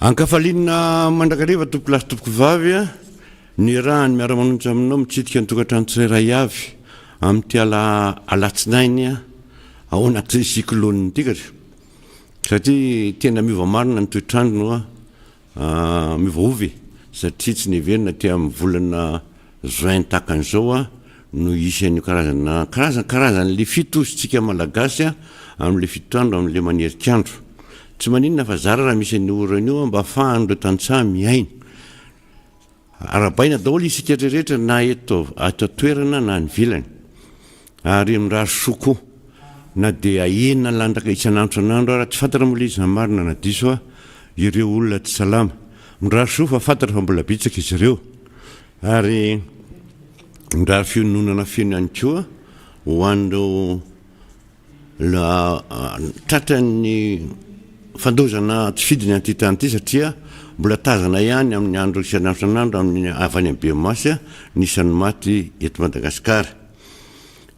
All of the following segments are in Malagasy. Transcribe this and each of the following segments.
Ankafalinina mandrakariva tompoko lasy tompoko vavy a ny rahany miara-manontsy aminao mitsidika ny tokantrano tsirairay avy amin'ity alatsinainy a ao anaty cyclone tikatra satria tena miova marina ny toetrandro a miovaovy satria tsy neverina ty amin'ny volana juin takan'izao a no isan'io karazan'le fitositsika malagasy a amin'le fitoandro amin'le manerikandro tsy maninona fa zara raha misy ny orana io mba afahandro tantsaha miaina arabaina daholo isika rehetra na eto toerana na ny vilany ary mirary soko na dia enina landraka isan'andro san'andro raha tsy fantatra mola izy na marina na diso a ireo olona tsy salama mirary so fa fantatra fa mbola bitsaka izy ireo ary mirary fiononana feno ihany koa ho an'ireo tratran'ny fandozana tsy fidiny an'ity tany ity satria mbola tazana ihany amin'ny andro isan'andro san'andro amin'ny avany amin'ny Bemasy nisan'ny maty eto Madagasikara.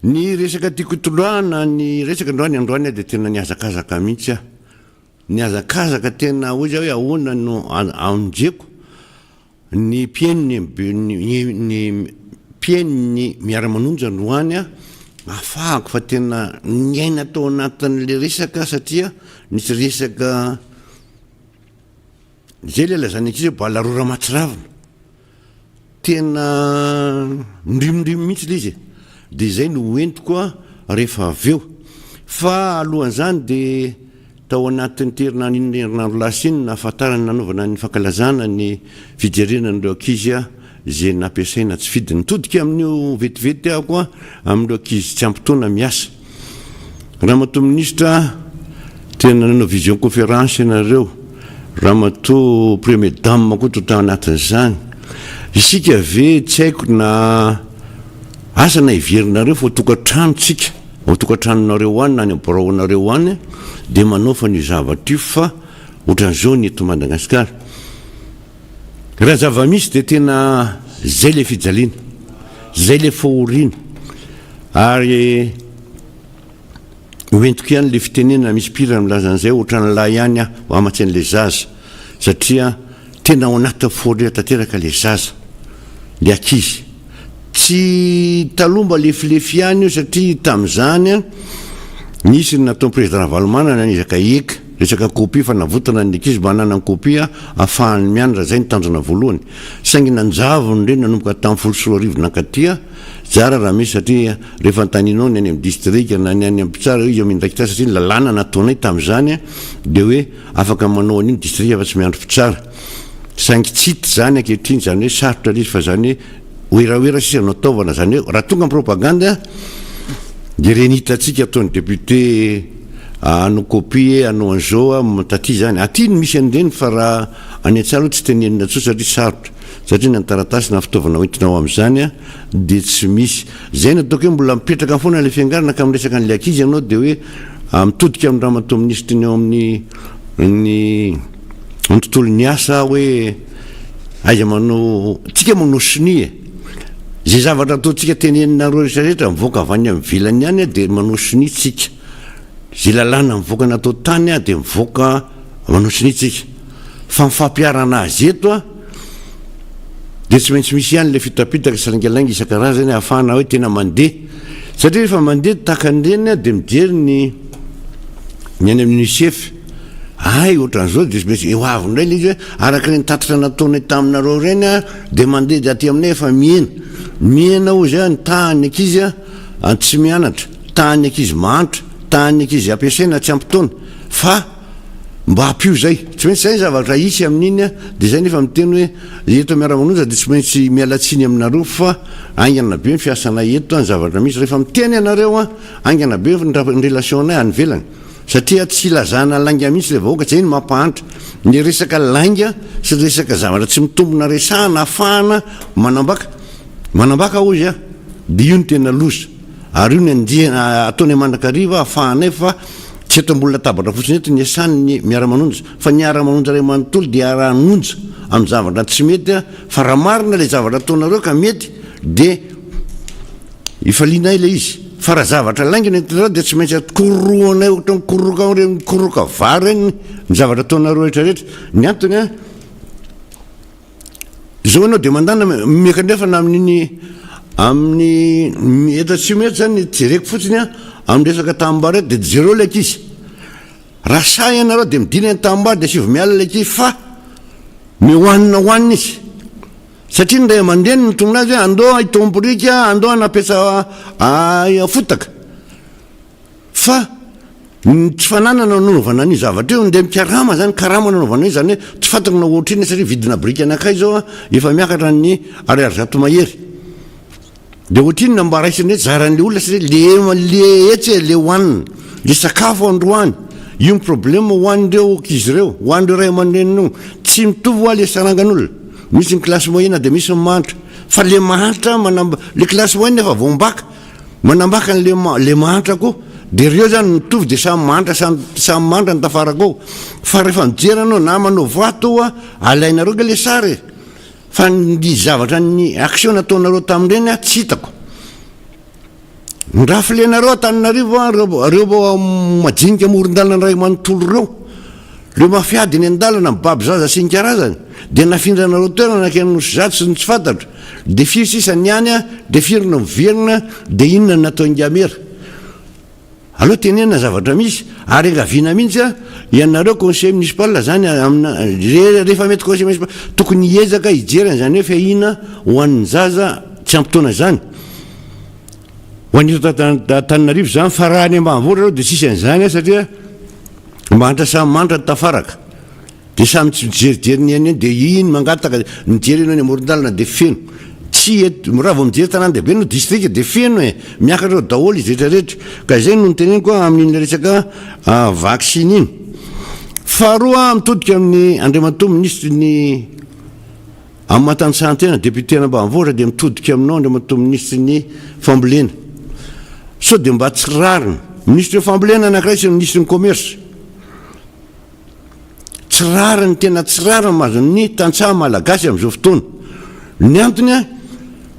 Ny resaka tiako toloana ny resaka androany dia tena niazakazaka mihitsy a niazakazaka tena hoy hoe ahoana no anjeko ny mpiainy miara-manonja androany a afahako fa tena niaina tao anatin'le resaka satria nisy resaka zay le lazany ankizy balarora matsiravina tena ndrimondrimo mihitsy le izy dia zay no entiko a rehefa avy eo fa alohan'izany dia tao anatin'ny herinandro lasa iny nahafantarany nanaovana ny fankalazana ny fijerenan'ireo ankizy a zay nampiasaina tsy fidiny nitodika amin'io vetivety ahako a amin'ireo ankizy tsy ampitoana miasa raha matoa ministra tena nanao vision conférence ianareo raha matoa premier dame koa tao anatin'izany isika ve tsy haiko na asa na iverinareo fa tokantranotsika ho tokantranonareo any na ny baraonareo any dia manao fa ny zavatra io fa ohatran'izao ny eto Madagasikara raha zava-misy dia tena zay le fijaliana zay le fahoriana ary hoentiko ihany le fitenena misy mpira milazan'izay ohatran'lahy ihany a amatsy an'le zaza satria tena ao anaty fahoriana tanteraka le zaza le ankizy tsy talomba lefilefy ihany io satria tamin'izany a nisy nataon'ny président Ravalomana nanizaka eka resaka kopia fa navotana ny ankizy mba hanana ny kopia ahafahany mianatra zay ny tanjona voalohany saingy nanjavony reny nanomboka tamin'ny folo sy roa arivo nankatia zara raha misy satria rehefa antaninao ny any amin'ny district na ny any ampitsara izy amin'ndraiky ta satria lalàna nataonay tamin'izany a dia hoe afaka manao an'iny district fa tsy miandro mpitsara saingy tsy hita zany ankehitriny zany hoe sarotra izy fa zany hoe oeraoera sisa no ataovana zany hoe raha tonga amin'ny propaganda dia reny hitatsika ataon'ny député anao kopie anao an'izao a taty zany aty ny misy an'ireny fa raha any an-tsara tsy tenenina tso satria sarotra satria ny taratasy na fitaovana hoentinao amin'izany a dia tsy misy zay nataoko hoe mbola mipetraka foana le fiangarana ka miresaka an'le ankizy ianao dia hoe mitodika amin'ny raha matoa ministra ny ao amin'ny tontolon'ny asa hoe aiza manao tsika manao sini zay zavatra ataontsika tenenina rehetrarehetra mivoaka avy any amin'ny vilany ihany a dia manao sini tsika zay lalàna mivoaka natao tany a dia mivoaka manao sini tsika fa mifampiarana azy eto a dia tsy maintsy misy ihany le fitapitaka salangalangy isan-karazany ahafahana hoe tena mandeha satria rehefa mandeha takan'ireny a dia mijery ny any amin'ny UNICEF ay ohatran'izao dia maintsy eo avindray le izy hoe araka reny tatitra nataonay taminareo reny a dia mandeha dia aty aminay efa miena ho zay ny tahany ankizy a tsy mianatra tahany ankizy mahantra tahany ankizy ampiasaina tsy ampitoana fa mba hampio zay tsy maintsy zay zavatra isy amin'iny a dia zay nefa miteny hoe eto miara-manonja dia tsy maintsy mialatsiny aminareo fa aingana be ny fiasana eto ny zavatra misy rehefa miteny ianareo a aingana be ny relationnay any velany satria tsy lazana lainga mihitsy le vahoaka tsy zay ny mampahantra ny resaka lainga sy resaka zavatra tsy mitombona resahana afahana manambaka ozy a dia io ny tena loza ary io ny andiana ataony mandrakariva afahanay fa tsy eto ambony latabatra fotsiny eto ny asany ny miara-manonja fa ny ara-manonja ray manontolo dia ara-nonja amin'ny zavatra tsy mety a fa raha marina le zavatra ataonareo ka mety dia ifalianay le izy fa raha zavatra laingina dia tsy maintsy koroanay ohatra mikoroka vary reny ny zavatra ataonareo rehetrarehetra ny antony a zao anao dia mandana meka ndrefana amin'ny eta tsy mety zany jereko fotsiny a amin'ny resaka tambary dia jereo le ankizy raha sa ianareo dia midina ny tambary dia sivy miala le ankizy fa mihoanina izy satria nray aman-dreny mitongina azy hoe andao hitomborika andao hanapiasa fotaka fa tsy fananana nanaovana ny zavatra io ndeha mikarama zany karama nanaovana izy zany hoe tsy fantako na ohatriny satria vidina brika anakay zao efa miakatra ny ariary zato mahery dia ohatriny mba raisiny hoe zaran'le olona satria le etsy le hoanina le sakafo androany io ny problema hoan'ireo izy ireo hoan'ireo ray aman-drenino tsy mitovy ho le sarangan'olona misy ny klasy moyenne dia misy mahantra fa le mahantra le klasy moyenne efa voambaka manambaka le mahantra koa dia reo zany mitovy dia samy mahantra ny tafarako ao fa rehefa mijery anao na manao vato alainareo ke le sary fa ny zavatra ny action nataonareo tamin'ireny tsy hitako raha filenareo taninarivo reo majinika moron-dalana ray manontolo reo mafiady ny an-dalana mibaby zaza sy ny karazany dia nafindranareo toerana nakenosy zato sy ny tsy fantatro dia firy sisa ny any dia firina miverina dia inona ny natao ingamera aloha tenena zavatra misy ary angaviana mihitsy ianareo conseil municipal zany rehefa mety conseil municipal tokony hiezaka hijerany zany hoe fahina ho an'ny zaza tsy ampitoana zany ho an'ito taninarivo zany fa raha any ambanivohitra reo dia sisy an'izany satria mahantra samy mantra ny tafaraka dia samy tsy mijerijery ny eny dia iny mangataka mijery eno any amoron-dalana dia feno tsy raha vao mijery tanàna dehibe no distrika dia feno miakatra eo daholo izy rehetrarehetra ka izay no nyteneny koa amin'iny resaka vaksiny iny faharoa mitodika amin'ny andriamatoa ministre ny amin'ny mahatany santena député an'ambanivohitra dia mitodika aminao andriamatoa ministre ny fambolena sao dia mba tsy rarina ministre fambolena anankiray sy ministre ny commerce tsy rariny tena tsy rariny mahazo ny tantsaha malagasy amin'izao fotoana ny antony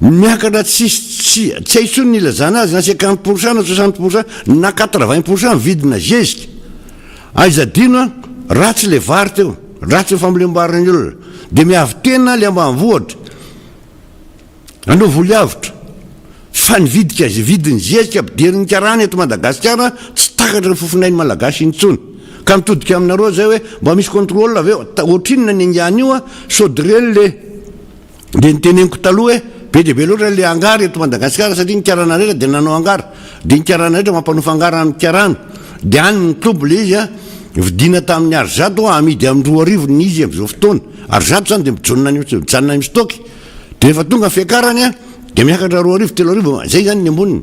miakatra tsy haitsony ny ilazana azy na 50% na 60% na 80% vidina zezika aizadino ratsy le vary teo ratsy ny fambolem-bariny olona dia miavy tena le ambanivohitra anao volyavitra fa nividika vidiny zezika ampideriny karana eto Madagasikara tsy takatra ny fofonainy malagasy intsony ka mitodika aminareo zay hoe mba misy contrôle aveo ohatrinona ny angany io sodreny le niteneniko taloha hoe be dia be loatra le angary eto Madagasikara satria ny karana rehetra dia nanao angary dia ny karana rehetra mampanofa angary amin'ny karana dia any mitobo le izy vidina tamin'ny arizato amidy amin'ny 2 ny izy amin'izao fotoana arizato zany dia mijanona ny stock dia rehefa tonga fiakarany dia miakatra 2 3 zay zany ny amboniny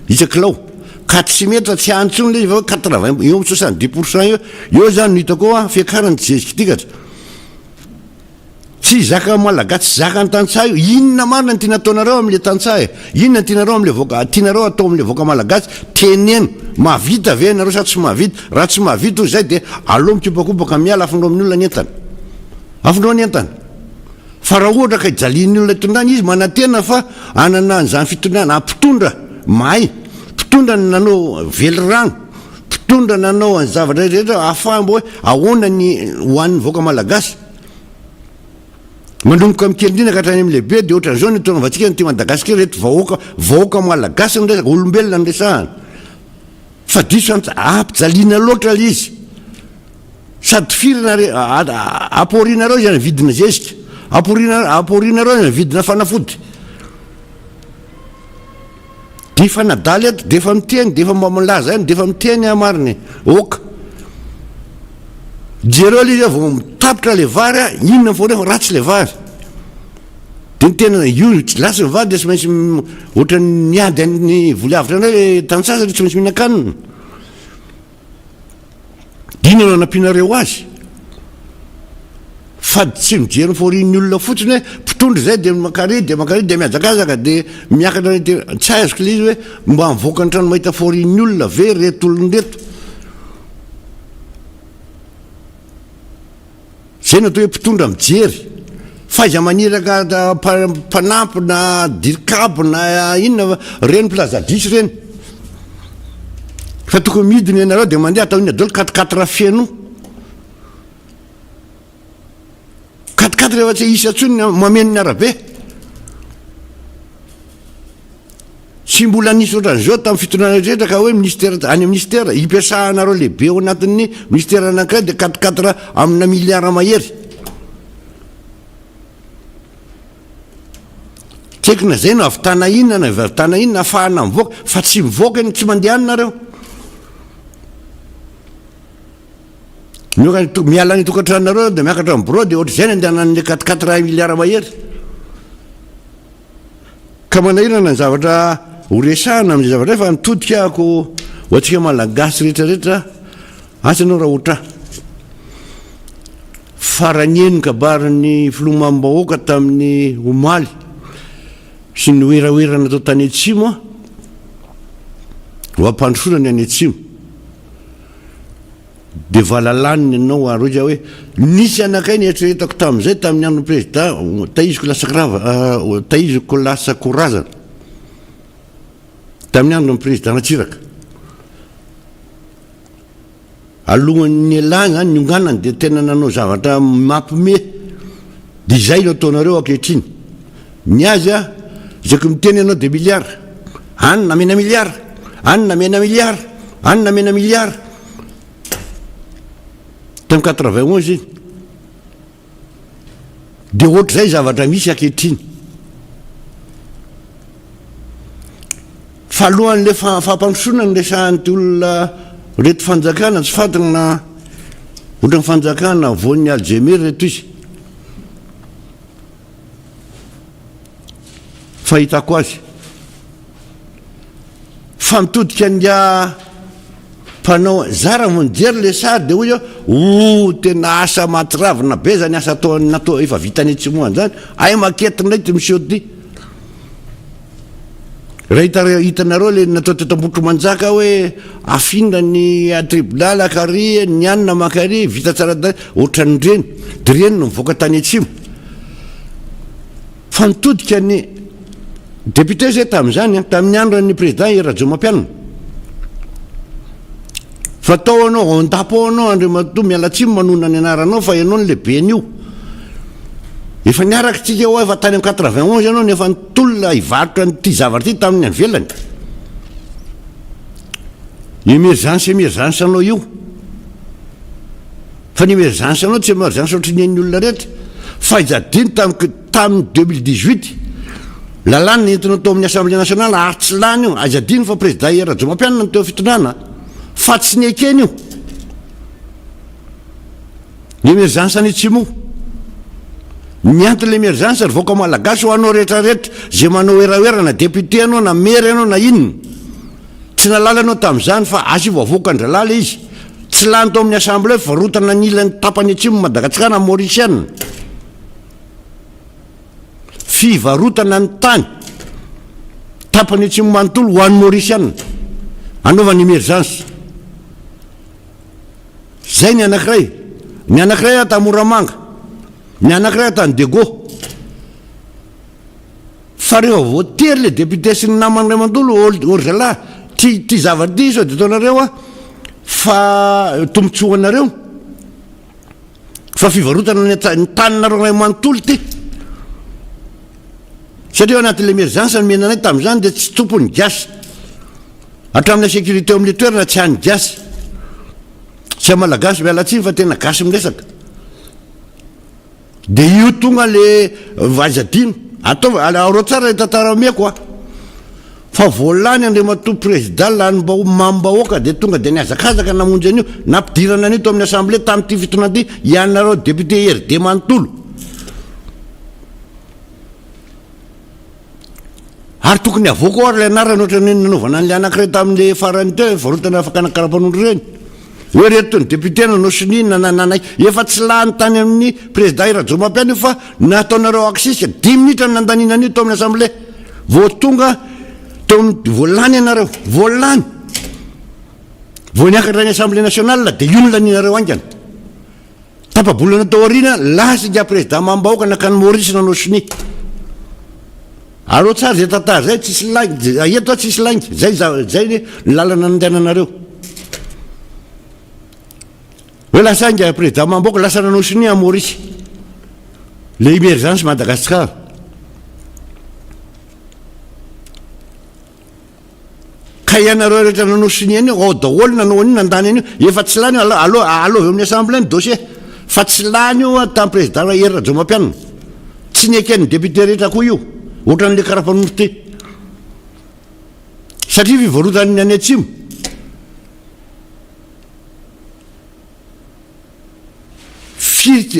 isakilao ka tsy mety tsy antsony le izy va 80 eo amin'ny 70% eo zany no hitako fiakarany tsy zezika tikatra tsy zaka malagasy tsy zaka ny tantsaha io inona marina ny tianataonareo amin'le tantsaha inona ny tianareo amin'le voaka tianareo atao amin'le voaka malagasy teneno mahavita ve nareo sa tsy mahavita raha tsy mahavita hoy zay dia aleo mikopakopaka miala afindreo amin'ny olona ny entana afindreo ny entana fa raha ohatra ka ijalian'ny olona hitondrana izy manantena fa anana an'izany fitondrana ampitondra mahay mpitondra nanao velirano mpitondra nanao any zavatra rehetra ahafahmbo hoe ahoana ny hoan'ny voaka malagasy manomboka mikelindrina ka hatrany amin'lehibe dia ohatran'izao ny tonavatsika ny ty Madagasikara reto vahoaka malagasy ny resaka olombelona ny resahana fa diso ampijaliana loatra le izy sady firina amporianareo izy any vidina zezika amporianareo izy any vidina fanafody dia efa nadaly eto dia efa miteny dia efa mba milaza eny dia efa miteny mariny oka jereo le izy vao mitapitra le vary inona fo refa ratsy le vary dia nytena io lasy ny vary dia tsy maintsy ohatra niady any volyavitra andray le tantsasa tsy maintsy mihinan-kanina ino no anampinareo azy fady tsy mijery forian'ny olona fotsiny hoe mpitondry zay dia makary dia miazakazaka dia miakatra tsy azoko le izy hoe mba mivoaka ny trano mahita forian'ny olona ve reto olonreto zay natao hoe mpitondra mijery faiza maniraka mpanampy na dirikabo na inona reny plazadisy reny fa tokony midiny ianareo dia mandeha atao iny adolo 4 fieno 4 rehefa tsy isa ntsony mamenony arabe sy mbola nisy ohatran'izao tamin'ny fitondrana rehetra ka hoe ministère any ministère hipiasahanareo lehibe ao anatin'ny ministère anankiray dia 4 amina milliard mahery tseky na zay no avitana inona na avitana inona afahana mivoaka fa tsy mivoaka iny tsy mandehanareo miala ny tokantranareo dia miakatra am'bro dia ohatra zay ny andehanan'le 4 milliard mahery ka manahirana ny zavatra horesahana amin'izay zavatra fa mitodika ako hoantsika malagasy rehetrarehetra asanao raha ohatra farany kabariny filomam-bahoaka tamin'ny omaly sy ny oeraoerana atao tany atsimo ho ampandrosorany any atsimo dia valalaniny ianao aroja hoe nisy anakay ny eritreretako tamin'izay tamin'ny andron'ny président taiziko lasa korazana tamin'ny andron'ny président Ratsiraka alohan'ny alagna ny onganany dia tena nanao zavatra mampime dia izay no ataonareo ankehitriny ny azy a izako miteny ianao dia milliard any namena milliard any namena milliard any namena milliard tamin'ny 91 iny dia ohatra zay zavatra misy ankehitriny fa alohan'le fampandrosoana ny resahan'ny ty olona reto fanjakana tsy fatana na ohatran'ny fanjakana voan'ny aljemery reto izy fahitako azy fa mitodika nga mpanao zara monjery le sary dia hoy ao tena asa matiravina be zany asa natao efa vitany atsimoany zany ay maketinay ty monsieur ty raha hitanareo le natao tetambotro manjaka hoe afindra ny tribunal akary ny anina makary vita tsara ohatran'ny reny dia reny no mivoaka tany atsimo fa mitodika ny député zay tamin'izany tamin'ny andron'ny président Radjomampianina fa tao anao andapo anao Andriamato mialatsimo manona ny anaranao fa ianao ny lehiben'io efa niaraka tsika ho efa tany amin'ny 91 ianao nefa nitolona hivarotra nyty zavatra ty tamin'ny avelany emergence anao io fa ny emergence anao tsy emergence ohatrin'ny ny olona rehetra fa ijadiny tamin'ny 2018 lalàny entinao tao amin'ny assemblée nationale ary tsy lany io ajadiny fa président Radjomampianina ny teo fitondrana fa tsy ny ekeny io ny emergence any atsimo ny antony l'emergence revoaka malagasy ho anao rehetrarehetra zay manao eraoerana député anao na maire anao na inona tsy nalala anao tamin'izany fa asy voavoaka andralala izy tsy lany tao amin'ny assemblée varotana ny ilany tapany atsimo Madagasikara Mauritienne fivarotana ny tany tapany atsimo manontolo ho an'ny Mauritienne anaovany emergence zay ny anankiray ata Moramanga ny anankiray ata ny Dego fa rehefa voatery le député sy ny namany ray amantolo orzala ty zavatra ty sao dia ataonareo a fa tombotsoanareo fa fivarotana ny taninareo ray amantolo ty satria anatin'le emergence ny menanay tamin'izany dia tsy tompony gasy hatramin'ny sécurité amin'ny toerana tsy hany gasy tsy malagasy mialatsiny fa tena gasy miresaka dia io tonga le vazadino atao aro tsara tantara-meko a fa voalany Andriamato président lany mambahoaka dia tonga dia niazakazaka namonjy an'io nampidirana an'io to amin'ny assemblée tamin'ity fitona ty ianareo député RD manontolo ary tokony avoaka o ary le anarany ohatrany nanaovana an'le anankiray tamin'le farany teo varotana afaka anakarapanondro reny hoe reto ny député nanao sinina nanay efa tsy lany tany amin'ny président Radjomampianina io fa nataonareo aksisika 10 minitra nandaninan'io tao amin'ny assemblée vo tonga voalany ianareo voalany vo niakatra ny assemblée nationale dia io nolaninareo angana tapabolana tao arina lasika président mambahoaka nakany Maurice nanao sini allo tsara zay tantara zay tsisy langy eto tsisy langy zay ny lalana nandehananareo hoe lasa inga président Mamboka lasa nanao sini à Maurice le émergence Madagascar ka ianareo rehetra nanao sini any ao daholo nanao an'iny nandany any efa tsy lany alo eo amin'ny assemblée ny dossier fa tsy lany io tamin'ny président Hery Rajaomampianina tsy nieken'ny député rehetra koa io ohatran'le karapan'orte satria fivarotany any atsimo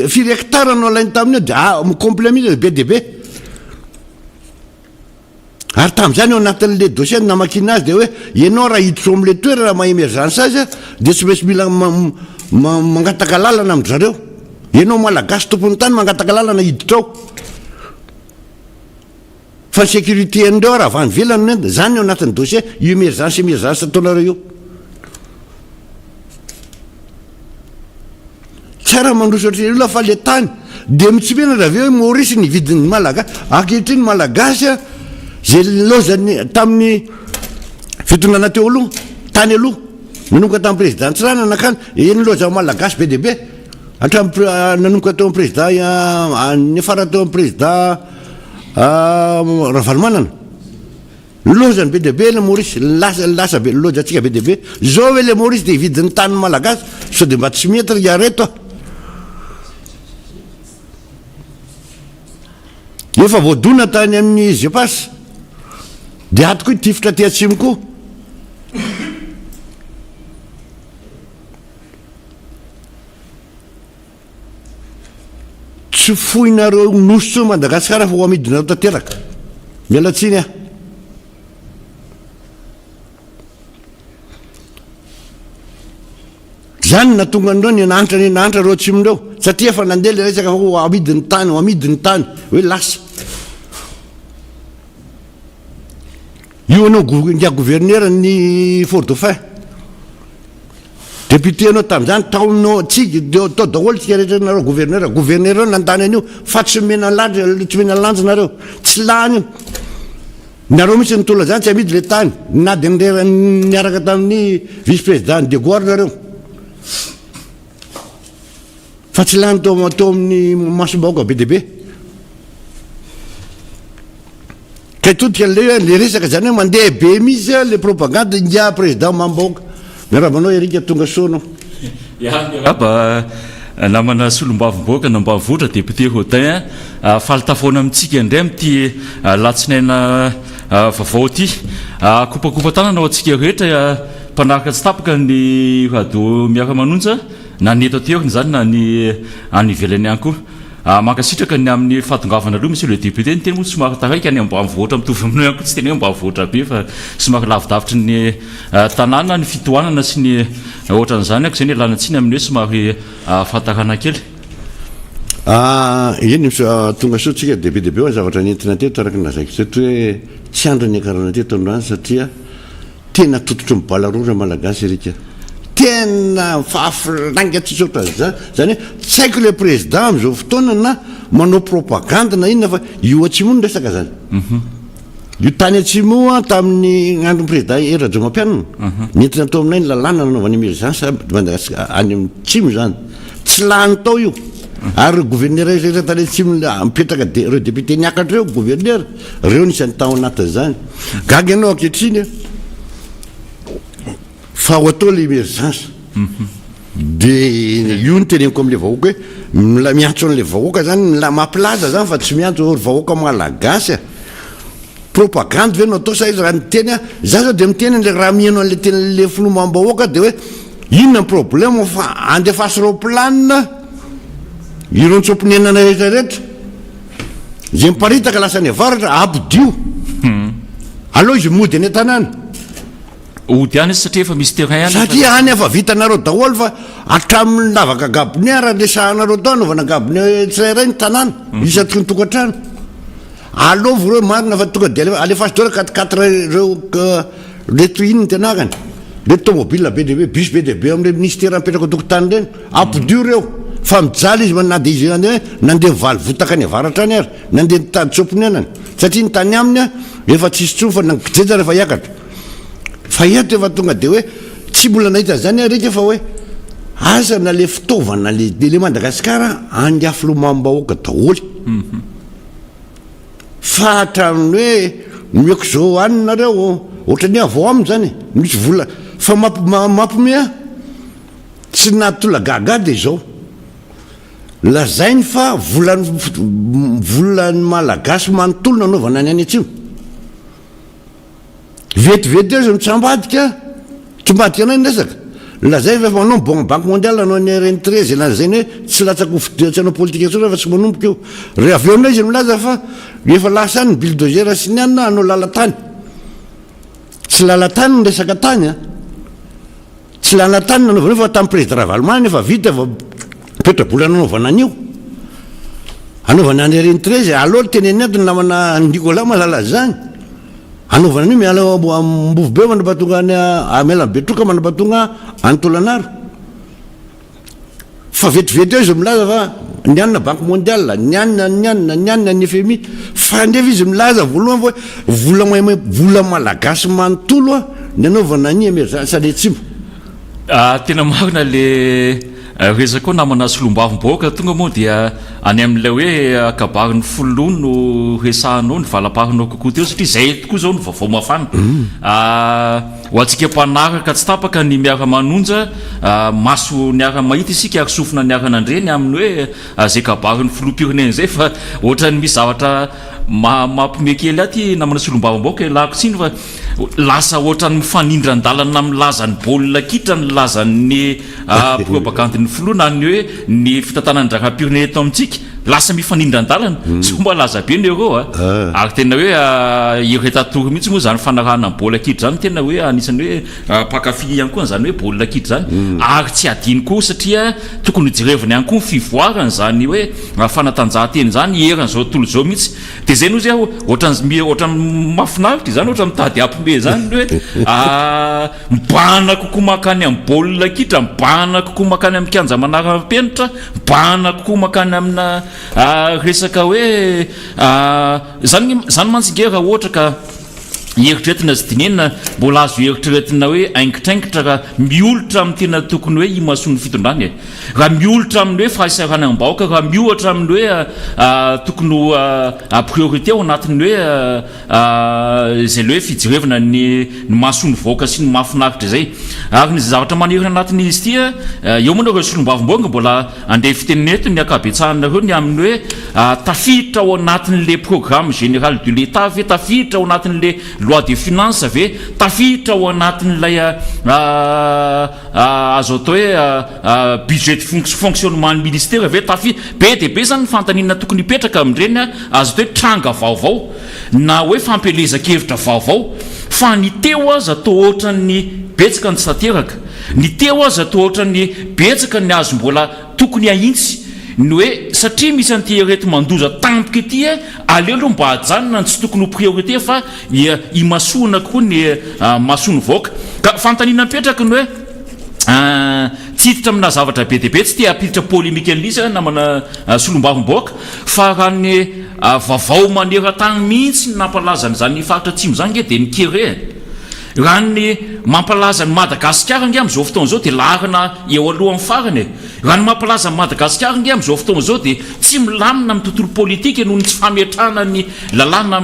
firy hectare no alainy tamin'io dia complet mihitsy be dia be ary tamin'izany eo anatin'le dossier namakina azy dia hoe ianao raha hiditra amin'le toerana maha émergence azy dia tsy maintsy mila mangataka lalana amin'ny zareo ianao malagasy tompony tany mangataka lalana hiditra ao fa ny sécurité andreo raha avany velany zany eo anatin'ny dossier io émergence ataonareo io tsara mandroso ohatry io lafa le tany dia mitsipena raha aveo Maurice ny vidin'ny malagasy ankehitriny malagasy zay lozany tamin'ny fitondrana teo aloha tany aloha nanomboka tamin'ny président Tsirana nakany eny loza malagasy be dia be nanomboka teo amin'ny président ny afara teo amin'ny président Ravalomanana lozany be dia be le Maurice lasa be lozatsika be dia be zao hoe le Maurice dia vidin'ny tany malagasy sao dia mba tsy mety iareto efa voadona tany amin'ny zepas dia ato koa tifitra ty atsimo koa tsy foinareo noso Madagasikara fa ho amidinareo tanteraka mialatsiny zany natonga andreo ny nahantra reo atsimondreo satria efa nandeha le resaka ho amidin'ny tany hoe lasa io anao nga gouverneur ny Fort-Dauphin député anao tamin'izany taonao tsika tao daholo tsika rehetra nareo gouverneur nandany an'io fa tsy mena lanjy nareo tsy lany io nareo mihitsy nitola zany tsy amidy le tany na dia niaraka tamin'ny vice président de Gaulle nareo fa tsy lany teo amin'ny masom-bahoaka be dia be ka itodika le resaka zany hoe mandeha be mihitsy le propagande ingia président Mamboka miarabanao Erika tonga soanao miaraba namana solombavomboaka nambavotra député Rodin falitafoana amintsika indray amity latsinaina vaovao ty kopakopa tanana ao antsika rehetra mpanaraka tsy tapaka ny radio miaka manonja na ny eto ateokiny zany na ny any ivelany ihany koa mankasitraka ny amin'ny fahatongavana aloha monsieur le député ny teny moa somary taraika any ambanivohitra mitovy aminao ihany koa tsy teny hoe ambanivohitra be fa somary lavidavitra ny tanàna ny fitohanana sy ny ohatran'izany ako zay ny alanantsiny amin'ny hoe somary fahatarana kely eny tonga soatsika dia be dia be ho ny zavatra nentina teto araka nazaiko zeto hoe tsy andro ny akarana teto androany satria tena tototro mibalarora malagasy erika tena fafilanga tsisy ohatran'izany zany hoe tsy haiko le président amin'izao fotoana na manao propagande na inona fa io atsimo ny resaka zany io tany atsimo tamin'ny andron'ny président Hery Rajaomampianina nentina tao aminay ny lalàna nanaovany émergence Madagasikara any amin'ny tsimo zany tsy lany tao io ary gouverneur rehetra tany atsimo mipetraka reo député niakatra reo gouverneur reo nisan'ny tao anatin'izany gaga ianao ankehitriny fa ho atao le émergence dia io ny teneniko amin'le vahoaka hoe miantso an'le vahoaka zany mampilaza zany fa tsy miantso vahoaka malagasy propagande ve no atao sa izy raha niteny za zao dia miteny le raha mihaino an'le tenyle filombam-bahoaka dia hoe inona ny problème fa andefasy reo planina ireo ntsomponenana rehetrarehetra zay miparitaka lasa ny avaratra apodio aloha izy mody any an-tanàna ody any satria efa misy terrain satria any efa vitanareo daholo fa hatramin'ny lavaka gabone raha lesahanareo tao anaovana gabone tsirairay ny tanàna isaky ny tokantrano alovo reo marina fa tonga dia alefasy deo quatre reo reto ino ny tenakany reto tomobile be dia be bus be dia be am'le ministère mipetraka tokotany reny apodio reo fa mijaly izy nande izy hoe nandeha mivaly votaka ny avaratra any ary nandeha nitady tsomponenany satria ny tany aminy efa tsisy tsony fa najeja rehefa hiakatra fa eto efa tonga dia hoe tsy mbola nahita zany arika fa hoe azana le fitaovana le Madagasikara angiafy lomam-bahoaka daholy fa hatraminy hoe mioko zao aninareo ohatrany avao aminy zany misy vola fa mampomea tsy natolagaga de zao lazainy fa volany malagasy manontolo nanaovana ny any atsimo vetivety eo zay mitsambadika anay resaka lazay fa manao banque mondiale anao ny RN13 lazainy hoe tsy latsako fidiatsy anao politika tsona fa tsy manomboka eo re avy eo aminay izy milaza fa efa lasa any bulldozer sy ny anina anao lalatany tsy lalatany ny resaka tany tsy lalatany nanaovana fa tamin'ny président Ravalimany efa vita fa petrabola nanaovana an'io anaovana ny RN13 aloha teneny ato ny namana Nicolas malala zany anaovana an'io miala Mbovibe manapatonga any Amela Betroka manapatonga Antolanaro fa vetivety eo izy milaza fa ny anina banque mondiale ny anina ny FMI fa ndefa izy milaza voalohany hoe vola malagasy manontolo ny anaovana ny emergence le tsimo tena marina le resaka koa namana solombavim-bahoaka tonga moa dia any amin'ilay hoe akabarin'ny folono resahanao ny valaparinao kokoa teo satria zay tokoa zao ny vaovao mafana ho antsika mpanaraka tsy tapaka ny miara-manonja maso niara-mahita isika ary sofina niara-nandreny amin'ny hoe zay kabarin'ny filoham-pirenena zay fa ohatrany misy zavatra mampimekely aty namana solombavim-bahoaka lahako tsiny fa lasa ohatrany mifanindra an-dalana milazany baolina kitra ny lazany propagandiny filoha na ny hoe ny fitantanany dragam-pirenena eto amintsika lasa mifanindra an-dalana somba laza be ny ereo ary tena hoe iretatory mihitsy moa zany fanarahana baolina kitra zany tena hoe anisany hoe pakafi ihany koa zany hoe baolina kitra zany ary tsy adiny koa satria tokony jerevana ihany koa ny fivoarany zany hoe fanatanjahanteny zany eran'izao tontolo zao mihitsy de zay noho zay ohatrany mafinaritra zany ohatra mitady ampime zany hoe mibahana kokoa makany amin'ny baolina kitra mibahana kokoa makany amin'ny kanja manara-penitra mibahana kokoa makany amina resaka hoe zany mantsingera ohatra ka eritreretina sy dinenina mbola azo eritreretina hoe aingitraingitra raha miolotra amin'ny tena tokony hoe imason'ny fitondrany raha miolotra amin'ny hoe fahasarana am-bahoaka raha miohatra amin'ny hoe tokony priorité ao anatin'ny hoe zay le hoe fijerevana ny mason'ny vahoaka sy ny mahafinaritra zay ary ny zavatra manirina anatin'ny izy tia eo moa nareo solombavim-bahoaka mbola andeha fiteneneto ny akabetsahanareo ny amin'ny hoe tafiditra ao anatin'le programme général de l'état ve tafiditra ao anatin'le loi de finance ve tafiditra ao anatin'ilay azo atao hoe budget fonctionnement ny ministère ve be de be zany ny fantanina tokony hipetraka amin'ireny azo atao hoe tranga vaovao na hoe fampelezakevitra vaovao fa ny teo aza atao ohatran'ny betsaka ny tsy tanteraka ny teo aza atao ohatran'ny betsaka ny azo mbola tokony ahintsy ny hoe satria misy an'ity reto mandoza tampoka ity aleo aloha mba hajanona ny tsy tokony ho priorité fa imasoana koa ny masoany vahoaka ka fantanina mipetraka ny hoe tsy hiditra amina zavatra be de be tsy tia apiditra polémika an'ilisa namana solombavim-bahoaka fa raha ny vaovao maneran-tany mihitsy nampalazany zany faritra atsimo zany nge de nikere raha ny mampalaza ny Madagasikara nge amin'izao fotoana zao de larina eo aloha amin'ny farany raha ny mampalaza ny Madagasikara nge amin'izao fotoana zao de tsy milamina amin'ny tontolo politika noho ny tsy fametrahana ny lalàna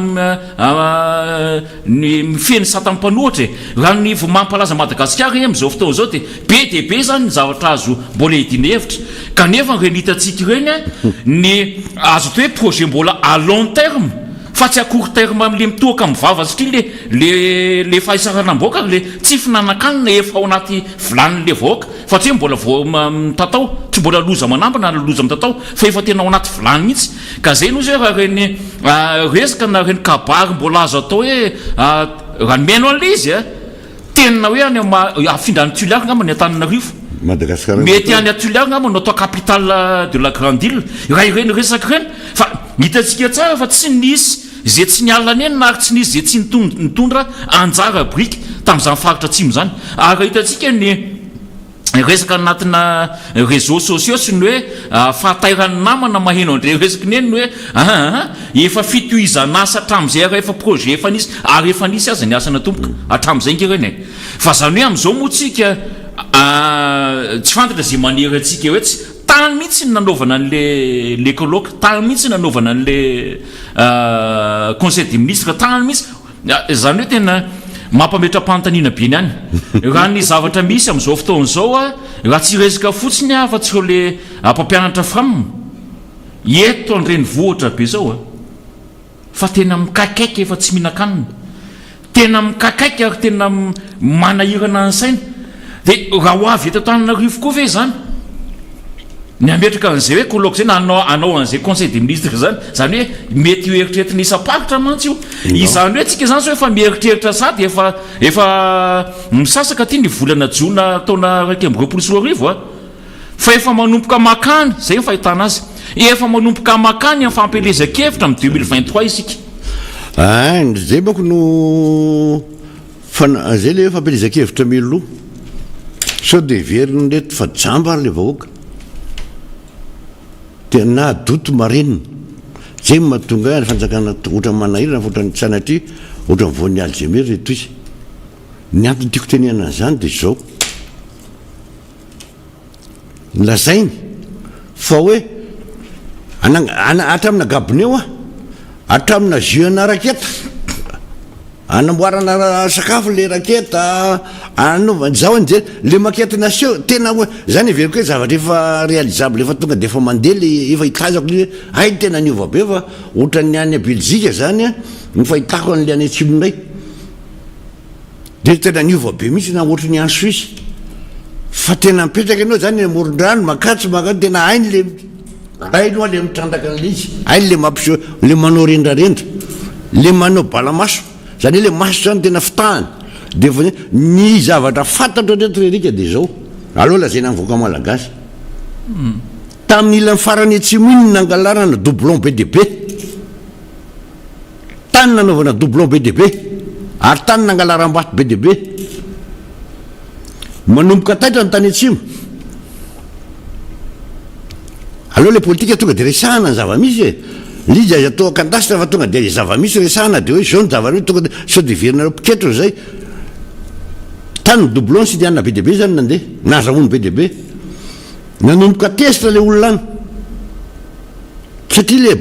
ny mifeny satam-panoatra raha ny mampalaza Madagasikara nge amin'izao fotoana zao de be zany ny zavatra azo mbola hidiny hevitra kanefa reny hitantsika ireny ny azo atao hoe projet mbola à long terme fa tsy à court terme am'le mitohaka mivava satria le fahasarana am-bahoaka le tsy finanankanina efa ao anaty vilan'le vahoaka fa tsy hoe mbola mitatao tsy mbola loza manambana na loza mitatao fa efa tena ao anaty vilany mihitsy ka zay noho zay raha reny resaka na reny kabary mbola azo atao hoe raha nomeno an'le izy tena hoe any afindran'ny Tuilary ngamba ny Antananarivo mety any Tuilary ngamba no atao capitale de la grande île raha ireny resaka reny fa hitantsika tsara fa tsy nisy zay tsy nialana eny na ary tsy nisy zay tsy nitondra anjara brika tamin'izany faritra atsimo zany ary hitantsika ny resaka anatina réseaux sociaux sy ny hoe fahatairan'ny namana maheno andre resaka ny eny ny hoe efa fitohizana asa hatramin'izay ary efa projet efa nisy ary efa nisy aza ny asana tomboka hatramin'izay nge reny fa zany hoe amin'izao moa tsika tsy fantatra zay maniry atsika hoe tsy tany mihitsy ny nanaovana an'le colloque tany mihitsy nanaovana an'le conseil des ministres tany mihitsy zany hoe tena mampametra-panontaniana be ny any raha ny zavatra misy amin'izao fotoan'izao a raha tsy resaka fotsiny a fa tsy ho le mpampianatra framina eto andreny vohatra be zao a fa tena mikakaiky efa tsy mihinan-kanina tena mikakaiky ary tena manahirana ny saina dia raha ho avy eto Antananarivo koa ve zany ny ametraka an'izay hoe colloque zay na anao an'izay conseil des ministres zany hoe mety io eritreretina isam-paritra mantsy io izany hoe tsika zany sao efa mieritreritra sady efa misasaka ty ny volana jona taona 2024 a fa efa manompoka makany zay ny fahitana azy efa manompoka makany amin'ny fampelezan-kevitra amin'ny 2023 isika zay manko no zay le fampelezan-kevitra miloloha sao de veriny reto fa jamba ary le vahoaka tena adoto marenina zay mahatonga ny fanjakana ohatra manahirana fa ohatra ny tsanatry ohatra ny voan'ny Alzheimer reto izy ny antony tiako tenena an'izany dia zao lazainy fa hoe hatramina gabony eo a hatramina juena raketa anamboarana sakafo le raketa anaovana zao anjely le maquette nation tena hoe zany everiko hoe zavatra efa réalisable efa tonga de efa mandeha le efa hitazako le ay tena niova be fa ohatra ny any Belgique zany a ny fahitako an'le any atsimo ndray de tena niova be mihitsy na ohatra ny any Suisse fa tena mipetraka anao zany amoron-drano makatso tena hainy le haino le mitrandraka an'le izy hainy le mampiseho le manao rendrarendra le manao balamaso zany hoe le maso zany tena fitahany de fa ny zavatra fantatro reto rerika de zao aloha lazaina mivoaka malagasy tamin'ny ilany farany atsimo iny nangalarana doublon be de be tany nanaovana doublon be de be ary tany nangalaram-bato be de be manomboka taitra ny tany atsimo aloha le politika tonga de resahana ny zava-misy e lizy azy atao akandasitra fa tonga de zava-misy resahana de hoe zao ny zavatra hoe tonga sao de verina piketro zay tany doublon sy diana be de be zany nandeha nazahoany be de be nanomboka tesitra le olona any satria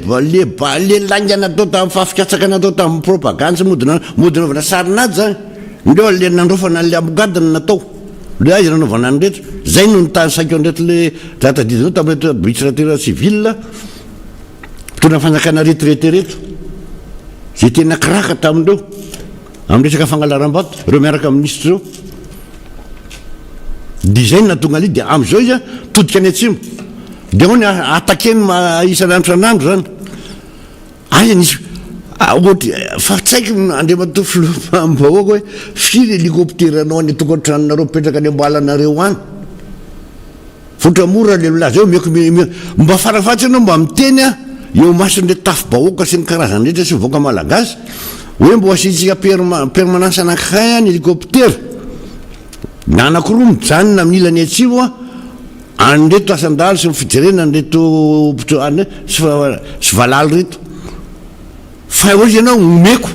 le laingana atao tamin'ny fahafikatsaka natao tamin'ny propagande modinaovana sarinady zany ndreo le nandrofana le amogadina natao le azy nanaovana any rehetra zay no nitany saiko andreto le ratadidinao tamin'reto administrateur civil mpitona fanjakana retraité reto zay tena kiraka tamindreo amin'ny resaka fangalaram-bato reo miaraka ministre reo dizaine natonga ali de am'izao izy a todika any atsimo de ho ny atakeny isan'andro san'andro zany aya nisy ohatra fa tsaiky andriamatao filoambahoaka hoe firy hélicoptère-anao any tokantranonareo mipetraka any ambalanareo any fotra mora le laza eo miako mba farafatsy anao mba miteny a eo mason'le tafy-bahoaka sy ny karazany rehetra sy mivoaka malagasy hoe mbo asitsika permanence anankiray any hélicoptère na anakiroa mijanona amin'ny ilany atsimo a anreto asandalo sy mifijerena anreto sy valaly reto fa ozy ianao omeko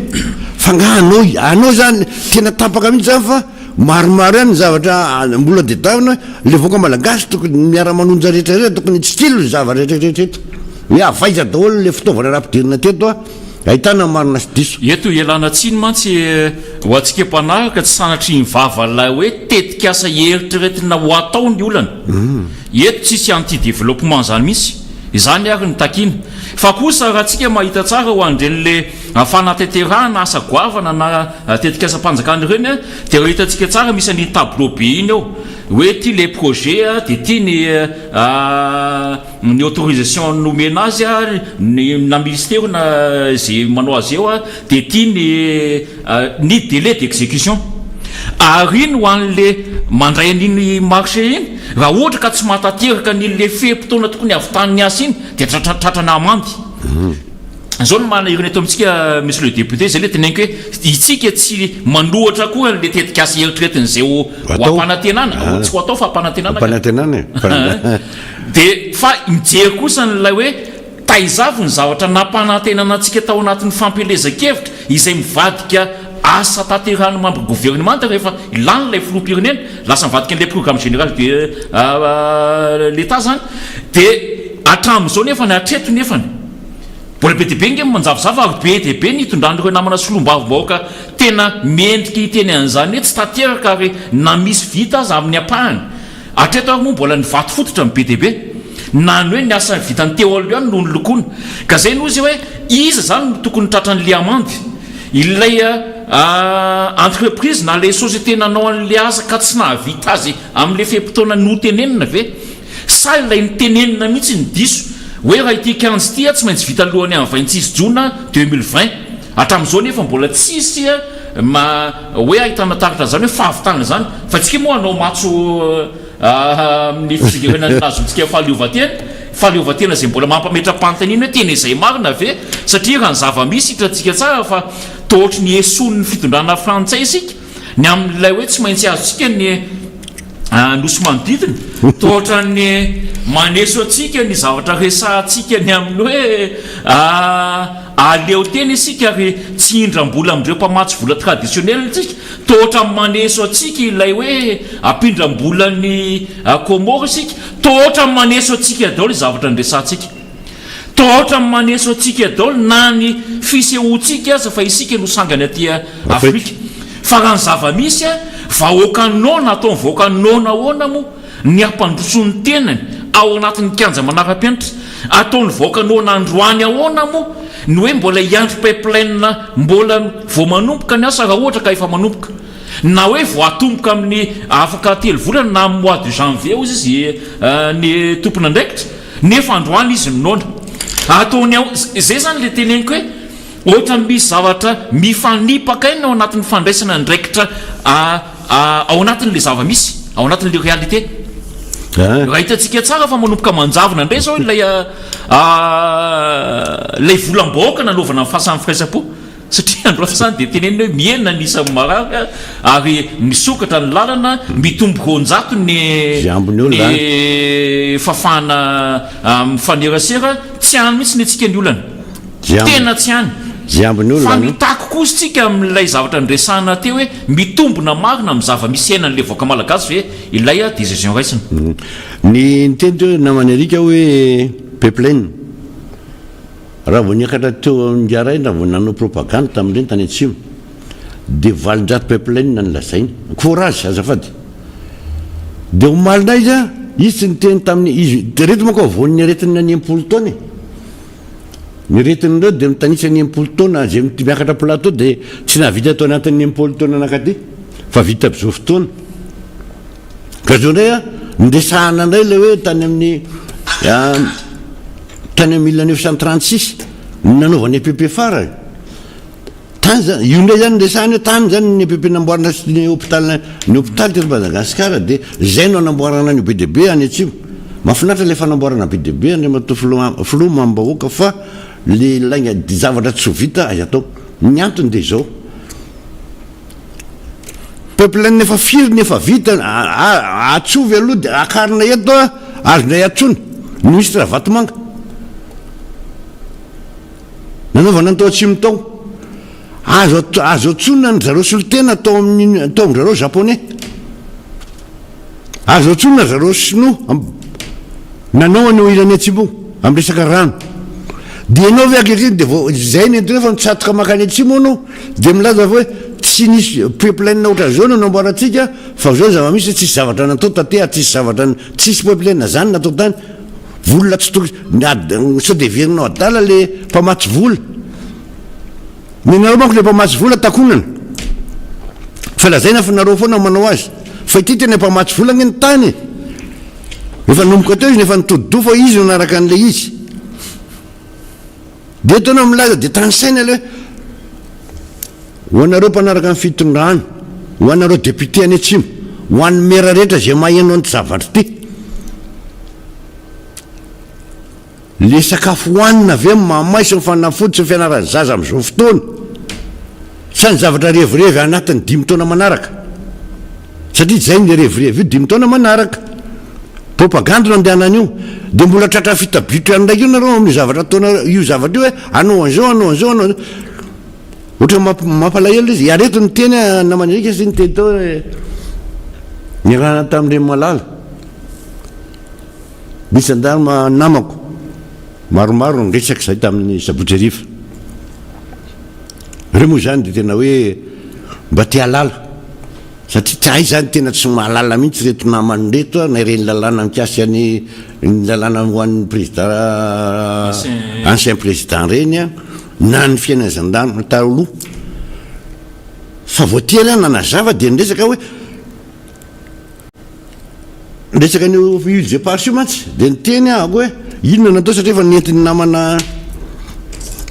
fa nga anao zany tena tapaka mihitsy zany fa maromaro ihany ny zavatra mbola de tavina le voaka malagasy tokony miara-manonja rehetrarehetra tokony tsy tilo ny zavatra rehetrarehetra hoe avaiza daholo le fitaovana raha-pidirina teto a ahitana marina sy diso eto ialana tsiny mantsy ho atsika mpanaraka tsy sanatry mivavalahy hoe tetika asa eritreretina ho atao ny olana eto tsisy anti développement zany misy izany ary ny takina fa kosa raha tsika mahita tsara ho andren'le fanateterahana asa goavana na tetika asa mpanjakany ireny a de raha hitantsika tsara misy any tableau be iny ao hoe ty le projet de ty ny autorisation nomena azy a na ministère na zay manao azy eo a de ty ny délai d'exécution ary iny ho an'le mandray an'iny marché iny raha ohatra ka tsy mahatateraka n'le fehim-potoana tokony avy taniny asa iny de tratrana amandy zao no manahirana eto amintsika monsieur le député zay le teneniko hoe itsika tsy manohatra koa le tetika asa eritreretin'zay ho ampanantenana tsy ho atao fa ampanantenana de fa mijery kosa n'lay hoe taizavy ny zavatra nampanantenana antsika tao anatin'ny fampelezan-kevitra izay mivadika asa tanterahany membre gouvernement rehefa ilany lay filoham-pirenena lasa mivadika an'ilay programme général de l'état zany dia hatramin'izao nefany hatreto nefany mbola be dia be nge manjavozava ary be dia be nitondran'ireo namana solom-bavim-bahoaka tena mendrika hiteny an'izany hoe tsy tanteraka ary na misy vita aza amin'ny apahany hatreto ary moa mbola nivato fototra amin'ny be dia be nany hoe niasa vitany teo aloha ihany no nolokoana ka zay no izy hoe iza zany no tokony tratran'le amandy ilay entreprise na le société nanao an'le asa ka tsy nahavita azy amin'le fehimpotoana notenenina ve sa ilay nitenenina mihitsy ny diso hoe raha ity 15 tia tsy maintsy vita lohany amin'ny 26 jona 2020 hatramin'izao nefa mbola tsisy hoe ahitana taritra zany hoe fahavitana zany fa tsika moa anao matso amin'ny fijerenany nazontsika fahaleovatena zay mbola mampametra-pantaniny hoe tena izay marina ve satria raha ny zava-misy hitratsika tsara fa tohatry ny esony ny fitondrana frantsay isika ny amin'ilay hoe tsy maintsy azontsika ny nosy manodidina tohatra ny maneso atsika ny zavatra resantsika ny amin'ny hoe aleo teny isika ary tsy indram-bola amin'ireo mpamatsy vola traditionnel tsika tohatra maneso atsika ilay hoe ampindram-bola ny komoro isika tohatra maneso atsika adaolo zavatra nyresantsika tohatra maneso atsika adaolo na ny fisehoantsika aza fa isika no sangany aty Afrika fa raha ny zava-misy vahoaka nona atao mivoaka nona ahoana mo ny ampandrosony tenany ao anatin'ny kanja manara-pianatra ataony voaka nona androany ahoana mo ny hoe mbola iandro pipeline mbola vo manomboka ny asa raha ohatra ka efa manomboka na hoe voatomboka amin'ny afaka telo volana na amin'ny mois de janvier ozy izy ny tompona andraikitra nefa androany izy minona ataony ao zay zany le teneniko hoe ohatra misy zavatra mifanipaka iny ao anatin'ny fandraisana ndraikitra ao anatin'le zava-misy ao anatin'le réalité raha hitantsika tsara fa manomboka manjavona indray zao lay volam-bahoaka nanaovana amin'ny fahasan'ny firaisapo satria andro afasany dia tenenina hoe mienina nisa maraka ary misokatra ny lalana mitombo ronjato ny fafana mifanerasera tsy any mihitsy ny atsika ny olana tena tsy any fa mitako kozy tsika amin'ilay zavatra nyresahana teo hoe mitombona marina amin'ny zava-misy ainan'le voaka malagasy ve ilay décision raisina ny niteny teo namany arika hoe pipeline raha vo niakatra teo ngiaray raha vo nanao propagande tamin'ireny tany atsimo dia valondrato pipeline na nylazainy forage azafady dia omalina izy tsy niteny tamin'ny izy reto manko voan'ny aretina ny impolo taona ny retin'ireo dia mitanisa ny impolo taona zay miakatra plateau dia tsy nahavita atao anatin'ny impolo taona anakaty fa vita am'izao fotoana ka zao indray nresahana indray le hoe tany amin'ny tany amin'ny 1936 nanaovany EPP fara tany zany io indray zany nresahany hoe tany zany ny EPP namboarana ny hôpitaly teto Madagasikara dia zay no anamboarana ny BDB any atsimo mahafinaritra le fanamboarana BDB andray matao filoha mambahoaka fa le laigna zavatra tsy ho vita azy atao ny antony dia zao pipeline efa firy nefa vita atsovy aloha dia akarina eto azondray atsony ministre Vatomanga nanaovana ny tao atsimo tao azo atsonina ny zareo solitena tao amin'izareo japonais azo atsonina zareo sinoa nanao any ilany atsimo amin'ny resaka rano dia ianao ve akehitriny dia zay ny entona fa mitsatoka makany atsimo anao dia milaza hoe tsy nisy pipeline ohatra zao no namboarantsika fa zao zava-misy tsisy zavatra natao tatea tsisy pipeline zany natao tany volona tsy sao dia verinao adala le mpamatsy vola ny nareo manko le mpamatsy vola takonana fa lazaina fa nareo foana manao azy fa ity tena mpamatsy vola ny tany efa nomboka teo izy nefa nitodido fa izy no naraka an'le izy dia taonao milaza dia tanysaina le ho anareo mpanaraka amin'ny fitondrano ho anareo député any atsimo ho an'ny mera rehetra zay mahaino anty zavatra ty le sakafo hohanina ave mamaiso mifanafody sy fianarany zaza amin'izao fotoana sa ny zavatra revirevy anatin'ny 5 taona manaraka satria zay ny revirevy io 5 taona manaraka propagande no andehanan'io dia mbola tratra fitabitra an'ndraiky io nareo amin'ny zavatra ataona io zavatra io hoe anao an'izao ohatra mampalahelo izy areto ny teny namanrika sy ny teny tao niarahana tamin'ireny malala misy andarima namako maromaro nyresaky zay tamin'ny sabotsy riva reo moa zany de tena hoe mba tia lala satria tsy hay zany tena tsy mahalala mihitsy reto namany reto na ireny lalàna mikasy ny lalàna hoan'ny président ancien président reny na ny fiainana gendarme taloha fa voatery nanazava de niresaka hoe resaka ny huile de parche mantsy de niteny ahako hoe inona natao satria efa nentiny namana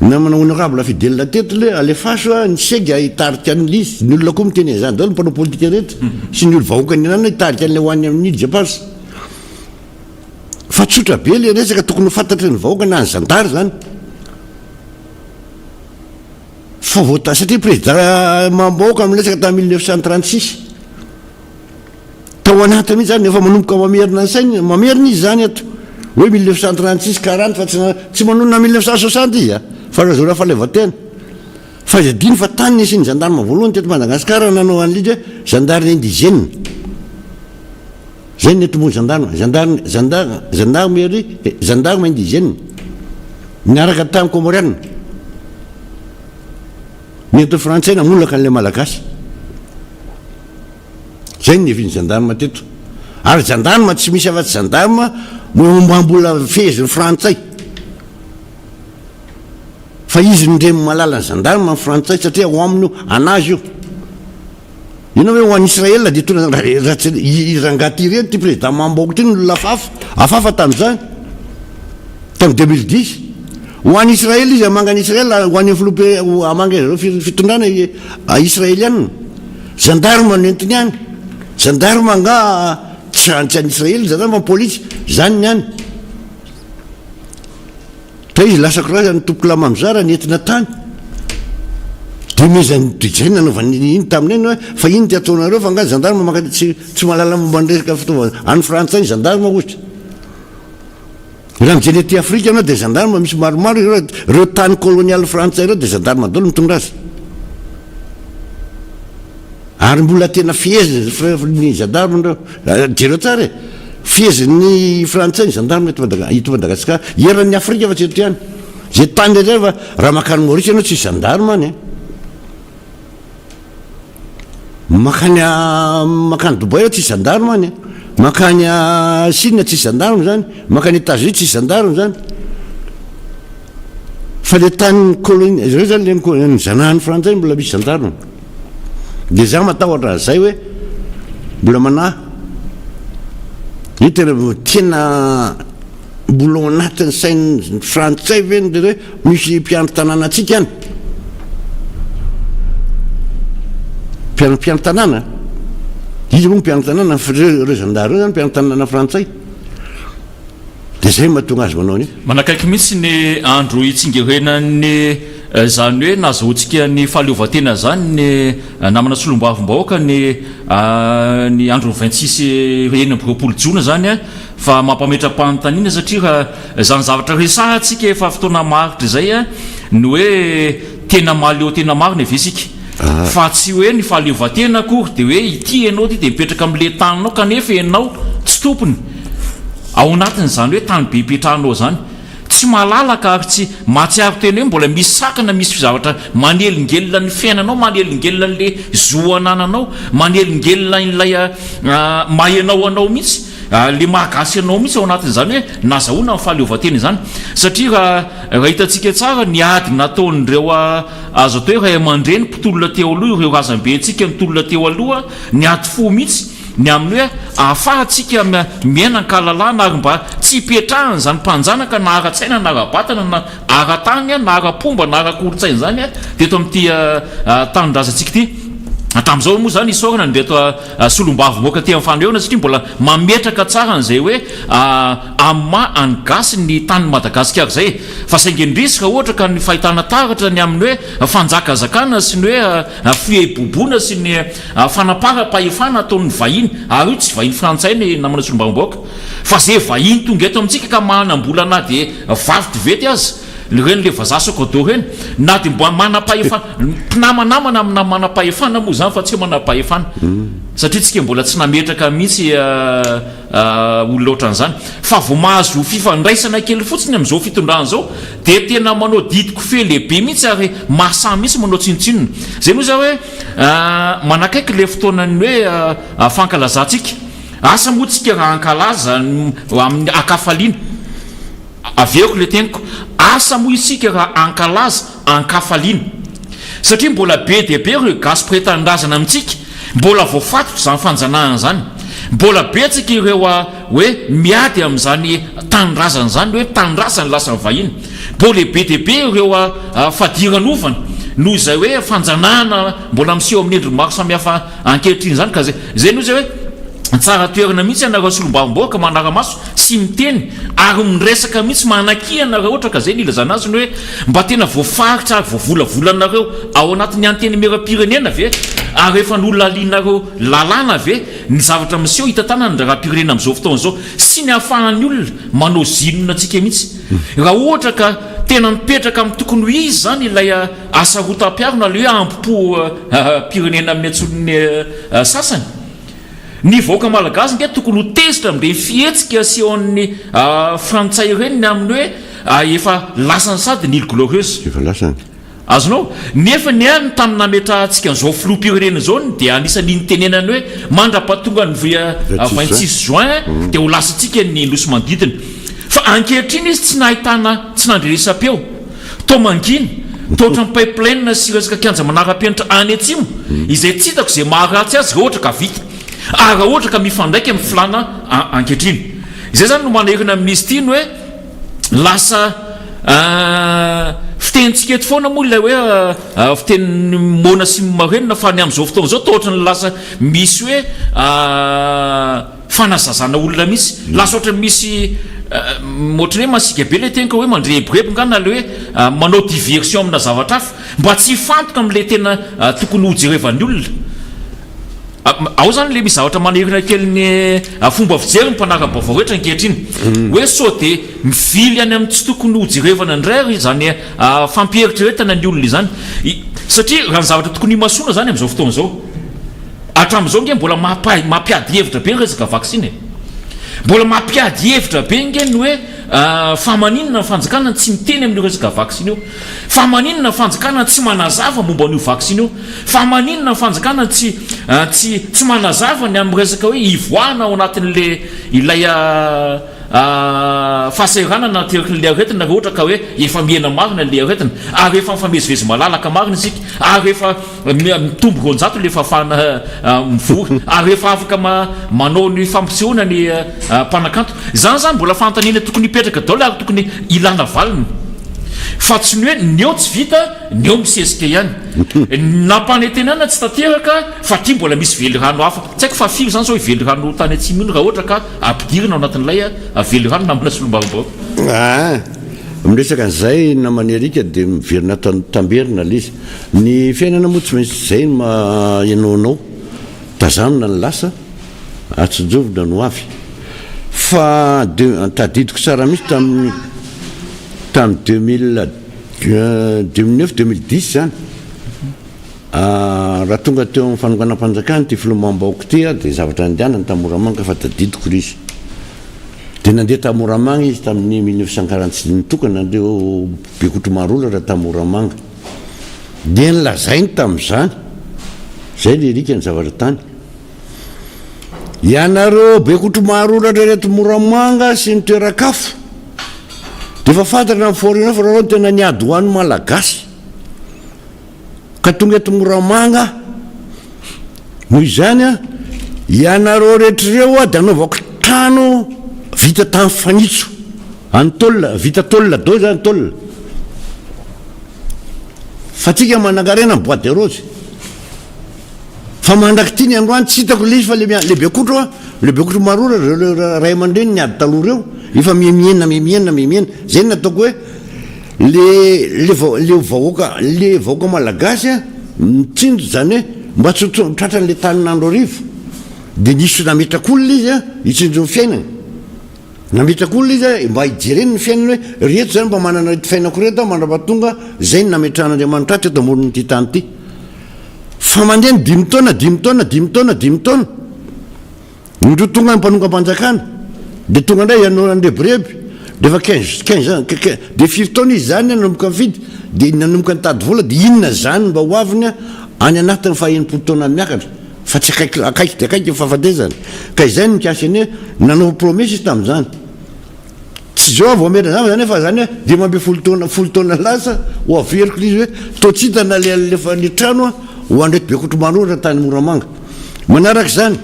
honorable fidèle teto le alefaso ny sega hitarika an'izy ny olona koa miteny zany daholo mpanao politika rehetra sy ny olo vahoakany anany hitarika an'le hoan'ny amin'ny huile de parche fa tsotra be le resaka tokony fantatry ny vahoaka na ny zandary zany fa voata satria président mambahoaka amin'ny resaka tamin'ny 1936 tao anata mihitsy zany efa manomboka mamerina ny sainy mamerina izy zany ato hoe 1936 40 fa tsy manonona 1960 izy fa razora falevatena fa izy adiny fa tany nisy ny gendarme voalohany teto Madagasikara nanao an'lidy hoe gendarme indigène zay netomony gendarme indigène niaraka tamin'ny Comoriana neto frantsay namolaka an'le malagasy zay neviny gendarme teto ary gendarme tsy misy afa-tsy gendarme mombambola fezy frantsay fa izy ndremy malala ny gendarme amin'ny frantsay satria ho aminy anazy io ina hoe ho an'ny Israel de tona irangaty reny ty président mambaoko ty no afafa tamin'izany tamin'ny 2010 ho an'ny Israel izy amangany Israel ho an'ny enveloppé amanga zareo fitondrana israeliana gendarme nentiny any gendarme nga tsy an'ny Israel zany fa polisy zany ny any ta izy lasa koraza ny tompoko lamamizara nentina tany de mezany zay nanaovany iny tamin'eny hoe fa iny ty ataonareo fa nga gendarme maka tsy malala momba nyresaka fitaovana any frantsay ny gendarme ohatra raha mijeny ty Afrika anao de gendarme misy maromaro ireo tany colonial frantsay ireo de gendarme daholo mitondra azy ary mbola tena fiezy ny gendarme ndreo jereo tsara e fiezy ny frantsay ny gendarme ito Madagasikara eran'ny Afrika fa tsy eto ihany zay tany rehetra fa raha makany Maurice ianao tsy gendarme any makany Dubai tsy gendarme any makany Chine tsy gendarme zany makany États-Unis tsy gendarme zany fa le tany colonie reo zany le zanahany frantsay mbola misy gendarme de za matahotra zay hoe mbola manahy io tena mbola anatin'ny sainy frantsay veny de hoe misy mpiandro tanàna atsika any mpiandro tanàna izy moa mpiandro tanàna reo gendarme reo zany mpiandro tanàna frantsay de zay mahatonga azy manao ny manakaiky mihitsy ny andro itsingerenany zany hoe nazahoantsika ny fahaleovatena zany ny namana solombavom-bahoaka ny andro 26 enina jona zany fa mampametra-panontaniana satria zany zavatra resahantsika efa fotoana maritra zay ny hoe tena maleo tena marina evesika fa tsy hoe ny fahaleovatena akory de hoe ity ianao ty de mipetraka am'le taninao kanefa ianao tsy tompony ao anatiny zany hoe tany be ipetranao zany tsy malalaka ary tsy mahatsiaro teny hoe mbola misy sakana misy zavatra manelingelona ny fiainanao manelingelona n'le zoanananao manelingelona n'lay mahenao anao mihitsy le mahagasy anao mihitsy ao anatin' zany hoe nazahoana ny fahaleovatena zany satria raha hitantsika tsara ny ady nataon'ireo azo atao hoe ray aman-dreny mpitolona teo aloha ireo razambentsika mitolona teo aloha ny ady fo mihitsy ny amin'ny hoe ahafahantsika miaina ny kahalalana ary mba tsy hipetrahany zany mpanjanaka na ara-tsaina na ara-batana na ara-tany na ara-pomba na ara-kolotsaina zany de eto amin'ity tanindrazantsika ity tam'izao moa zany isorana nreto solombavo-moaka ty amin'ny fanehoana satria mbola mametraka tsara n'izay hoe ama anygasy ny tany Madagasikara zay fa saingendrisy raha ohatra ka ny fahitana taratra ny amin'ny hoe fanjakazakana sy ny hoe fiebobona sy ny fanapara-pahefana ataon'ny vahiny ary io tsy vahiny frantsay ny namana solombavo-moaka fa zay vahiny tonga eto amintsika ka manambola na de vavy tovety azy reny le vazasokodo reny na dia mbo manam-pahefana mpinamanamana amina manam-pahefana moa zany fa tsy manam-pahefana satria tsika mbola tsy nametraka mihitsy olona ohatran'izany fa vo mahazo fifandraisana kely fotsiny amin'izao fitondrana zao dia tena manao didiko fe lehibe mihitsy ary mahasamy mihitsy manao tsinotsinona zay moa za hoe manakaiky le fotoanany hoe fankalazantsika asa moa tsika raha ankalaza amin'ny akafaliana aveoko le teniko asa moa isika raha ankalaza ankafaliana satria mbola be dia be reo gasy pretandrazana amintsika mbola voafatotra zany fanjanahana zany mbola betsika ireo hoe miady amin'izany tanindrazana zany hoe tanindrazany lasa vahiny mbola be dia be ireo fadiran'ovana noho izay hoe fanjanahana mbola miseho amin'ny endriny maro samihafa ankehitriny zany ka zay noho zay hoe tsara toerana mihitsy anareo solombavomboaka manara-maso sy miteny ary miresaka mihitsy manakihana raha ohatra ka zay nilazana azy ny hoe mba tena voafaritra ary voavolavolanareo ao anatin'ny anteny mera-pirenena ve ary efa n'olona alianareo lalàna ve ny zavatra miseho hitantanana ny raha-pirenena amin'izao fotoana zao sy ny hahafahan'ny olona manao zinona antsika mihitsy raha ohatra ka tena mipetraka amin'ny tokony ho izy zany ilay asa rotam-piarona le hoe ampipo pirenena amin'ny antsolon'ny sasany ny vahoaka malagasy nge tokony ho tezitra mbe fihetsika sehoan'ny frantsay reniny amin'ny hoe efa lasany sady nile glorieuse efa lasany azonao nefa ny any tamin'ny nametra antsika n'izao filoha-pirenena zao dia anisan'ny nitenenany hoe mandra-pahatonga ny 26 juin dia ho lasantsika ny nosy mandidina fa ankehitriny izy tsy nahitana tsy nandreresam-peo to mangina toatra ny pipeline sy resaka kianja manara-penitra any atsimo izay tsy hitako izay maharatsy azy raha ohatra ka vita raha ohatra ka mifandraiky amin'ny filana ankehitriny izay zany no manerina amin'izy ity ny hoe lasa fitenitsika eto foana moa ilay hoe fiteny mona sy marenina fa ny amin'izao fotoana zao tohatra ny lasa misy hoe fanazazana olona misy lasa ohatra misy ohatrany hoe masika be le tenka hoe mandreborebonkana le hoe manao diversion amina zavatra hafa mba tsy fantoka amin'le tena tokony hojerevan'ny olona ao zany le misy zavatra manerina kely ny fomba fijery ny mpanara-baovao rehetra ankehitriny hoe so dia mivily any amin'ny tsy tokony hojerevana ndray zany fampieritrretana ny olona izany satria raha ny zavatra tokony himasona zany amin'izao fotoana zao hatramin'izao nge mbola mampiady hevitra be ny resaka vaksiny mbola mampiady hevitra be nge ny hoe famaninina fanjakana tsy miteny amin'ny resaka vaksiny io famaninina fanjakana tsy manazava momba an'io vaksiny io famaninina fanjakana tsy manazava ny amin'ny resaka hoe ivoahana ao anatin'le ilay fahasahiranana nateriky le aretina raha ohatra ka hoe efa miena marina le aretina ary efa mifamezivezy malalaka marina isika ary efa mitombo ronjato le fahafahana mivory ary efa afaka manao ny fampisehoana ny mpanakanto zany zany mbola fantaniana tokony hipetraka dao le ary tokony ilana valiny fa tsy ny hoe neo tsy vita neo misesika ihany nampanentenana tsy tanteraka fa tia mbola misy vely rano hafa tsy haiko fa firy zany zao ively rano tany atsimo iny raha ohatra ka ampidirina ao anatin'ilay vely rano namana solombarombao miresaka an'izay namany arika dia miverina tamberina le izy ny fiainana moa tsy maintsy zay ianaonao tazamina ny lasa atsojovina no avy fa tadidiko tsara misy tamin'ny 2009-2010 zany raha tonga teo amin'ny fanonganam-panjakana ty filomam-baoko ty dia zavatra andehanany tamoramanga fa tadidiko izy dia nandeha tamoramanga izy tamin'ny 1946 nitokana andreo bekotro marola raha tamoramanga dia nylazainy tamin'izany zay le rika ny zavatra tany ianareo bekotro marola rereto moramanga sy ny toerakafo dia efa fantatra amin'ny forina fa raha tena niady hoan'ny malagasy ka tonga eto moramanga noho izany ianareo rehetrareo dia anaovako trano vita tamin'ny fanitso anytolona vita tolona dao zany tolona fa tsika manangarena ny bois de rose fa mandrakitiny androany tsy hitako le izy fa le bekotro marora reo ray aman-dreny niady taloha reo efa mimienina zay nataoko hoe le vahoaka malagasy mitsinjo zany hoe mba tratran'le tanin'andro arivo dia nisy nametrak'olona izy hitsinjo ny fiainana nametrakoolona izy mba hijereny ny fiainany hoe reto zany mba manana ity fiainako reto a mandrapatonga zay ny nametran'andriamanitra aty eto amboniny ty tany ty fa mandeha ny 5 taona 5 taona 5 taona 5 taona ndro tonga ny mpanonga-mpanjakana de tonga indray ianoran'reboreby de fa 15 de 5 taona izy zany nanomboka mifidy de nanomboka nitady vola de inona zany mba hoaviny any anatin'ny faha-enimpolo taona miakatra fa tsy akaiky de akaiky fahafatezany ka izay mikasany hoe nanao promesy izy tamin'izany tsy zao vao metra zany zany fa zany hoe 12 taona lasa ho averiko izy hoe totsitana lefa ny trano ho andreto be kotromanora tany Moramanga manaraka zany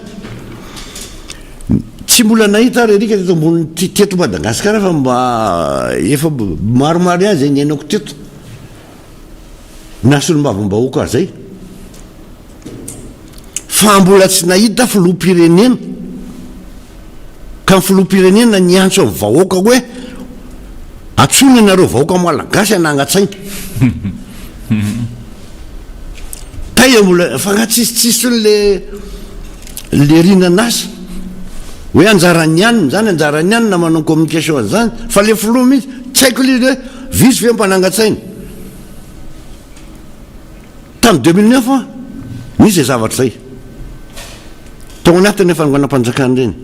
tsy mbola nahita ary rika teto ambony teto Madagasikara fa mba efa maromaro ihany zay niainako teto na solombavam-bahoaka zay fa mbola tsy nahita filoham-pirenena ka ny filoham-pirenena niantso amin'ny vahoaka hoe atsony anareo vahoaka malagasy anangatsainy taia mbola fa nga tsisy le rinanasa hoe anjarany ihany zany anjarany ihany na manao communication zany fa le filoha mihitsy tsy haiko lizy hoe visy ve mpanangatsainy tamin'ny 2009 misy zay zavatra zay tonga anatin'ny fananganam-panjakana reny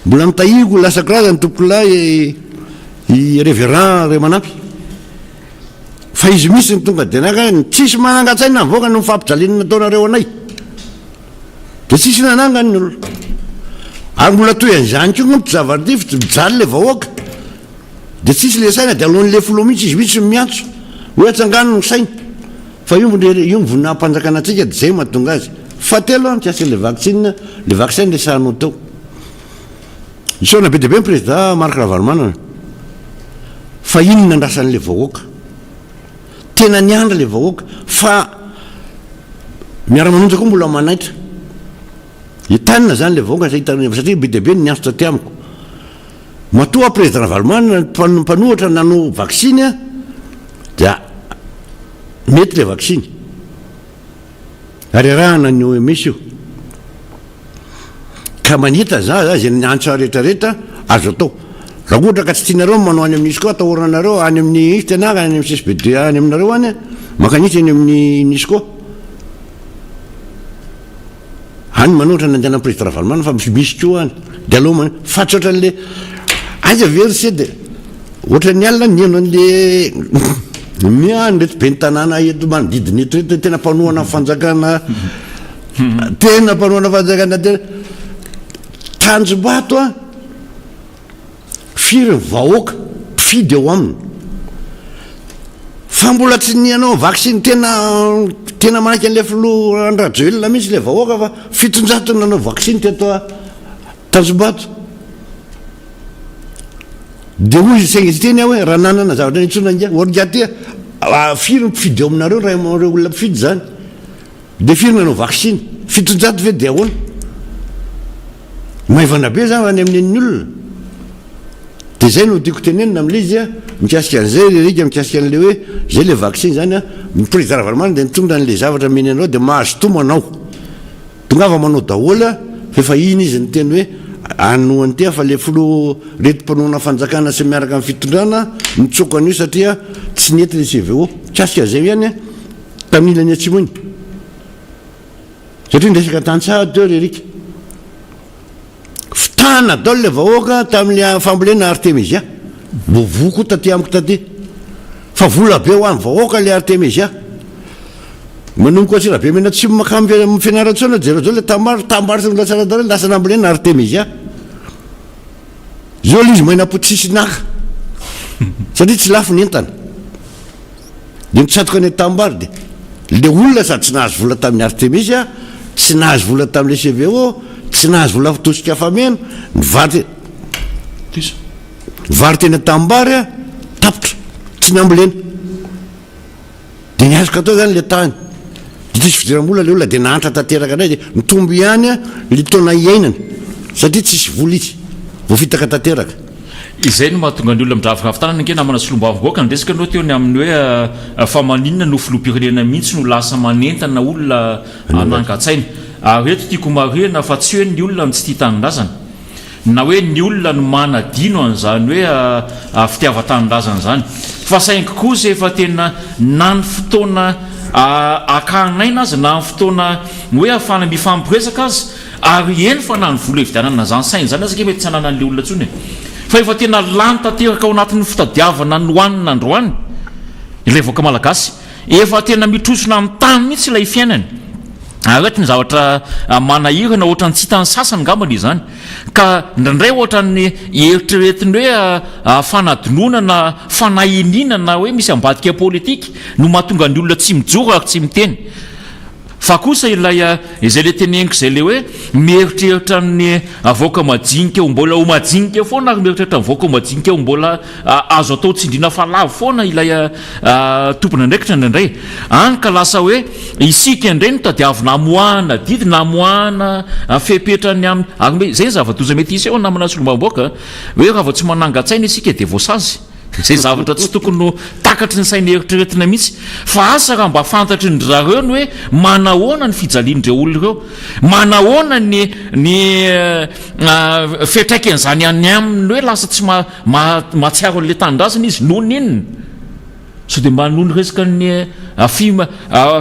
mbola mitahiko lasa karazany tompokolahy i révérend ray manampy fa izy misy ny tonga de naka tsisy manangatsaina nivoaka no mifampijalenina nataonareo anay de tsisy nanangany ny olona ary mbola toy an'izany ko no mpizavatra ty fa mijaly le vahoaka de tsisy le saina de alohan'le filoha mihitsy izy mihitsy miantso hoe atsangano ny saina fa io vonina mpanjakana atsika de zay mahatonga azy fatelo a mikasika le vaccin le sahanao tao isaona be de be ny président Marc Ravalomanana fa inona andrasan'le vahoaka tena niandra le vahoaka fa miara-manonja koa mbola manaitra hitanina zany le vahoaka satria be de be niantso taty amiko matoa président Ravalomanana mpanohatra nanao vaccine a da mety le vaccine ary arahana ny OMS io ka manita za zay niantso rehetrarehetra azo atao raha ohatra ka tsy tianareo manao any amin'nisy koa atahoranareo any amin'ny tenaka any amin'ny CSBD any aminareo any makanitsy any amin'ny nisy koa any manohatra nandehana président Ravalomanana fa misy koa any de aloha fa tsy ohatran'le aza versé de ohatran'ny alina nieno an'le miany reto be ny tanàna eto manodidina eto reto tena mpanohana fanjakana tena tena tanjombato a firy ny vahoaka mpifidy eo aminy fa mbola tsy nianao vaccine tena manaky an'le filoha andrajoelona mihitsy le vahoaka fa 700 nanao vaccine teto tanjombato de hoy segna izy teny hoe raha nanana zavatra nitsona ngia orgaty firy mpifidy eo aminareo raha reo olona mpifidy zany de firy nanao vaccine 700 ve de ahoana maivana be zany any amin'ny olona de zay no tiako tenenina am'le izy a mikasika an'zay rerika mikasika an'le hoe zay le vaccine zany a président Ravalomanana de nitonga an'le zavatra meny anao de mahazo tomo anao tongava manao dahola fefa iny izy ny teny hoe anohany ty fa le filoha retim-panohana fanjakana sy miaraka amin'ny fitondrana mitsoko an'io satria tsy nety le CVO kasika zay ihany a tamin'ilany atsimoiny satria ndresaka tantsaha teo rerika fitana dao le vahoaka tamin'le fambolena Artemisia vovoko taty amiko taty fa vola be ho any vahoaka le Artemisia manomboka atsira be mena tsy makamy fianarantsona jereo zao le tambary sy latsara daholo lasa nambolena Artemisia zao l'izy maina-po tsisy naka satria tsy lafo ny entana de mitsatoka any tambary de le olona sady tsy nahazo vola tamin'ny Artemisia tsy nahazo vola tamin'le CVO tsy nahazo vola fitosika fameno vary tena tambary a tapitra tsy nambolena de niazoko atao zany le tany de tsisy fidiram-bola le olona de nahantra tanteraka indray de mitombo ihany a le taona iainana satria tsisy vola izy vo fitaka tanteraka izay no mahatonga ny olona midravaka afitanana nke namana solombavam-boaka ny resaka anao teo ny amin'ny hoe fa maninona no filoham-pirenena mihitsy no lasa manentana olona anangatsaina ary eto tiako marihana fa tsy hoe ny olona tsy tia tanindrazana na hoe ny olona no manadino an'izany hoe fitiavan-tanindrazana zany fa saingy kosa efa tena na ny fotoana akanaina azy na ny fotoana hoe afana mifampiresaka azy ary eny fa na ny vola evidianana zany sainy zany azake mety tsy anana an'le olona tsony fa efa tena lany tanteraka ao anatin'ny fitadiavana ny hoanina androany ilay voaka malagasy efa tena mitrosona amin'ny tany mihitsy ilay fiainany arety ny zavatra manahirana ohatrany tsy hitany sasany ngambany izany ka ndraindray ohatrany eritreretiny hoe fanadinoana na fanahinina na hoe misy ambadika politika no mahatonga ny olona tsy mijoro ary tsy miteny fa kosa ilay izay le teneniko izay le hoe mieritreritra ny avoaka majinika eo mbola ho majinika eo foana ary mieritreritra mivoaka ho majinika eo mbola azo atao tsindrina falavo foana ilay tompona andraikitra ndraindray any ka lasa hoe isika indray no tadiavina amoahana didy na amoahana fepetrany amin'ny ary zay zava-toza mety isy eo namana solombaboaka hoe raha vao tsy manangan-tsaina isika dia voasazy zay zavatra tsy tokony no takatry ny saina eritreretina mihitsy fa asa raha mba fantatry ny zareo ny hoe manahoana ny fijalian'ireo olona ireo manahoana ny fetraikan'izany any aminy hoe lasa tsy mahatsiaro an'le tanindrazana izy noho ny inona so dia mba noho ny resaka ny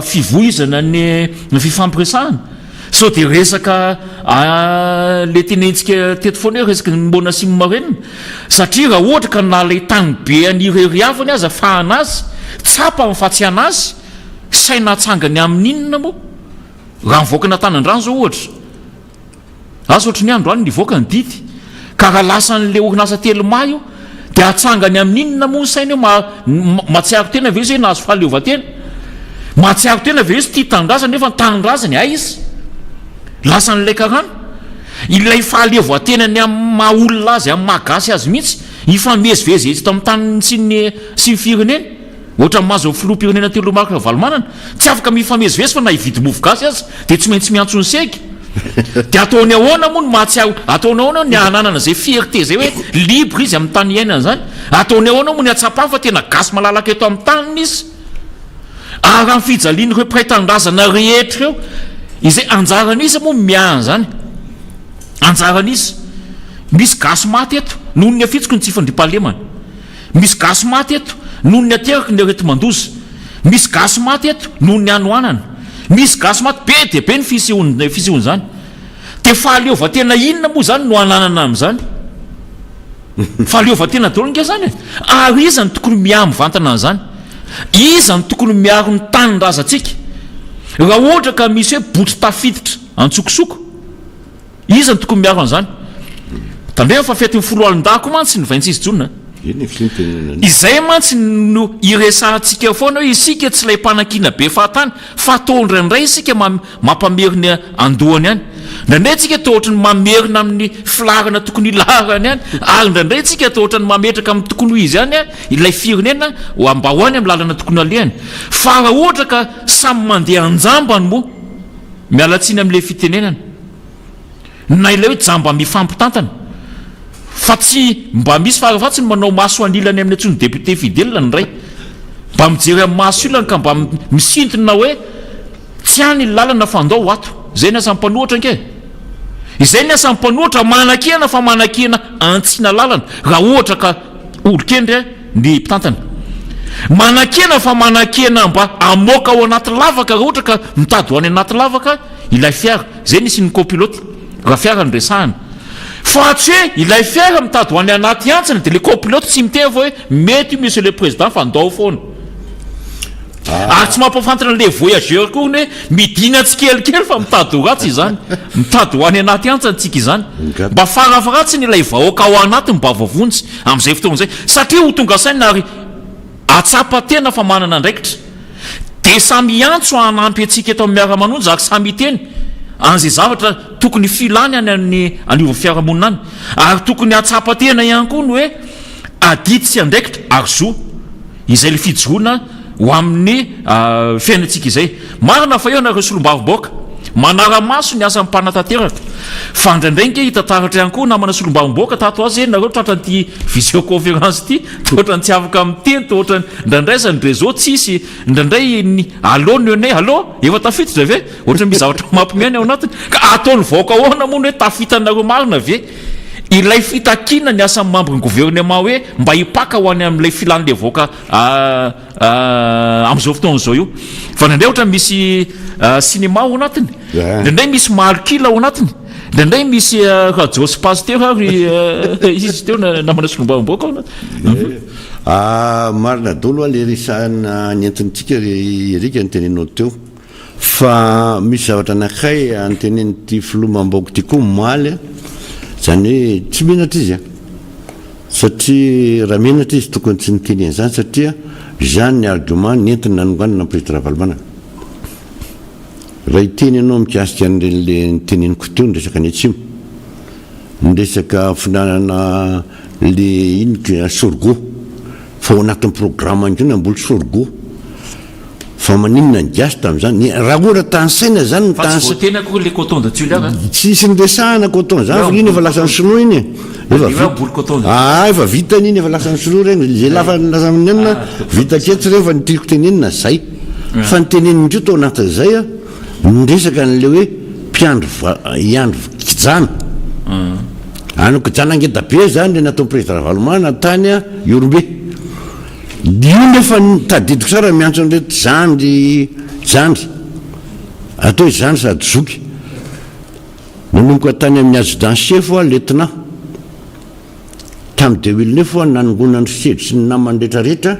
fivoizana ny fifampiresahana so dia resaka le tenentsika teto foana hoe resaka mbona simarenina satria raha ohatra ka nalay tany be anireriavany azy afahana azy tsapa amin'ny fatsiana azy saina atsangany amin'inona moa raha mivoaka natanandrano zao ohatra azy ohatra ny andro any nivoaka ny didy ka raha lasan'le orinasa teloma io dia atsangany amin'inona moa ny saina io matsiaro tena ve izy hoe nahazo fahaleovatena matsiaro tena ve izy tia tanindrazana nefa ny tanindrazany ay izy lasa n'ilay karana ilay fahaleovatenany amin'ny maha olona azy amin'ny mahagasy azy mihitsy ifamezivezy eto amin'ny tany sy ny firenena ohatra mahazo filoam-pirenena telomarika valomanana tsy afaka mifamezivezy fa na hividy mofogasy azy dia tsy maintsy miantso ny segy dia ataony ahoana moa no mahatsiaro ataony ahoana ny hananana zay fierté zay hoe libre izy amin'ny tany iainana zany ataony ahoana moa ny atsapany fa tena gasy malalaka eto amin'ny taniny izy ary amin'ny fijaliany ireo mpiray-tanindrazana rehetra eo izay anjaran'izy moa miahana zany anjaran'izy misy gasy maty eto noho ny afitsiko ny tsy fandripahalemana misy gasy maty eto noho ny ateraka ny arety mandoza misy gasy maty eto noho ny anoanana misy gasy maty be dia be ny fisehoany zany dia fahaleovatena inona moa zany no ananana amin'izany fahaleovatena daolonga zany ary iza ny tokony miaha mivantana an'izany iza ny tokony miaro ny tanindrazatsika raha ohatra ka misy hoe botry tafiditra antsokosoko iza ny tokony miaro an'izany tandrena fa fety ny folo alindako mantsy ny 26 jona izay mantsy no iresahantsika foana hoe isika tsy ilay mpanakina be fahatany fa taondraindray isika mampameriny andohany any ndraindray tsika to ohatra ny mamerina amin'ny filarana tokony ilarany any ary ndraindray tsika to ohatra ny mametraka amin'ny tokony ho izy any ilay firenena mba hoany amin'ny lalana tokony alehany fa raha ohatra ka samy mandeha anjambany moa mialatsiny amin'ilay fitenenana na ilay hoe jamba mifampitantana fa tsy mba misy farafatsiny manao maso anilany amin'ny antsony député fidèle ndray mba mijery amin'ny maso ilany ka mba misintona hoe tsy any lalana fandao ato zay ny asan'ny mpanohatra nke izay ny asan'ny mpanohatra manakena fa manakena antsina lalana raha ohatra ka olokendry ny mpitantana manakena fa manakena mba amoaka ao anaty lavaka raha ohatra ka mitady ho any anaty lavaka ilay fiara zay nisy ny copilote raha fiara ny resahana fa tsy hoe ilay fiara mitady ho any anaty antsina dia le copilote tsy miteny fa hoe mety monsieur le président fandao foana ary tsy mampafantana le voyageur koa ny hoe midina tsikelikely fa mitady ho ratsy izany mitady ho any anaty antsantsika izany mba farafaratsy ny ilay vahoaka ao anatiny mba vavontsy amin'izay fotoana zay satria ho tonga saina ary atsapa tena fa manana andraikitra dia samy antso hanampy antsika eto amin'ny miara-manonjy ary samy iteny an'izay zavatra tokony filany any amin'ny aniova fiarahamonina any ary tokony atsapa tena ihany koa ny hoe adidy sy andraikitra ary zo izay le fijoroana ho amin'ny fiainantsika izay marina fa eo nareo solombaviboaka manara-maso ny asan'ny mpanatateraka fa ndraindray nke hitataratra ihany koa namana solombaviboaka tato azy nareo tratra n'ity visioconférence ity tohatra ny tsy afaka miteny tohatra ndraindray zany réseau tsisy ndraindray ny allo nionay allo efa tafiditra ve ohatra misy zavatra mampimiany ao anatiny ka ataony vaoka ahoana moa ny hoe tafitanareo marina ve ilay fitakina ny asan'ny membre ny gouvernement hoe mba hipaka ho any amin'ilay filan'le voaka am'izao fotoan'izao io fa nandray ohatra misy cinéma ao anatiny ndraindray misy malkila ao anatiny ndraindray misy Josy Pasteur izy teo namana solombavam-boaka ao anatiny marina dolo a le resahana nyentintsika erika nytenenao teo fa misy zavatra anakay anteneny ty filomam-baoko ty koa maly zany hoe tsy menatra izy satria raha menatra izy tokony tsy niteneny zany satria zany ny argument nentina nanonganina président Valmana raha iteny ianao mikasika an'le niteneniko teo nyresaka ny atsimo nyresaka finanana le iny sorgo fa ao anatin'ny programme andreo namboly sorgo fa maninona ny gasy tamin'izany raha ohatra tansaina zany tena koa le coton de Tuileries tsisy nyresahana coton zany fa iny efa lasa ny sinoa iny efa vita iny efa lasa ny sinoa regny zay lafa lasa minenina vita ketsy rehefa nitiriko tenenina zay fa nitenenindreo tao anatin'izay nyresaka n'le hoe iandro kijana ano kijana ngeda be zany le natao président Valmana tany Yorombe io nefa tadidiko sara miantso an'reto jandry atao zany sady zoky nanomboka tany amin'ny adjudant chef letina tamin'ny 2009 nanongonany sedry sy ny namany rehetrarehetra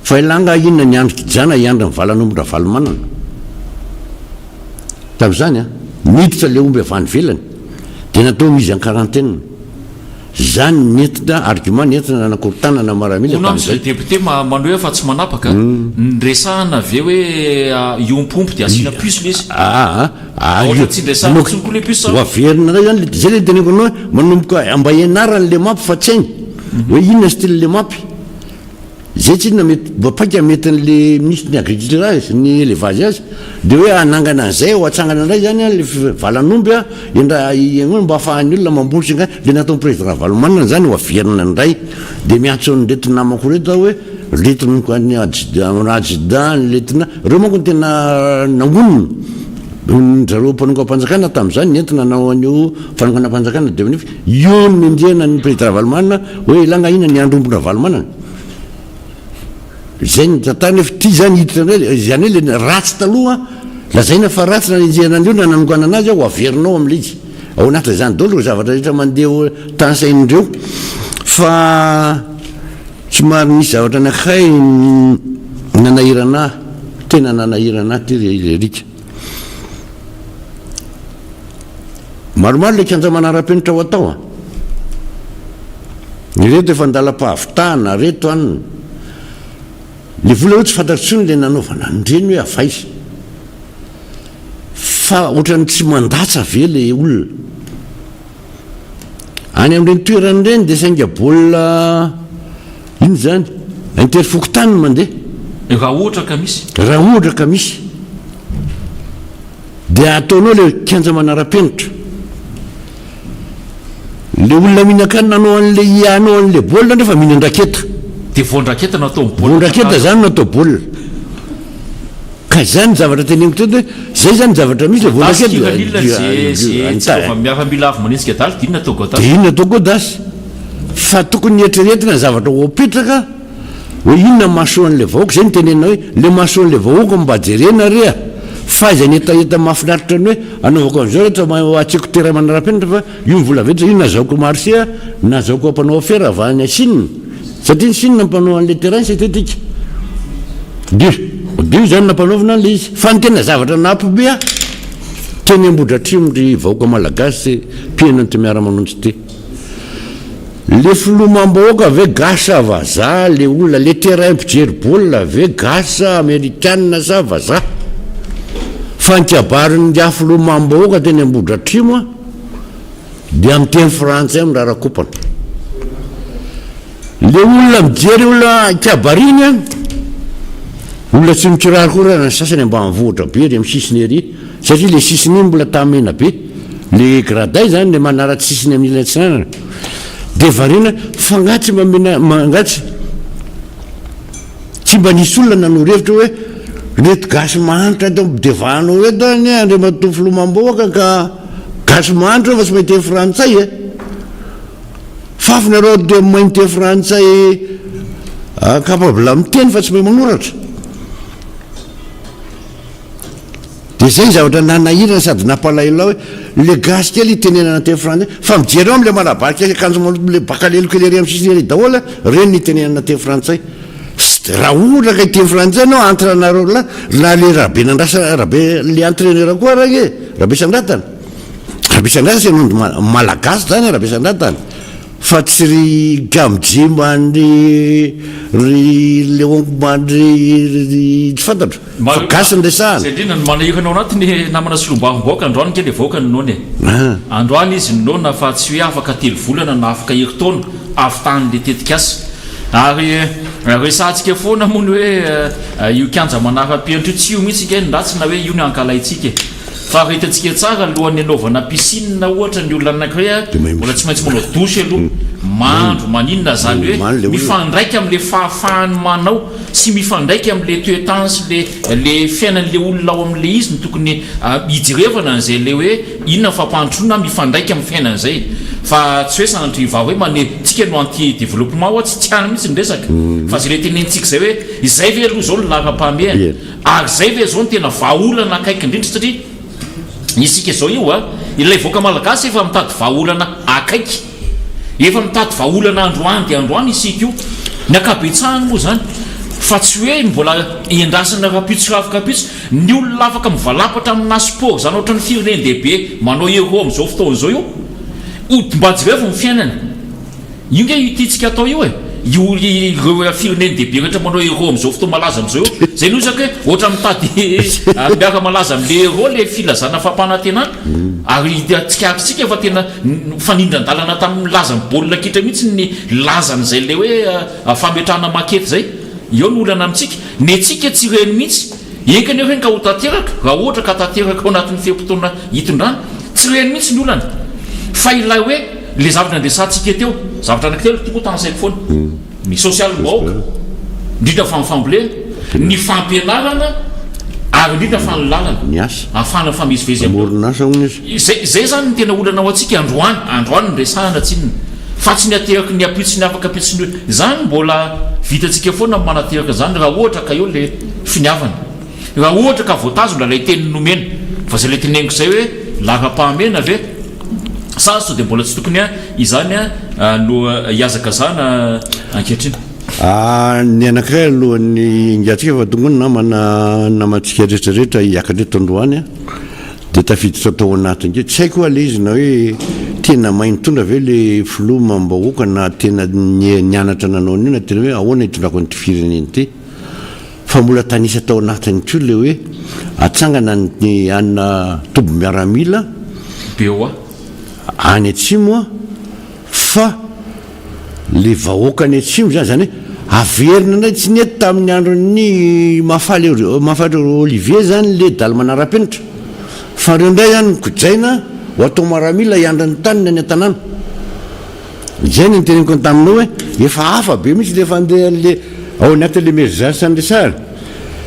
fa ilanga inona ny andro kijana iandro ny valanombotra Valmanana tamin'izany miditra le omby avy any velany dia natao mizy en quarantaine zany nentina argument nentina nanakorontanana maramila tamin'izay député manoe fa tsy manapaka nyresahana ave hoe iompompo dia asina puce le izy tsy resahana tsy koa le puce averina ray zany zay le teneniko anao manomboka mba ianaran'le mapy fa tsy ainy hoe inona style le mapy zay tsy inona mety bapaika mety n'le ministre ny agriculture azy ny élevage azy dia hoe anangana an'izay ho atsangana indray zany le valanomby mba ahafahany olona mamboly nga le natao président Valmana zany ho averina ndray dia miantso nyreto namako reto hoe retony adjudant letina reo manko ny tena nangonina zareo mpanonga mpanjakana tamin'izany nentina nao an'io fanongana mpanjakana dia io nendrena ny président Valmana hoe ilanga ina ny andrombona Valmana zay ny tantany efa ty zany hiditra ndray zany hoe le ratsy taloha lazaina fa ratsy nanenjehana andreo na nanongana anazy ho averinao amin'le izy ao anaty zany dolo zavatra rehetra mandeha tansainindreo fa somary misy zavatra anakay nanahirana tena nanahirana ty rika maromaro le kanja manara-penitra ho atao reto efa ndala-pahavitana reto anina le vola hoe tsy fantatritsony le nanaovana ndreny hoe avaizy fa ohatrany tsy mandatsa ve le olona any amin'ireny toerany ireny dia sainga baolina iny zany intery fokotany mandeha raha ohatra ka misy dia ataonao le kanja manara-penitra le olona mihinan-kany nanao an'le ianao an'le baolina nefa mihinan-draketa dia voan-draketa natao voan-draketa zany natao baolina ka zany zavatra teneniko teto hoe zay zany zavatra misy le voan-draketa inona atao godasy fa tokony eritreretina ny zavatra ho apetraka hoe inona masoan'le vahoaka zay nitenena hoe le masoan'le vahoaka mba jerena rea fa izay netaeta mahafinaritra ny hoe anaovako an'izao rehetra atsiko tera manara-penitra fa io mivola vetra io nazaoko marché nazaoko ampanao affaire avy any Chine satria ny Chine nampanao an'le terrain sytetika dio zany nampanaovana an'le izy fa ny tena zavatra nampobea teny ambodratrimo-ry vahoaka malagasy piainany ty miara-manontsy ty le filomam-bahoaka ave gasa vaza le olona le terrain mpijery baolina ave gasa américaine sa vaza fa nikabariny afilomam-bahoaka teny ambodratrimo dia amin'ny teny frantsay amin'ny raharakopana le olona mijery olona kabariny olona tsy mikirary koa raha ny sasany mba mivohatra be re misisiny ery satria le sisiny iny mbola tamena be le graday zany le manaratsy sisiny amin'ilay tsinanana dia varina fa ngatsy mangatsy tsy mba nisy olona nanorevitra hoe reto gasy mahanitra to devanao eto any andre matoa filomam-bahoaka ka gasy mahanitra fa tsy mahiteny frantsay fafinareo de mainty frantsay capable miteny fa tsy mahay manoratra de zay zavatra nanahirana sady nampalailao hoe le gasy kely itenenana teny frantsay fa mijereo am'le malabarika akanjo le bakaleloko lery am'sisiny dahola reny nitenenana teny frantsay raha ohatra ka iteny frantsay anao entre anareo la le rahabe nandrasa rahabe le entraîneur koa raha rahabe Sandratana sy anondo malagasy zany rahabe Sandratana fa tsy ry gamjimany ry leonkmany tsy fantatro fa gasy ny resahana zay indrina manahiranao anatiny namana solombavom-boaka androany kely voaka nonony androany izy nona fa tsy hoe afaka telo volana na afaka herintaona avy tanyle tetikasa ary resantsika foana moa ny hoe io kanja manara-penitra tsy io mihitsy ika ndatsy na hoe io ny ankalaitsika fa rehitantsika tsara alohan'ny anaovana piscine ohatra ny olona anankiray mbola tsy maintsy manao dosy aloha mandro maninona zany hoe mifandraiky am'le fahafahany manao sy mifandraiky am'le toetance le fiainan'le olona ao am'le izy ny tokony hijerevana an'izay le hoe inona fampandrona mifandaiky am'ny fiainan'izay fa tsy hoe sanatry va hoe tsika no anti développement oa tsy tiana mihitsy nyresaka fa zay le tenentsika zay hoe izay ve aloha zao ny lara-pahamehana ary zay ve zao ny tena vaolana akaiky indrindra satria isika zao io ilay voaka malagasy efa mitady vaolana akaiky efa mitady vaolana androany de androany isika io ny akabetsahany moa zany fa tsy hoe mbola iandrasana rapitso ny olona afaka mivalapatra amina sport zany ohatra ny fireneny dehibe manao euro am'izao fotoan'izao io mba jerevy ny fiainany io nge ititsika atao io io fireneny dehibe rehetra manao euro am'izao fotoa malaza am'izao io zay lozaka hoe ohatra mitady miaka malaza am'le euro le filazana fampanantenana ary tsikatsika efa tena fanindran-dalana tamin'ny laza ny baolina kitra mihitsy ny lazan'izay le hoe fametrahana makety zay eo ny olana amitsika ny atsika tsy reny mihitsy enkany hoe ka ho tanteraka raha ohatra ka tanteraka ao anatin'ny fempotoana hitondrana tsy reny mihitsy ny olana fa ilay hoe le zavatra andesantsika teo zavatra anankitelo toko tansaiko foana ny social baoka indrindra famifambolena ny fampianarana ary indrindra fanolalana ny asa ahafana famezivezy amoronasa izy zay zany ny tena olana ao atsika androany ny resahana tsinona fa tsy ny ateraky ny apitsy ny afaka apitsiny hoe zany mbola vitatsika foana manateraka zany raha ohatra ka eo le finiavana raha ohatra ka voatazona lay teny nomena fa zay le teneniko zay hoe lara-pahamena ve sa so de mbola tsy tokony izany no hiazaka zana ankehitriny ny anankiray alohan'ny ingatsika fa tonga ny namatsika rehetrarehetra hiakandreto androany de tafiditra atao anatin'ke tsy haiko ale izy na hoe tena mainy tondra ve le filomam-bahoaka na tena nianatra nanao an'io na tena hoe ahoana hitondrako nyty fireneny ty fa mbola tanisa atao anatiny ko le hoe atsangana ny anina tobo miaramila beoa any atsimo fa le vahoaka ny atsimo zany hoe averina ndray tsy nety tamin'ny androny mafaly Olivier zany le daly manara-penitra fa reo ndray zany nikojaina ho atao maramila iandrany taniny any an-tanàna zay ny teneniko taminao hoe efa hafa be mihitsy le fandeha le ao anaty le merzasy andresahana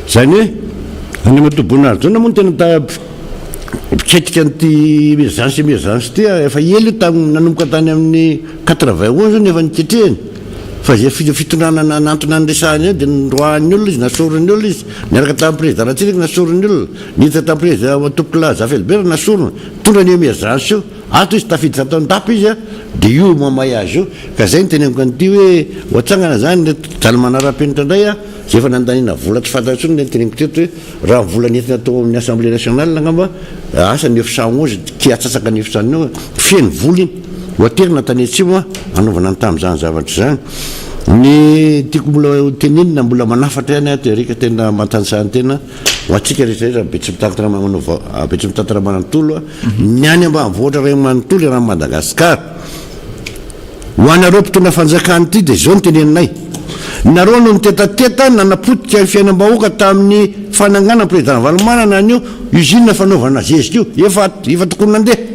zany hoe any matobonary zao na moa tena piketika an'ty emergence ty efa ely nanomboka tany amin'ny 91 zany efa niketrehany fa zay fitondrana nantona andresahany eo de nroahany olona izy nasorony olona izy niaraka tamin'ny président ratsirika nasorony olona niditra tamin'ny président topola Zafelbert nasorona tondra ny emergence io ato izy tafiditra atao ndapa izy de io mamay azy io ka zay ny teneniko an'ity hoe hoatsangana zany le daly manara-penitra ndray zay efa nandanina vola tsy fantatry ny teneniko teto hoe raha vola nentina atao amin'ny assemblée nationale angamba asa ny efisagno ozy kiatsasaka ny efisany io fieny voly hoaterina tany atsimo anaovana ny tamin'izany zavatra zany ny tiako mbola tenenina mbola manafatra ihany ato arika tena matanisahany tena ho atsika rehetrarehetra betsy mitantara manova betsy mitantara manontolo ny any ambanivohatra ray manontolo raha Madagasikara ho anareo mpitondra fanjakany ity de zao ny teneninay nareo no nitetateta nanapotika ny fiainam-bahoaka tamin'ny fanangana président Valomana na an'io usine fanaovana zezika io efa tokony nandeha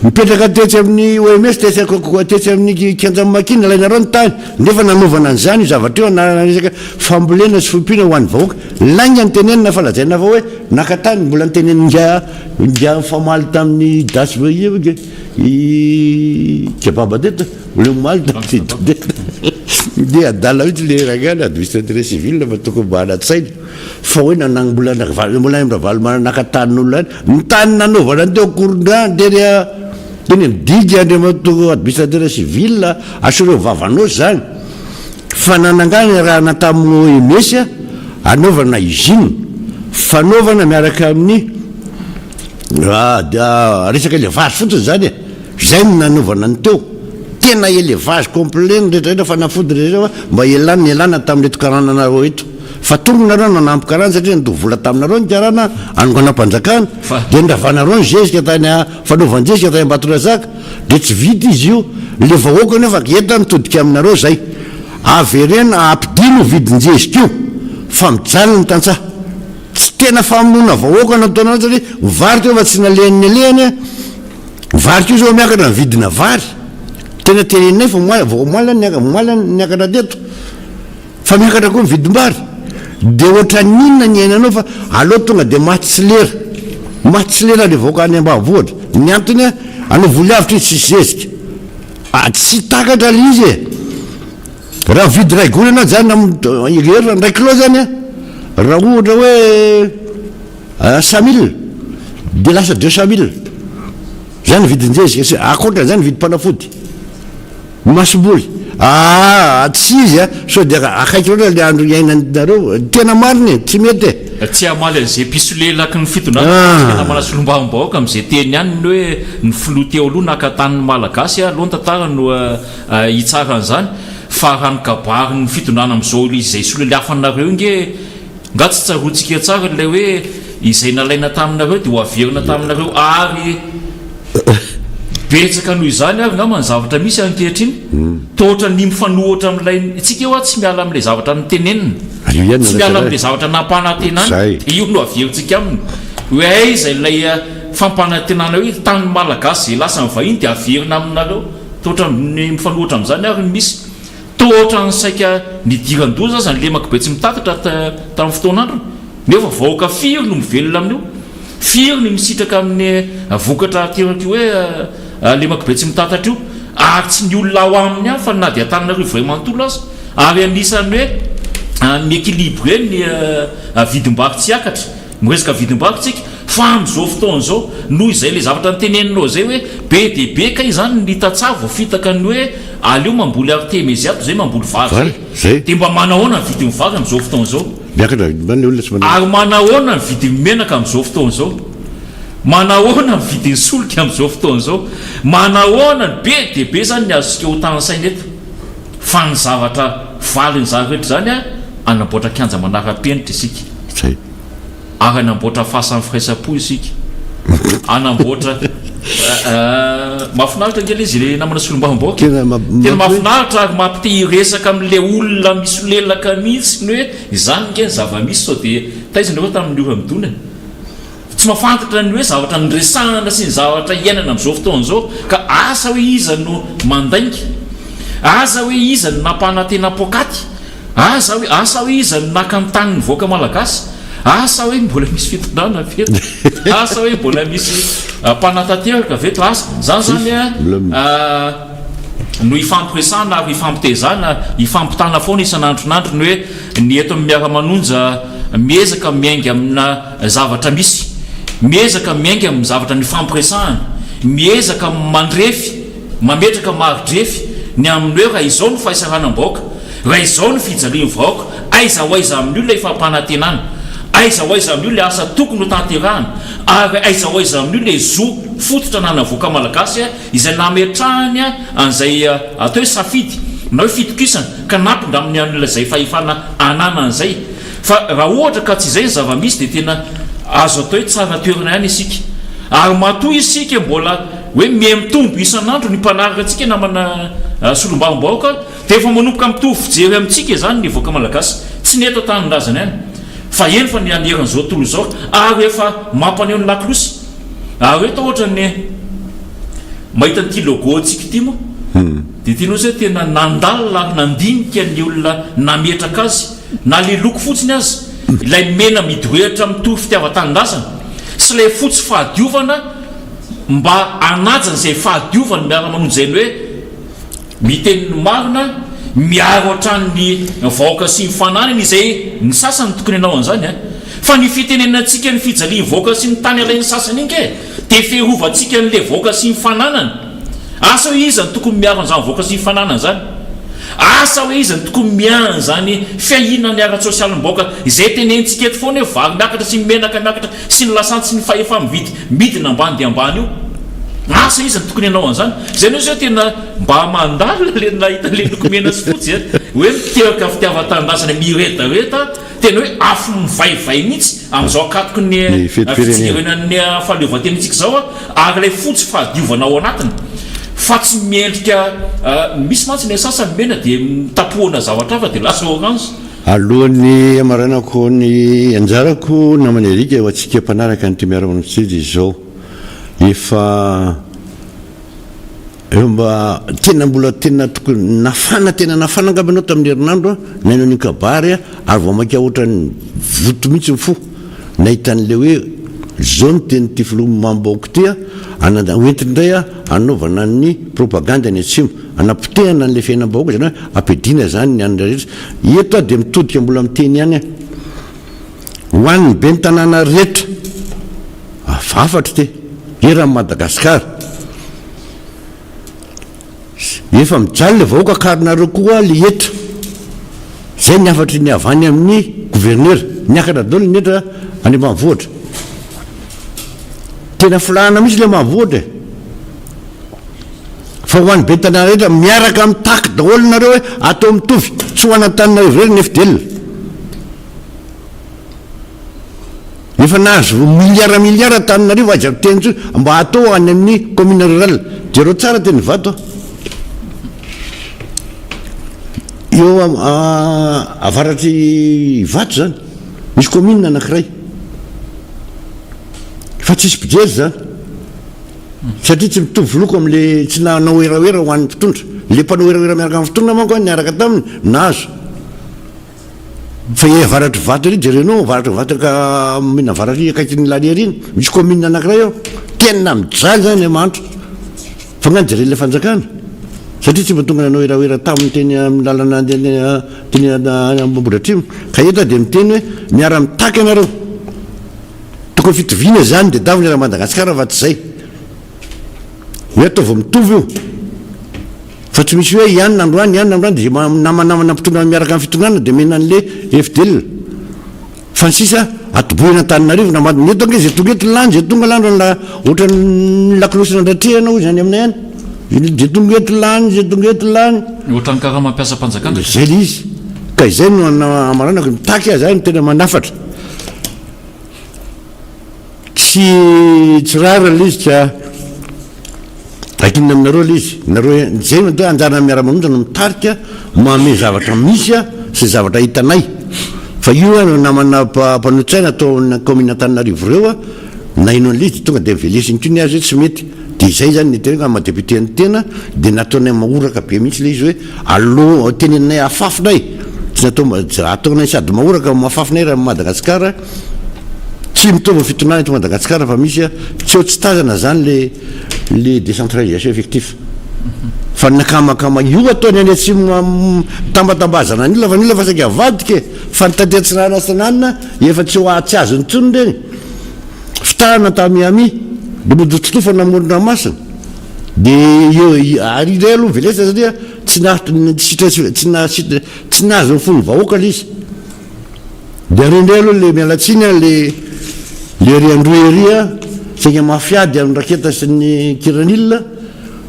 mipetraka tetsy amin'ny OMS tetsy amin'ny kianjamamakina lainareo ny tany nefa nanovana an'izany zavatra eo naresaka fambolena sy fompiana ho an'ny vahoaka lainga ny tenenina fa lazaina fa hoe nakatany mbola ntenenynga famaly tamin'ny dasy kebaba teta le maly tamin'ny dia adala mihitsy le ragana administrateur civil fa tokony mba hanatsaina fa hoe nanagnombola imravalo nakatan'olona any ny tany nanaovana any teo korondrany teny digy andriamatoko administrateur civil asoreo vavanao zany fa nanangana raha natamin'ny OMS anaovana usine fanaovana miaraka amin'ny resaka élevage fotsiny zany zay no nanaovana ny teo tena élevage complet nrehetrarehetra fanafody rehetra mba elana tamin'reto karananareo eto fa tongonareo nanampy karana satria nitovola taminareo ny karana angonam-panjakana dia ndravanareo ny zezika tany fanaovanjezika tany Ambatondrazaka dia tsy vita izy io le vahoaka nefa enta mitodika aminareo zay averena ampidino vidinjezika io fa mijalina ny tantsaha tsy tena famonoana vahoaka nataonareo satria varika eo fa tsy nalehan'ny alehany varika io zao miakatra ny vidina vary tena tenenay fa moala niakatra teto fa miakatra koa mividim-bary dia ohatra ninona ny ainanao fa aleo tonga dia matsilera le vahoaka any ambavohatra ny antony anao volyavitra izy tsy zezika tsy takatra le izy raha mividy ray gony anao zany ray kilo zany raha ohatra hoe 100 000 dia lasa 200 000 zany vidinjezika akoatra zany vidy panafody masobolo tsy izy so dia akaiky loatra le andro iainanareo tena mariny tsy mety tsy amaly an'izay pisolelaky ny fitondrana manasolombavam-bahoaka am'izay teny ihany ny hoe ny filoteo aloha nakatan'ny malagasy aloha ny tantara no hitsara an'izany fa raha nykabary ny fitondrana am'izao izy zay soleleafanareo nge nga tsy tsaroantsika tsara lay hoe izay nalaina taminareo dia ho averina taminareo ary betsaka noho izany ary ngamba ny zavatra misy ankehitriny tohatra ny mifanohatra amin'ilay tsika eo tsy miala amin'ilay zavatra nytenenina tsy miala amin'ilay zavatra nampanantenana io no averintsika aminy hoe aiza ilay fampanantenana hoe tany malagasy zay lasa nyvahiny dia averina aminareo tohatra ny mifanohatra amin'izany ary misy tohatra ny saika nidiran-doza zany lemaka be tsy mitatatra tamin'ny fotoanandro nefa vahoaka firy no mivelona amin'io firy ny misitraka amin'ny vokatra terako hoe lemaka be tsy mitatatra io ary tsy ny olona ao aminy any fa na dia atananareo vray manontolo azy ary anisany hoe miéquilibre ny vidim-bary tsy akatra miresaka vidim-bary tsika fa am'izao fotoana zao noho izay le zavatra nyteneninao zay hoe be dia be ka izany nitatsara vo fitaka ny hoe aleo mamboly artemésiato zay mamboly vary zay dia mba manahoana ny vidin'ny vary am'izao fotoana zao ary manahoana ny vidin'ny menaka am'izao fotoana zao manahoana ny vidin'ny solika am'izao fotoana zao manahoana ny be dia be zany ny azosika ho tanysaina eto fa ny zavatra valiny zarehetra zany anamboatra kianja manara-penitra isika ary anamboatra fahasan'ny firaisapo isika anamboatra mahafinaritra ngely izy le namana solombavam-bahoaka tena mahafinaritra ary mampite hiresaka amin'le olona misy lelaka mihitsy ny hoe izany nge ny zava-misy sao dia taizanareo tamin'ny ora midona tsy mahafantatra ny hoe zavatra nyresahana sy ny zavatra iainana am'izao fotoana zao ka asa hoe iza no mandainga asa hoe iza no nampanantena pokaty asa hoe iza no naka ny tany ny voaka malagasy asa hoe mbola misy fitondrana veto asa hoe mbola misy mpanantanteraka veto asa zany zany no ifampiresana ary ifampitezana ifampitana foana isan'andronandro ny hoe ny eto amin'ny miara-manonja miezaka miainga amina zavatra misy miezaka miainga amin'ny zavatra ny fampiresahana miezaka mandrefy mametraka maridrefy ny amin'ny hoe raha izao no fahasaranam-baoaka raha izao no fijalian'ny vahoaka aiza ho aiza amin'io ilay fampanantenana aiza ho aiza amin'io le asa tokony ho tanterahana ary aiza ho aiza amin'io le zo fototra nanavoaka malagasy izay nametrahany an'izay atao hoe safidy na hoe fitokisana ka nampindra amin'ny an'ilazay fahefana ananan'izay fa raha ohatra ka tsy izay ny zava-misy dia tena azo atao hoe tsara toerana ihany isika ary matoy isika mbola hoe miamitombo isan'andro ny mpanaraka antsika namana solombavam-bahoaka dia efa manomboka mitovy fijery amintsika zany ny voaka malagasy tsy neto tanindrazana ihany fa eny fa ny aneran'izao tolo izao ary efa mampaneo ny lakolosy ary hoe ta ohatra ny mahita nyity logo antsika ity moa dia tianao zay tena nandalina nandinika ny olona nametraka azy na le loko fotsiny azy ilay mena midoehatra mitovy fitiavan-tanindasana sy ilay fotsy fahadiovana mba anajana izay fahadiovana miara-manonjany hoe miteniny marina miaro hatrany vahoaka sy mifananany izay ny sasany tokony ianao an'izany fa ny fitenenantsika ny fijalia vahoaka sy ny tany alainy sasany inge dia fehrovantsika n'le vahoaka sy mifananany asa hoe izy ny tokony miaro an'izany vahoaka sy mifananany zany asa hoe izy ny tokony miarana zany fiahinana ny ara-tsosialim-bahoaka izay tenentsika eto foana hoe vary miakatra sy menaka miakatra sy ny lasanty sy ny fahefa mividy midina ambany dia ambany io asa izy ny tokony ianao an'izany zay anao zay tena mba mandalo le nahita le lokomena sy fotsy hoe mitehaka fitiavan-tanindasana miretareta tena hoe afo mivaivay mihitsy amin'izao akatoko ny fijerenan'ny fahaleovan-tenantsika zao ary lay fotsy fahadiovana ao anatiny fa tsy miendrika misy mantsy ny sasany mena dia mitapohana zavatra hafa dia lasa orange alohan'ny amaranako ny anjarako namany arika ho antsika mpanaraka ny temiara-manosidy izao efa eo mba tena mbola tena tokony nafana tena nafana angambinao tamin'ny herinandro nainao ny kabary ary vao maka ohatrany voto mihitsy ny fo nahitan'le hoe zao ny teny ty filomambaoko ty hoentindray anaovana ny propaganda ny atsimo anapotehana n'le fiainam-bahoaka zany hoe ampidina zany ny an'ny rehetra eto dia mitodika mbola miteny ihany ho an'ny be ny tanàna rehetra afatra ty eran'ny Madagasikara efa mijaly le vahoaka karinareo koa le etra zay ny afatry ny avany amin'ny gouverneur niakatra daholo ny etra any ambanivohitra tena filahana misy le ambanivohitra fa ho an'ny be tanàna rehetra miaraka amin'ny taky daholo nareo hoe atao mitovy tsy ho anantanina ivorery ny efidelina efa nahazo miliara taninarivo aza tenitso mba atao any amin'ny commune rurale jereo tsara teny vato eo avaratry vato zany misy commune anankiray fa tsisy pijery zany satria tsy mitovy voloko am'le tsy naoeraoera ho an'ny mpitondra le mpanao eraoera miaraka amin'ny fitondra manko niaraka taminy nahazo fa avaratry vato ry jerenao avaratry vato ka mihna avaratry akaiky ny laliariny misy commune anankiray eo tena mijaly zany mantra fa ngany jere le fanjakana satria tsy mba tonga nanao eraoera taminy teny amin'ny lalana teny Ambohidratrimo ka eto dia miteny hoe miara mitaky ianareo tokony fitoviana zany dia daviny raha Madagasikara fa tsy zay hoe atao vao mitovy io fa tsy misy hoe ihany nandroany dia namanamana mpitondra miaraka amin'ny fitondrana dia mena an'le FDL fa ny sisa atobohina Antananarivo namandy eto ange zay tonga eto lany zay tonga lany la ohatra ny lakolosina andratrehana hoy zany aminay any zay tonga eto lany zay tonga eto lany ohatra ny karaha mampiasa mpanjakana zay le izy ka izay no amaranako mitaky azy any tena manafatra tsy rara le izy ka akinina aminareo le izy nareo zay matoa anjarana miara-manonja no mitarika mame zavatra misy sy zavatra hitanay fa io namana mpanotsaina atao commune Antananarivo reo naino an'le izy tonga dia mivelesiny tony azy hoe tsy mety dia izay zany nytena madepute ny tena dia nataonay mahoraka be mihitsy le izy hoe alo teneninay afafinay tsy natao ataonay sady mahoraka mafafinay raha Madagasikara tsy mitovy fitonana eto Madagasikara fa misy tsy tsy tazana zany le décentralisation effectif fa nakamakama io ataony any atsimo tambatambazana nila fa nila fa saika avadike fa nitatetsinana sananina efa tsy ho tsy azo nitsony reny fitahana tamiami dia modotsitofa namorona masina dia ary ray aloha velesa satria tsy nahazo ny fony vahoaka le izy dia rendray aloha le mialatsiny le riandroeria saika mafiady amin'ny raketa sy ny kiranila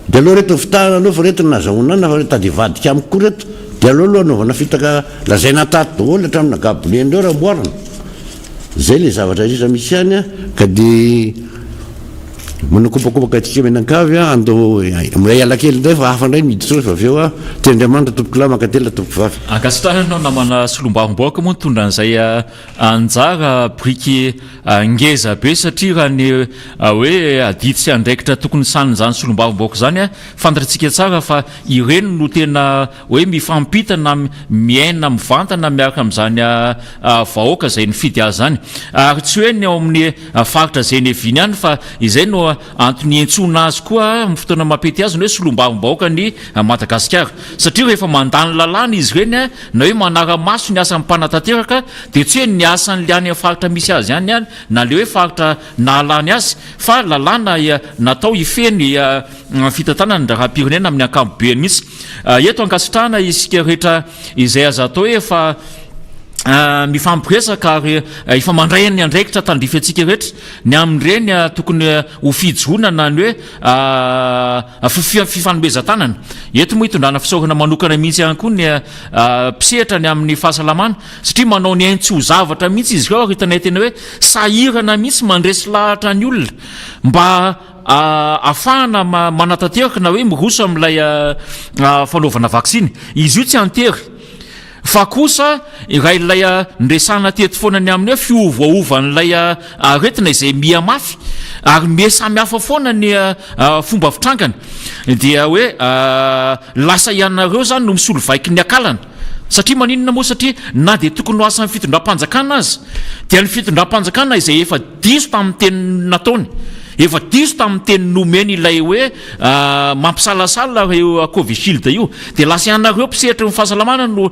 dia aloha reto fitahana aloha fa reto nazahoanana fa tady vadika amiko koa reto dia aloha aloha anaovana fitaka lazaina tato daholo hatramina gabolendreo raha amboarana zay le zavatra rehetra misy any ka dia manokopakopaka atsika menankavy a andao iala kely ndray fa hafa ndray miditra fa aveo a tiandriamanitra tompoko lahy makatela tompoko vavy ankasitrahanao namana solombavom-boaka moa nitondra an'izay anjara briky ngeza be satria raha ny hoe aditsy andraikitra tokony sanizany solombavom-boaka zany a fantatritsika tsara fa ireny no tena hoe mifampitana miaina mivantana miaraka amin'izany vahoaka zay nifidy azy zany ary tsy hoe ny ao amin'ny faritra Geneviny ihany fa izay no antony entsona azy koa amin'ny fotoana mampety azy no hoe solombavom-bahoaka ny Madagasikara satria rehefa mandany lalàna izy ireny na hoe manara-maso ny asa mpanatateraka dia tsy hoe ny asany liany amin'ny faritra misy azy ihany na le hoe faritra nahalany azy fa lalàna natao ifeny fitantanana ny raha-pirenena amin'ny ankamarobeany mihitsy eto ankasitrahana isika rehetra izay aza atao hoe fa mifampiresaka ary efa mandray ny andraikitra tandrify atsika rehetra ny amin'ireny tokony ho fijonana ny hoe fifanomezan-tanana eto moa hitondrana fisaorana manokana mihitsy ihany koa ny mpisehatra ny amin'ny fahasalamana satria manao ny aintso ho zavatra mihitsy izy ireo ary hitanay tena hoe sahirana mihitsy mandresy lahatra ny olona mba afahana manatateraka na hoe miroso amin'ilay fanaovana vaksiny izy io tsy antery fa kosa raha ilay ndresana teto foana ny amin'ny hoe fiovaovan'ilay aretina izay mia mafy ary mia samy hafa foana ny fomba fitrangana dia hoe lasa ianareo zany no misolo vaiky ny akalana satria maninona moa satria na dia tokony ho asan'ny fitondram-panjakana azy dia ny fitondram-panjakana izay efa diso tamin'ny teny nataony efa diso tamin'ny teny nomeny ilay hoe mampisalasala reo Covishield io dia lasa ianareo mpisehatra ny fahasalamana no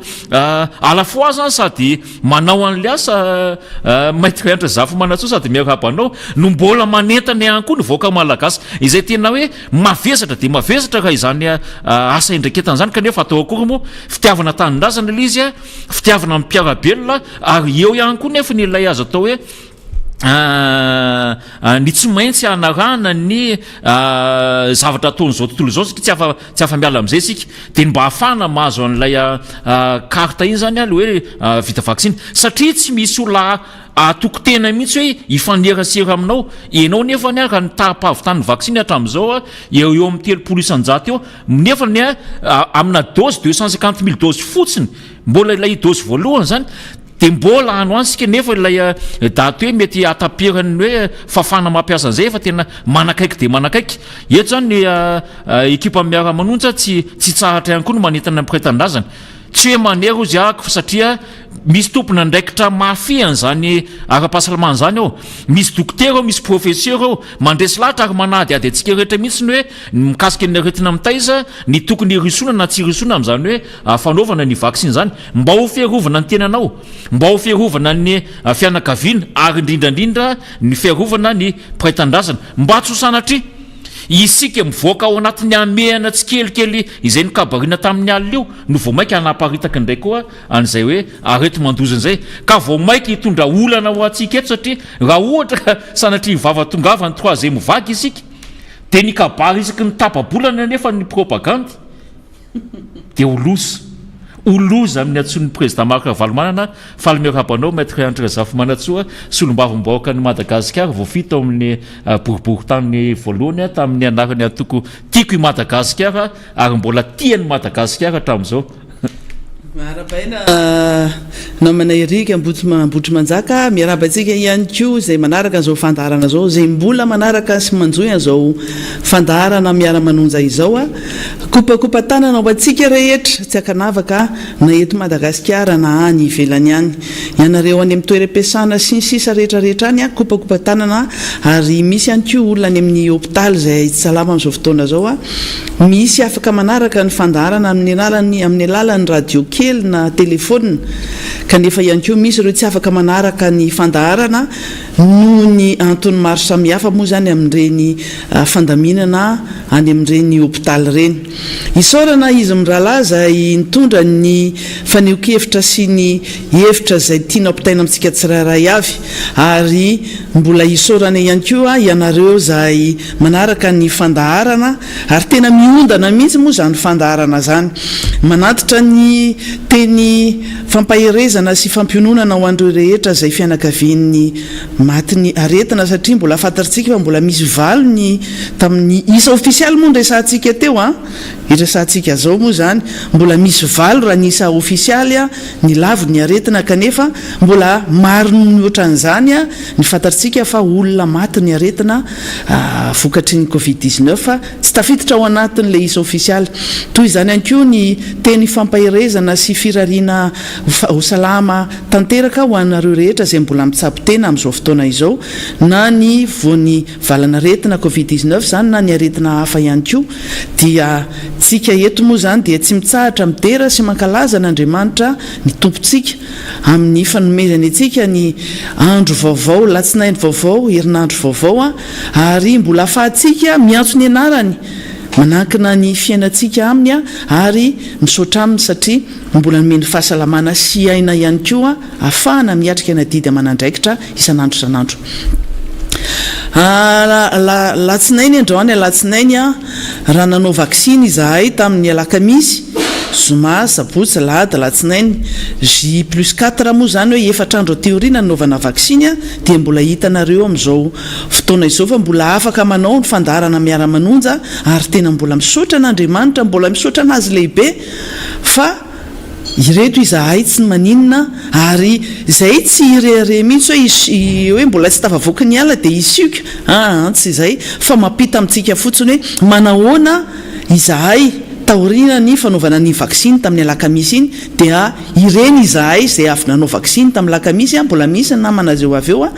alafoa zany sady manao an'le asa maître entre zafy manatsoa sady miarabanao no mbola manentana ihany koa ny voaka malagasy izay tena hoe mavesatra dia mavesatra raha izany asa indraiketana zany kanefa atao akory moa fitiavana tanindrazana ilay izy fitiavana amin'ny mpiarabelona ary eo ihany koa nefa nilay azo atao hoe ny tsy maintsy anarana ny zavatra ataon'izao tontolo izao sika tsy afa-miala amin'izay sika dia mba hafana mahazo an'ilay karta iny zany le hoe vita vaksiny satria tsy misy olona atokotena mihitsy hoe ifanerasera aminao ianao nefa ny ka nitapavitany vaksiny hatramin'izao eo amin'ny 300,000 eo nefa ny amina dose 250,000 dose fotsiny mbola ilay dose voalohany zany dia mbola ano ansika nefa ilay daty hoe mety ataperany hoe fafana mampiasa an'izay efa tena manakaiky dia manakaiky eto zany ny ekipa miara-manonja tsy tsaratra ihany koa no manentana mpiray-tanindrazana tsy hoe manera izy ahako satria misy tompona ndraikitra mafian zany ara-pahasalamana zany ao misy dokotera ao misy professeur ao mandresy lahatra ary manady atsika rehetra mihitsy ny hoe mikasika ny aretina mitaiza ny tokony risona na tsy risona amin'izany hoe fanaovana ny vaksiny zany mba ho fiarovana ny tenanao mba ho fiarovana ny fianakaviana ary indrindrandrindra ny fiarovana ny mpiray-tanindrazana mba tsy ho sanatria isika mivoaka ao anatin'ny amehana tsy kelikely izay nikabarina tamin'ny alina io no vao mainka anaparitaka indray koa an'izay hoe areto mandozana izay ka vao mainka hitondra olana ho atsika eto satria raha ohatra ka sanatria vava tongava ny troisième vague isika dia nikabary isaky ny tapa-bolana nefa ny propagande dia oloza amin'ny atson'ny président Marc Ravalomanana falmiarabanao maître André Zafy Manatsoa solombavom-bahoaka ny Madagasikara voafita ao amin'ny boriboritany voalohany tamin'ny anarany atoko tiako i Madagasikara ary mbola tiany Madagasikara hatramin'izao Marabaina namana erika ambotry manjaka miarabantsika ihany koa zay manaraka zao fandaharana zao zay mbola manaraka sy manjoy zao fandaharana miara-manonja izao kopakopa tanana ho atsika rehetra tsy akanavaka na eto Madagasikara na any ivelany any ianareo any amin'ny toeram-piasana sy ny sisa rehetrarehetra any kopakopa tanana ary misy ihany koa olona any amin'ny hôpitaly zay salama amin'izao fotoana zao misy afaka manaraka ny fandaharana amin'ny alalan'ny radio na telefôna kanefa ihany koa misy ireo tsy afaka manaraka ny fandaharana noho ny antony maro samihafa moa zany amin'ireny fandaminana any amin'ireny hôpitaly ireny isaorana izy mirahalaza nitondra ny faneho-kevitra sy ny hevitra izay tiana ampitaina amintsika tsirairay avy ary mbola isaorana ihany koa ianareo izay manaraka ny fandaharana ary tena miondana mihitsy moa zany fandaharana zany manatitra ny teny fampaherezana sy fampiononana ho andreo rehetra zay fianakavian'ny matiny aretina satria mbola fantatsika fa mbola misy valony tamin'ny isa ofisialy moa nresantsika teo iresantsika zao moa zany mbola misy valo raha nyisa ofisialy ny lavy ny aretina kanefa mbola maro ny ohatran'izany ny fantatsika fa olona maty ny aretina vokatry ny covid-19 fa tsy tafiditra ao anatin'le isa ofisialy toy izany ihany koa ny teny fampaherezana sy firariana ho salama tanteraka ho anareo rehetra zay mbola mitsapotena amin'izao fotoana izao na ny voany valana aretina covid-19 zany na ny aretina hafa ihany koa dia tsika eto moa zany dia tsy mitsahatra midera sy mankalaza n'Andriamanitra ny tompontsika amin'ny fanomezany antsika ny andro vaovao latsinainy vaovao herinandro vaovao ary mbola afahantsika miantso ny anarany manankina ny fiainantsika aminy ary misaotra aminy satria mbola nomeny fahasalamana sy aina ihany koa ahafahana miatrika nadidy amanandraikitra isanandro isanandro. Latsinainy androany latsinainy raha nanao vaksiny izahay tamin'ny alakamisy zoma sabotsy lahady latsinainy J+4 moa zany hoe efatrandro teoriana nanaovana vaksiny dia mbola hitanareo amin'izao fotoana izao fa mbola afaka manao ny fandaharana miara-manonja ary tena mbola misaotra n'Andriamanitra mbola misaotra anazy lehibe fa ireto izahay tsy maninona ary zay tsy irehare mihitsy hoe mbola tsy tafavoky ny ala dia isioka tsy izay fa mampita amintsika fotsiny hoe manahoana izahay taorina ny fanaovana ny vaksiny tamin'ny alakamisy iny dia ireny izahay zay avy nanao vaksiny tamin'ny alakamisy mbola misy namana zeo avy eo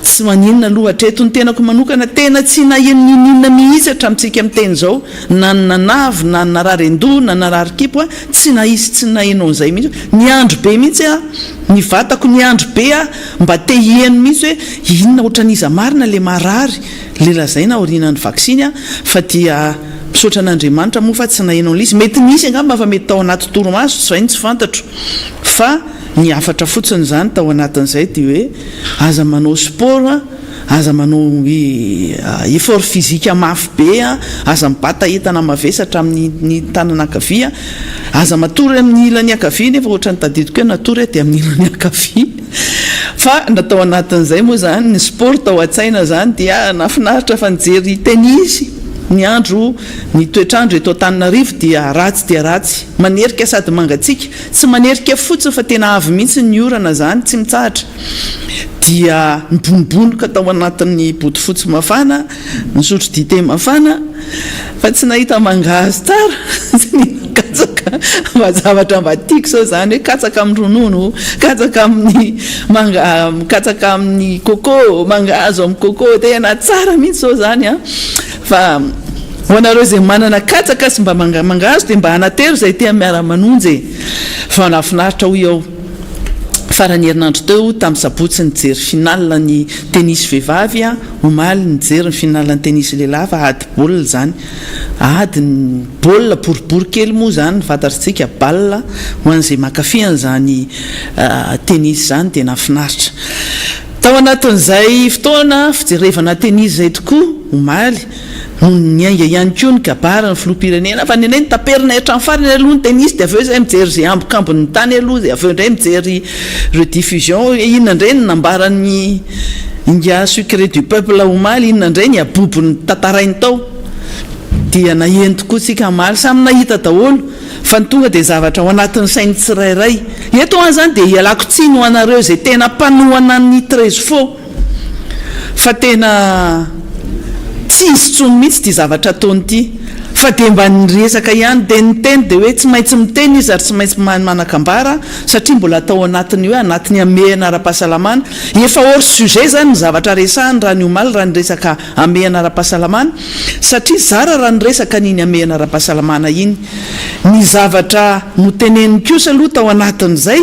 tsy maninona lohatreto ny tenako manokana tena tsy naninona mihitsy hatramintsika miteny zao na nanavy na nararendo na nararikipo tsy naisy tsy nainao an'izay mihitsy ny andro be mihitsy ny vatako ny andro be mba te hieno mihitsy hoe inona ohatran'iza marina le marary le lazaina aoriana ny vaksiny fa dia misaotra n'Andriamanitra moa fa tsy nainao n'izy mety nisy angamba fa mety tao anaty toromaso zay tsy fantatro fa ny afatra fotsiny zany tao anatin'izay dia hoe aza manao sport aza manao effort physique mafy be aza mibata entana mavesatra amin'ny tanana ankavia aza matory amin'ny ilany ankavia nefa ohatrany tadidiko hoe natory dia amin'ny ilany ankavia fa natao anatin'izay moa zany ny sport tao an-tsaina zany dia nafinaritra fa nijery tenisy ny andro ny toetrandro eto Antananarivo dia ratsy manerika sady mangatsika tsy manerika fotsiny fa tena avy mihitsy ny orana zany tsy mitsahatra dia nibonibonika tao anatin'ny bodofotsy mafana nisotro dite mafana fa tsy nahita mangahazo tsara katsaka mba zavatra mba tiako sao zany hoe katsaka amin'ny ronono katsaka amin'ny coco mangahazo amin'ny coco tena tsara mihitsy sao zany fa ho anareo zay manana katsaka sy mba mangahazo dia mba anatero zay tia miara-manonjy fa nafinaritra ho eo farany herinandro teo tamin'ny sabotsy nijery finale ny tenisy vehivavy omaly nijery ny finale ny tenisy lehilahy ady baolina zany ady ny baolina boribory kely moa zany fantatritsika balle ho an'izay mankafy zany tenisy zany dia nafinaritra tao anatin'izay fotoana fijerevana tenisy zay tokoa omaly ny aingana ihany koa ny kabara ny filoham-pirenena fa nenay nitaperina hatrany farany aloha ny tenisy dia avy eo zay mijery zay ambokambon'ny tany aloha dia avy eo indray mijery rediffusion inona indray ny nambaran'ny inga secret du peuple omaly inona indray ny abobony tantarainy tao dia naheno tokoa tsika maly samy nahita daholo fa ny tonga dia zavatra ao anatin'ny sainy tsirairay eto any zany dia ialako tsiny ho anareo zay tena mpanohana ny 13 faux fa tena tsy izy tsony mihitsy ty zavatra ataony ity fa dia mba niresaka ihany dia niteny dia hoe tsy maintsy miteny izy ary tsy maintsy manakambara satria mbola atao anatiny hoe anatiny amehana ara-pahasalamana efa hors sujet zany ny zavatra resahany raha ny omaly raha niresaka amehana ara-pahasalamana satria zara raha niresaka niny amehana ara-pahasalamana iny ny zavatra noteneny kosa aloha tao anatin'izay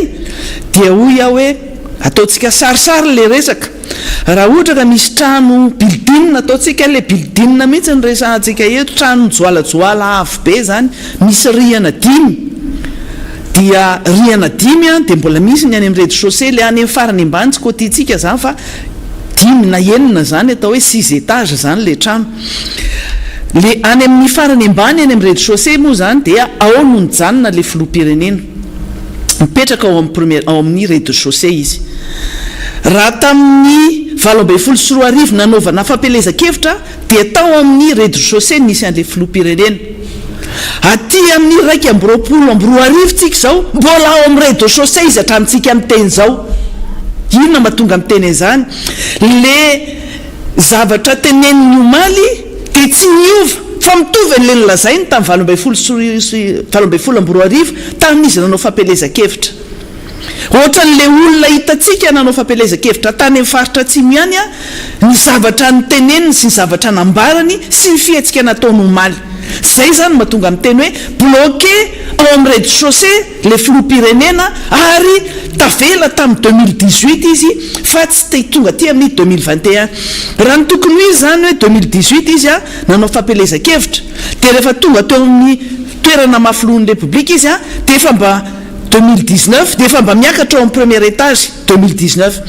dia hoy aho hoe ataontsika sarisary le resaka raha ohatra ka misy trano bildina ataontsika le bildina mihitsy ny resantsika eto trano joalajoala avo be zany misy rihana 5 dia rihana 5 dia mbola misy ny any amin'ny rez-de-chaussée le any amin'ny farany ambany tsy kotintsika zany fa 5 na enina zany atao hoe 6 étage zany le trano le any amin'ny farany ambany any amin'ny rez-de-chaussée moa zany dia ao no nijanona le filoham-pirenena mipetraka ao amin'ny rez-de-chaussée izy raha tamin'ny 24 nanaovana fampelezakevitra dia tao amin'ny rez-de-chaussée nisy an'le filoham-pirenena aty amin'ny 2024 tsika zao mbola ao amin'ny rez-de-chaussée izy hatramintsika miteny zao inona mahatonga miteny an'izany le zavatra teneniny omaly dia tsy miova fa mitovy an'le nolazainy tamin'ny 24 tamin'izy nanao fampelezakevitra ohatran'le olona hitatsika nanao fampelezakevitra tany amin'ny faritra atsimo ihany a ny zavatra nyteneniny sy ny zavatra nambarany sy ny fihetsika nataony omaly zay zany mahatonga miteny hoe bloqué ao amin'ny rez-de-chaussée le filoham-pirenena ary tavela tamin'ny 2018 izy fa tsy tonga ty amin'ny 2021 raha ny tokony ho izy zany hoe 2018 izy a nanao fampelezakevitra dia rehefa tonga teo amin'ny toerana mafilohan'ny république izy a dia efa mba 2019 dia efa mba miakatra ao amin'ny premier étage 2019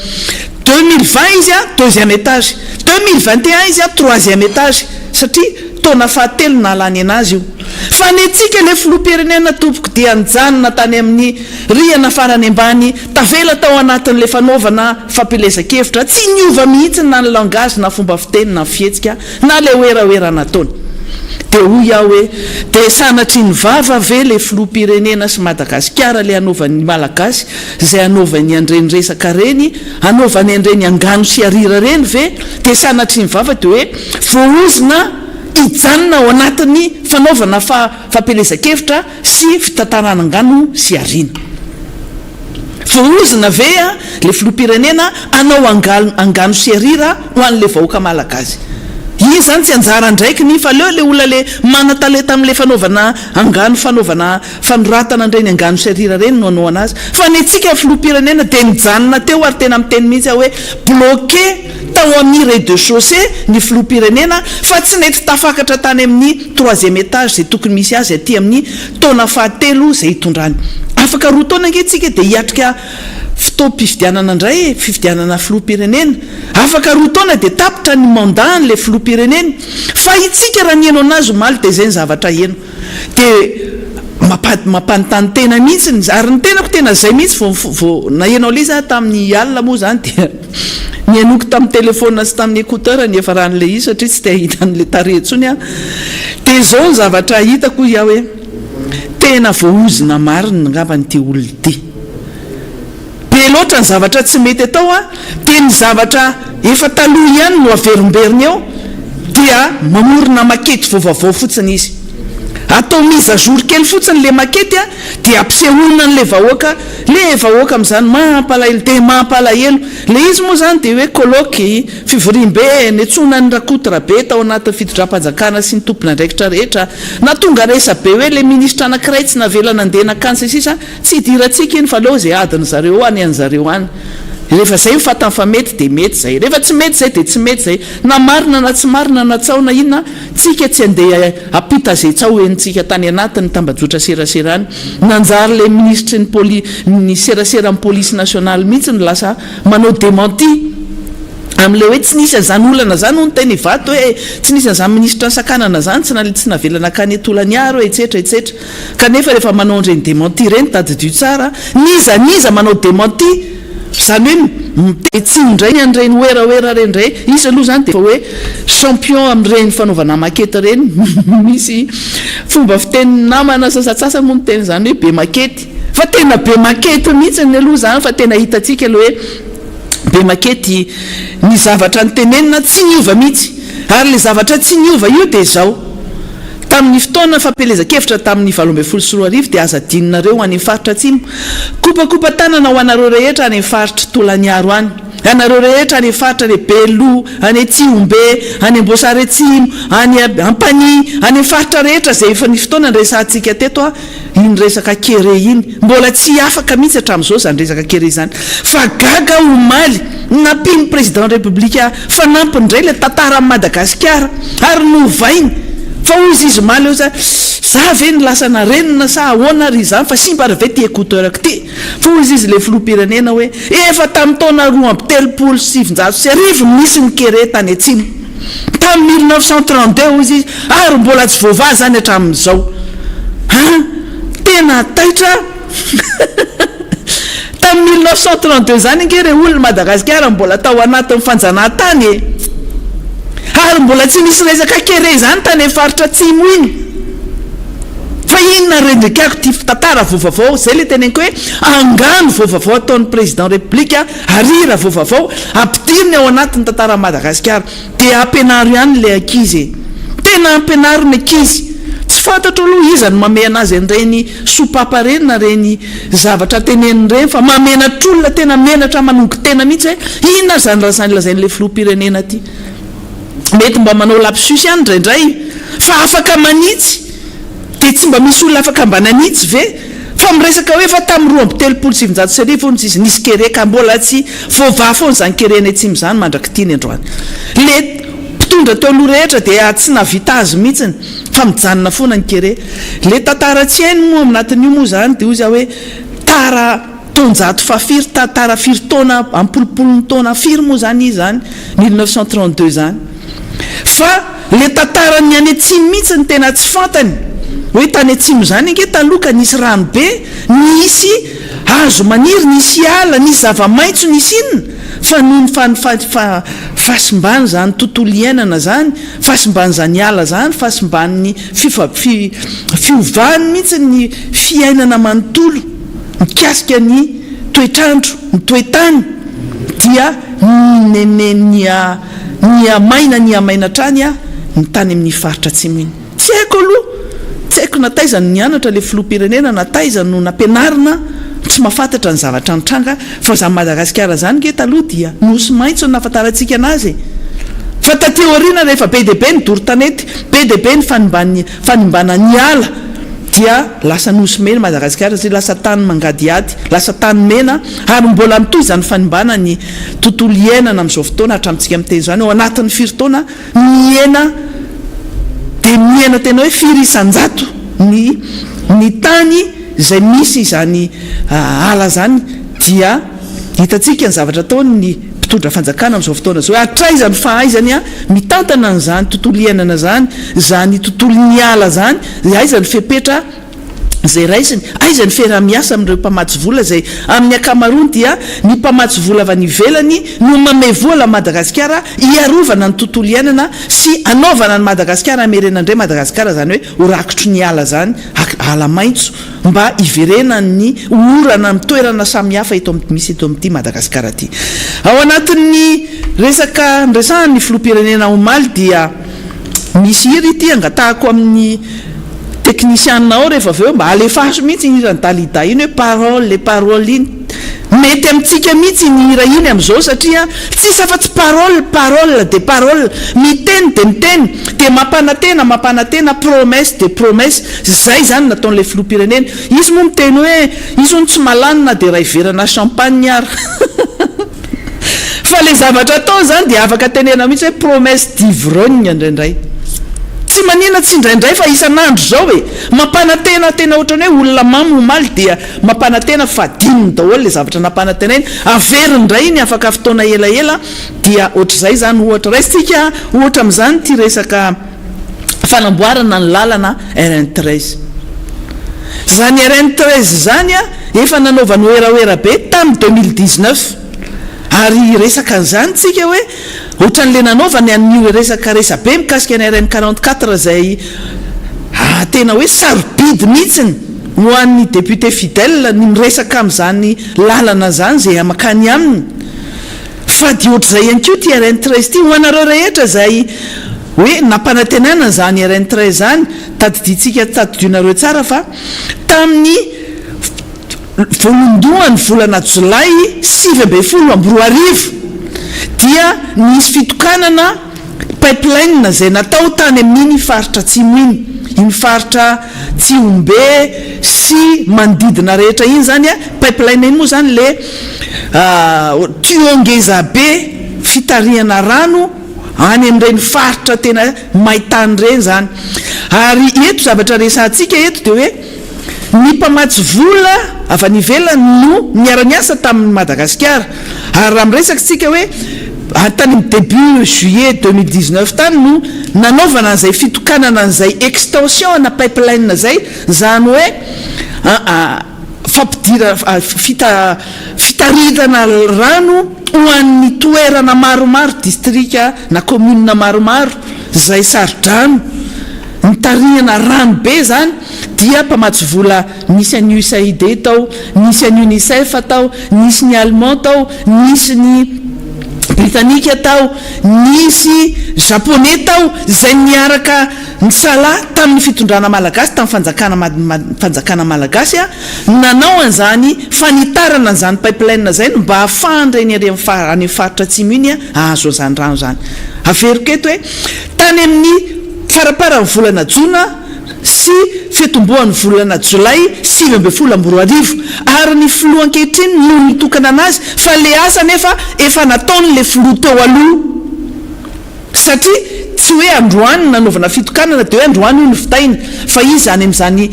2020 izy a deuxième étage 2021 izy a troisième étage satria taona fahatelo nalany anazy io fa ny antsika le filoham-pirenena tompoko dia nijanona tany amin'ny riana farany ambany tavela tao anatin'le fanaovana fampelezakevitra tsy niova mihitsy na ny langage na fomba fiteny na fihetsika na le oeraoera nataony dia hoy aho hoe dia sanatry ny vava ve le filoham-pirenena sy Madagasikara le anaovan'ny malagasy izay anaovan'ny andreny resaka reny anaovan'ny andreny angano sy arira reny ve dia sanatry ny vava dia hoe voaozina hijanona ao anatin'ny fanaovana fampelezakevitra sy fitantarana angano sy arina voaozina ve a le filoham-pirenena anao angano sy arira ho an'le vahoaka malagasy izy zany tsy anjara ndraiky ny fa leo le olona le mana-talenta amin'le fanaovana angano fanaovana fanoratana andreny angano sy arira reny no anao anazy fa ny antsika filoham-pirenena dia nijanona teo ary tena miteny mihitsy hoe bloqué tao amin'ny rez-de-chaussée ny filoham-pirenena fa tsy nety tafakatra tany amin'ny troisième étage zay tokony misy azy aty amin'ny taona fahatelo zay hitondrany afaka roa taona angentsika dia hiatrika fitaom-pifidianana indray fifidianana filoham-pirenena afaka roa taona dia tapitra ny mandat le filoham-pirenena fa itsika raha nieno anazy omaly dia zay ny zavatra heno dia mampanontany tena mihitsy ary ny tenako tena zay mihitsy vo nahenao le za tamin'ny alina moa zany dia nianoko tamin'ny telefona sy tamin'ny écouteur ny efa rahan'le izy satria tsy tia hita n'le tarentsony a dia zao ny zavatra hitako ia hoe tena voaozina marina ngamba nyty olona ty be loatra ny zavatra tsy mety atao a dia ny zavatra efa taloha ihany no averimberiny eo dia mamorona makety vaovavao fotsiny izy atao mise à jour kely fotsiny le makety a dia ampisehoana n'le vahoaka amin'izany mampalahelo dia mampalahelo le izy moa zany dia hoe koloky fivorim-be netsona ny rakotra be tao anatin'ny fitondram-panjakana sy ny tompona andraikitra rehetra na tonga resa be hoe le ministra anankiray tsy navela nandeha nakany sisa tsy hidirantsika iny fa leo zay adiny zareo any an'zareo any rehefa zay mifatany fa mety dia mety zay rehefa tsy mety zay dia tsy mety zay na marina na tsy marina na tsaona inona tsika tsy andeha apita zay tsao enitsika tany anatin'ny tambajotra seraserany nanjary le ministre ny seraseran'ny police nationale mihitsy no lasa manao démenti amin'le hoe tsy nisy an'izany olana zany ho ny teny vato hoe tsy nisy an'izany ministra ny sakanana zany tsy navelana kany etolanyaro etsetra etsetra kanefa rehefa manao andreny démenti reny tadidio tsara niza manao démenti zany hoe mitetsy indray ny andreny oeraoera reny ndray izy aloha zany dia fa hoe champion amin'ireny fanaovana makety reny misy fomba fiteny namana sasatsasa moa miteny zany hoe be makety fa tena be makety mihitsy ny aloha zany fa tena hitatsika aloha hoe be makety ny zavatra ny tenenina tsy niova mihitsy ary le zavatra tsy niova io dia zao tamin'ny fotoana fampelezakevitra tamin'ny 24 dia aza dininareo any amin'ny faritra atsimo kopakopa tanana ho anareo rehetra any amin'ny faritra tolaniaro any anareo rehetra any amin'ny faritra ny belo any tsiombe any ambosary atsimo any ampani any amin'ny faritra rehetra zay efa ny fotoana nresantsika teto a iny resaka kere iny mbola tsy afaka mihitsy hatramin'izao zany resaka kere zany fa gaga omaly nampiny président république fa nampindray le tantara amin'ny Madagasikara ary novainy fa ozy izy maly eo za ve ny lasa narenina sa ahoana ry zany fa simbara ve ty écouteur ty fa ozy izy le filoham-pirenena hoe efa tamin'ny taona 2007 nisy ny kere tany atsimo tamin'ny 1932 ozy izy ary mbola tsy voava zany hatramin'izao tena taitra tamin'ny 1932 zany nge olona Madagasikara mbola tao anatin'ny fanjanahantany ary mbola tsy misy resaka kere zany tany faritra atsimo iny fa inona rendrikako ty tantara vaovavao zay le teneniko hoe angano vaovavao ataon'ny président république arira vaovavao ampidiriny ao anatin'ny tantara Madagasikara dia ampianaro ihany le ankizy tena ampianaro ny ankizy tsy fantatro aloha iza ny mamey anazy an'ireny sopapa reny na reny zavatra teneniny reny fa mamenatr'olona tena menatra manongo tena mihitsy hoe inona zany rasany lazain'le filoham-pirenena ty mety mba manao lapsus ihany ndraindray fa afaka manitsy de tsy mba misy olona afaka mba nanitsy ve fa miresaka hoe fa tamin'ny 2017 izy nisy kereka mbola tsy voava foana zany kerena atsimo zany mandrakitiny androany le mpitondra teo aloha rehetra dia tsy navita azy mihitsiny fa mijanona foana ny kere le tantara tsy hainy moa aminatin'io moa zany dia ozy hoe tara tonjato fafiry tara firy taona ampolopolony taona firy moa zany izy zany 1932 zany fa le tantarany any atsimo mihitsy ny tena tsy fantany hoe tany atsimo zany inge taloka nisy ranobe nisy hazo maniry nisy ala nisy zava-maitso nisy inona fa noho ny fahasimbany zany tontolo iainana zany fahasimbany zany ala zany fahasimbany fiovany mihitsy ny fiainana manontolo mikasika ny toetrandro ny toetany dia ny amaina trany ny tany amin'ny faritra atsimo iny tsy haiko aloha tsy haiko nataizany nianatra le filoham-pirenena nataizany no nampianarina tsy mahafantatra ny zavatra nitranga fa za Madagasikara zany nge taloha dia nosy maitso ny nafantarantsika anazy fa tateoriana rehefa be de be ny doro-tanety be de be ny fanimbana ny ala dia lasa nosy mena Madagasikara zay lasa tany mangady ady lasa tany mena ary mbola mitoy zany fanimbana ny tontolo iainana amin'izao fotoana hatramintsika miteny zany ao anatin'ny firy taona miena de miena tena hoe firy isan-jato ny tany zay misy zany ala zany dia hitantsika ny zavatra ataony ny mpitondra fanjakana amin'izao fotoana zao hoe atraizany fahaizany mitantana an'izany tontolo iainana zany tontolo ny ala zany aizany fepetra zay raisiny aizany fiarah-miasa amin'ireo mpamatsy vola zay amin'ny akamaroany dia ny mpamatsy vola avy any ivelany no mamey vola Madagasikara iarovana ny tontolo iainana sy anaovana ny Madagasikara amerenandray Madagasikara zany hoe horakitro ny ala zany ala maitso mba iverena ny orana ny toerana samihafa misy eto amin'ity Madagasikara ty ao anatin'ny resaka ndresahany ny filoham-pirenena omaly dia misy iry ity angatahako amin'ny technicien ao rehefa aveo mba alefaso mihitsy ny hira ny dalida iny hoe les paroles iny mety amintsika mihitsy ny hira iny amin'izao satria tsisy afa-tsy parole de parole miteny de miteny de mampanatena promesse de promesse zay zany nataon'le filoham-pirenena izy moa miteny hoe izy ono tsy malanina de raha iverana champagne ary fa le zavatra atao zany de afaka tenena mihitsy hoe promesse d'ivrogne indraindray tsy manina tsy indraindray fa isan'andro zao hoe mampanatena tena ohatrany hoe olona mamy omaly dia mampanatena fadininy daholo le zavatra nampanatena iny averiny ndray iny afaka fotoana elaela dia ohatr'izay zany ohatra raisitsika ohatra amin'izany ty resaka fanamboarana ny lalana RN13 zany RN13 zany efa nanaovany oeraoera be tamin'ny 2019 ary resaka an'izany tsika hoe ohatran'le nanaovany an'io resaka resabe mikasika ny RN44 zay tena hoe sarobidy mihitsiny ho an'ny député fidèle ny miresaka amin'izany lalana zany zay amakany aminy fa di ohatr'izay ihany koa ty RN13 ty ho anareo rehetra zay hoe nampanantenana zany RN13 zany tadiditsika tadidionareo tsara fa tamin'ny volondohany volana jolay 2024 dia nisy fitokanana pipeline zay natao tany amin'iny faritra atsimo iny faritra Tsiombe sy manodidina rehetra iny zany pipeline iny moa zany le tuyau be fitarihana rano any amin'ireny faritra tena maitany reny zany ary eto zavatra resantsika eto de hoe ny mpamatsy vola avy any ivelany no niara-niasa tamin'ny Madagasikara ary raha miresaka tsika hoe tany amin'ny début juillet 2019 tany no nanaovana an'izay fitokanana an'izay extension na pipeline zay zany hoe fitaritana rano ho an'ny toerana maromaro distrika na communena maromaro zay sarodrano nitarihana rano be zany dia mpamatsy vola nisy any USAID tao, nisy any UNICEF tao, nisy ny Allemand tao, nisy ny Britannika tao, nisy Japonais tao zay niaraka nisala tamin'ny fitondrana malagasy tamin'ny fanjakana malagasy nanao an'izany fanitarana an'izany pipeline zay mba ahafandreny any amin'ny faritra atsimo iny ahazo an'izany rano zany. Averiko eto hoe tany amin'ny faraparan'ny volana Jona sy fitomboan'ny volana Jolay 2024 ary ny filoha ankehitriny no nitokana anazy fa le asa nefa efa nataony le filoha teo aloha satria tsy hoe androany nanaovana fitokanana dia hoe androany io ny fitainy fa izy zany amin'izany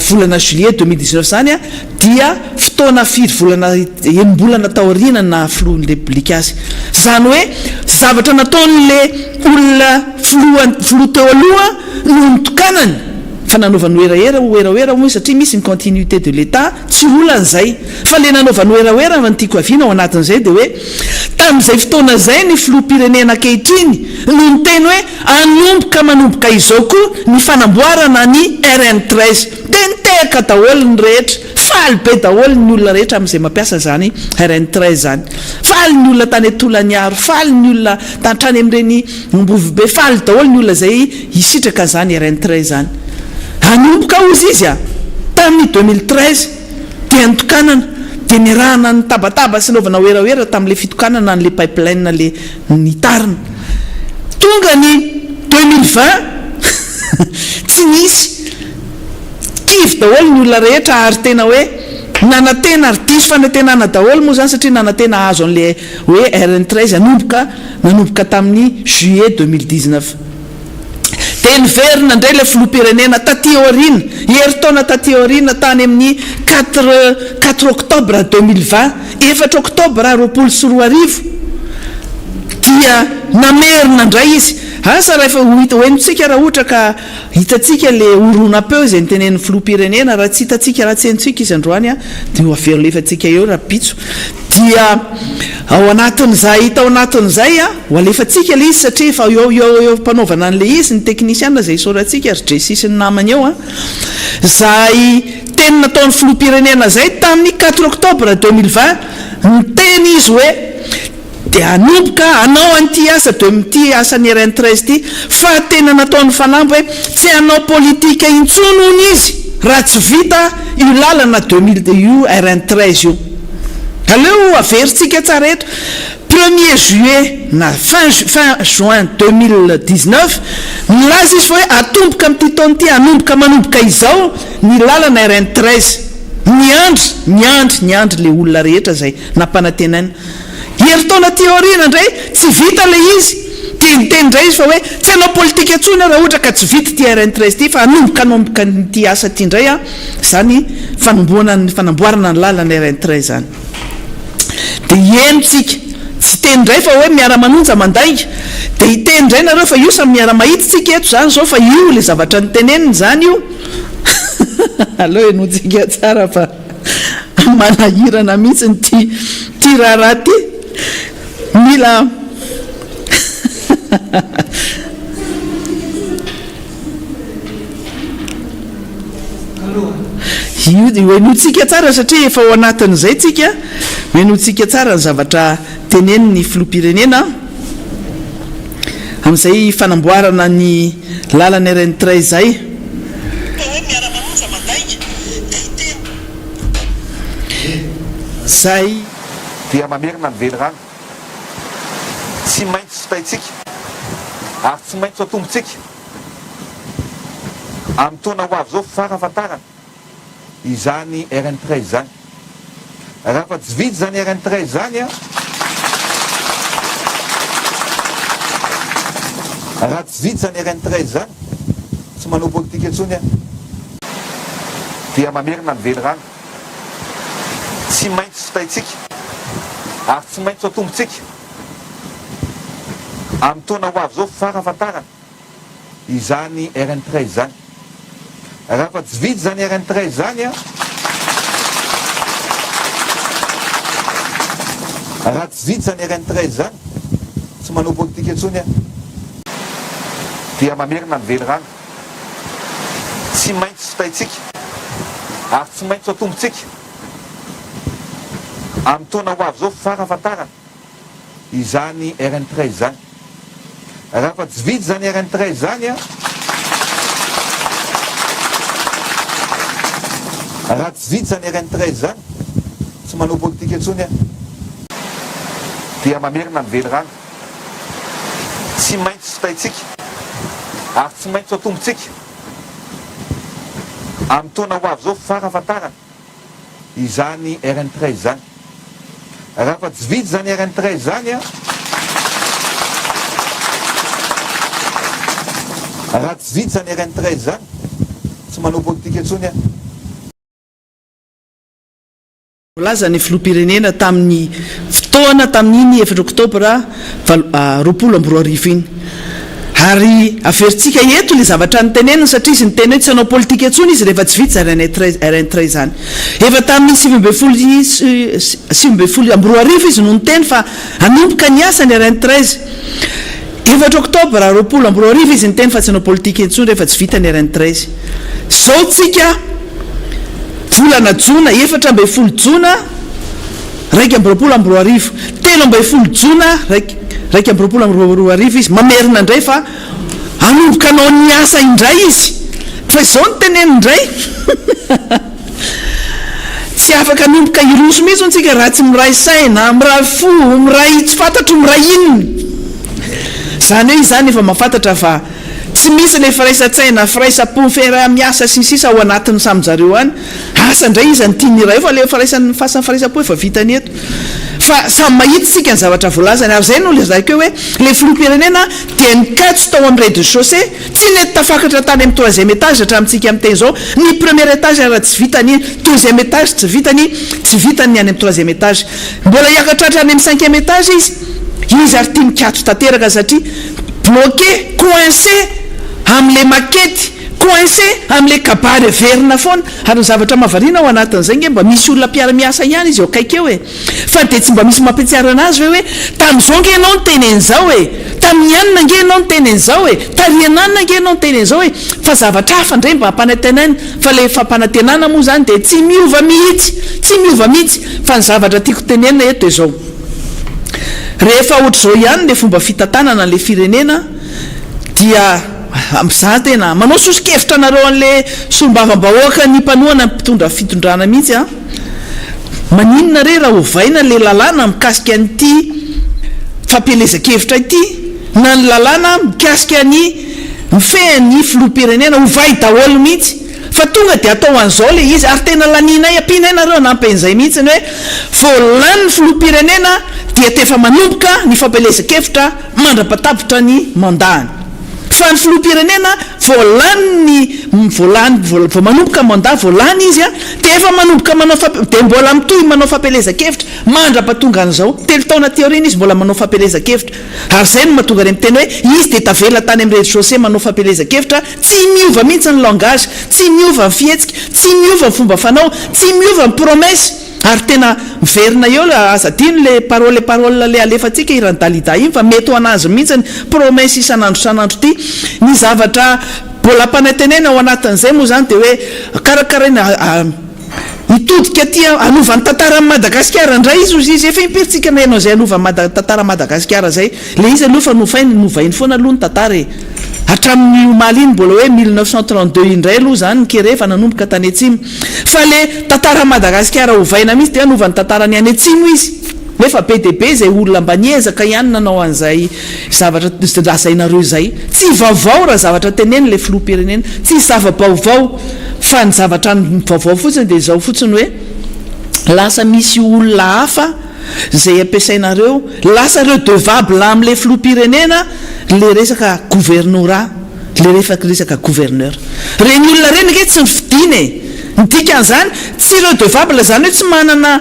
volana juillet 2019 zany dia fotoana 4 volana enim-bolana taoriana na filohan'ny republika azy zany hoe zavatra nataon'le olona filoha teo aloha no nitokanany fa nanaovany oeraoera moa satria misy ny continuité de l'état tsy olan'izay fa le nanaovany oeraoera fa nytiako aviana ao anatin'izay dia hoe tamin'izay fotoana zay ny filoham-pirenena ankehitriny no niteny hoe anomboka manomboka izao koa ny fanamboarana ny RN13 dia nitehaka daholo ny rehetra faly be daholo ny olona rehetra amin'izay mampiasa zany RN13 zany faly ny olona tany Tolaniaro faly ny olona tantrany amin'ireny Mbovy be faly daholo ny olona zay hisitraka zany RN13 zany anomboka ozy izy tamin'ny 2013 dia nitokanana dia nirahana ny tabataba sy naovana oeraoera tamin'le fitokanana n'le pipeline le nitarina tonga ny 2020 tsy nisy kivy daholo ny olona rehetra ary tena hoe nanantena ary diso fanantenana daholo moa zany satria nanantena azo an'le hoe RN13 nanomboka tamin'ny juillet 2019 dia niverina indray le filoham-pirenena taty aoriana heritaona taty aoriana tany amin'ny 4 octobre 2020 4 octobre 2024 dia namerina indray izy asa rehefa hoentsika raha ohatra ka hitatsika le oronapeo zay nitenen'ny filoham-pirenena raha tsy hitatsika raha tsy hentsika izy androany dia ho averolefatsika eo raha pitso dia ao anatin'izay hita ao anatin'izay ho alefatsika le izy satria efa eo mpanaovana an'le izy ny teknisiana zay isoratsika ry dresisy ny namany eo zay teny nataon'ny filoham-pirenena zay tamin'ny 4 octobre 2020 niteny izy hoe dia anomboka anao an'ity asa ty asan'ny RN13 ty fa tena nataon'ny fanambo hoe tsy anao politika intsono ony izy raha tsy vita io lalana 2000 io RN13 io aleo averitsika tsara eto 1er juillet na fin juin 2019 milaza izy fa hoe atomboka amin'ity taona ty anomboka manomboka izao ny lalana RN13 niandry le olona rehetra zay nampanantenaina heritaona ty aoriana indray tsy vita le izy teny indray izy fa hoe tsy anao politika antsony raha ohatra ka tsy vita ty RN13 ty fa anomboka ty asa ty indray zany fanamboarana ny lalana RN13 zany dia henontsika tsy teny indray fa hoe miara-manonja mandainga dia hiteny indray nareo fa io samy miara-mahitsitsika eto zany zao fa io le zavatra niteneniny zany io aleo enontsika tsara fa manahirana mihitsy ny ty raharaha ty mila hoenotsika tsara satria efa ao anatin'izay tsika hoenotsika tsara ny zavatra teneniny filoham-pirenena amin'izay fanamboarana ny lalana RN13 zay zay dia mamerina ny vely rano tsy maintsy sotaitsika ary tsy maintsy atombotsika amin'ny taona ho avy zao farafatarana izany RN13 zany raha fa tsy vity zany RN13 zany raha tsy vity zany RN13 zany tsy manao politika intsony dia mamerina ny vely rano tsy maintsy sotaitsika ary tsy maintsy atombotsika amin'ny taona ho avy zao farafatarana izany RN13 zany raha fa tsy vity zany RN13 zany raha tsy vitsy zany RN13 zany tsy manao politika intsony dia mamerina ny velirano tsy maintsy sotaitsika ary tsy maintsy atombotsika amin'ny taona ho avy zao farafatarana izany RN13 zany raha fa tsy vitsy zany RN13 zany raha tsy vitsy zany RN13 zany tsy manao politika intsony dia mamerina ny velirano tsy maintsy sotaitsika ary tsy maintsy atombotsika amin'ny taona ho avy zao farafatarana izany RN13 zany raha fa tsy vitsy zany RN13 zany raha tsy vitsy zany RN13 zany tsy manao politika intsony laza ny filoham-pirenena tamin'ny fotoana tamin'iny 4 oktobra 2024 iny ary averitsika eto le zavatra nytenenina satria izy nytena hoe tsy anao politika intsony izy rehefa tsy vitsy RN13 zany efa tamin'ny 7 izy no nyteny fa anomboka ny asany RN13 4 oktobra 2024 izy nyteny fa tsy anao politika intsony rehefa tsy vita ny RN13 zao tsika volana jona 14 jona 2024 13 jona 2024 izy mamerina indray fa anomboka anao ny asa indray izy fa izao ny teneny indray tsy afaka anomboka iroso mihitsy ntsika raha tsy miray saina miray fo miray tsy fantatro miray inona zany hoe izany efa mahafantatra fa tsy misy le firaisa-tsaina firaisa-po fera miasa sisisa ao anatin'ny samyjareo any asa indray izy anytiany iray fa le faraisany fasany firaisa-po efa vitany eto fa samy mahitsitsika ny zavatra voalazany ary zay no le zako hoe le filoham-pirenena dia nikatso tao amin'ny rez-de-chaussée tsy nety tafakatra tany amin'ny 3e étage hatramintsika amin'ny teny zao ny premier étage raha tsy vitany 2e étage tsy vitany any amin'ny 3e étage mbola hiakatratra any amin'ny 5e étage izy ary tia mikatso tanteraka satria bloqué coincé am'le makety coincé am'le kabary verina foana ary ny zavatra mahavariana ao anatin'izay nge mba misy olona mpiara-miasa ihany izy eo kaiky eo fa de tsy mba misy mampiatsiaro anazy hoe tam'izao nge ianao ny tenen'izao tamin'ny anina nge ianao ny tenen'izao tariananina nge ianao ny tenen'izao fa zavatra hafa indray mba hampanantenana fa le fampanantenana moa zany de tsy miova mihitsy fa ny zavatra tiako tenenina eto de zao rehefa ohatr'izao ihany le fomba fitantanana le firenena dia am'izany tena manao sosikevitra anareo an'le sombavam-bahoaka ny mpanohana mpitondra fitondrana mihitsy maninona re raha hovaina le lalàna mikasika an'ity fampielezan-kevitra ity na ny lalàna mikasika ny mifehan'ny filoham-pirenena hovay daholo mihitsy fa tonga de atao an'izao le izy ary tena laninay ampianay nareo nampin'izay mihitsy ny hoe voalan'ny filoham-pirenena dia tefa manomboka ny fampielezan-kevitra mandra-patapitra ny mandahany fa ny filoham-pirenena voa manomboka mandat voalany izy de efa manomboka de mbola mitohy manao fampielezan-kevitra mandra-patonga an'izao telo taona teorina izy mbola manao fampielezan-kevitra ary zay no mahatonga any miteny hoe izy de tavela tany amin'ny rez-de-chaussée manao fampielezan-kevitra tsy miova mihitsy ny langage tsy miova ny fihetsika tsy miova ny fomba fanao tsy miova ny promesse ary tena miverina eo azadino le parole le alefatsika irandalida iny fa mety ho anazy mihitsy ny promesse isan'andro ty ny zavatra mbola mpanantenena ao anatin'izay moa zany de hoe karakaraina itodika ty anovan'ny tantara Madagasikara indray izy efa impiritsika menao zay anovan'ny tantara Madagasikara zay le izy aloha fa novainy foana aloha ny tantara hatramin'ny omaly iny mbola hoe 1932 indray aloha zany nykerefa nanomboka tany atsimo fa le tantara Madagasikara hovaina mihitsy de anovan'ny tantarany any atsimo izy nefa PDB zay olona mba niezaka ihany nanao an'izay zavatra lazainareo zay tsy vaovao raha zavatra teneny le filoham-pirenena tsy zava-baovao fa ny zavatra ny vaovao fotsiny de zao fotsiny hoe lasa misy olona hafa zay ampiasainareo lasa redevable am'le filoham-pirenena le resaka gouvernorat le resaka gouverneur reny olona reny nge tsy nifidiny ny dikan'izany tsy redevable zany hoe tsy manana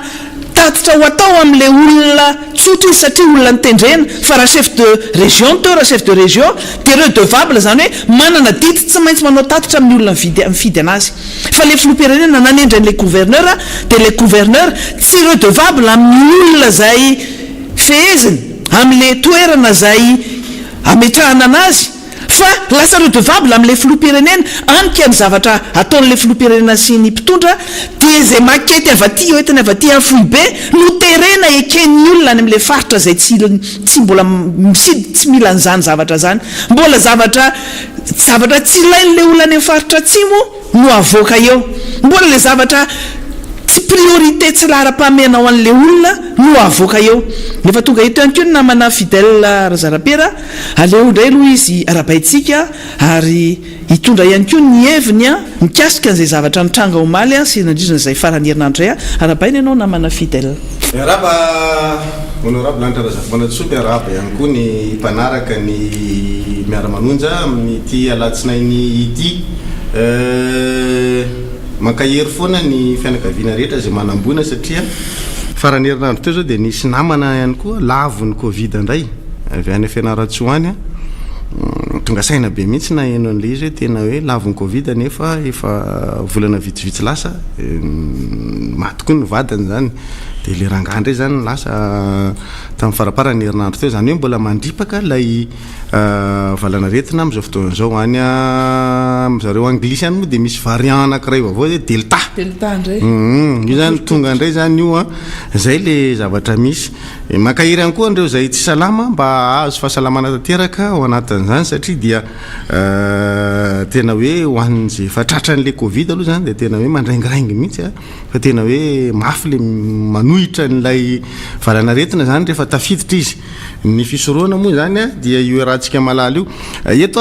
tatitra ho atao am'le olona tsotra izy satria olona nitendrena fa raha chef de région teo raha chef de région de redevable zany hoe manana dity tsy maintsy manao tatitra amin'ny olona mifidy anazy fa le filoham-pirenena nanendran'le gouverneur de le gouverneur tsy redevable amin'ny olona zay feheziny amin'le toerana zay ametrahana anazy fa lasa redevable amin'le filoha-pirenena anika ny zavatra ataon'le filoha-pirenena sy ny mpitondra dia zay makety avaty oetiny avaty afoibe no terena eken'ny olona any amin'le faritra zay tsy mbola misidy tsy mila n'izany zavatra zany mbola zavatra tsy ilain'le olona any amin'ny faritra atsimo no avoaka eo mbola le zavatra tsy priorité tsy lara-pamena ho an'le olona no avoaka eo nefa tonga eto ihany koa ny namana Fidèle Razarapera aleo indray aloha izy arabaitsika ary hitondra ihany koa ny heviny mikasika an'izay zavatra nitranga omaly sy nandrindra izay farany herinandro zay arabainy ianao namana Fidèle. Miaraba honorable Lanitra Razafinatsy miaraba ihany koa ny mpanaraka ny miara-manonja amin'ity alatsinainy ity mankahery foana ny fianakaviana rehetra zay manamboina satria farany herinandro teo zao dia nisy namana ihany koa lavon'ny Covid indray avy any Fianaratsoany tonga saina be mihitsy na eno an'le izy hoe tena hoe lavon'ny Covid nefa efa volana vitsivitsy lasa maty koa ny vadiny zany dia le rangandray zany lasa tamin'ny faraparany herinandro teo zany hoe mbola mandripaka lay valana retina amin'izao fotoan'izao any zareo anglisy any moa dia misy variant anankiray avao hoe delta indray io zany tonga indray zany io zay le zavatra misy makahiry ihany koa andreo zay tsy salama mba azo fahasalamana tanteraka ao anatin'izany satria dia tena hoe ho an'izay efa tratran'le Covid aloha zany dia tena hoe mandraingiraingy mihitsy fa tena hoe mafy le manohitra n'ilay valana retina zany rehefa tafiditra izy ny fisoroana moa zany dia io rahantsika malala io eto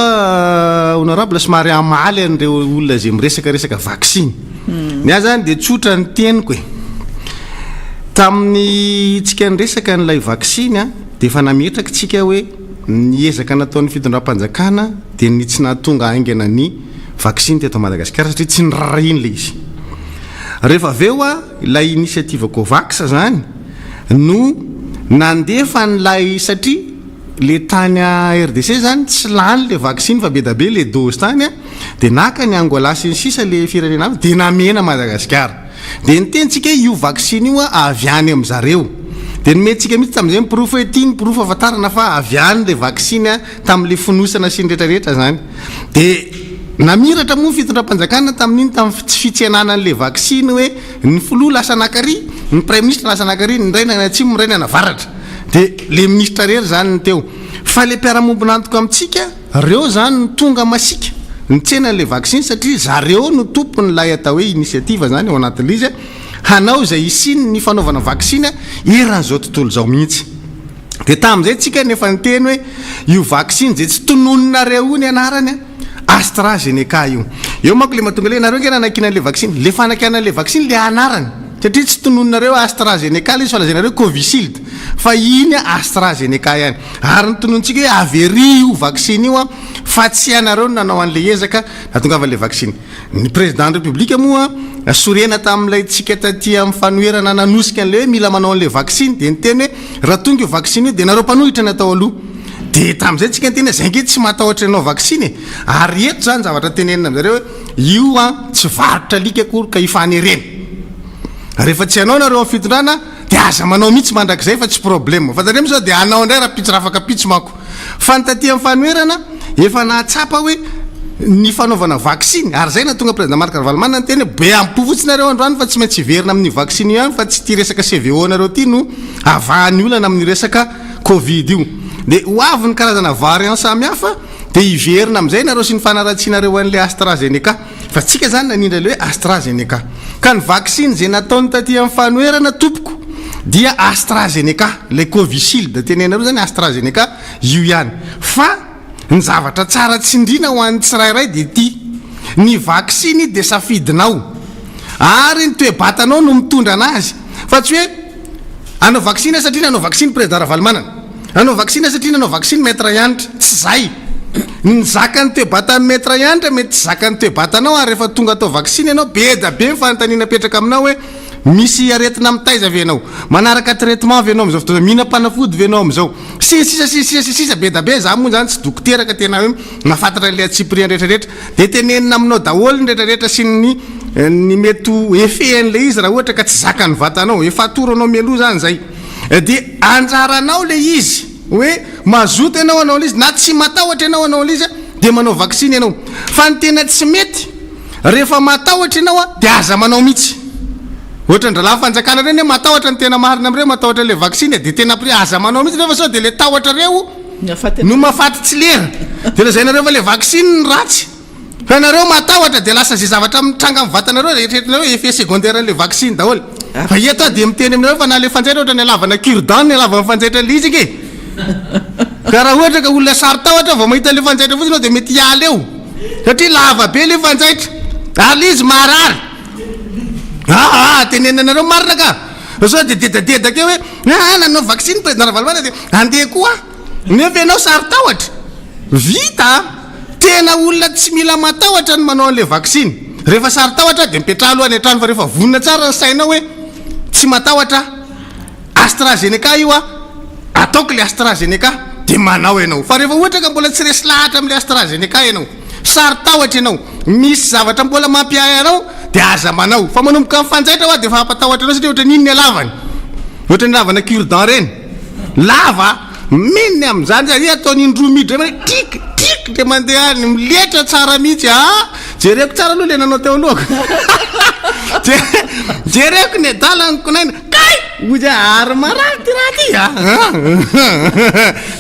honorable somary amaly an'ireo olona zay miresaka vaccine ny ahy zany dia tsotra ny teniko tamin'ny tsika nyresaka n'ilay vaccine dia efa nametraka tsika hoe niezaka nataon'ny fitondram-panjakana dia ny tsy nahatonga aingana ny vaccine teto Madagasikara satria tsy nirarahiny le izy rehefa aveo ilay initiative Covax zany no nandefa n'lay satria le tany RDC zany tsy lany le vaccine fa be da be le dose tany dia naka ny Angola sy ny sisa le firenena dia namena Madagasikara dia nitentsika io vaccine io avy any amin'zareo dia nomentsika mihitsy tamin'izay miprofo hoe tia ny profo afantarana fa avy any le vaccine tamin'le fonosana sy ny rehetrarehetra zany dia namiratra moa fitondram-panjakana tamin'iny tamin'ny tsy fitsenanan'le vaccine hoe ny filoha lasa nakary ny prime ministre lasa nakary ny raina ny atsimo ny raina navaratra dia le ministra rery zany ny teo fa le mpiaramombona antoka amintsika reo zany ny tonga masika ny tsenan'le vaccine satria zareo no tompony lay atao hoe initiative zany ao anatin'le izy hanao zay isiny ny fanaovana vaccine eran'izao tontolo zao mihitsy dia tamin'izay tsika nefa niteny hoe io vaccine zay tsy tonononareo ny anarany AstraZeneca io manko le mahatonga le nareo ngena nakinan'le vaccine le fanakanan'le vaccine le anarany satria tsy tonononareo AstraZeneca le izy fa lazanareo Covishield fa iny AstraZeneca ihany ary ny tononontsika hoe avery io vaccine io fa tsy anareo nanao an'le ezaka natongava le vaccine ny président de république moa sorena tamin'ilay tsika taty amin'ny fanoherana nanosika an'le hoe mila manao an'le vaccine dia niteny hoe raha tonga io vaccine io dia nareo mpanohitra ny atao aloha dia tamin'izay tsika ntena zay nge tsy matahotra ianao vaccine ary eto zany zavatra tenenina amin'zareo hoe io tsy varotra alika akory ka ifanerena rehefa tsy anao nareo amin'ny fitondrana dia aza manao mihitsy mandrakizay fa tsy problème fa zareo zao dia anao indray raha pitso raha afaka pitso mako fa ny taty amin'ny fanoherana efa nahatsapa hoe ny fanaovana vaccine ary zay na tonga président Marc Ravalomanana ny teny hoe be ampo fotsinareo androany fa tsy maintsy verina amin'ny vaccine io ihany fa tsy ty resaka CVO nareo ty no avahany olana amin'ny resaka Covid io dia ho avy ny karazana variant samihafa dia iverina amin'izay nareo sy ny fanaratsianareo an'le AstraZeneca fa tsika zany nanindra le hoe AstraZeneca ka ny vaccine zay nataony taty amin'ny fanoherana tompoko dia AstraZeneca le Covishield tenenareo zany AstraZeneca io ihany fa ny zavatra tsara tsindrina ho an'ny tsirairay dia ty ny vaccine dia safidinao ary ny toe-batanao no mitondra anazy fa tsy hoe anao vaccine satria nanao vaccine président Ravalomanana anao vaccine satria nanao vaccine maître Yanitra tsy zay ny zakany toe-batany maître Yanitra mety tsy zakany toe-batanao ary rehefa tonga atao vaccine ianao be da be mifanontanina petraka aminao hoe misy aretina mitaiza avy anao manaraka traitement avy anao amin'izao fotoana mihina-panafody avy anao amin'izao sisa be da be za moa zany tsy dokotera ka tena hoe nafantatra le atsipirien rehetrarehetra dia tenenina aminao daholo ny rehetrarehetra sy ny mety effet an'le izy raha ohatra ka tsy zakany vatanao efa atoro anao mialoha zany zay dia anjaranao le izy hoe mazoto ianao anao l izy na tsy matahotra ianao anao l izy dia manao vaksiny ianao fa ny tena tsy mety rehefa matahotra ianao a dia aza manao mihitsy ohatra ndrala fanjakana reny hoe matahotra ny tena marina am'ireo matahotra le vaksiny dia tena pri aza manao mihitsy rehefa sao dia le tahotra reo no mafaty tsy lera dia lazay nareo fa le vaksiny ny ratsy fa nareo matahotra dia lasa zay zavatra mitranga amin'ny vatanareo rehetrehetrinareo effet secondaire n'le vaksiny daholo fa eto a dia miteny aminareo fa na le fanjaitra ohatra ny alavana cure-dent ny alavana fanjaitra lizika e ka raha ohatra ka olona sary tahotra vao mahita le fanjaitra fotsiny ao dia mety hiala eo satria lava be le fanjaitra ary izy marary tenenanareo marina ka sao dia dedadedaka hoe nanao vaksiny président ravalomana dia andeha koa nefa ianao sary tahotra vita tena olona tsy mila matahotra ny manao an'le vaksiny rehefa sary tahotra dia mipetraha aloha any an-trano fa rehefa vonina tsara ny sainao hoe tsy matahotra AstraZeneca io a ataoko le AstraZeneca dia manao ianao fa rehefa ohatra ka mbola tsy resy lahatra amin'le AstraZeneca ianao sary tahotra ianao misy zavatra mbola mampiay anao dia aza manao fa manomboka mifanjaitra hoa dia fa hampatahotra anao satria ohatra ninny alavany ohatra ny lavana cure-dent reny lava minny amin'izany zany ataony indroa miditra hoe tik tik dia mandeha any miletra tsara mihitsy jereko tsara aloha le nanao teo alohako jereko ny adalany konaina kay ozy ary marary ty raha ty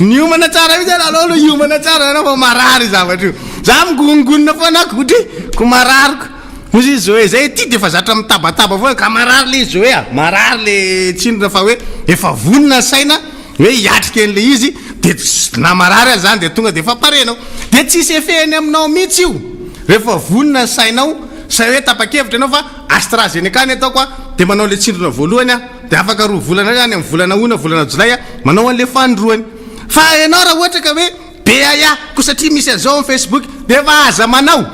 niomana tsara mihitsy aloha iomana tsara anao fa marary zavatra io za migongonona foanako otry ko marariko ozy izy hoe zay ty dia efa zatra mitabataba foana ka marary le izy hoe marary le tsindrona fa hoe efa vonina saina hoe hiatrika an'le izy dia na marary azy zany dia tonga dia efa parenao dia tsisy efehany aminao mihitsy io rehefa vonina ny sainao say hoe tapa-kevitra ianao fa AstraZeneca ny ataoko a dia manao le tsindrona voalohany a dia afaka 2 volana zany amin'ny volana ona volana jolay a manao an'le fandroany fa ianao raha ohatra ka hoe be aya ko satria misy an'izao amin'ny Facebook dia efa aza manao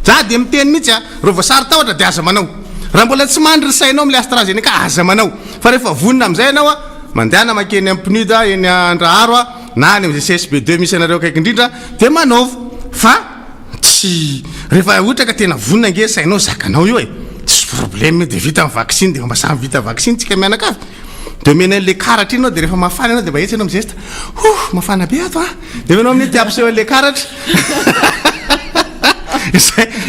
za dia miteny mihitsy a reo vao sary tahotra dia aza manao raha mbola tsy mandry ny sainao amin'le AstraZeneca aza manao fa rehefa vonina amin'izay ianao a mandehana makeny amin'ny PNUD eny Andraharo a na any amin'izay CSB2 misy anareo akaiky indrindra dia manaova fa tsy rehefa ohatra ka tena vonina nge sainao zakanao io e tsy problème dia vita amin'ny vaksiny dia mba samy vita vaksiny tsika mianakavy dia omena an'le karatra inao dia rehefa mafana ianao dia mba etsy anao amin'ny geste mafana be ato dia anao amin'ny tiampiseho an'le karatra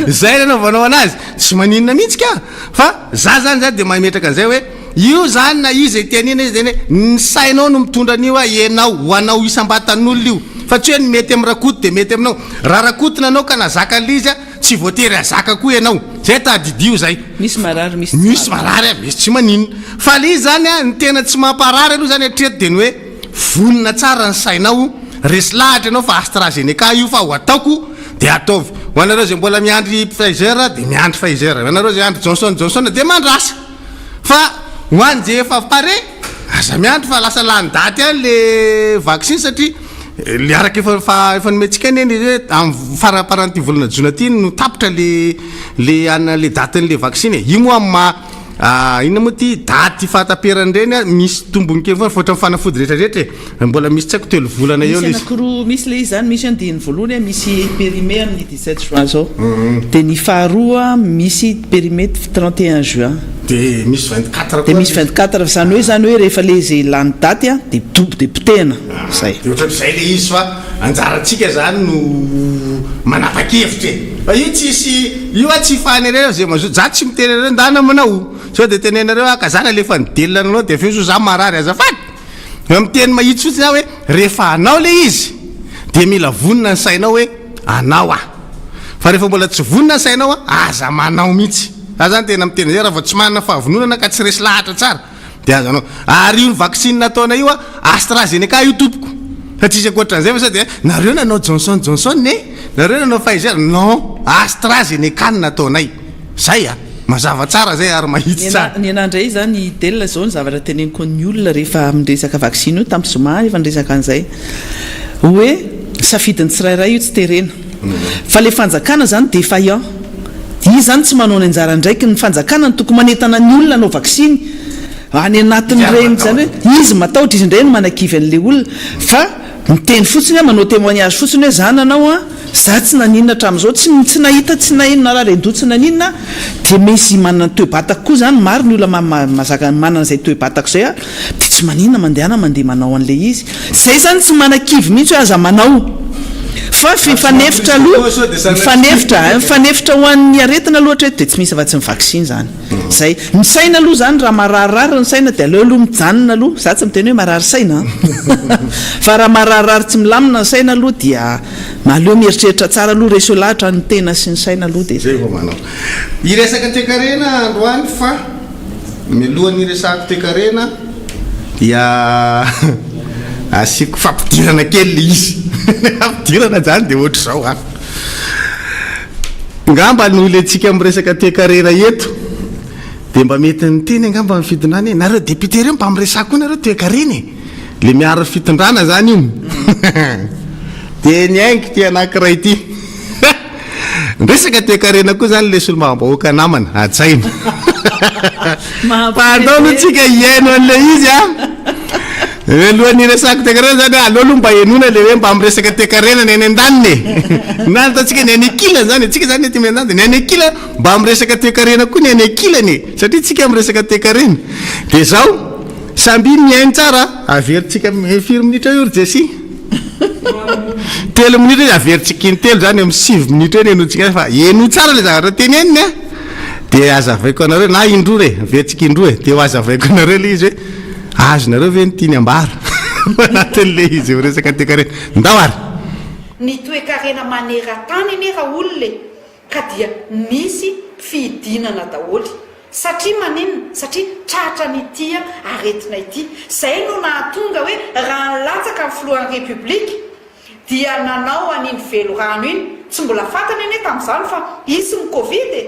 zay nanaovanao anazy tsy maninona mihitsy ka fa za zany zany dia mametraka an'izay hoe io zany na izy tianina izy zany hoe ny sainao no mitondra an'io a ianao hoanao isam-batan'olona io fa tsy hoe ny mety amin'ny rakoto dia mety aminao raha rakotina anao ka nazaka an'le izy a tsy voatery azaka koa ianao zay tadidio zay misy marary misy tsy maninona fa le izy zany a ny tena tsy mamparary aloha zany hatreto dia ny hoe vonina tsara ny sainao resy lahatra ianao fa AstraZeneca io fa ho ataoko dia ataovy ho anareo zay mbola miandry Pfizer dia miandry Pfizer anareo zay andry Johnson dia mandrasa fa ho an'zay efa pare aza miandry fa lasa lany daty any le vaksiny satria le araka efa nometsika eny izy hoe amin'ny faraparan'ity volana jona ty no tapitra le datin'le vaksiny e io moa inona moa ty daty fahataperany reny a misy tombony kely foana foatra mifanafody rehetrarehetra mbola misy tsy haiko 3 volana eo misy le izy zany misy andiny voalohany misy périmé amin'ny 17 juin zao dia ny faharoa misy périmé 31 juin dia misy 24 dia misy 24 zany hoe rehefa le zay lany daty a dia potehana zay dia ohatran'izay le izy fa anjarantsika zany no manapa-kevitra e fa io tsisy io a tsy fahanareo zay mazoto za tsy miteny areo ndana manao sao dia tenenareo akazana lefa nidelona anao dia aveo so za marary azafady miteny mahitsy fotsy za hoe rehefa anao le izy dia mila vonina ny sainao hoe anao fa rehefa mbola tsy vonina ny sainao aza manao mihitsy za zany tena miteny zay raha vao tsy manana fahavononana ka tsy resy lahatra tsara dia aza anao ary io ny vaksiny nataona io AstraZeneca io tompoko satria ankoatran'izay fa sao dia nareo nanao Johnson ne nareo nanao Pfizer non AstraZeneca nataonay zay mazava tsara zay ary mahitsy tsara ny anandray zany delina zao ny zavatra teneniko ny olona rehefa miresaka vaksiny io tamin'ny zoma efa niresaka an'izay hoe safidiny tsirairay io tsy terena fa le fanjakana zany défaillant izy zany tsy manao ny anjara ndraiky ny fanjakana ny tokony manentana ny olona anao vaksiny any anatin'ireny zany hoe izy matahotra izy indray no manakivy an'le olona fa miteny fotsiny a manao témoignage fotsiny hoe zany anao a za tsy naninna hatramin'izao tsy nahita tsy nainona raha rendoa tsy naninna dia misy manana toe-bataka koa zany maro ny olona mazaka manana izay toe-bataka zay a dia tsy maninna mandehana mandeha manao an'lay izy zay zany tsy manakivy mihitsy hoe aza manao fa fanefitra aloha mifanefitra ho an'ny aretina loatra hoe dia tsy misy afa-tsy mivaksiny zany zay ny saina aloha zany raha mararirary ny saina dia aleo aloha mijanona aloha za tsy miteny hoe marary saina fa raha mararirary tsy milamina ny saina aloha dia maleo mieritreritra tsara aloha reseo lahatra ny tena sy ny saina aloha dia zay vao manao iresaka toekarena androany fa milohan'ny resako toekarena dia asiako fampidirana kely le izy fampidirana zany dia ohatra zao a ngamba ny olo antsika amin'ny resaka toekarena eto dia mba mety ny teny angamba ny fitondrana e nareo député reo mba miresako nareo toekarena e le miaro fitondrana zany io dia ny aingy ty anankiray ty resaka toekarena koa zany le solo-mbahoaka namana atsaina pardon no tsika hiaino an'le izy a alohan'ny resako toekarena zany aleo aloha mba henona le hoe mba miresaka toekarena ny any an-daniny na ataontsika ny any akilany zany tsika zany ty mian-dany ny any akila mba miresaka toekarena koa ny any akilany satria tsika miresaka toekarena dia zao samby miaino tsara averintsika 4 minitra io jesy 3 minitra izy averintsika intelo zany amin'ny 7 minitra eny enontsika fa eno tsara le zavatra teny eniny a dia azavaiko anareo na indroa re averintsika indroa e dia ho azavaiko anareo le izy hoe azonareo ve ny tiany ambara anatin'le izy resaka toekarena ndao ary ny toe-karena maneran-tany nefa olona ka dia misy fihidinana daholy satria maninona satria tratra nytia aretina ity zay no nahatonga hoe raha nilatsaka ny filohan'ny république dia nanao an'iny velo rano iny tsy mbola fantany ane tamin'izany fa isy ny covid e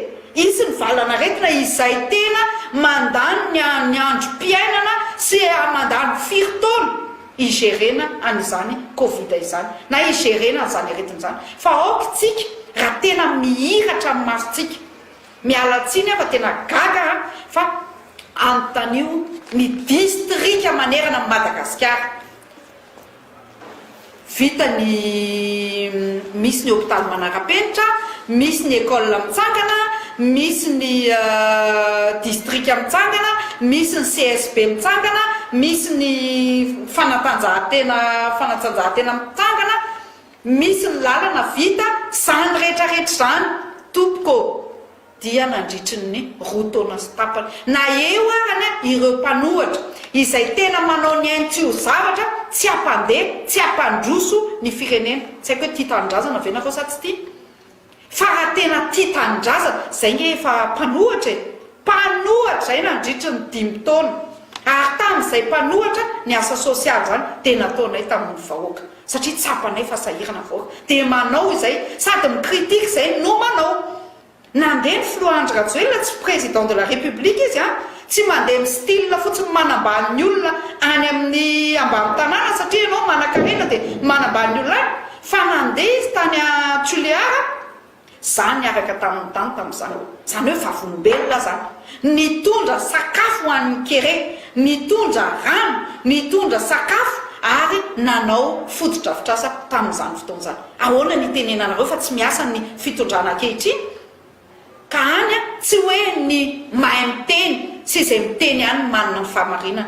isy ny valana aretina izay tena mandany ny androm-piainana sy mandany firitaona igerena an'izany covid izany na igerena an'izany aretina zany fa aokitsika raha tena mihiratra amin'ny masontsika mialatsiny afa tena gaga fa antanio ny distrika manerana amin'ny Madagasikara vita ny misy ny hôpitaly manara-penitra misy ny école mitsangana misy ny distrika mitsangana misy ny CSB mitsangana misy ny fanatanjahantena mitsangana misy ny lalana vita zany rehetrarehetra zany tompoko dia nandritry ny roa taona sy tapany na eo arany ireo mpanohatra izay tena manao ny aintio zavatra tsy ampandeha tsy ampandroso ny firenena tsy haiko hoe tia tanindrazana ve nareo sa tsy tia fa raha tena tia tanindrazana zay nge efa mpanohatra zay nandritry ny 5 taona ary tamin'izay mpanohatra ny asa sosialy zany dia nataonay tamin'ny vahoaka satria tsapanay fa sahirana vahoaka dia manao izay sady mikritika zay no manao nandeha ny Filohandry Rajoelina tsy président de la république izy a tsy mandeha my style fotsiny manambany ny olona any amin'ny ambany tanàna satria ianao manan-karena dia manambany ny olona fa nandeha izy tany a Toliara zany niaraka tamin'ny tany tamin'izany zany hoe vavolombelona zany nitondra sakafo ho an'ny kere nitondra rano nitondra sakafo ary nanao fotodrafitrasa tamin'izany fotoana zany ahoana ny tenenanareo fa tsy miasa ny fitondrana ankehitriny ka any tsy hoe ny mahay miteny sy izay miteny any manana ny fahamarinana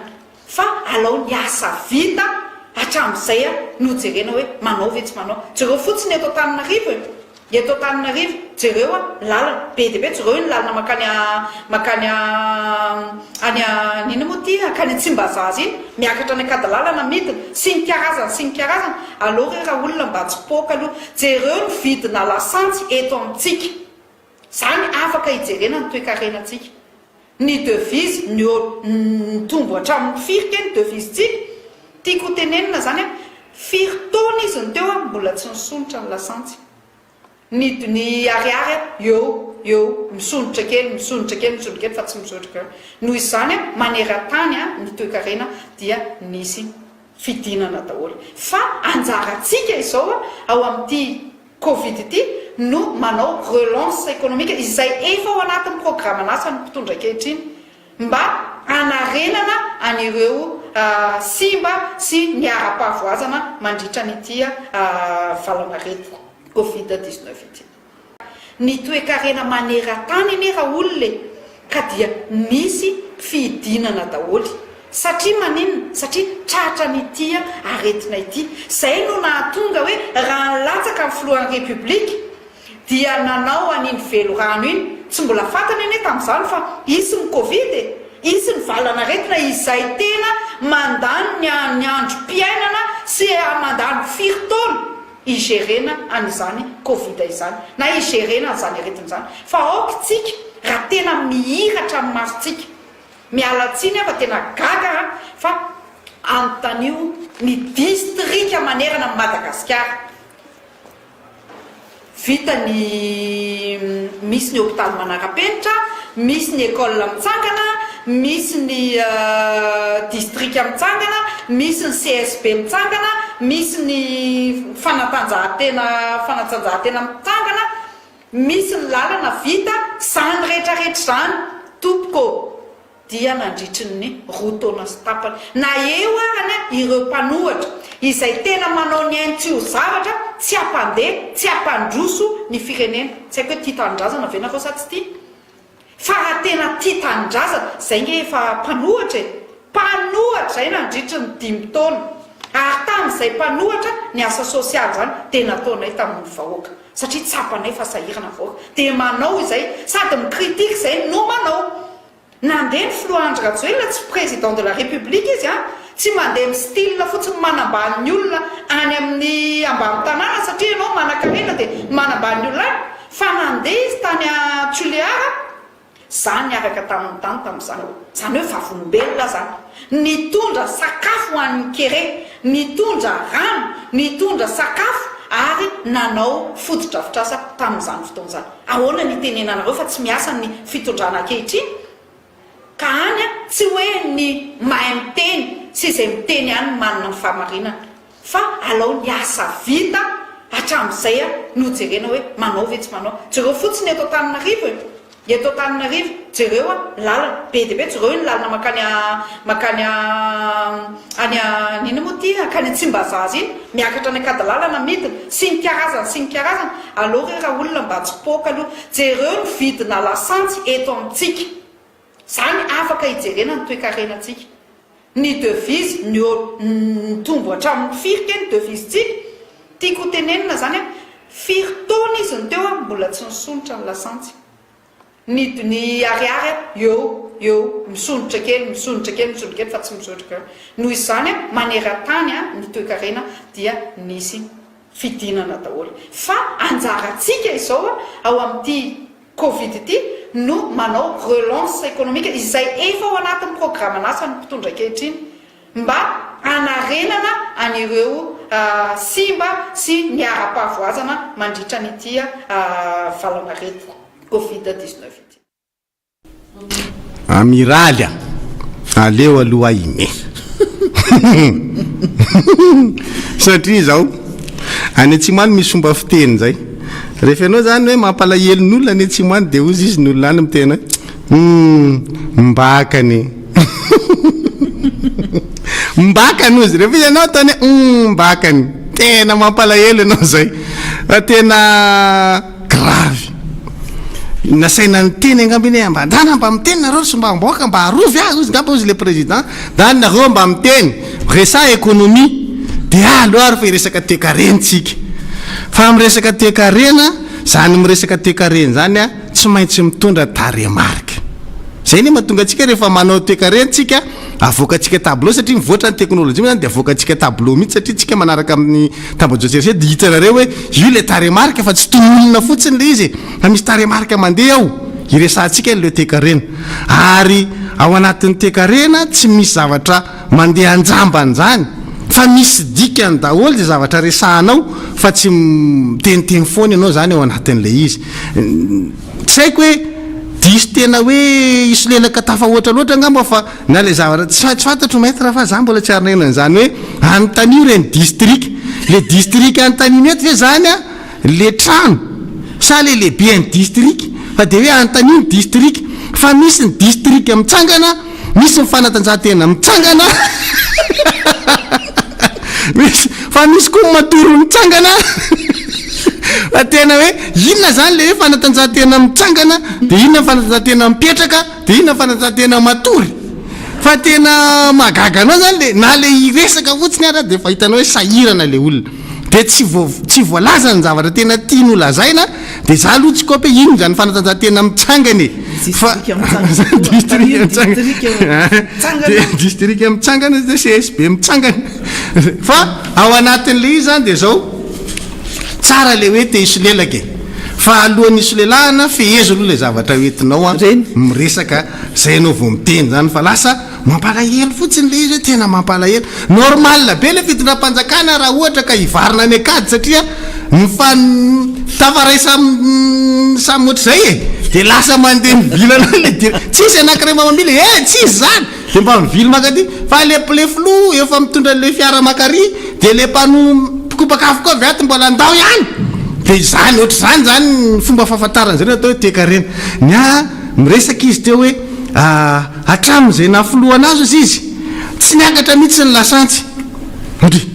fa alao ny asa vita hatramin'izay a no jerena hoe manao ve tsy manao jereo fotsiny eto Antananarivo jereo a lalana be dia be jereo ny lalana makany nina moa ty akany Tsimbazaza iny miakatra ny akadalalana midina sy ny karazana aleo raha olona mba tsy poka aloha jereo ny vidina lasantsy eto amintsika zany afaka hijerena ny toe-karenantsika ny devise ny tombo hatramin'ny firika ny devise tsika tiako tenenina zany a firitaona izy ny teo a mbola tsy nisonitra ny lasantsy ny ariary eo misonitra kely fa tsy misonitra kely noho izany a maneran-tany a ny toe-karena dia nisy fidinana daholo fa anjaratsika izao a ao amin'ity covid ity no manao relance économique izay efa ao anatin'ny programme anasa ny mpitondra ankehitriny mba anarenana an'ireo simba sy ny ara-pahavoazana mandritra nytia valamarety Covid-19 ity. Ny toe-karena maneran-tany ane raha olona ka dia misy fihidinana daholy satria maninona satria tratra nytia aretina ity. Zay no nahatonga hoe raha nylatsaka amin'ny filohan'ny repoblika dia nanao an'iny velo rano iny. Tsy mbola fantany ane tamin'izany fa isy ny Covid isy ny valanaretina izay tena mandany ny androm-piainana sy mandany firitaona igerena an'izany Covid izany na igerena an'izany aretina izany. Fa aokitsika raha tena mihiratra amin'ny masontsika mialatsiny fa tena gaga fa antanio ny distrika manerana amin'ny Madagasikara. Vita ny misy ny hôpitaly manara-penitra, misy ny école mitsangana, misy ny distrika mitsangana, misy ny CSB mitsangana, misy ny fanatanjahantena mitsangana, misy ny lalana vita, zany rehetrarehetra zany tompoko dia nandritry ny roa taona sy tapany. Na eo arana ireo mpanohatra izay tena manao ny aintio zavatra tsy ampandeha tsy ampandroso ny firenena. Tsy haiko hoe tia tanindrazana ve na koa sa tsy tia, fa raha tena tia tanindrazana zay nge efa mpanohatra zay nandritry ny 5 taona. Ary tamin'izay mpanohatra ny asa sosialy zany dia nataonay tamin'ny vahoaka satria tsapanay fa sahirana vahoaka dia manao izay sady mikritika izay no manao. Nandeha ny Filohandry Rajoelina tsy président de la République izy tsy mandeha amin'ny style fotsiny manambany ny olona any amin'ny ambany tanàna satria ianao manan-karena dia manambany ny olona fa nandeha izy tany a Toliara zany niaraka tamin'ny tany tamin'izany. Zany hoe vavolombelona zany nitondra sakafo ho an'ny kere, nitondra rano, nitondra sakafo ary nanao fotodrafitrasa tamin'izany fotoana izany. Ahoana ny tenenanareo fa tsy miasa ny fitondrana ankehitriny ka any tsy hoe ny mahay miteny sy izay miteny any manana ny fahamarinana fa alao ny asa vita hatramin'izay no jerena hoe manao ve tsy manao. Jereo fotsiny eto Antananarivo eto Antananarivo jereo lalana be dia be, jereo ny lalana makany nina moa ty akany Tsimbazaza iny miakatra ny akady lalana midina sy ny karazana aloha raha olona mba tsy poka aloha jereo ny vidina lasantsy eto amintsika. Zany afaka hijerena ny toe-karenantsika. Ny devise ny tombo hatramin'ny firika ny devise tsika tiako tenenina zany firy taona izy ny teo mbola tsy nisonitra ny lasantsy. Ny ariary eo misonitra kely fa tsy misonitra kely. Noho izany maneran-tany ny toe-karena dia nisy fidinana daholo. Fa anjarantsika izao ao amin'ity Covid ity no manao relance économique izay efa ao anatin'ny programme-nasa ny mpitondra ankehitriny mba anarenana an'ireo simba sy ny ara-pahavoazana mandritra nytia valamarety Covid-19 ity. Amiraly aleo aloha ime satria zao any Antsimany misy fomba fiteny zay rehefa ianao zany hoe mampalahelo ny olona any Antsimany dia ozy izy ny olona any mitena mbakany mbakany ozy rehefa ianao tany mbakany tena mampalahelo ianao zay fa tena gravy nasaina ny teny angambiny ambandana mba miteny nareo sy mba mboaka mba arovy ozy ngamba ozy le président dany nareo mba miteny resa économie dia aloha fa iresaka toe-karentsika fa miresaka toe-karena zany miresaka toe-karena zany tsy maintsy mitondra taremarika. Zay ny mahatonga antsika rehefa manao toe-karentsika avoakatsika tableau satria mivoatra ny teknôlôjia zany dia avoakatsika tableau mihitsy satria tsika manaraka amin'ny tambajotserase dia hitanareo hoe io le taremarika fa tsy tonolona fotsiny le izy fa misy taremarika mandeha ao iresantsika le toe-karena. Ary ao anatin'ny toe-karena tsy misy zavatra mandeha anjambany zany fa misy dikany daholo zay zavatra resahanao fa tsy teniteny foana ianao zany ao anatin'le izy. Tsy haiko hoe diso tena hoe isy lelaka tafa ohatra loatra ngamba fa na le zavatra tsy fantatro maître fa za mbola tsy arinenana zany hoe antanio reny district le district antanio eto ve zany le trano sa le lehibe ny district fa dia hoe antanio ny district fa misy ny district mitsangana misy ny fanatanjahantena mitsangana fa misy koa matory mitsangana fa tena hoe inona zany le fanatanjahantena mitsangana de inona fanatanjahantena mipetraka de inona fanatanjahantena matory fa tena magaga anao zany le na le iresaka fotsiny ara de fa hitanao hoe sahirana le olona de tsy voalaza ny zavatra tena tiany lazaina de za aloha tsy kope ino zany fanatanjahantena mitsangana fa district mitsangana de CSB mitsangana fa ao anatin'le izy zany de zao tsara le hoe te isolelaka fa alohan'ny isolelahana fehezo aloha le zavatra hoentinao a miresaka zay anao vo miteny zany fa lasa mampalahelo fotsiny le izy hoe tena mampalahelo normal be le fitondram-panjakana raha ohatra ka hivarina ny akady satria tafaray samy ohatr' zay de lasa mandeha mivilana le tsisy anakiray mamamily tsisy zany de mba mivily makaty fa le flou efa mitondra le fiara makary de le mpikopakafo koa viaty mbola andao ihany de zany ohatr' zany zany fomba fahafantarana zany atao hoe toekarena nya miresaka izy teo hoe atram'izay nafoloana azy izy izy tsy niakatra mihitsy ny lasantsy odry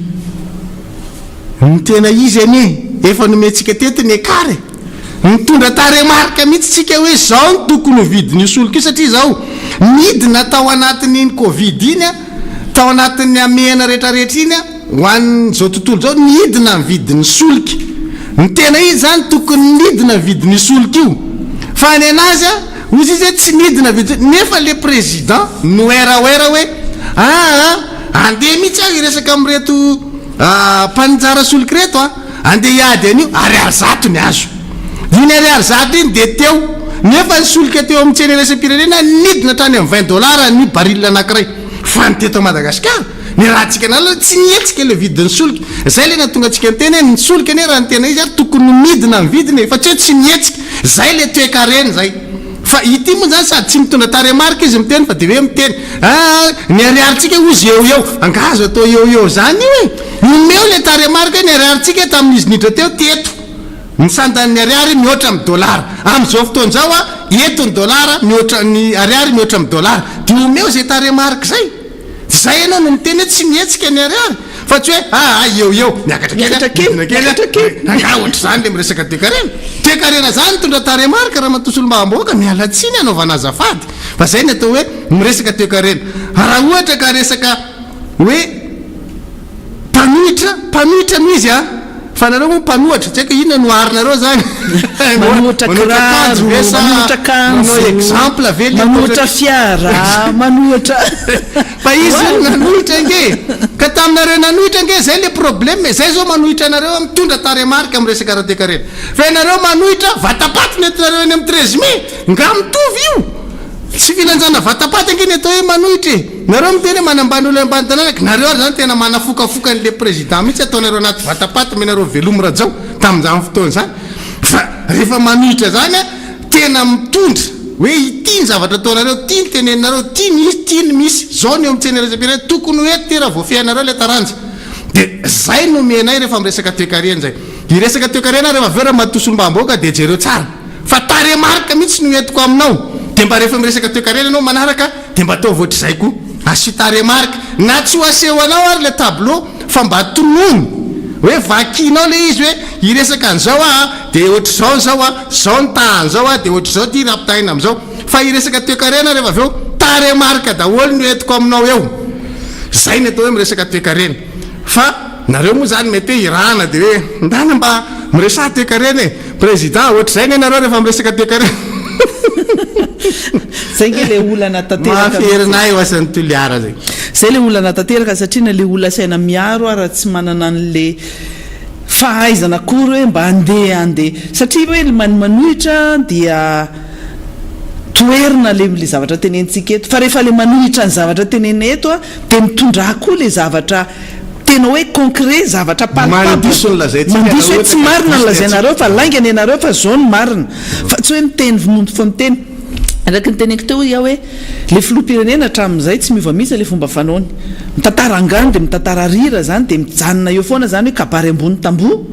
ny tena izy anie efa nomentsika tetiny ekary mitondra taremarika mihitsy tsika hoe zao ny tokony ho vidiny solika io satria zao midina tao anatin'iny covid iny a tao anatin'ny amehana rehetrarehetra iny a ho an'zao tontolo zao nidina ny vidiny solika ny tena izy zany tokony nidina vidiny solika io fa ny anazy a ozy izy hoe tsy nidina vidiny nefa le président no eraoera hoe andeha mihitsy aho iresaka am'reto mpanjara solika reto a andeha hiady an'io ariary zato ny azo iny ariary zato iny de teo nefa ny solika teo amin'ny tsena resam-pirenena nidina hatrany amin'ny $20 ny baril anakiray fa ny teto Madagasikara ny raha tsika nala tsy nietsika le vidin'ny solika zay le natonga atsika nytena hoe ny solika ane raha ny tena izy ary tokony midina ny vidiny fa tsy hoe tsy nietsika zay le toekareny zay fa ity moa zany sady tsy mitondra taremarika izy miteny fa de hoe miteny ny ariarytsika ozy eo angazo atao eo zany io nomeo le taremarika ny ariarytsika tamin'izy nidra teo teto ny sandan'ny ariary mihoatra amin'ny dollara am'izao fotoan'izao a eto ny dollara mihoatra ny ariary mihoatra amin'ny dollara de omeo zay taremarika zay ianao no miteny hoe tsy mietsika ny ariary fa tsy hoe eo miakatra kely ohatr' zany le miresaka toekarena zany tondra taremarika raha matosolombaham-boaka mialatsiny anaovana azafady fa zay ny atao hoe miresaka toekarena raha ohatra ka resaka hoe mpanohitra no izy a fa nareo moa mpanohatra tsy haiko inona noarinareo zany manohitra kiraro manohitra kanjo exemple ave manohitra fiara manohitra fa izy nanohitra nge ka taminareo nanohitra nge zay le problème zay zao manohitra anareo mitondra taremarika amin'ny resaka raha toekarena fa ianareo manohitra vatapaty nentinareo any amin'ny 13 mai nga mitovy io tsy filanjana vatapaty angeny atao hoe manohitra nareo miteny hoe manambany olo ambany tanàna nareo ary zany tena manafokafoka n'le président mihitsy ataonareo anaty vatapaty menareo velomy rajao tamin'izany fotoana zany fa rehefa manohitra zany a tena mitondra hoe ity ny zavatra ataonareo tia ny tenenareo tia ny misy zao ny eo amitsena resapire tokony hoe ty raha voafianareo le taranja de zay no menay rehefa miresaka toekarena zay iresaka toekarena rehefa vera matosolombaham-boaka de jereo tsara fa taremarika mihitsy no entiko aminao de mba rehefa miresaka toekarena anao manaraka de mba atao voatr' zay koa asy taremarika na tsy ho aseho anao ary le tableau fa mba tonono hoe vakinao le izy hoe iresaka an'izao de ohatr' zao zao zao ny tahan'zao de ohatr' zao ty rapitaina am'izao fa iresaka toekarena rehefa aveo taremarika daholo no entiko aminao eo zay ny atao hoe miresaka toekarena fa nareo moa zany mety hoe irana de hoe ndana mba miresaha toekarena président ohatr' zay ny anareo rehefa miresaka toekarena zay nge le olana tanteramafierinay oasan'ny toliara zay zay le olana tanteraka satria na le olona saina miaro raha tsy manana an'le fahaizana kory hoe mba andeha satria hoe manohitra dia toerina le zavatra tenentsika eto fa rehefa le manohitra ny zavatra tenena eto a de mitondra koa le zavatra tena hoe concret zavatra mandiso mandiso hoe tsy marina ny lazainareo fa laingany ianareo fa zao ny marina fa tsy hoe miteny vonondo fa miteny araky nyteneko teo ia hoe le filoham-pirenena hatramin'izay tsy miova mihitsy le fomba fanaony mitantara angano de mitantara rira zany de mijanona eo foana zany hoe kabary ambony tamboho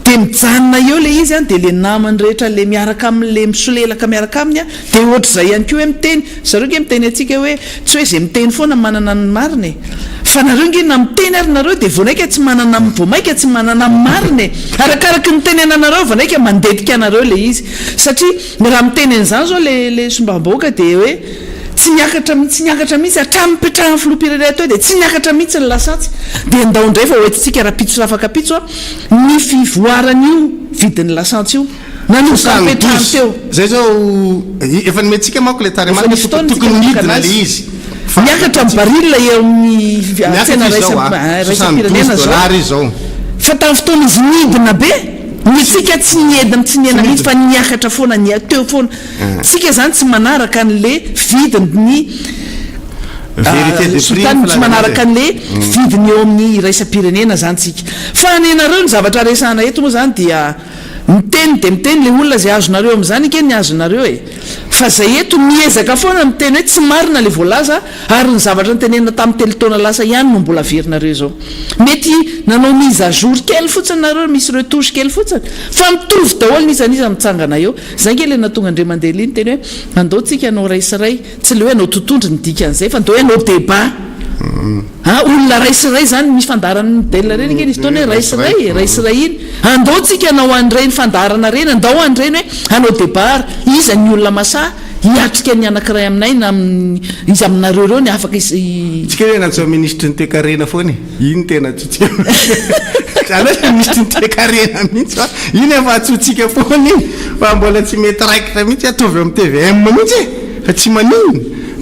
de de mijanona eo le izy de le namany rehetra le miaraka am'le misolelaka miaraka aminy de ohatra zay ihany ko hoe miteny zareo nge miteny atsika hoe tsy hoe zay miteny foana manana ny mariny fa nareo nge na miteny ary nareo de voanaika tsy manana vomaika tsy manana mariny arakaraka nitenenanareo voanaika mandetika anareo le izy satria raha miteny an'izany zao le sombambahoaka de hoe tsy niakatra mihitsy hatramin'ny petrahan'ny filoha-pirenena teo de tsy niakatra mihitsy ny lasatsy de ndao indray fa hoentsika raha pitso afaka pitso ny fivoaran'io vidin'ny lasantsy io nanopetrahany teo zay zao efa nimetsika manko le tarytokony midina le izy niakatra ny baril eo amin'ny tsena raisa-pirenena zao fa tamin'ny fotoana izy midina be nitsika tsy niedina tsy niena mihitsy fa niakatra foana teo foana tsika zany tsy manaraka an'le vidiny sotany tsy manaraka an'le vidiny eo amin'ny raisa-pirenena zany tsika fa nenareo ny zavatra resahana eto moa zany dia miteny de miteny le olona zay azonareo am'izany ke ny azonareo fa zay eto miezaka foana miteny hoe tsy marina le voalaza ary ny zavatra nytenena tamin'ny teletaona lasa ihany no mbola averinareo zao mety nanao mise à jour kely fotsiny nareo misy retouche kely fotsiny fa mitovy daholo nizaniza mitsangana eo zay nge le natonga andre mandeha iny teny hoe andao tsika anao raisiray tsy le hoe anao totondry ny dikan'izay fa andao hoe anao débat olona raisiray zany misy fandarany delna reny nge nisy fotoana hoe raisiray iny andao tsika anao an'ireny fandarana reny andao an'ireny hoe anao débat iza ny olona masaha hiatrika ny anankiray aminay na izy aminareo reo ny afaka tsika hoe nantsao ministre ny toekarena foany iny tena tsotsika ministre ny toekarena mihitsy fa iny efa atsotsika foany iny fa mbola tsy mety raikitra mihitsy atovy amin'ny TVM mihitsy fa tsy manino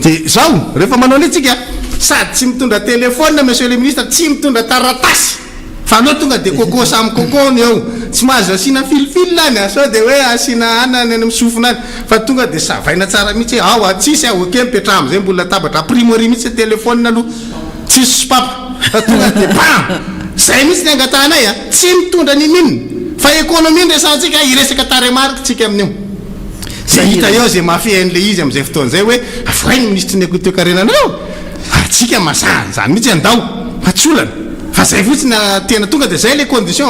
de zao rehefa manao le tsika sady tsy mitondra telefona monsieur le ministre tsy mitondra taratasy fa anao tonga de coco samy coco ny eo tsy mahazo asina filifily lany sao de hoe asina anany any misofina any fa tonga de savaina tsara mihitsy ao tsisy aoke mipetraha am'izay mbola tabatra primory mihitsy telefona aloha tsisy sopapa fa tonga de bam zay mihitsy ny angatanay tsy mitondra ninina fa économie nresantsika iresaka taremarika tsika amin'io zay hita eo zay mafean'le izy am'izay fotoan'zay hoe avoainy ministre ny toekarenanareo atsika mazany zany mihitsy andao fa tsy olana fa zay fotsiny tena tonga de zay le condition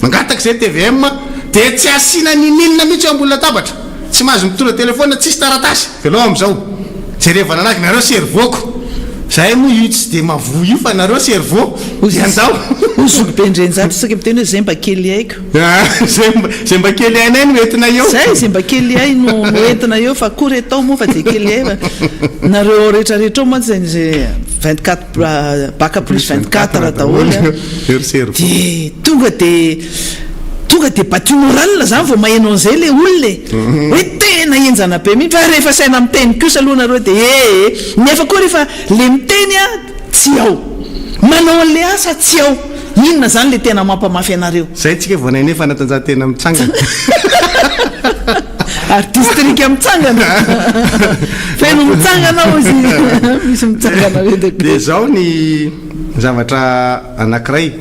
mangataka zay TVM de tsy asina ninina mihitsy ambola tabatra tsy mahazo mitondra telefona tsisy taratasy veloha am'izao jerevana anaky nareo servoko zay moa io tsy de mavo io fa nareo servo andao ozoko bendrenjato saka miteny hoe zay mba kely aiko zay mba kely ainay no entina eo zay zay mba kely ay no entina eo fa kory atao moa fa de kely ay nareo rehetrarehetra ao mantsy zay 24 baka plus 24 daholo de tonga de battu moral zany vao mahainao an'izay le olona hoe tena enjana be mihitsy fa rehefa saina miteny kosa aloha nareo de nefa koa rehefa le miteny tsy ao manao an'le asa tsy ao inona zany le tena mampamafy anareo zay tsika voanaine fanatanjahantena mitsangana artistrika mitsangana feno mitsangana ozy misy mitsangana de zao ny zavatra anankiray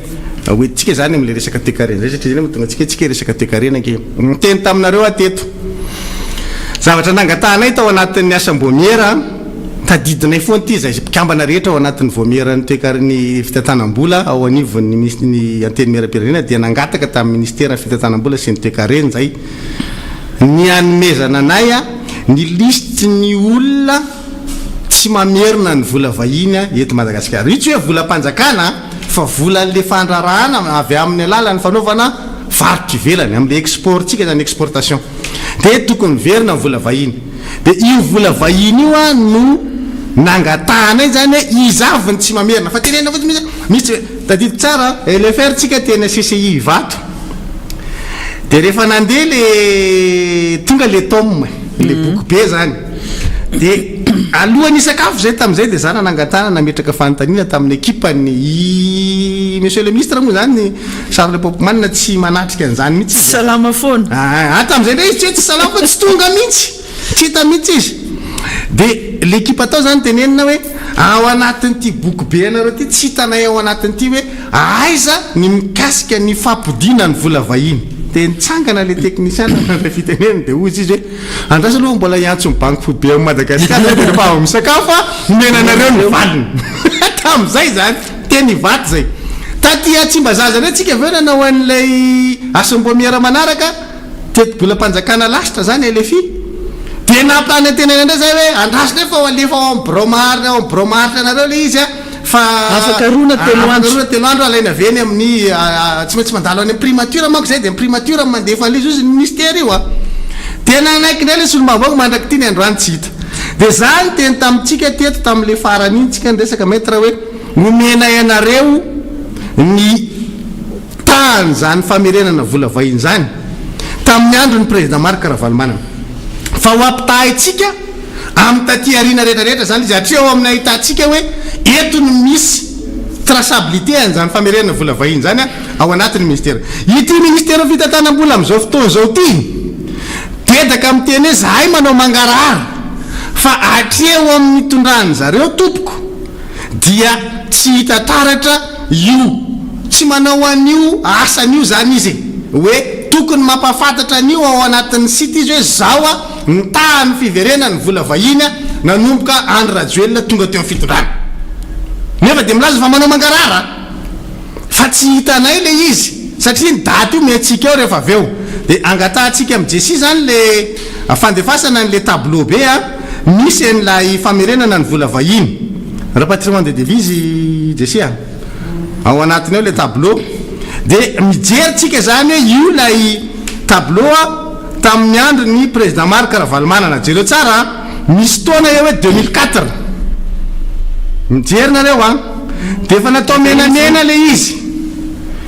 oetytsika zany am'le resaka toekarena zay satria zay matonga tsika resaka toekarena ke miteny taminareo ateto zavatra nangatanay tao anatin'ny asam-bomiera tadidinay foana ty zay mpikambana rehetra ao anatin'ny vomiera ny toekariny fitantanam-bola ao anivon'ny anteny miera-pirenena dia nangataka tamin'ny ministera ny fitantanam-bola sy ny toekarena zay ny anomezana anay ny liste ny olona tsy mamerina ny vola vahiny eto Madagasikara io tsy hoe vola mpanjakana fa vola le fandrarahana avy amin'ny alalany fanaovana varotra ivelany am'le exportsika zany exportation de tokony verina ny vola vahiny de io vola vahiny io no nangatanay zany hoe izaviny tsy mamerina fa tenena fotsy misy tadidiko tsara LFR tsika tena CCI vato de rehefa nandeha le tonga le tome le boky be zany de alohan'ny sakafo zay tam'izay de zany nangatana nametraka fanontaniana tamin'ny ekipany monsieur le ministre moa zany Charles Popman tsy manatrika an'izany mihitsy salama foana tam'izay ndray izy tsy salama fa tsy tonga mihitsy tsy hita mihitsy izy de l'équipe atao zany tenenina hoe ao anatin'ity boky be anareo ty tsy hitanay ao anatin'ity hoe aiza ny mikasika ny fampodina ny vola vahiny de nitsangana le technicien le fiteneniny de ozy izy hoe andrasa aloha mbola iantso ny banque fobe ao Madagasikara de rehefa ao misakafo menanareo ny valiny tam'izay zany teny vaty zay tatia tsy mba zaza re tsika aveo nanao an'lay asombomiera manaraka tetibola mpanjakana lasitra zany elefi de nampitany antenany indray zay hoe andraso nefa alefa bromaritra anareo le izy a fa afaka rona telo andro alaina veny amin'ny tsy maintsy mandalo any primature manko zay de primature mandefa an'le izy ny ministère io a tena anaiky indray le solombavako mandraky ty ny androany tsy hita de zany teny tamitsika teto tam'le farany iny tsika nyresaka maître hoe nomena ianareo ny tany zany famerenana vola vahiny zany tamin'ny andro ny président Marc Ravalomanana fa ho ampitahaitsika amin'ny taty arina rehetrarehetra zany izy atria ao amin'ny ahitantsika hoe eto no misy traçabilité an'izany famerenana vola vahiny zany ao anatin'ny ministère ity ministère fitantanam-bola amin'izao fotoana zao ty dedaka amin'ny teny hoe zahay manao mangarara fa atreo amin'ny tondrany zareo tompoko dia tsy hita taratra io tsy manao an'io asan'io zany izy hoe tokony mampafantatra an'io ao anatin'ny site izy hoe zao a nitahany fiverenany vola vahiny nanomboka Andry Rajoelina tonga teo amin'ny fitondrana nefa de milaza fa manao mangarara fa tsy hitanay le izy satria ny daty io miatsika eo rehefa aveo de angatahantsika amin'ny Jesy zany le fandefasana n'le tableau be a misy an'ilay famerenana ny vola vahiny rapatrimoine de devise Jesy a ao anatiny eo le tableau de mijery tsika zany hoe io lay tableau a tamin'ny andro ny président Marc Ravalomanana jereo tsara misy taona eo hoe 2004 mijery nareo a de efa natao menamena le izy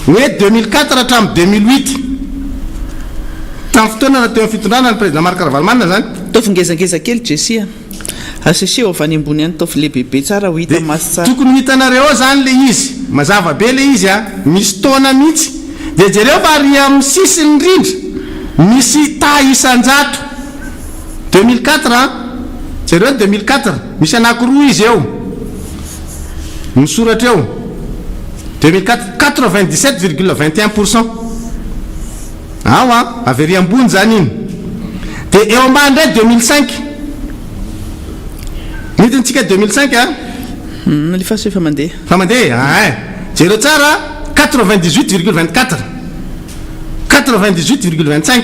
hoe 2004 hatramin'ny 2008 tamin'ny fotoana nateo amin'ny fitondrana ny président Marc Ravalomanana zany tofingezangeza kely Jesy asesio avany ambony any taofy lehibehibe tsara ho hita masy tsara tokony hitanareo zany le izy mazava be le izy a misy taona mihitsy de jereo fa ary amin'ny sisiny indrindra misy isan-jato 2004 jereo 2004 misy anankiroa izy eo misoratra eo 2004 97,21% ao a avery ambony zany iny de eo ambany ndray 2005 midintsika 2005 a lefaso efa mandeha jereo tsara 98,24 98,25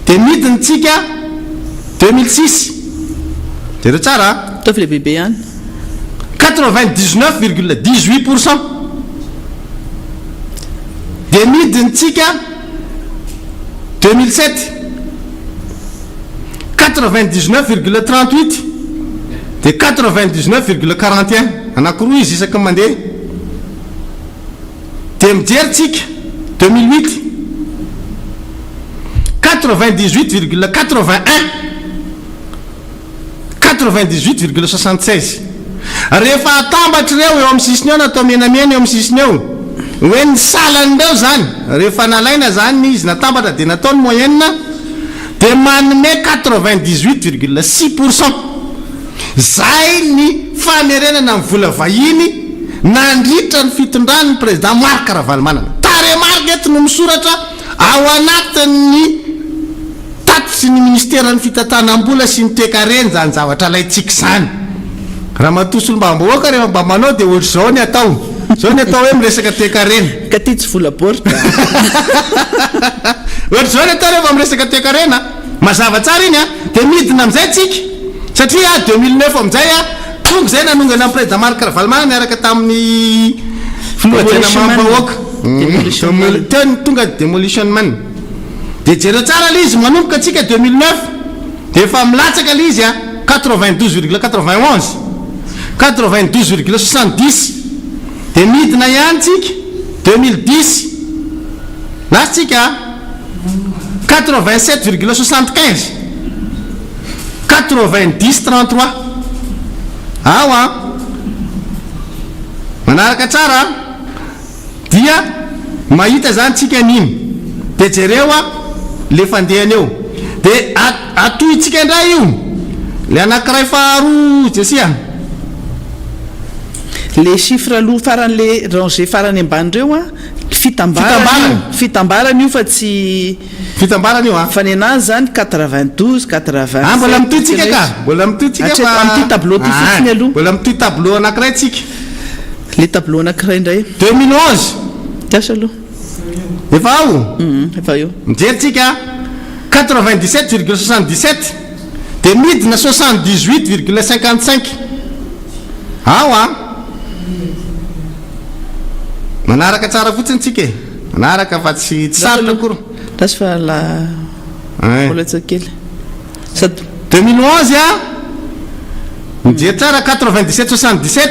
de midintsika 2006 jereo tsara taofy lehibehibe ihany 99,18% de midintsika 2007 99,38 de 99,41 anankiroa izy isaky mandeha de mijery tsika 2008 98,81 98,76 rehefa atambatra reo eo amin'ny sisiny eo natao menamena eo amin'ny sisiny eo hoe ny salan'ireo zany rehefa nalaina zany izy natambatra de nataony moyenne de manome 98,6% zay ny famerenana ny vola vahiny nandritra ny fitondrany président Marc Ravalomanana taremarika eto no misoratra ao anatin'ny tatitsy ny ministère ny fitantanam-bola sy ny toekareny zany zavatra laitsika zany raha matosolombambaoaka rehefa mba manao de ohatry zao ny atao hoe miresaka toekareny ka ty tsy vola borta ohatry zao ny atao rehefa miresaka toekarena mazava tsara iny a de midina amizay tsika satria 2009 amizay a tonga zay nanongana amin'ny président Marc Ravalomanana niaraka tamin'ny filohajena mambahoaka teny tonga demolition man de jereo tsara le izy manomboka atsika 2009 de efa milatsaka le izy a 92,91 92,70 de midina ihany tsika 2010 lasitsika 87,75 90,33 ao a manaraka tsara dia mahita zany tsika niny de jereo a le fandehany eo de atoytsika indray io le anankiray faharoa Jesy le chiffre aloha faran'le ranger farany ambanireo a fitambarany io fa tsy fitambarany io fa ny anazy zany 92 80 mbola mitoytsika ka mbola mitoytsika amty tableau ty fotsiny aloha mbola mitoy tableau anankiray tsika le tableau anankiray indray 2011 tiasa aloha efa ao efa eo mijerytsika 97,77 dia midina 78,55 ao a manaraka tsara fotsiny tsika e manaraka fa tsy sarotra akory tasy fa la olatsakely sady 2011 a mijery tsara 97,77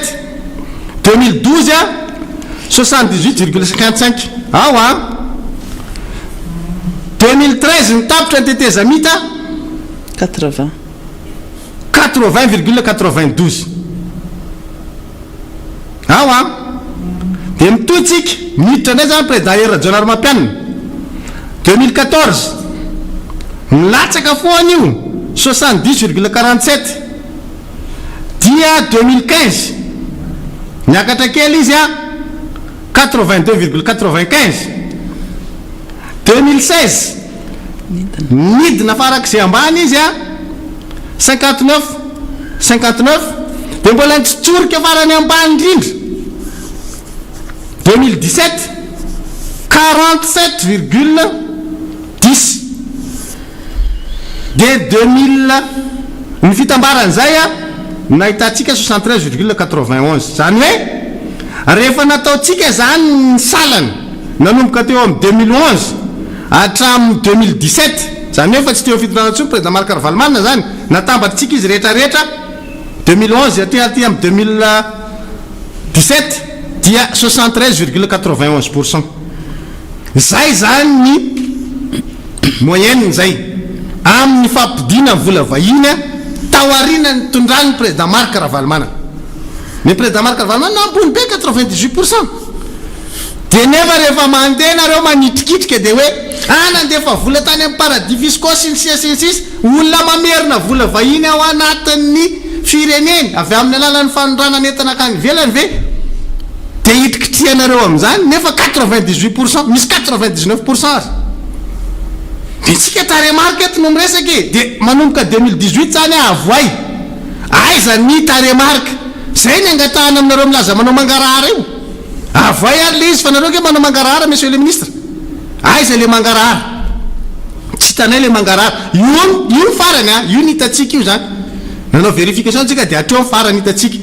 2012 a 78,55 ao a 2013 nitapitra ny tetezamita 80,92 ao a dia mitotsika miditra indray zany prédaera jonary mampianina 2014 milatsaka foana io 70,47 dia 2015 miakatra kely izy a 82,95 2016 midina farak'izay ambany izy a 59 dia mbola nitsitsorika farany ambany indrindra 2017 47,10 dia 2000 ny fitambaran'izay a nahitantsika 73,91 zany hoe rehefa nataontsika zany ny salany nanomboka teo amin'ny 2011 hatramin'ny 2017 zany hoe fa tsy teo fitondrana président Marc Ravalomanina zany natambatsika izy rehetrarehetra 2011 aty amin'ny 2017 dia 73,91%. Zay zany ny moyenne zay amin'ny fampidina vola vahiny tawarina ny tondrany président Marc Ravalomanina. Ny président Marc Ravalomanina ambony be 98%. Dia nefa rehefa mandeha nareo manitrikitrika dia hoe nandefa vola tany amin'ny paradis fiscaux sy ny sisa olona mamerina vola vahiny ao anatin'ny fireneny avy amin'ny alalan'ny fanondranana entana akany ivelany ve dia hitrikitrianareo amin'izany nefa 98% misy 99% ary dia tsika taremarka eto no miresaka e dia manomboka 2018 zany avoay aiza ny taremarka zay ny angatahana aminareo milaza manao mangarahara io avoay ary le izy fa nareo ke manao mangarahara monsieur le ministre aiza le mangarahara tsy tanay le mangarahara io farany io ny hitatsika io zany nanao vérification tsika dia atreo farany hitatsika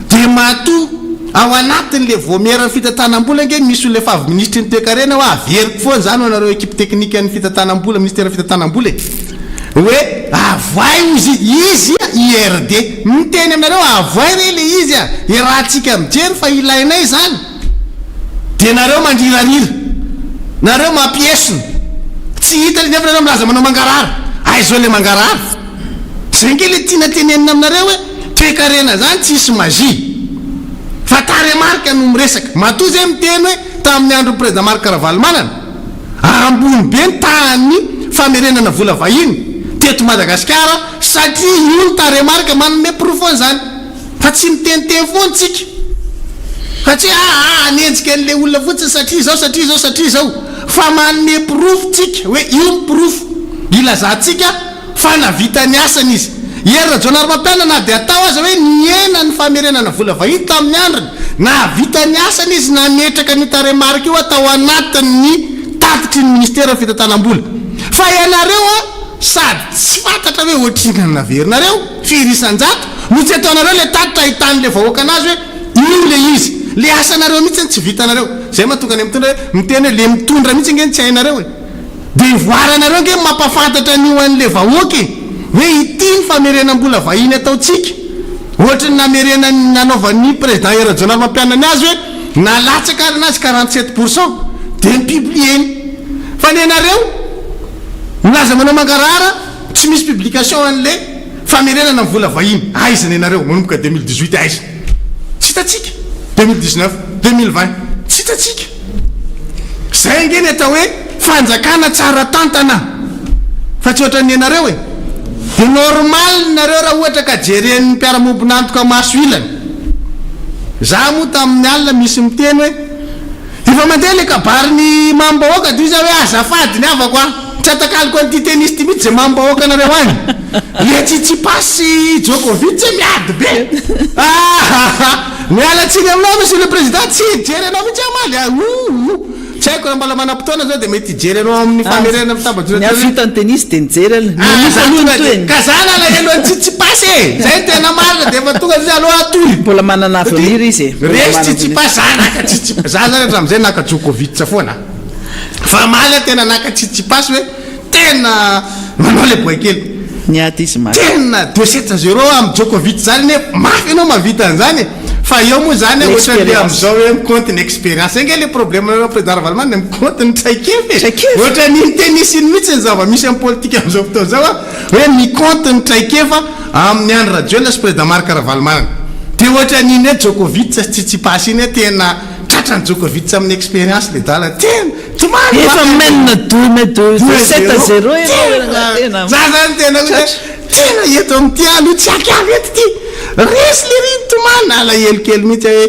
dia mato ao anatin'le voamierany fitantanam-bola nge misy olona efa avy ministry ny toekarena hoe averiko foana zany anareo ekipe teknika ny fitantanam-bola ministère fitantanam-bola hoe avoay izy IRD miteny aminareo avoay re le izy irahantsika mijery fa ilainay zany dia nareo mandriranira nareo mampiesona tsy hita le nefa nareo milaza manao mangarahara aizao le mangarahara zay nge le tiana tenenina aminareo hoe toekarena zany tsisy magie fa taremarka no miresaka matoa zay miteny hoe tamin'ny andro président Marc Ravalomanina ambony be ny tany famerenana vola vahiny teto Madagasikara satria io ny taremarka manome proof zany fa tsy miteniteny foana tsika satria anenjika an'le olona fotsiny satria zao fa manome proof tsika hoe io ny proof ilazantsika fa navita ny asany izy Hier jonary mampianana dia atao aza hoe niena ny famerenana vola vahiny tamin'ny androny na vita ny asany izy na metraka ny taremarka io atao anatin'ny tatitry ny ministère fitantanam-bola fa ianareo sady tsy fantatra hoe ohatrina naverinareo firisan-jato no tsy ataonareo le tatitra ahitan'le vahoaka anazy hoe io le izy le asanareo mihitsy tsy vitanareo zay mahatonga ny mitondra miteny hoe le mitondra mihitsy nge tsy hainareo dia ivoaranareo nge mampafantatra nio an'le vahoaka hoe ity ny famerenam-bola vahiny ataotsika ohatra ny namerena nanaovan'ny président Era jonary mampianany azy hoe nalatsaka ary anazy 47% dia nipublieny fa ny anareo milaza manao mangarahara tsy misy publication an'le famerenana ny vola vahiny aiza ny anareo manomboka 2018 aiza tsy hitatsika 2019 2020 tsy hitatsika zay nge ny atao hoe fanjakana tsara tantana fa tsy ohatra ny anareo dia normal nareo raha ohatra ka jeren'ny mpiara-mombonantoka maso ilany za moa tamin'ny alina misy miteny hoe efa mandeha le kabariny mambahoaka dy iza hoe azafady ny avako tsy atakaliko an'ity teniste mihitsy zay mambahoaka nareo any le tsitsipasy Djokovic miady be mialatsiny aminao monsieur le président tsy hijery anao mihitsy amaly tsy haiko raha mbola manam-potoana zao dia mety hijery anao amin'ny famerena ny avitany tenisy dia nijery ka zany alahelo tsitsipas zay tena marina dia efa tonga zay aloha atory mbola manana avenir izy resy tsitsipas za naka tsitsipas za zany hatram'izay naka Djokovic foana fa maly tena naka tsitsipas hoe tena manao le boakely ny aty izy ma tena 2-0 amin'ny Djokovic zany mafy anao mavita an'izany fa eo moa zany ohatrale am'izao hoe mikompte ny expérience nge le problème nareo président Ravalmana mikompte ny traikefa ohatra ny tennis iny mihitsy ny zava-misy amin'ny politique am'izao fotoana zao hoe mikompte ny traikefa amin'ny andro radio la sy président Marc Ravalmana dia ohatra n'iny hoe Djokovic Tsitsipas iny tena tratra ny Djokovic amin'ny expérience le dala tena tomany efa menina 7-0 za zany tena eto amin'ty alo tsy akiavy eto ty resy le ry tomany alahelokely mihitsy hoe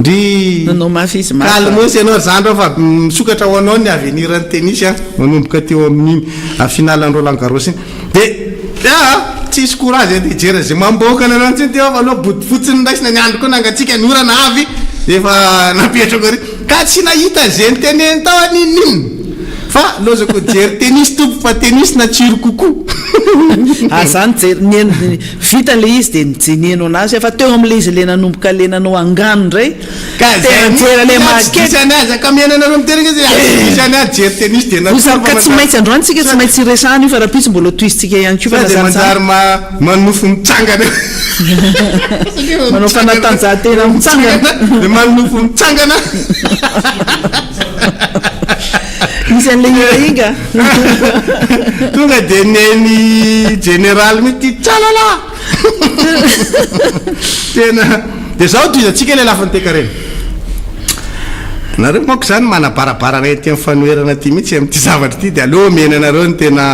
ndry nanao mafy izy kalmosy ianao zandro fa misokatra ho anao ny avenirany tennis manomboka teo amin'iny finalan'ny Roland Garros iny dia tsisy courage ety hijery zay mamboaka anareo ntsiny ty fa aloha body fotsiny ndaisina ny andro koa nangatsika ny orana avy efa napetrako ary ka tsy nahita zay ny teneny tao anininy fa lozako jery tennis tompo fa tennis natsiro kokoa zany jery vitan'le izy dia nijenenao anazy efa teo amin'le izy le nanomboka le nanao angano ndray jery le makisany azy ka mienanareo miteraka isany azy jery tennis dia ka tsy maintsy androany tsika tsy maintsy resahany io fa raha pisy mbola toisytsika ihany ko fa manjary manofo mitsangana manao fanatanjahantena mitsangana dia manofo mitsangana misy an'le inga tonga dia neny général mity tsalala tena dia zaho toizatsika le lafiny tekareny nareo manko zany manabarabara ray ty amin'ny fanoerana ty mihitsy amin'ity zavatra ity dia aloha mena anareo ny tena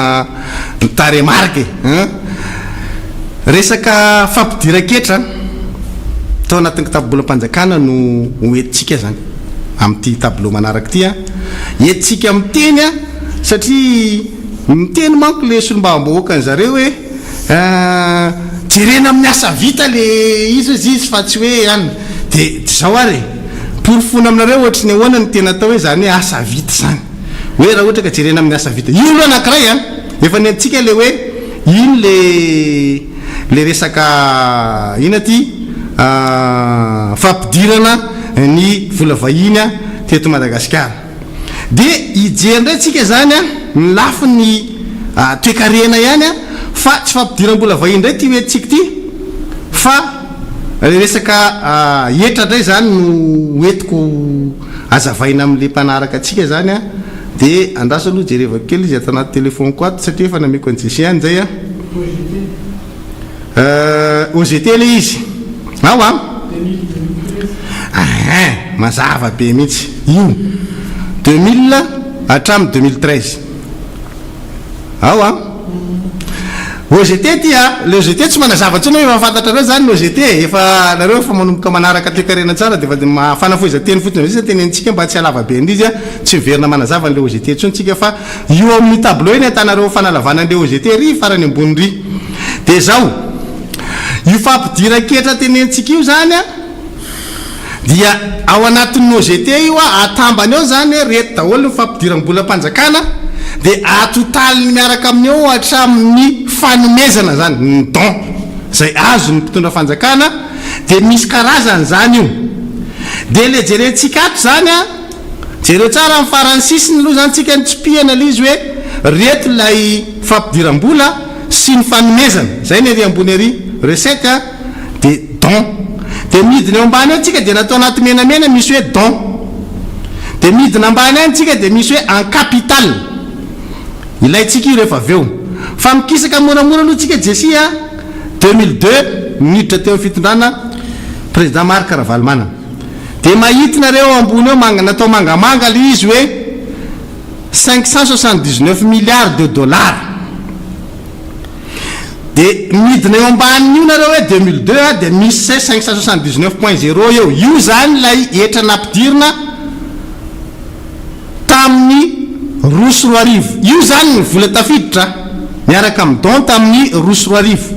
taremarky resaka fampidiraketra tao anatin'ny kitabobolam-panjakana no hoentsika zany amin'ity tableau manaraka ty entsika miteny satria miteny manko le solombavam-bahoaka ny zareo hoe jerena amin'ny asa vita le izy fa tsy hoe any dia zao ary pour fona aminareo ohatry ny ahoana ny tena atao hoe zany hoe asa vita zany hoe raha ohatra ka jerena amin'ny asa vita ino loha anankiray efa ny antsika le hoe ino le resaka ina ty fampidirana ny vola vahiny teto Madagasikara dia hijery ndray tsika zany ny lafi ny toekarena ihany fa tsy fampidiram-bola vahiny ndray ty hoentsika ty fa resaka etra ndray zany no entiko azavaina amin'le mpanaraka atsika zany dia andraso aloha jereva kely izy atao anaty telefone ko ato satria efa nameko anjesy any zay OGT le izy ao mazava be mihitsy io 2000 hatramin'ny 2013 ao OGT ty le OGT tsy manazava ntsony hoe mahafantatrareo zany OGT efa nareo efa manomboka manaraka toekarena tsara dia efa mafanafoizateny fotsiny visa tenentsika mba tsy halava be indrizy tsy miverina manazava n'le OGT tsontsika fa io amin'ny tableau iny atanareo fanalavana an'le OGT ry farany ambony ry dia zao io fampidiraketra tenentsika io zany dia ao anatin'ny OGT io atambany eo zany reto daholo ny fampidiram-bolam-panjakana dia atotaliny miaraka amin'ny eo hatramin'ny fanomezana zany ny don zay azo ny mpitondra fanjakana dia misy karazany zany io dia le jerentsika ato zany jereo tsara amin'ny farany sisiny aloha zany tsika ny tsipihana le izy hoe reto lay fampidiram-bola sy ny fanomezana zay ny ary ambony ary recette dia don dia midina eo ambany eo tsika dia natao anaty menamena misy hoe don dia midina ambany any tsika dia misy hoe en capital ilayntsika io rehefa aveo fa mikisaka moramora aloha tsika jesia 2002 miditra teo amin'ny fitondrana président Marc Ravalmana dia mahitinareo ambony eo natao mangamanga le izy hoe 579 milliards de dollars dia midina eo ambaniny io nareo hoe 2002 dia misy 579.0 eo io zany lay etra nampidirina tamin'ny roso roa arivo io zany ny vola tafiditra miaraka amin'ny don tamin'ny roso roa arivo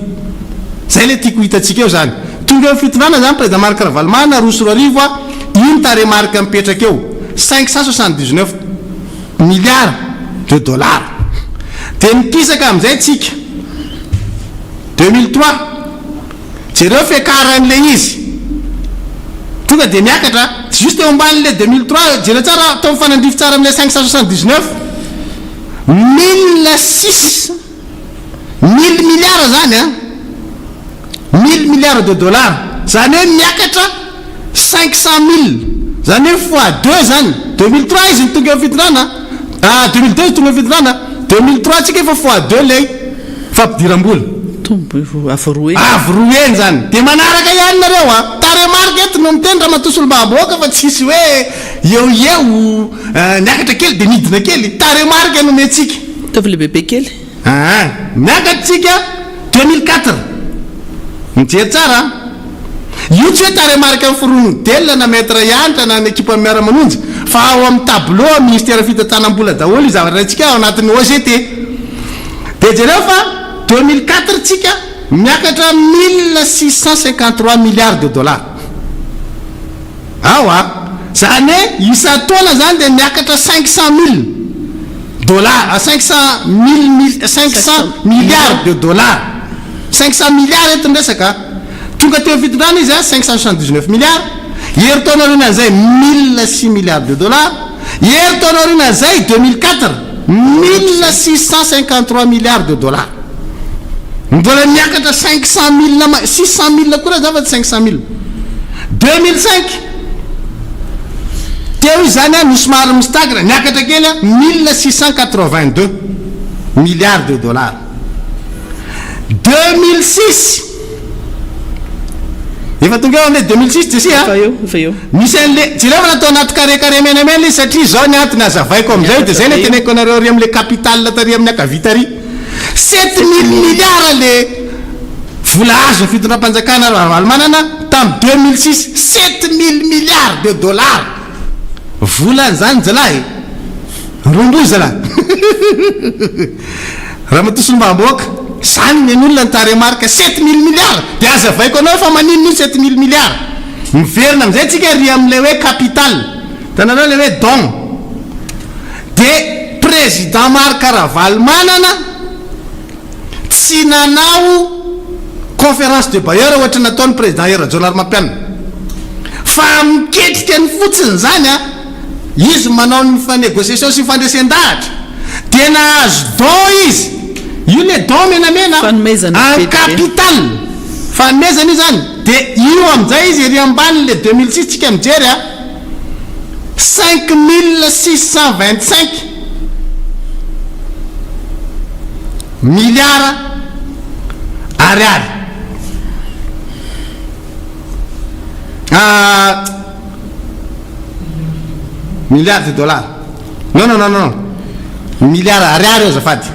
zay le tiako hitatsika eo zany to tonga eo fitondrana zany président Marc Ravalomanana roa sy roa arivo a iny taremarika mipetraka eo 579 milliards de dollars dia mikisaka amin'izay tsika 2003 jereo fiakaran'le izy tonga dia miakatra tsy juste eo amban'le 2003 jereo tsara atao mifanandrify tsara amin'le 579 1000 milliards zany a 1000 milliards de dollars zany hoe miakatra 500 000 zany hoe fois 2 zany 2003 izy tonga eo fitondrana 2002 izy tonga eo fitondrana 2003 tsika efa fois 2 lay fampidiram-bola avoroeny zany dia manaraka ihany nareo a taremarika eto no miteny raha matosolo-baboaka fa tsisy hoe eo niakatra kely dia midina kely taremarika no metsika tovy le bebe kely miakatra tsika 2004 mijery tsara io tsy hoe taremarika amin'ny foronodela na maître ianitra na ny équipe miara-manonjy fa ao amin'ny tableau ministère fitantanam-bola daholo izy zavatra tsika ao anatin'ny OGT dia jereo fa 2004 tsika miakatra 1653 milliards de dollars awa zany hoe isa-taona zany dia miakatra 500 000 dollars 500 milliards de dollars 500 milliards eto ndresaka tonga teo fitondrana izy a 579 milliards heri-taona aorianan'izay 1006 milliards de dollars heri-taona aorianan'izay 2004 1653 milliards de dollars mbola miakatra 600 000 koa raha zavaty 500 000 2005 teo izy zany a misy maro mistagna miakatra kely a 1682 milliards de dollars 2006 efa tonga eo amin'le 2006 tsisy a misy an'le jereo natao anaty carré menamena izy satria zao ny antony azavaiko amin'izay dia zay le teneko anareo ary amin'le capital tary amin'ny akavitary 7000 milliards le vola azo ny fitondram-panjakana Ravalomanana tamin'ny 2006 7000 milliards de dollars vola zany zalahy romboy zalahy raha matosolo-baboaka zany nen'olona ny taremarika 7000 milliards dia azavaiko anao fa maninona 7000 milliards miverina amin'izay tsika ry amin'le hoe capital tananao le hoe don dia président Marc Ravalomanana tsy nanao conférence de bailleur ohatra nataony président Erajonary Mampianina fa miketrika ny fotsiny zany a izy manao ny fanégociation sy fandraisan-dahatra dia nahazo don izy io le don menamena en capital fanomezana io zany dia io amin'izay izy ery amban'le 2006 tsika mijery a 5625 milliards ariary milliards de dollars non milliards ariary eo azafady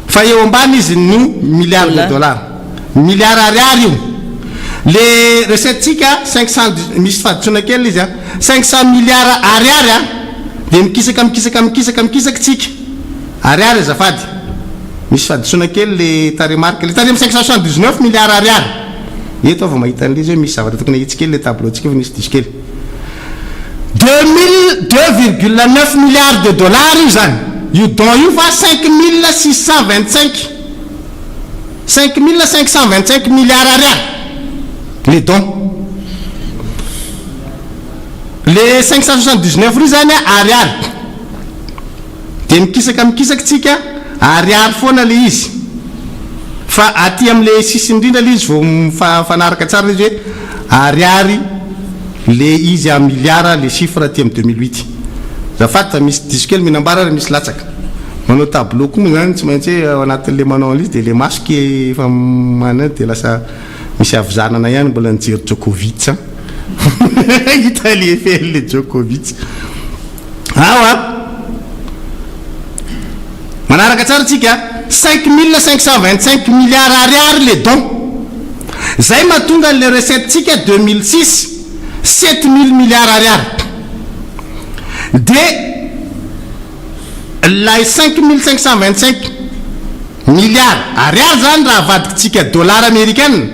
fa eo ambany izy no milliards de dollars milliards ariary io le recette tsika 500 misy faditsona kely izy a 500 milliards ariary a dia mikisaka tsika ariary azafady misy faditsona kely le taremarika le tary 579 milliards ariary eto ava mahita an'izy hoe misy zavatra tokony ahitsy kely le tableau tsika fa nisy diso kely 2,9 milliards de dollars io zany io don io fa 5525 milliards ariary le don le 579 ry zany ariary dia mikisaka tsika ariary foana le izy fa aty amin'le sisy indrindra le izy vao fanaraka tsara izy hoe ariary le izy a milliard le chiffre aty amin'ny 2008 zafady fa misy diso kely minambara ary misy latsaka manao tableau koa moa zany tsy maintsy hoe anatin'le manao an'izy dia le masoky efa mana dia lasa misy avizanana ihany mbola nijery Djokovic Italie FL le Djokovic awa manaraka tsara tsika 5525 milliards ariary le don zay mahatonga le recette tsika 2006 7000 milliards ariary dia lay 5525 milliards ariary zany raha avadikitsika dollar américaine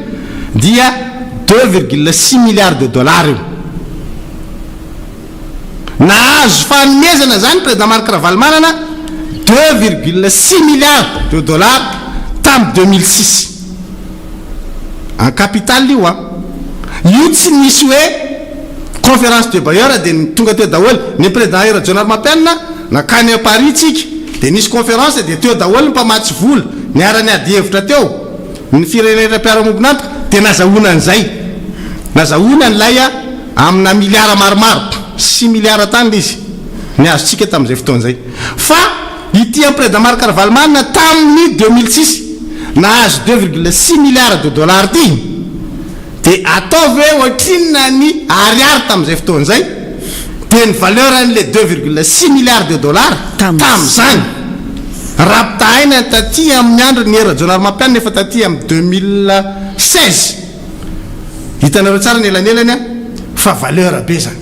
dia 2,6 milliards de dollars io nahazo fanomezana zany président Marc Ravalomanana 2,6 milliards de dollars tamin'ny 2006 en capitale io io tsy misy hoe conférence de bailleurs dia tonga teo daholo ny président era Jonard Mampianina nakany a Paris tsika dia nisy conférence dia teo daholo ny mpamatsy vola niarany ady hevitra teo ny firenena mpiara-mombon'antoka dia nazahoana an'izay nazahoana nylay amina miliara maromaro 6 milliards tany izy niazotsika tamin'izay fotoan'izay fa ity amin'ny président Marc Ravalomanana tamin'ny 2006 nahazo 2,6 milliards de dollars ty dia ataovy hoe ohatrinona ny ariary tamin'izay fotoan'izay dia ny valeur an'le 2,6 milliards de dollars tamin'izany rapitahaina taty amin'ny andro ny era Jonard Mampianina efa taty amin'ny 2016 hitanareo tsara ny elanelany fa valeur be zany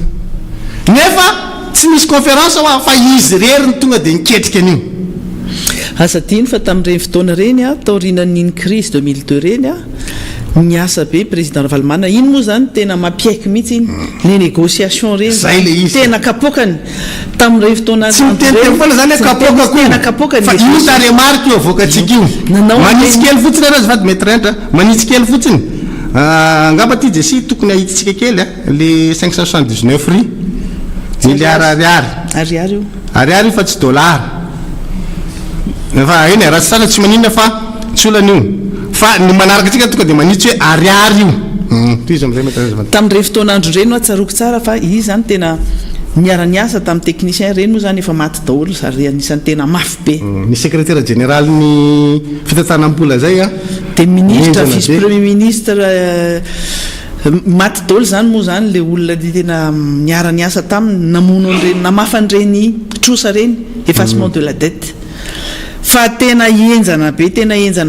nefa tsy misy conférence fa izy rery ny tonga dia niketrika an'io asa tiany fa tamin'ireny fotoana reny taorinan'iny crise 2002 reny niasa be président Ravalomanana iny moa zany tena mapiaiky mihitsy iny les négociations reny zay le izy tena kapokany tamin'ireny fotoana tsy miteny foana zany tena kapokany fa io taremarika io avoakatsika io manitsy kely fotsiny areo zavady mety rendre manitsy kely fotsiny angamba ty jesy tokony ahitsitsika kely le 579 ry milliards ariary io fa tsy dollar fa eny raha tsara tsy maninona fa tsy olana io fa ny manaraka atsika tonga dia manitsy hoe ariary io izy am'izay mety tamin'ireny fotoan'andro reny no atsaroko tsara fa izy zany tena niara-niasa tamin'ny technicien reny moa zany efa maty daholo ary anisan'ny tena mafy be ny secrétaire général ny fitantanam-bola zay dia ministre vice premier ministre maty daholo zany moa zany le olona tena niara-niasa taminy namono an'ireny namafa an'ireny trosa reny effacement de la dette fa tena enjana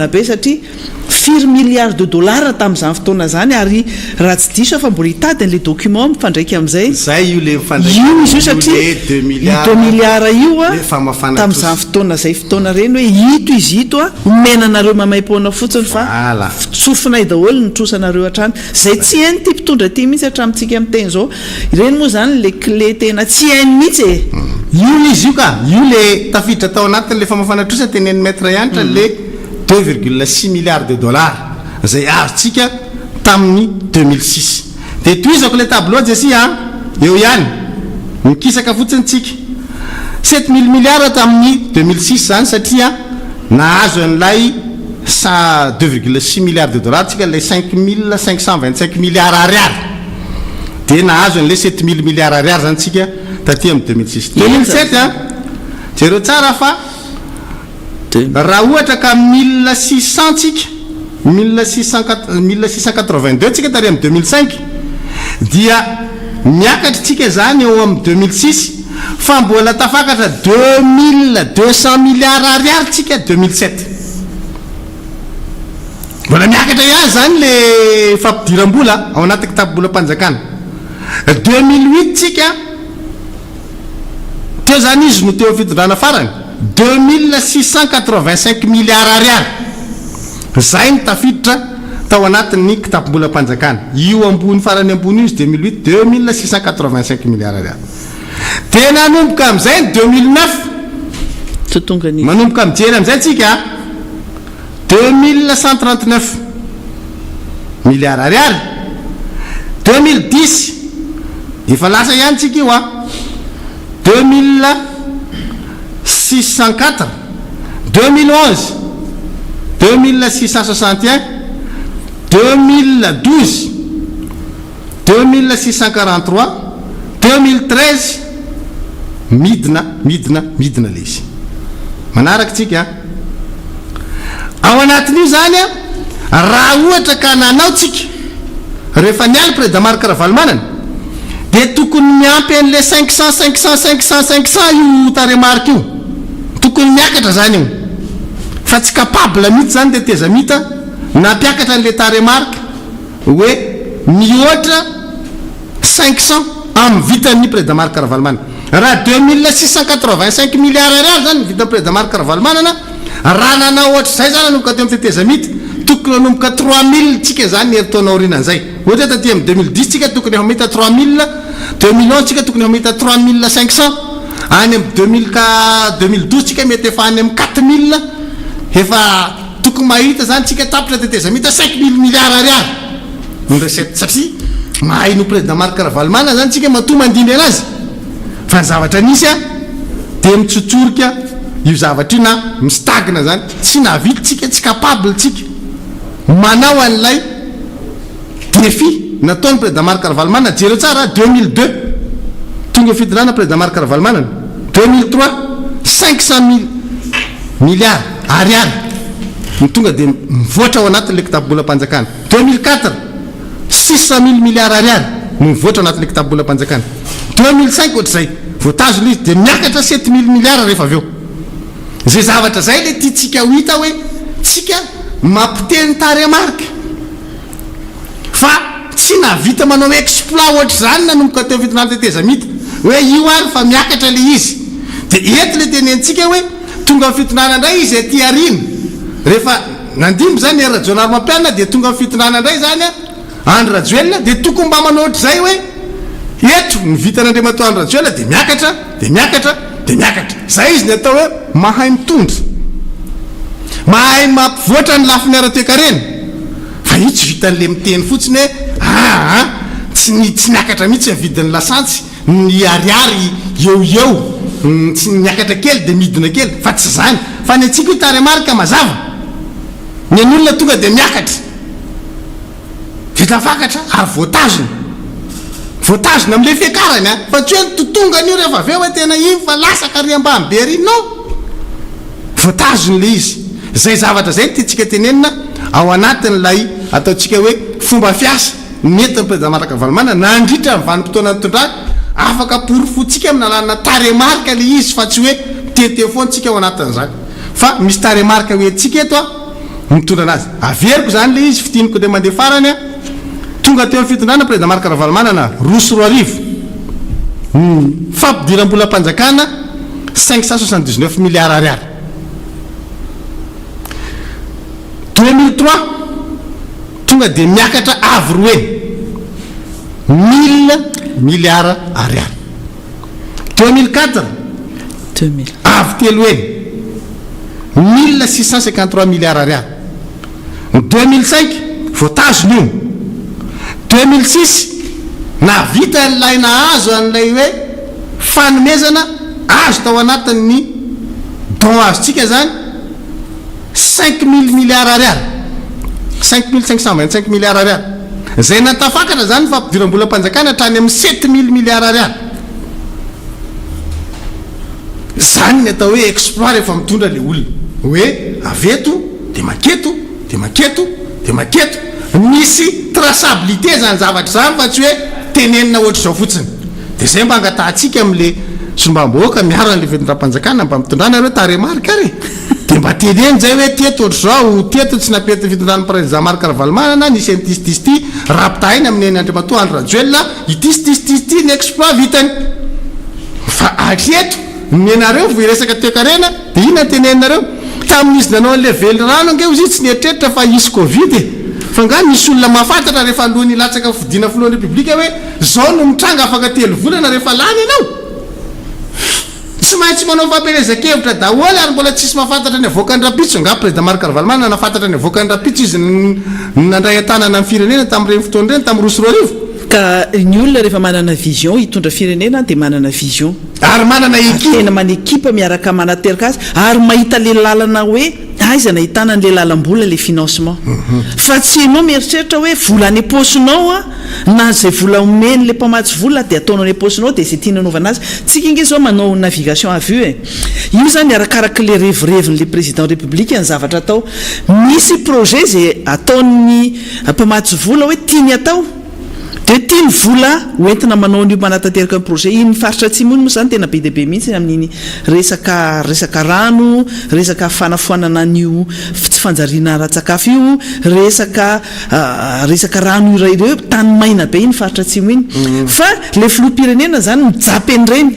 be satria 4 milliards de dollars tamin'izany fotoana zany ary raha tsy diso fa mbola hitady an'le document mifandraiky amin'izay io le izy io satria 2 milliards io tamin'izany fotoana zay fotoana reny hoe ito izy ito omenanareo mamay-poana fotsiny fa tsofinay daholo ny trosanareo hatrany zay tsy hainy ty mpitondra ty mihitsy hatramintsika amin'teny zao ireny moa zany le clé tena tsy hainy mihitsy io izy io ka io le tafiditra tao anatin'le famafana trosa teneny maître ianitra le 2,6 milliards de dollars zay azotsika tamin'ny 2006 dia toizako le tableau jesy eo ihany mikisaka fotsiny tsika 7000 milliards tamin'ny 2006 zany satria nahazo an'ilay 2,6 milliards de dollars tsika lay 5525 milliards ariary dia nahazo an'ilay 7000 milliards ariary zany tsika taty amin'ny 2006 2007 jereo tsara fa raha ohatra ka 1600 tsika 1682 tsika tary amin'ny 2005 dia miakatra tsika zany eo amin'ny 2006 fa mbola tafakatra 2200 milliards ariary tsika 2007 mbola miakatra ihany zany le fampidiram-bola ao anaty kitapo-bola mpanjakana 2008 tsika teo zany izy no teo fitondrana farany 2685 milliards ariary zay ny tafiditra tao anatin'ny kitapo-bola mpanjakana io ambony farany ambony izy 2008 2685 milliards ariary dia nanomboka amin'izay 2009 manomboka mijery amin'izay tsika 2139 milliards ariary 2010 efa lasa ihany tsika io 2604 2011 2661 2012 2643 2013 midina le izy manaraka tsika ao anatin'io zany raha ohatra ka nanao tsika rehefa nialy président Marc Ravalomanana dia tokony miampy an'le 500 io taremarika io tokony miakatra zany io fa tsy capable mihitsy zany dia teza mita nampiakatra an'le taremarika hoe mihoatra 500 amin'ny vitan'ny président Marc Ravalomanana raha 2685 milliards ariary zany vitany président Marc Ravalomanana raha nanao ohatra zay zany anomboka teo amin'ny teteza mita tokony hanomboka 3000 tsika zany eritaona orinan'izay ohatra taty amin'ny 2010 tsika tokony hamita 3000 2011 tsika tokony hamita 3500 any amin'ny 2012 tsika mety efa any amin'ny 4000 efa tokony mahita zany tsika tapitra teteza mita 5000 milliards ariary nresety satria mahay no président Marc Ravalomanana zany tsika matoa mandiny anazy fa ny zavatra nisy a de mitsotsorika io zavatra io na mistagna zany tsy navity tsika tsy capable tsika manao an'ilay défi nataony président Marc Ravalomanana jereo tsara 2002 tonga fitondrana président Marc Ravalomanana 2003 500 milliards ariary ny tonga de mivoatra ao anatin'le kitabolam-panjakana 2004 600 milliards ariary no mivoatra ao anatin'le kitabolam-panjakana 2005 ohatr'izay voatazona izy de miakatra 7 milliards rehefa avy eo zay zavatra zay le tiatsika ho hita hoe tsika mampiteny taremarka fa tsy navita manao exploit ohatr' zany nanomboka teo fitondrana teteza mita hoe io ary fa miakatra le izy de ety le tenentsika hoe tonga amin'ny fitondrana indray izy aty arina rehefa nandimby zany erajonary mampianina de tonga amin'ny fitondrana indray zany a Andry Rajoelina de tokony mba manao ohatr'izay hoe eto ny vitan'Andriamatoa Andry Rajoelina de miakatra de miakatra de miakatra zay izy ny atao hoe mahay mitondra mahay mampivoatra ny lafiny ara-toekarena fa io tsy vitan'le miteny fotsiny hoe tsy miakatra mihitsy avidin'ny lasantsy ny ariary eo tsy miakatra kely de midina kely fa tsy zany fa ny atsika taremarika mazava ny an'olona tonga de miakatra vita fakatra ary voatazona am'le fiakarany a fa tsy hoe totonga an'io rehefa aveo hoe tena iny fa lasaka riam-bamy be ry no voatazony le izy zay zavatra zay tiatsika tenenina ao anatin'lay ataotsika hoe fomba fiasa nentin'ny président Marc Ravalomanana nandritra amin'ny vanim-potoana nytondrany afaka porofotsika amin'ny alanana taremarika le izy fa tsy hoe tete foantsika ao anatin'izany fa misy taremarika hoe tsika eto a mitondra anazy averiko zany le izy fitiniko de mandeha farany a tonga teo amin'ny fitondrana président Marc Ravalomanana roso roa arivo fampidiram-bolam-panjakana 579 milliards ariary 2003 tonga de miakatra avy roeny 1000 milliards ariary 2004 avy telo eny 1653 milliards ariary 2005 voatazony io 2006 navita n'lay nahazo an'lay hoe fanomezana azo tao anatin'ny don azotsika zany 5000 milliards ariary 5525 milliards ariary zay natafakatra zany fa ampidiram-bolam-panjakana hatrany amin'ny 7000 milliards ariary zany ny atao hoe exploit rehefa mitondra le olona hoe aveto de maketo de maketo de maketo misy traçabilité zany zavatra zany fa tsy hoe tenenina ohatr'izao fotsiny de zay mba angatahtsika am'le sombamboaka miaran'le fitondram-panjakana mba mitondrana reo taremarika ary de mba teneny zay hoe teto ohatr'izao teto tsy napety fitondran'ny président Marc Ravalomanana nisy an'tisy rapitainy amin'ny Andriamatoa Andry Rajoelina itisy ny exploit vitany fa atreto nenareo vo iresaka toekarena de ina teneninareo tamin'izy nanao an'le vely rano ange izy tsy nietreritra fa isy covid fa nga misy olona mahafantatra rehefa alohan'ny latsaka fidina filohan'ny republika hoe zao no mitranga afaka 3 volana rehefa lany ianao tsy maintsy manao fampelezakevitra daholy ary mbola tsisy mahafantatra ny avoakan'ny rapitso nga président Marc Ravalomanana nafantatra ny avoakan'ny rapitso izy nandray an-tanana amin'ny firenena tamin'ireny fotoana ireny tamin'ny roso roa arivo ka ny olona rehefa manana vision hitondra firenena de manana vision ary manana équipe tena mana équipe miaraka manateraka azy ary mahita le lalana hoe aiza nahitana n'le lalam-bola le financement fa tsy ianao mieritreritra hoe vola any aposinao a na zay vola omeny le mpamatsy vola de ataonao any aposinao de zay tia nanaovana azy tsika inge zao manao navigation à vue io zany arakaraka le revireviny le président république ny zavatra atao misy projet zay ataon'ny mpamatsy vola hoe tiany atao de tiany vola hoentina manao an'io manatanteraka ny projet iny faritra atsimony moa zany tena be de be mihitsy amin'iny resaka rano resaka fanafoanana an'io tsy fanjariana ratsakafo io resaka rano ireo tany maina be iny faritra atsimo iny fa le filoham-pirenena zany mijapy an'ireny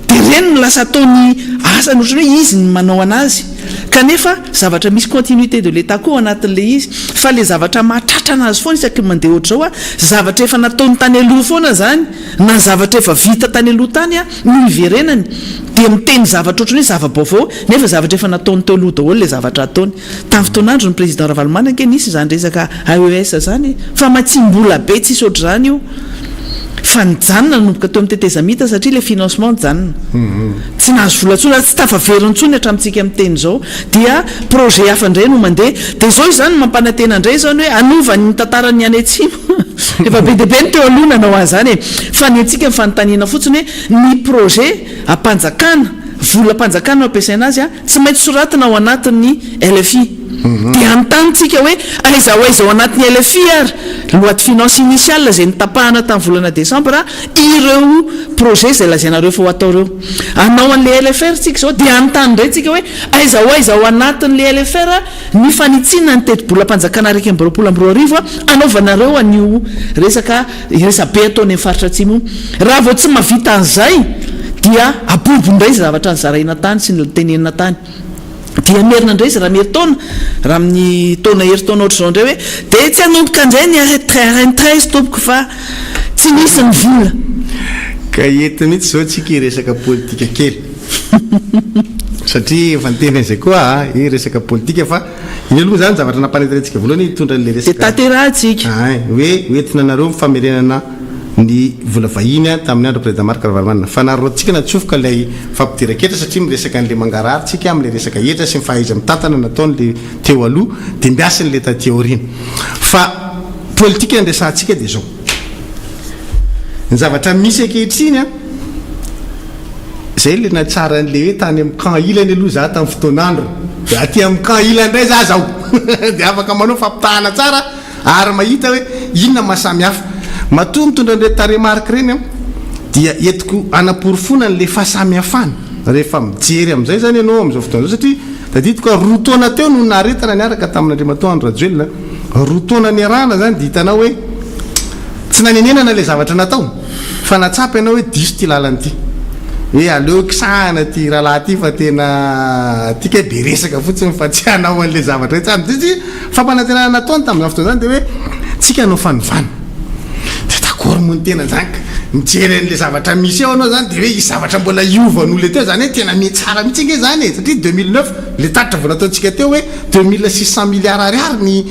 de reny no lasa ataony asany ohatrany hoe izy ny manao anazy kanefa zavatra misy continuité de l'état koa anatin'le izy fa le zavatra mahatratrana azy foana isaky mandeha ohatra zao a zavatra efa nataony tany aloha foana zany na zavatra efa vita tany aloha tany a no iverenany dia miteny zavatra ohatrany hoe zava-baovao nefa zavatra efa nataony teo aloha daholo le zavatra ataony tamin'ny fotoanandro ny président Ravalomanana nisy zany resaka AES zany fa matsimbola be tsisy ohatr' zany io fa nijanona nomboka teo amin'ny tetezamita satria le financement nijanona tsy nahazo volantsona tsy tafaverontsony hatramintsika miteny zao dia projet hafa indray no mandeha dia zao izany mampanantena indray zany hoe anovany tantarany any atsimo efa be diabe ny teo alohana ho azany fa ny antsika mifanontaniana fotsiny hoe ny projet ampanjakana vola mpanjakana ampiasaina azy a tsy maintsy soratina ao anatin'ny LFI dia antanitsika hoe aiza ao anatin'ny LFI ary loi de finance initiale zay nitapahana tamin'ny volana décembre ireo projet zay lazainareo fa ho atao reo anao an'le LFR tsika zao dia antany indray tsika hoe aiza ao anatin'le LFR ny fanitsinana ny teti-bola mpanjakana raiky amby roapolo amby roa arivo anaovanareo an'io resabe ataony amin'ny faritra atsimo raha vao tsy mahavita an'izay dia abobo indray zavatra nyzaraina tany sy ny tenenina tany dia merina indray izy raha meri-taona raha amin'ny taona heri-taona ohatra zao indray hoe dia tsy hanomboka indray ny RN13 tompoko fa tsy nisy ny vola ka ety mihitsy zao tsika resaka politika kely satria efa niteny zay koa resaka politika fa iny aloha zany zavatra nampanentantsika voalohany hitondra n'le resaka dia taterahantsika hoe hoentina nareo mifamerenana ny vola vahiny tamin'ny andro président Marc Ravalomanana fa narotsika natsofoka ilay fampidiran-ketra satria miresaka an'le mangararitsika amin'le resaka hetra sy mifahaiza mitantana nataon'le teo aloha dia mbiasa n'le taty aoriana fa politika andrasantsika dia zao ny zavatra misy ankehitriny zay le na tsara n'le hoe tany amin'ny camp ilany aloha za tamin'ny fotoanandro dia aty amin'ny camp ilany indray za zao dia afaka manao fampitahana tsara ary mahita hoe inona mahasamy hafa matoa mitondra an'le taremarika reny dia entiko anaporofona n'le fahasamihafana rehefa mijery amin'izay zany ianao amin'izao fotoana zao satria tadidiko roa taona teo no naretana niaraka tamin'Andriamatoa Rajoelina roa taona niarahana zany dia hitanao hoe tsy nanenenana le zavatra natao fa natsapa ianao hoe diso ty lalany ty hoe aleo kisahana ty rahalahy ty fa tena tika be resaka fotsiny fa tsy hanao an'le zavatra hoe tsany tsy fampanantenana nataony tamin'izao fotoana zany dia hoe tsika hanao fanovana moa tena zany mijery an'le zavatra misy eo anao zany dia hoe izy zavatra mbola iovan'olona teo zany hoe tena mety tsara mihitsy nge zany satria 2009 le tatitra vola ataontsika teo hoe 2600 milliards ariary ny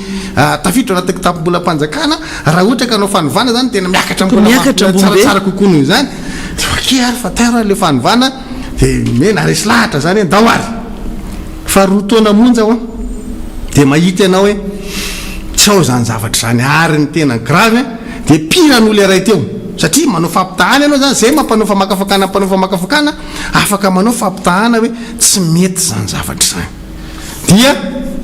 tafiditra anaty kitapo-bola mpanjakana raha ohatra ka anao fanovana zany tena miakatra mbolatsaratsara kokoa noho zany dia oke ary fa taro le fanovana dia me naresy lahatra zany ndao ary fa roa taona monja ao dia mahita ianao hoe tsy ao zany zavatra zany ary ny tena grave dia piran'olo iray teo satria manao fampitahana ianao zany zay mampanao famakafakana afaka manao fampitahana hoe tsy mety zany zavatra zany dia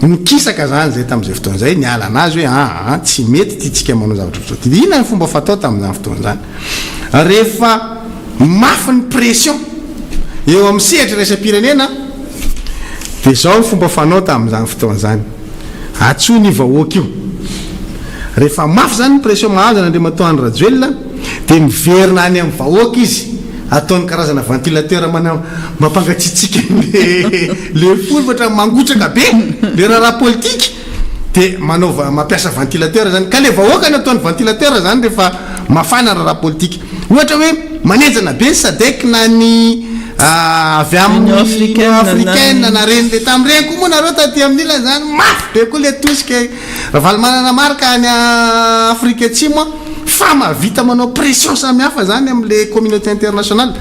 nikisaka zany zay tamin'izay fotoana zay niala anazy hoe tsy mety ty tsika manao zavatra fotsy dia inona ny fomba fatao tamin'izany fotoana zany rehefa mafy ny pression eo amin'ny sehatra raisam-pirenena dia zao ny fomba fanao tamin'izany fotoana zany atsoa ny vahoaka io rehefa mafy zany ny pression mahazo n'Andriamatoa Rajoelina dia miverina any amin'ny vahoaka izy ataony karazana ventilateur mampangatsiatsika le folvatra mangotraka be le raharaha politika dia mampiasa ventilateur zany ka le vahoaka ny ataony ventilateur zany rehefa mafana ny raharaha politika ohatra hoe manenjana be SADC na ny avy amin'ny africaine na reny le tamin'ireny koa moa nareo taty amin'ilany zany mafy be koa le tosika Ravalomanana marika any Afrika Atsimo fa mahavita manao pression samihafa zany amin'le communauté internationale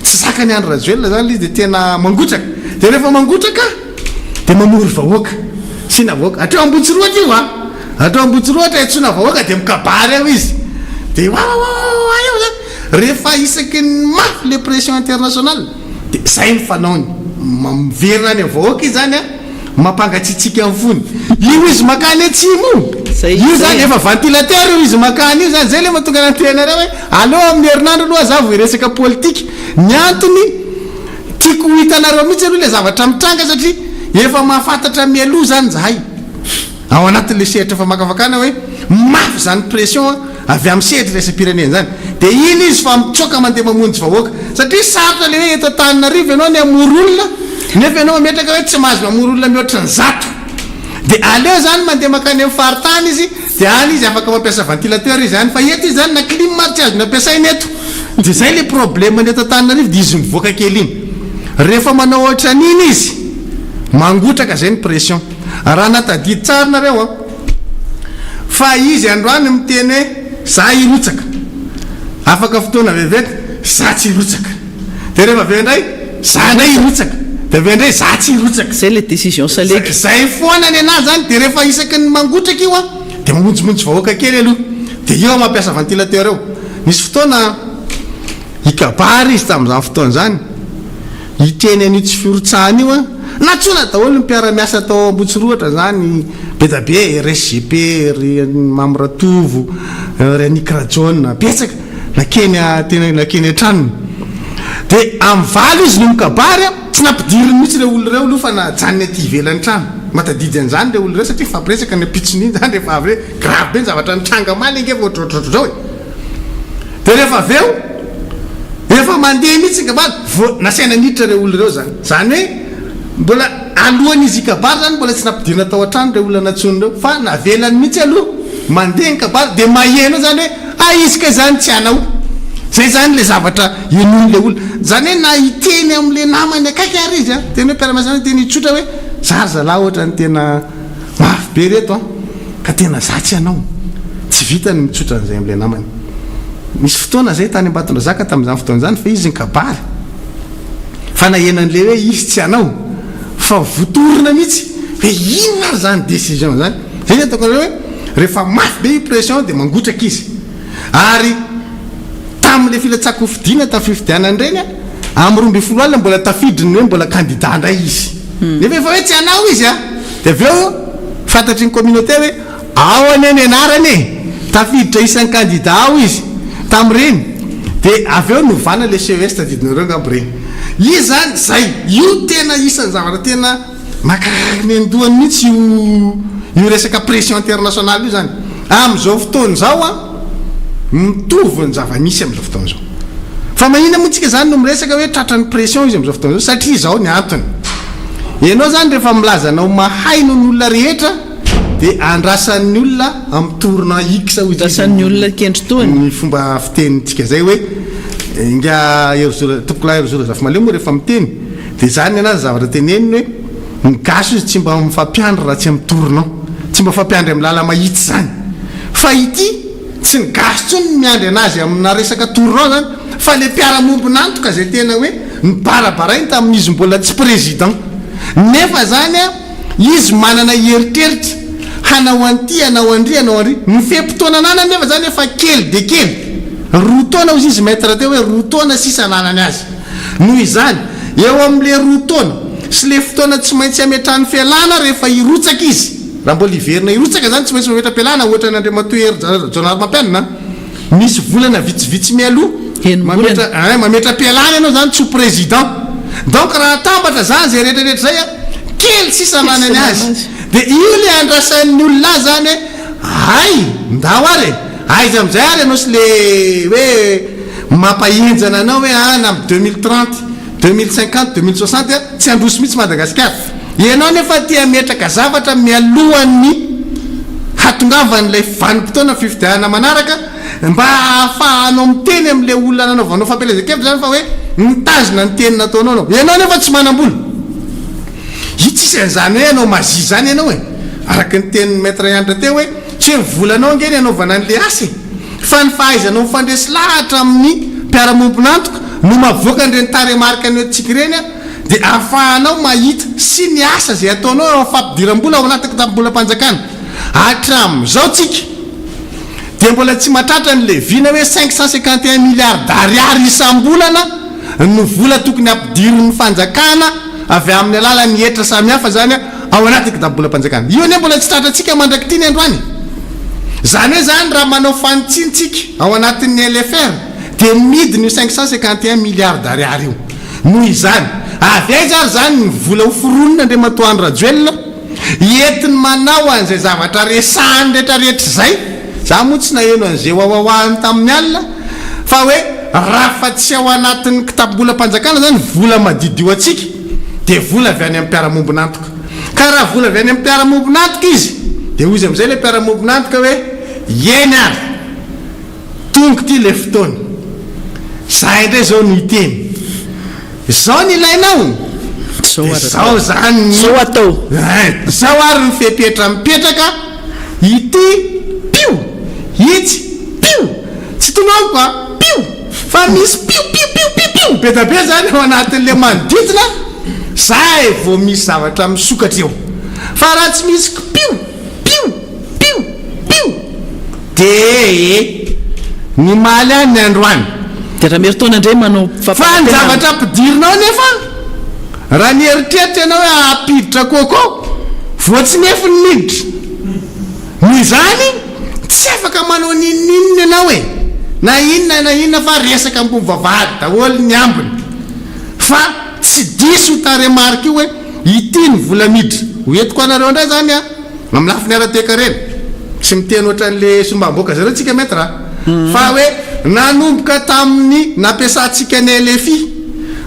tsy zakany Andry Rajoelina zany izy dia tena mangotraka dia rehefa mangotraka dia mamory vahoaka sy na vahoaka atreo Ambotsiroatra io atreo Ambotsiroatra etsona vahoaka dia mikabary eo izy dia eo zany rehefa isaky ny mafy le pression internationale dia zay ny fanaony miverina any vahoaka izy zany mampangatsitsika amin'ny fony io izy makany atsimo io zany efa ventilateur io izy makany io zany zay le mahatonga nantenareo hoe aleo amin'ny herinandro aloha za vo resaka politika ny antony tiako hitanareo mihitsy aloha le zavatra mitranga satria efa mahafantatra mialoha zany zahay ao anatin'le sehatra famakafakana hoe mafy zany pression avy amin'ny sehatra raisam-pirenena zany dia iny izy fa mitsoka mandeha mamonjy vahoaka satria sarotra le hoe eto Antananarivo ianao ny amory olona nefa ianao mametraka hoe tsy mahazo mamory olona mihoatra ny zato dia aleo zany mandeha makany amin'ny faritany izy dia any izy afaka mampiasa ventilateur izy zany fa eto izy zany na clim tsy azo nampiasaina eto dia zay le problème ny eto Antananarivo dia izy mivoaka kely iny rehefa manao ohatra n'iny izy mangotraka zay ny pression raha natadidy tsara nareo a fa izy androany miteny hoe za irotsaka afaka fotoana vevety za tsy irotsaka dia rehefa avy indray za ndray irotsaka dia avy indray za tsy irotsaka zay le décision salegy zay foana ny anazy zany dia rehefa isaky ny mangotraka io a dia mamonjimonjy vahoaka kely aloha dia io mampiasa ventilateur eo misy fotoana ikabary izy tamin'izany fotoana zany iteny an'io tsy firotsahana io a natsona daholo ny mpiara-miasa tao Ambohitsiroatra zany be da be RSGP ry Mamratovo ry Anikrajon betsaka nakeny tena nakeny antranony dia amin'ny valo izy no mikabary a tsy nampidiriny mihitsy le olo reo aloha fa najanony aty ivelan'ny trano matadidy an'izany le olo reo satria fampiresaka ny apitsony iny zany rehefa avy hoe grave be ny zavatra nitranga maly nge ohatrohatrohatro zao e dia rehefa avy eo rehefa mandeha mihitsy ikabary nasaina niditra le olo reo zany hoe mbola alohan'izy ikabary zany mbola tsy nampidirina tao an-trano le olona natsony reo fa navelany mihitsy aloha mandeha nikabary dia maheno zany hoe izy ka zany tsy anao zay zany le zavatra enony le olo zany hoe na iteny am'le namany akaiky ary izy a teny hoe mpiara-miasa teny itsotra hoe zary zalahy ohatra ny tena mafy be reto a ka tena za tsy anao tsy vitany mitsotra n'izay am'le namany misy fotoana zay tany Ambatondrazaka tamin'izany fotoana zany fa izy nikabary fa nahenan'le hoe izy tsy anao fa votorina mihitsy hoe inona ary zany décision zany zay ataoko hoe rehefa mafy be pression dia mangotraka izy ary tamin'le filatsako fidiana tamin'ny fifidianany reny a amin'ny 12 alina mbola tafidriny hoe mbola candidat ndray izy nefa efa hoe tsy anao izy a dia avy eo fantatry ny communauté hoe ao ane ny anarany e tafiditra isan'ny candidat ao izy tamin'ireny dia avy eo novana le CES tadidinareo angambireny izy zany zay io tena isan'ny zavatra tena makanendohany mihitsy io resaka pression internationale io zany amin'izao fotoana zao a mitovy ny zava-misy amin'izao fotoana zao fa mahina moa tsika zany no miresaka hoe tratran'ny pression izy amin'izao fotoana zao satria zao ny antony ianao zany rehefa milazanao mahay no ny olona rehetra dia andrasan'ny olona amin'ny torona x andrasan'ny olona kendrotoany ny fomba fitenintsika zay hoe inga tokolahy erozola zafa maleo moa rehefa miteny dia zany anazy zavatra teneniny hoe ny gaso izy tsy mba mifampiandry raha tsy amin'ny toronao tsy mba fampiandry amin'ny lala mahitsy zany fa ity tsy ny gaso tsony ny miandry anazy amina resaka toronao zany fa le mpiara-mombonantoka zay tena hoe nibarabarainy tamin'izy mbola tsy président nefa zany a izy manana heritreritra hanao an'ity hanao andry hanao andry ny fem-potoana ananany nefa zany efa kely de kely roa taona ozy izy maître teo hoe roa taona sisa ananany azy noho izany eo amin'le roa taona sy le fotoana tsy maintsy ametrahany fialana rehefa irotsaka izy raha mbola iverina irotsaka zany tsy maintsy mametra mpialana ohatra ny Andriamatoery Jonary Mampianina misy volana vitsivitsy mialoha mametra mpialana ianao zany tsy ho président donc raha atambatra zany zay rehetrarehetra zay a kely sisa ananany azy dia io le andrasan'ny olona zany hoe ay ndao ary aiza am'izay ary ianao sy le hoe mampahenjana anao hoe ana am 2030 2050 2060 tsy androso mihitsy Madagasikara ianao nefa tia metraka zavatra mialohan'ny hatongavan'ilay vanim-potoana fifidiana manaraka mba ahafahanao miteny am'le olona nanaovanao fampelezan-kevitra zany fa hoe mitazona ny teny nataonao anao ianao nefa tsy manam-bola io tsisy an'izany hoe ianao mazia zany ianao e araka ny tenin'ny maître Andra teo hoe tsy hoe volanao angeny anaovana an'le asy fa ny fahaizanao mifandresy lahatra amin'ny mpiara-mombonantoka no mavoaka n'ireny taremarika ny oetsika ireny a dia ahafahanao mahita sy ny asa zay ataonao eo fampidiram-bola ao anaty kitapo-bolam-panjakana hatramin'izao tsika dia mbola tsy mahatratra ny levina hoe 551 milliards d'ariary isam-bolana no vola tokony ampidirin'ny fanjakana avy amin'ny alalan'ny hetra samihafa zany ao anaty kitapo-bolam-panjakana io ne mbola tsy tratratsika mandrakity ny androany zany hoe zany raha manao fanitsinitsika ao anatin'ny LFR dia midiny io 551 milliards d'ariary io noho izany avy aiza ary zany ny vola hoforonina Andriamatoa Rajoelina entiny manao an'izay zavatra resahany rehetrarehetra zay za moa tsy naheno an'izay hoahoahany tamin'ny alina fa hoe raha fa tsy ao anatin'ny kitapo-bolam-panjakana zany vola madidio atsika dia vola avy any amin'ny mpiara-mombonantoka ka raha vola avy any amin'ny mpiara-mombonantoka izy dia ozy amin'izay le mpiara-mombonantoka hoe eny ary tongo ty le fotoana zahay indray zao no iteny zao ny ilainao zao zany zao atao zao ary ny fepetra mipetraka ity pio itsy pio tsy tonoako a pio fa misy pio pio pio pio pio be da be zany ao anatin'le manodidina zay vao misy zavatra misokatra eo fa raha tsy misy pio pio pio pio de ny maly any ny androany de raha meritona indray manao fa ny zavatra ampidirinao nefa raha ny eritreritra ianao hoe apiditra koko voatsy nefa ny miditra ny zany tsy afaka manao ninninina ianao hoe na inona fa resaka ambony vavahady daholo ny ambiny fa tsy diso ho taremarika io hoe ity ny vola miditra hoentiko anareo indray zany a amin'ny lafiny arateka reny tsy miteny ohatran'le sombamboaka zareo tsika mety raha fa hoe nanomboka tamin'ny nampiasantsika ny LFI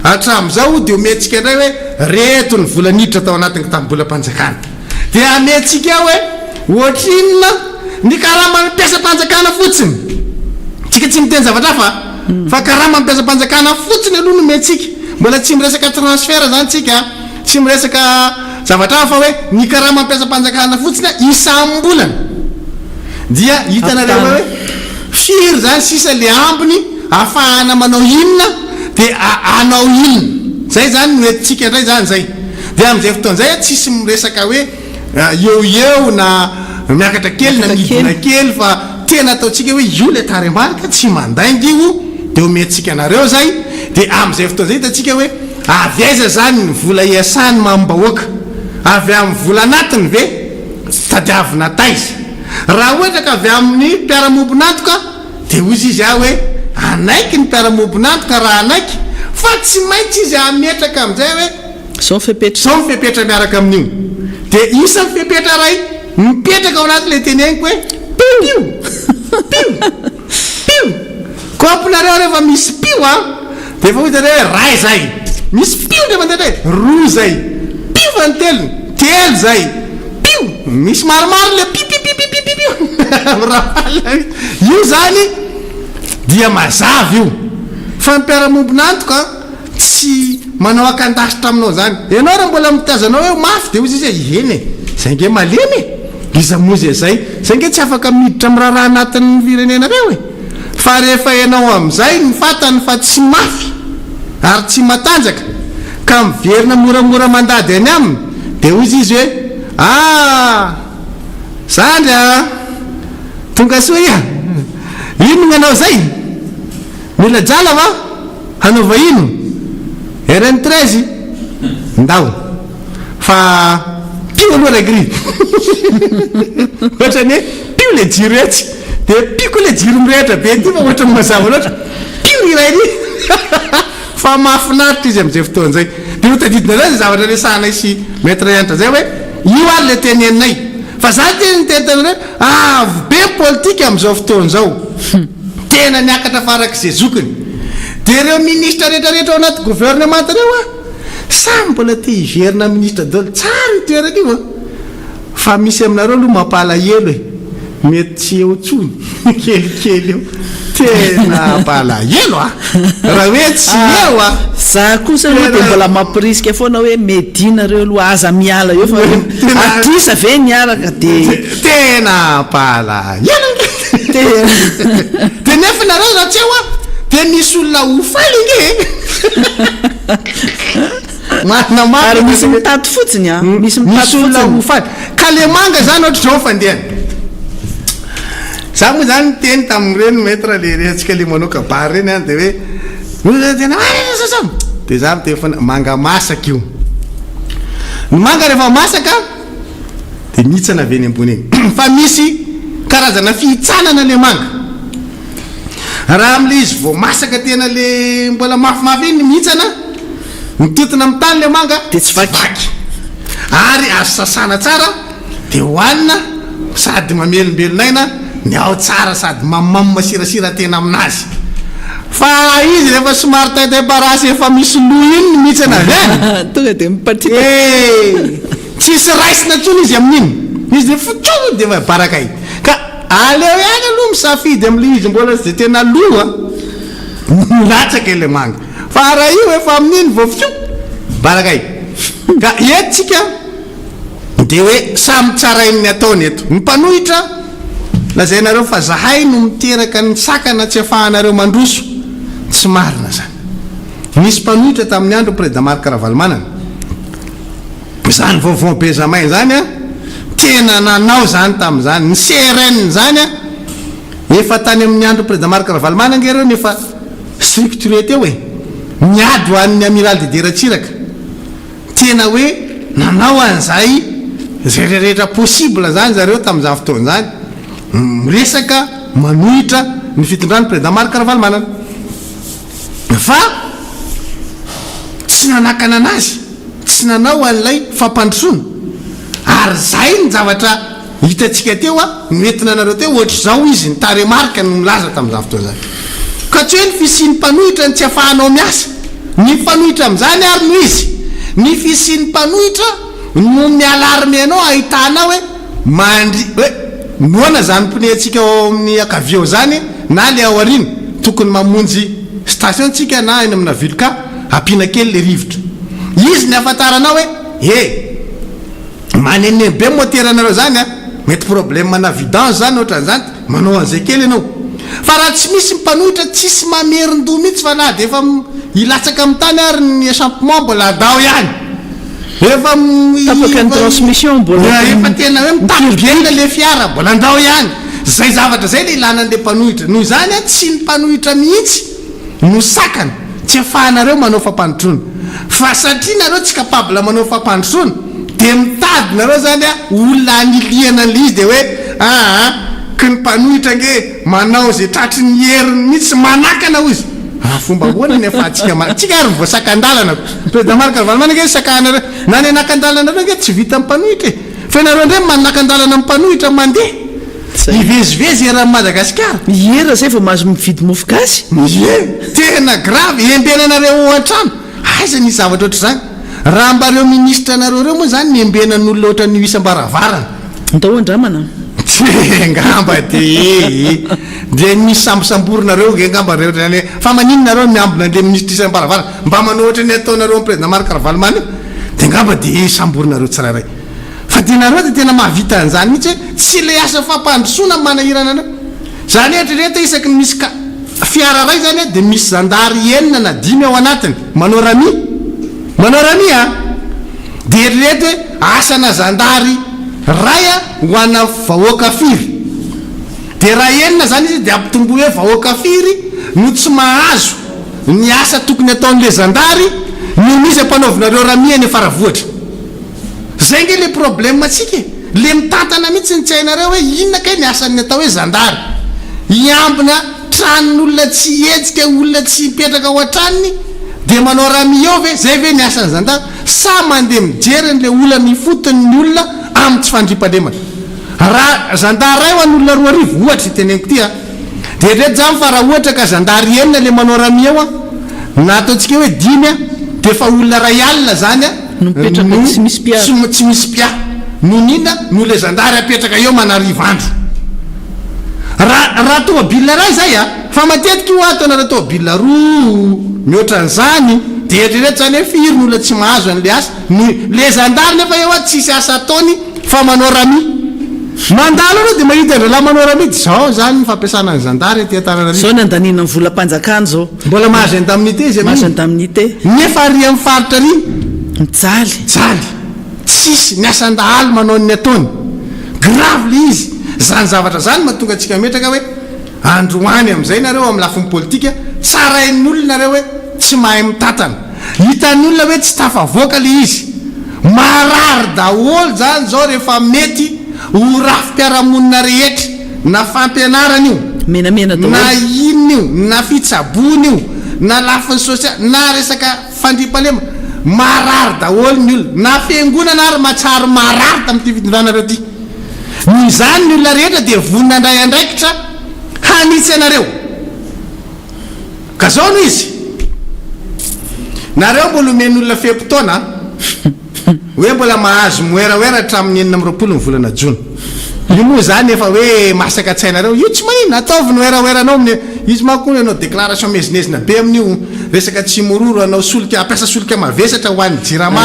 hatram'izao dia omentsika indray hoe reto ny vola niditra tao anatiny tamin'nybolam-panjakana dia amentsika hoe ohatrinona ny karama mpiasa-panjakana fotsiny tsika tsy miteny zavatra fa karama mpiasa-panjakana fotsiny aloha no mentsika mbola tsy miresaka transfert zany tsika tsy miresaka zavatra fa hoe ny karama mpiasa-panjakana fotsiny isam-bolana dia hitanareo hoe firy zany sisa le ambiny ahafahana manao inona dia anao inona zay zany noentsika indray zany zay dia amin'izay fotoan'izay tsisy miresaka hoe eo na miakatra kely na midina kely fa tena ataotsika hoe io le taremarika tsy mandaingy io dia omentsika anareo zay dia amin'izay fotoan'izay hitatsika hoe avy aiza zany ny vola iasany mambahoaka avy amin'ny vola anatiny ve tadiavina taiza raha ohatra ka avy amin'ny mpiara-mombonantoka dia ozy izy ah hoe anaiky ny mpiara-mombonantoka raha anaiky fa tsy maintsy izy ametraka amin'izay hoe sao mifepetra miaraka amin'io dia isa mifepetra ray mipetraka ao anaty le teneniko hoe pio pio pio kopinareo rehefa misy pio a dia efa hoitanareo hoe ray zay misy pio nefa ndray roa zay pio fa ny telony telo zay pio misy maromaro le pio io zany dia mazava io fa mpiara-mombonantoka tsy manao akandasitra aminao zany ianao raha mbola mitazanao hoe mafy dia ozy izy eny zay nge malemy iza mozy zay nge tsy afaka miditra amin'ny raha anatin'ny firenenareo fa rehefa ianao amin'izay nyfatany fa tsy mafy ary tsy matanjaka ka miverina moramora mandady any aminy dia ozy izy hoe zandry tonga soa ia ino gnanao zay mila jala va hanaova ino RN13 ndao fa pio aloha ragry ohatrany hoe pio le jiro etsy dia pio ko le jiro mirehatra be ty fa ohatra mazava loatra pio irayny fa mahafinaritra izy amin'izay fotoan'izay dia hotadidina zay zavatra resanay sy maître yantra zay hoe io ary le teneninay fa za teny tentanareo avy be politika amin'izao fotoan'izao tena niakatra farak'izay zokiny dia ireo ministra rehetrarehetra ao anaty gouvernement reo a samy mbola te hiverina ministre dolo tsara itoeraka io a fa misy aminareo aloha mampalahelo mety tsy eo tsony kelikely eo tena mampalahelo raha hoe tsy eo za kosa aloha dia mbola mampirisika foana hoe medinareo aloha aza miala eo fa atrisa ve niaraka dia tena mpalahelo dia nefa nareo raha tsy eo a dia misy olona ho faly nge ary misy mitady fotsiny a misy olona ho faly ka le manga zany ohatra zao fandehany za moa zany teny tamin'ireny maître le rehatsika le manao kabary reny any dia hoe tena dia za miteny foana manga masaka io ny manga rehefa masaka dia mihitsana avy eny ambony eny fa misy karazana fihitsanana le manga raha am'le izy vao masaka tena le mbola mafimafy iny mihitsana mitotina amin'ny tany le manga dia tsy vaky ary azo sasana tsara dia hohanina sady mamelombelonaina ny ao tsara sady mamamo masirasira tena aminazy fa izy rehefa somary taitaparasy efa misy lo iny mihitsy anavy tonga de mipatrika tsisy raisina tsony izy amin'iny izy de fotsony de barakay ka aleo ihany aloha misafidy am'le izy mbola de tena loa milatsaka le manga fa raha io efa amin'iny vo fio barakay ka etsika de hoe samy tsara in'ny ataony eto mipanohitra lazainareo fa zahay no miteraka ny sakana tsy afahanareo mandroso tsy marina zany misy mpanohitra tamin'ny andro président Ravalomanana zany vaovao Benjamin zany a tena nanao zany tamin'izany ny CRN zany a efa tany amin'ny andro président Ravalomanana ngereo nefa structuré teo hoe miady ho an'ny amiral Dideratsiraka tena hoe nanao an'izay zay rehetra possible zany zareo tamin'izany fotoana zany resaka manohitra ny fitondrany président Ravalomanana fa tsy nanakana anazy tsy nanao an'ilay fampandrosoana ary zay ny zavatra hitatsika teo a noentina anareo teo ohatra zao izy ny taremarika no milaza tamin'izany fotoana zany ka tsy hoe ny fisian'ny mpanohitra ny tsy afahanao miasa ny mpanohitra amin'izany ary no izy ny fisian'ny mpanohitra no mialarme anao ahitana hoe mandry hoe noana zany mpineantsika ao amin'ny akavio zany na le ao ariny tokony mamonjy station tsika na eny amina vilka ampiana kely le rivotra izy ny afantaranao hoe manene be moteranareo zany a mety problème na vidange zany ohatran'izany manao an'izay kely ianao fa raha tsy misy mpanohitra tsisy mamerin-do mihitsy fa na de efa ilatsaka amin'ny tany ary ny échappement mbola adao ihany efa tapaka ny transmission mbola efa tena hoe mitabiena le fiara mbola andao ihany zay zavatra zay le ilanan'le mpanohitra noho zany a tsy ny mpanohitra mihitsy no sakana tsy afahanareo manao fampandrosoana fa satria nareo tsy capable manao fampandrosoana de mitady nareo zany a olona aniliana an'le izy de hoe ka ny mpanohitra nge manao zay tratry ny heriny mihitsy manakana ho izy fomba hoana ny afahantsika tsika ary voasakandalana président Ravalomanana nge sakanareo na ny anakan-dalanareo nge tsy vita mpanohitra fa nareo ndray manakandalana mpanohitra mandeha ivezivezy era Madagasikara era zay vao mahazo mividy mofogasy tena grave embenanareo ohatrano aiza ny zavatra oatra zany raha mbareo ministra nareo reo moa zany ny embenan'olona ohatra ny isam-baravarana ndao andramana ngamba de misy sambosamborinareo nge ngamba reo zany fa maninonareo miambina le ministra isam-baravarana mba manao ohatra ny ataonareo président Ravalomanana de ngamba de samborinareo tsirairay fa dinareo de tena mahavita an'izany mihitsy hoe tsy le asa fampandrosoana manahirana anao zany etrareta isaky ny misy fiara ray zany de misy zandary enina na 5 ao anatiny manao rami a de etrareta hoe asana zandary ray a ho ana vahoaka firy de raha enina zany izy de ampitombo hoe vahoaka firy no tsy mahazo ny asa tokony ataon'le zandary no misy ampanaovinareo rami any faravohatra zay nge le problème atsika le mitantana mihitsy ny tsy hainareo hoe inona kay ny asan'ny atao hoe zandary iambina tranon'olona tsy etsika olona tsy hipetraka ao an-tranony de manao rami ao ve zay ve ny asan'ny zandary sa mandeha mijeryn'le olona mifotony ny olona amin'ny tsy fandriam-pandemana raha zandary ray ho an'olona 2 arivo ohatra teneniko ty a de reto zany fa raha ohatra ka zandary enina le manao rami ao a na ataontsika hoe 5 a de fa olona ray alina zany a mipetraka tsy misy pia tsy misy pia no nina no le zandary apetraka eo manarivo andro raha tômôbila ray zay a fa matetiky ho atonareo tômôbila 2 mihoatran'izany de etrreto zany hoe firy ny olona tsy mahazo an'le asa le zandary nefa eo a tsisy asa ataony fa manao rami mandalo aloha de mahita ndralahy manao rami de zao zany ny fampiasana ny zandary ty atanana zao ny andanina ny volam-panjakana zao mbola mahazo indemnité izy mahazo indemnité nefa ary amin'ny faritra ry mijaly tsisy ny asan-dahalo manao ny ataony grave le izy zany zavatra zany mahatonga atsika metraka hoe androany am'izay nareo amin'ny lafiny politika tsara in'olona nareo hoe tsy mahay mitantana hitan'ny olona hoe tsy tafavoaka le izy marary daholo zany zao rehefa mety ho rafim-piarahamonina rehetra na fampianarana io menamena na inona io na fitsabony io na lafiny sosialy na resaka fandriam-palema marary daholo ny olona na fiangonana ary matsary marary tamin'ity fitondranareo ty nyzany ny olona rehetra de vonina andray andraikitra hanitsy anareo ka zao no izy nareo mbola omen'olona fem-potoana hoe mbola mahazo moeraoera hatramin'ny 4 volana jona io moa zany efa hoe masaka tsainareo io tsy manina ataovy noeraoeranao izy makoa anao déclaration mezinezina be amin'io resaka tsy mororo anao solika ampiasa solika mavesatra ho an'ny jirama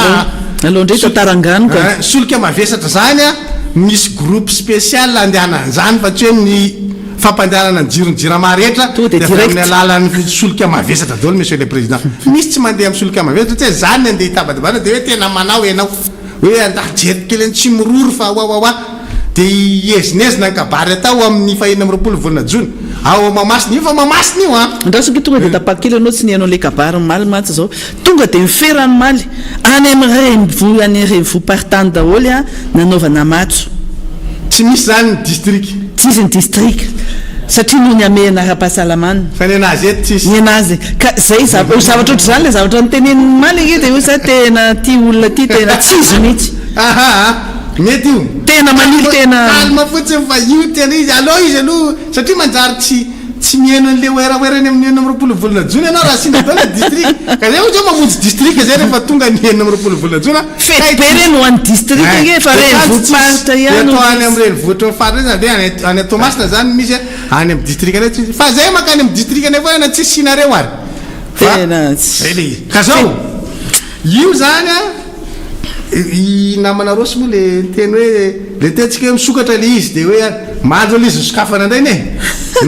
alohandray tataranganoka solika mavesatra zany a misy groupe spécial andehanan'izany fa tsy hoe ny fampandehanana ny jironjirama rehetra amin'ny alalan'ny solika mavesatra daholo monsieur le président misy tsy mandeha amin'ny solika mavesatra tsy zany andeha hitabadabana de hoe tena manao ianao hoe andajery kely tsy mororo fa oaoa dia ezinezina nkabary atao amin'ny 4 volana jona ao mamasina io fa mamasina io a andrasoko tonga dia tapakely anao tsy nianao le kabary maly matsy zao tonga dia miferany maly any amin'ny renivohim-paritany daholy a nanaovana matso tsy misy zany ny district tsy izy ny district satria noho ny amehana ara-pahasalamana fa ny anazy eto tsisy ny anazy ka zay zavatra ohatrany zany le zavatra nyteneniny maly io dia io za tena tia olona ty tena tsy izy mihitsy mety io tena manily tena alma fotsiny fa io tena izy aloha izy aloha satria manjary tsy mihaino an'le oeraoerany amin'ny 4 volana jona ianao raha sinda dona district ka zay ohatry mamonjy district zay rehefa tonga ny 4 volana jona fety be reny ho an'ny district e fa renivohim-paritra ihany atao any amin'ny renivohitra faritra zany de any Tomasina zany misy any amin'ny district rehetra fa zay makany amin'ny district nefa na tsy sinareo ary tena ka zao io zany a namana rosy moa le teny hoe le tentsika hoe misokatra le izy de hoe mahazo le izy sokafana indray ne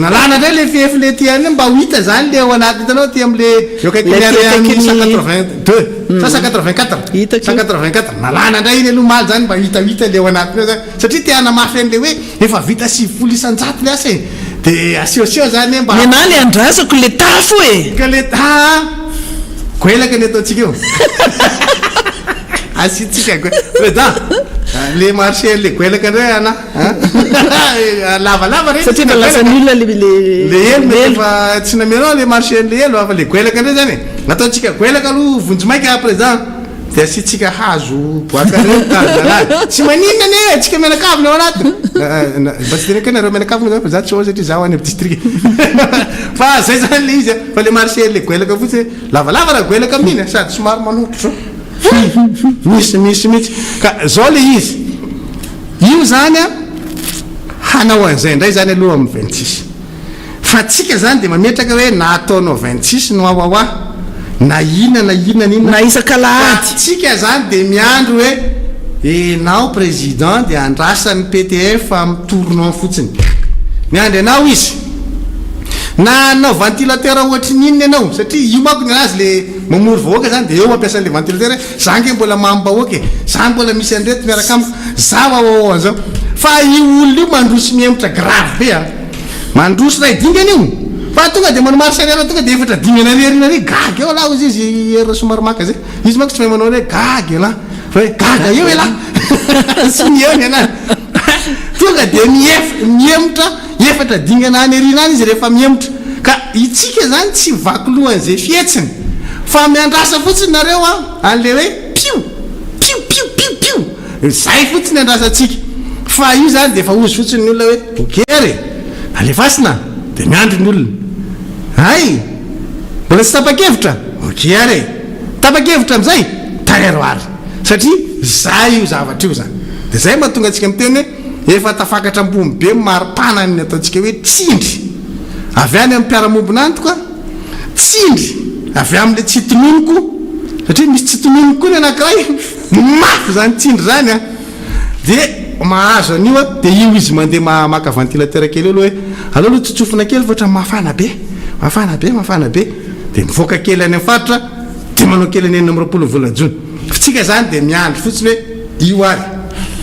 nalana indray le fiefy le tiany mba ho hita zany le ao anaty hitanao ty am'le eo kaikiny 182 sa 184 nalana indray iny aloha maly zany mba hitahita le ao anatiny zany satria tiana mafy an'le hoe efa vita 7 isanjato le asa e de aseoseo zany mba nena le andrasako le tafo e ka le goelaka ny ataontsika eo asitsika président le marché le goelaka ndray ana lavalava reny satria lasan'ny olona le elo fa tsy namenao le marché le elo fa le goelaka ndray zany nataontsika goelaka aloha vonjy maika président de asitsika hazo boaka reo tsy maninona ne atsika menakavina ao anatiny mba tsy teneko nareo menakavina fa za tsy satria za ho any amin'ny district fa zay zany le izy fa le marché le goelaka fotsiny lavalava raha goelaka amin'iny sady somary manotro misy mihitsy ka zao le izy io zany a hanao an'izay ndray zany aloha amin'ny 26 fa tsika zany de mametraka hoe na ataonao 26 no aoaoa na inana na isakalahady tsika zany de miandro hoe enao président de andrasan'ny PTF amin'ny tournoi fotsiny miandry anao izy na anao ventilateur ohatry ninny ianao satria io mako ny anazy le mamory vahoaka zany de eo ampiasan'le ventilateur zange mbola mambahoaky za mbola misy andrety miaraka amiko za ao an'izao fa io olona io mandrosy miemotra grave be a mandrosy raha idingany io fa tonga de manao marsanera tonga de efatra dingana rerinary gaga eo lah izy era somary maka zay izy mako tsy mahay manao hoe gaga ela fa hoe gaga eo ela sy ny eo ny anazy tonga de miemotra efatra dingana any erina any izy rehefa miemotra ka itsika zany tsy vakolohan'izay fietsiny fa miandrasa fotsiny nareo a an'le hoe piu zay fotsiny andrasatsika fa io zany de efa ozy fotsiny ny olona hoe okery alefasina de miandro ny olona ay mbola tsy tapa-kevitra okery tapa-kevitra am'izay taero ary satria za io zavatra io zany de zay mahatonga atsika miteny hoe efa tafakatra ambony be maripana ny ataontsika hoe tsindry avy any amin'ny mpiaramombona antoka tsindry avy amin'le tsy tononoko satria misy tsy tononoko koa ny anankiray mafy zany tsindry zany a de mahazo an'io a de io izy mandeha maka ventilateur kely eo aloha hoe aloha tsotsofina kely fa ohatra mafana be de mivoaka kely any amin'ny faritra de manao kely any 4 volana jona fitsika zany de miandry fotsiny hoe io ary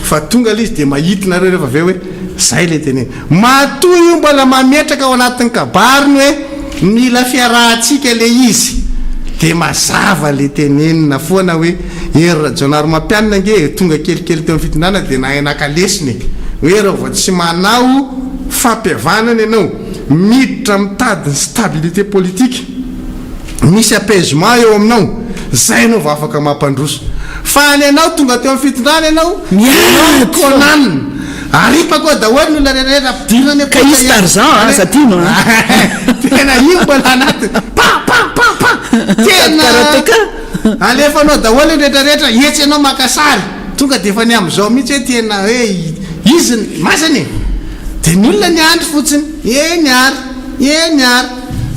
fa tonga le izy de mahitinareo rehefa aveo hoe zay le teneny matoy io mbola mametraka ao anatin'ny kabariny hoe mila fiarahantsika le izy de mazava le tenenina foana hoe ery Jonaro mampianina nge tonga kelikely teo amin'ny fitondrana de nahenakalesiny hoe raha vao tsy manao fampiavanana ianao miditra mitady ny stabilité politique misy apaisement eo aminao zay anao va afaka mampandroso fa ny anao tonga teo amin'ny fitondrana ianao konanina aripa koa daholy ny olona rehetra ampidirana ka izy tarzan satino tena io mbola anatiny karateka alefanao daholo rehetrarehetra etsy anao makasary tonga de efa ny am'izao mihitsy hoe tena hoe izy masany de ny olona ny andry fotsiny ny ary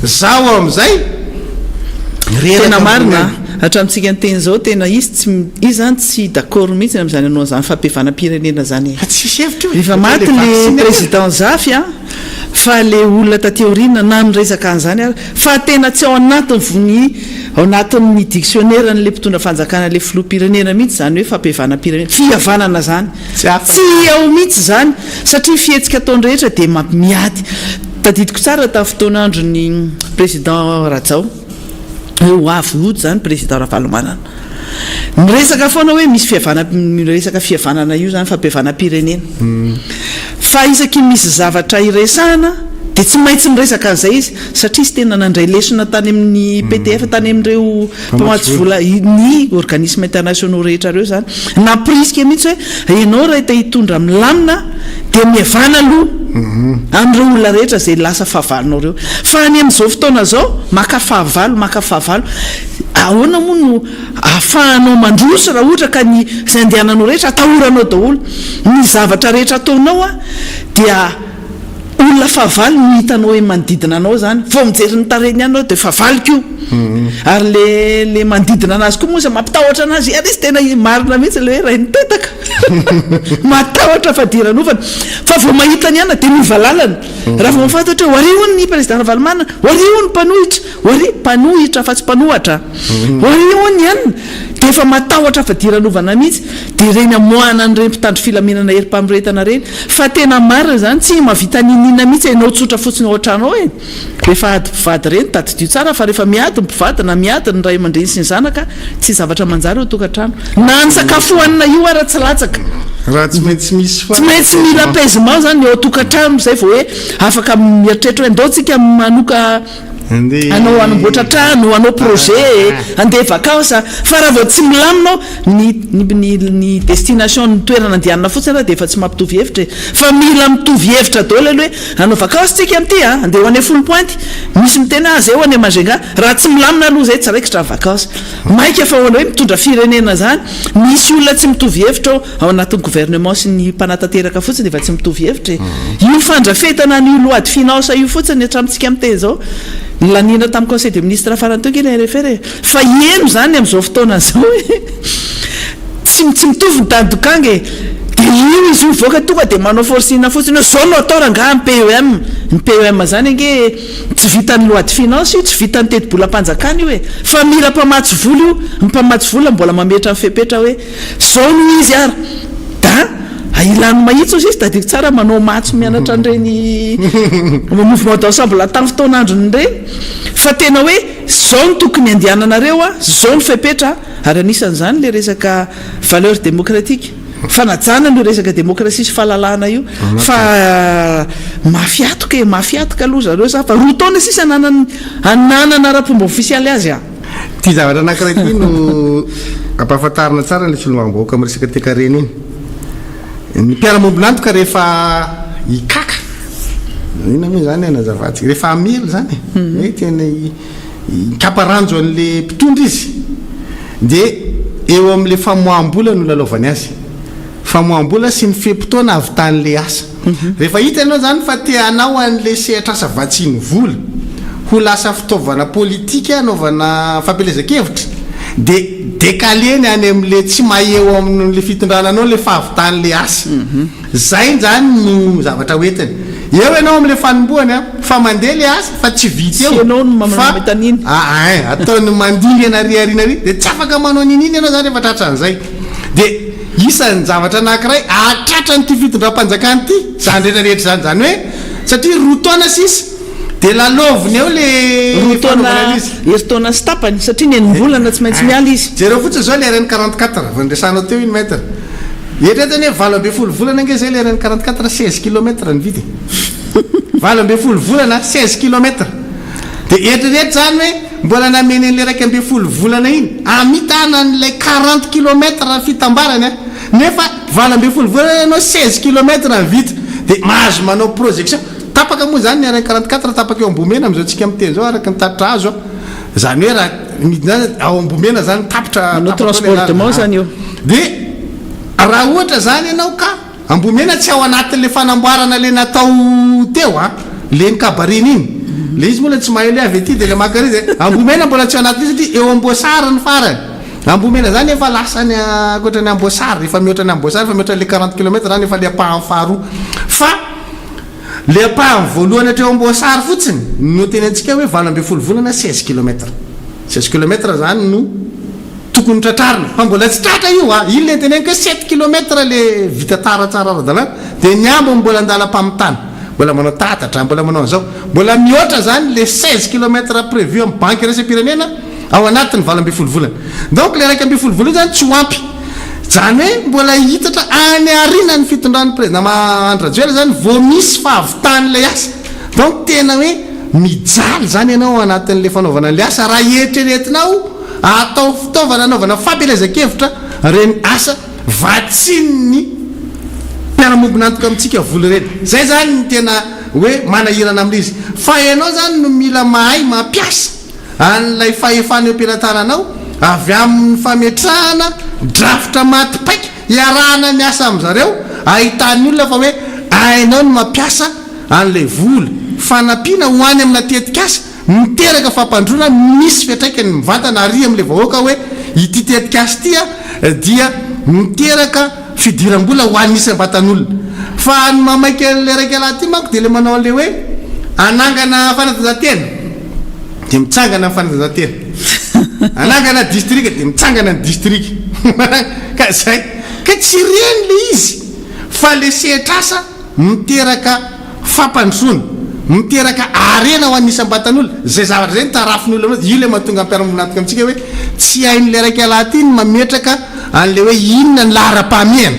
zao am'izay tena marina hatramintsika ny teny zao tena izy zany tsy d'accord mihitsy am'izany anao zany fampivanam-pirenena zany tsisy hevitra rehefa maty le président Zafy fa le olona tateorina na miresaka an'izany ary fa tena tsy ao anatin'ny dictionnaire n'le mpitondra fanjakana le filoham-pirenena mihitsy zany hoe fampivanam-pirenena fihavanana zany tsy ao mihitsy zany satria fihetsika ataony rehetra de miady tadidiko tsara tamin'ny fotoan'andro ny président Rajao ho avy ody zany président Ravalomanana miresaka foana hoe misy miresaka fihavanana io zany fampivanam-pirenena fa isaky misy zavatra iresahana de tsy maintsy miresaka an'izay izy satria sy tena nandray lesona tany amin'ny PDF tany amin'ireo mpamatsy vola ny organisme internationaux rehetra reo zany naprisika mihitsy hoe ianao raha hitondra milamina de mihavana aloha amin'ireo olona rehetra zay lasa fahavalonao reo fa ny amin'izao fotoana zao maka fahavalo ahoana moa no ahafahanao mandroso raha ohatra ka ny zay andehananao rehetra atahoranao daholo ny zavatra rehetra ataonao dia olona fahavalo no hitanao hoe manodidina anao zany vao mijery ny tareny anao de fahavaloko ary le manodidina anazy koa moa sa mampitahotra anazy ary izy tena marina mihitsy le hoe raha nitetaka matahotra fadiranofana fa vao mahita ny ana de mivalalana raha vao mafantatra hoe wariony ny président Ravalomanana wariony mpanohitra fa tsy mpanohatra wariony ihany de efa matahotra fadiranofana mihitsy de reny amoana an'ireny mpitandro filaminana herim-pamiretana reny fa tena marina zany tsy mavita ninina mihitsy ianao tsotra fotsiny ao an-trano ao rehefa ady mpivady reny tadidio tsara fa rehefa miady mpivady na miady ny ray aman-dreny sy ny zanaka tsy zavatra manjary eo tokantrano na ny sakafo hoanina io ara tsy latsaka raha tsy maintsy misy tsy maintsy mila apaisement zany eo tokantrano zay vao hoe afaka mieritreritra hoe andaotsika manoka anao anamboatra trano anao projet andeha vakansa fa raha vao tsy milaminao ny destination ny toerana andehanana fotsiny raha de efa tsy mampitovy hevitra fa mila mitovy hevitra daholo hoe anao vakansa tsika amty andeha ho any folo pointy misy mitena zay ho any Mazenga raha tsy milamina aloha zay tsy raikitra vakansa maika fa hoana hoe mitondra firenena zany misy olona tsy mitovy hevitra ao anatin'ny gouvernement sy ny mpanatanteraka fotsiny efa tsy mitovy hevitra io fandrafetana ny loi de finance io fotsiny hatramintsika amty zao lanina tamin'ny conseil des ministres farany teo kely référé fa eno zany am'izao fotoana zao tsy mitovy ny tandokange de io izy io voaka tonga de manao forcina fotsiny hoe zao no atao ranga ny PEM zany ange tsy vitan'ny loi de finance io tsy vitan'ny teti-bolam-panjakana io fa mila mpamatsy vola io mpamatsy vola mbola mametra amin'ny fepetra hoe zao no izy ary ilany mahitsy izy tadiko tsara manao matso mianatra an'ireny mouvement d'ensemble tamin'ny fotoan'andro nireny fa tena hoe zao no tokony andehananareo zao no fepetra ary anisan'izany le resaka valeur démocratique fanajana no resaka démocratie sy fahalalahana io fa mafiatoka aloha zareo sa fa roa taona sisa ananana rapomba ofisialy azy ty zavatra anankiray ty no ampahafantarina tsara ny filomam-bahoaka amin'ny resaka tekareny iny ny mpiara-mombonantoka rehefa ikaka ina moa zany anazavatsika rehefa amely zany hoe tena ikaparanjo an'le mpitondra izy de eo amin'le famoam-bola no lalaovany azy famoam-bola sy ny fem-potoana avy tan'le asa rehefa hita ianao zany fa te anao an'le sehatra asa vatsiny vola ho lasa fitaovana politika anaovana fampelezan-kevitra de décaleny any amin'le tsy maheo amin'le fitondrananao le fahavitan'le asa zay zany no zavatra hoentiny eo ianao amin'le fanomboany fa mandeha le asa fa tsy vita eo ataony mandingy anariarina ary de tsy afaka manao nininy ianao zany rehefa tratra an'izay de isan'ny zavatra anankiray atratra ny ty fitondram-panjakany ty zany rehetrarehetra zany hoe satria rotaona sisa de laloviny eo le heritaona sy tapany satria ny enimbolana tsy maintsy miala izy jereo fotsiny zao le RN 44 vanresanao teo iny mètre eritreretany hoe 20 volana ange zay le RN 44 16 kilomètre ny vity 20 volana 16 kilomètre de eritreretra zany hoe mbola nameny an'le 12 volana iny amitana n'le 40 kilomètre fitambarany nefa 20 volana anao 16 kilomètre ny vita de mahazo manao projection tapaka moa zany ny RN 44 tapaka eo ambomena am'izao tsika miteny zao araka ny tatra azo zany hoe raha midina ao ambomena zany tapitra no transportement zany io de raha ohatra zany ianao ka ambomena tsy ao anatin'le fanamboarana le natao teo a le ny kabariny iny le izy mola tsy mahay le avy ety de le maka izy ambomena mbola tsy ao anatin'izy satria eo amboasary ny farany ambomena zany efa lasany akoatra ny amboasary efa mihoatra ny amboasary efa mihoatra le 40 km zany efa le apahany faharoa fa le apahany voalohany hatreo amboasary fotsiny no teny antsika hoe 20 volana 16 km 16 km zany no tokony tratrarina fa mbola tsy tratra io a iny le teny ka 7 km le vita tsara ara-dalàna de ny ambo mbola andala-pamitana mbola manao tatatra mbola manao an'izao mbola mihoatra zany le 16 km prévu amin'ny banque raisam-pirenena ao anatiny 20 volana donc le 20 volana zany tsy hoampy zany hoe mbola hitatra any arina ny fitondran'ny président Andradjoela zany vo misy fahavitany le asa donc tena hoe mijaly zany ianao anatin'le fanaovana le asa raha eritreretinao atao fitaovana anaovana fampelezan-kevitra reny asa vatsinny miara-mombonantoka amintsika voly reny zay zany ny tena hoe manahirana amin'izy fa ianao zany no mila mahay mampiasa an'lay fahefany ampilatananao avy amin'ny fametrahana drafitra matipaika iarahana miasa am'zareo ahitany olona fa hoe ainao no mampiasa an'lay voly fanampiana hoany amina tetika asa miteraka fampandrona misy fiatraikany mivantana ary am'le vahoaka hoe ity tetika asa tia dia miteraka fidiram-bola hoan'ny isam-batan'olona fa ny mamaiky an'le raiky alaty manko de le manao an'le hoe anangana fanatanjahantena de mitsangana amin'ny fanatanjahantena anangana district de mitsangana ny district ka zay ka tsy reny le izy fa le sehatrasa miteraka fampandrona miteraka arena ho an'ny isam-batan'olona zay zavatra zay ny tarafin'olona io le mahatonga ampiara-monantoka amintsika hoe tsy hain'le raiky alaty iny mametraka an'le hoe inona ny lahara-pahamehana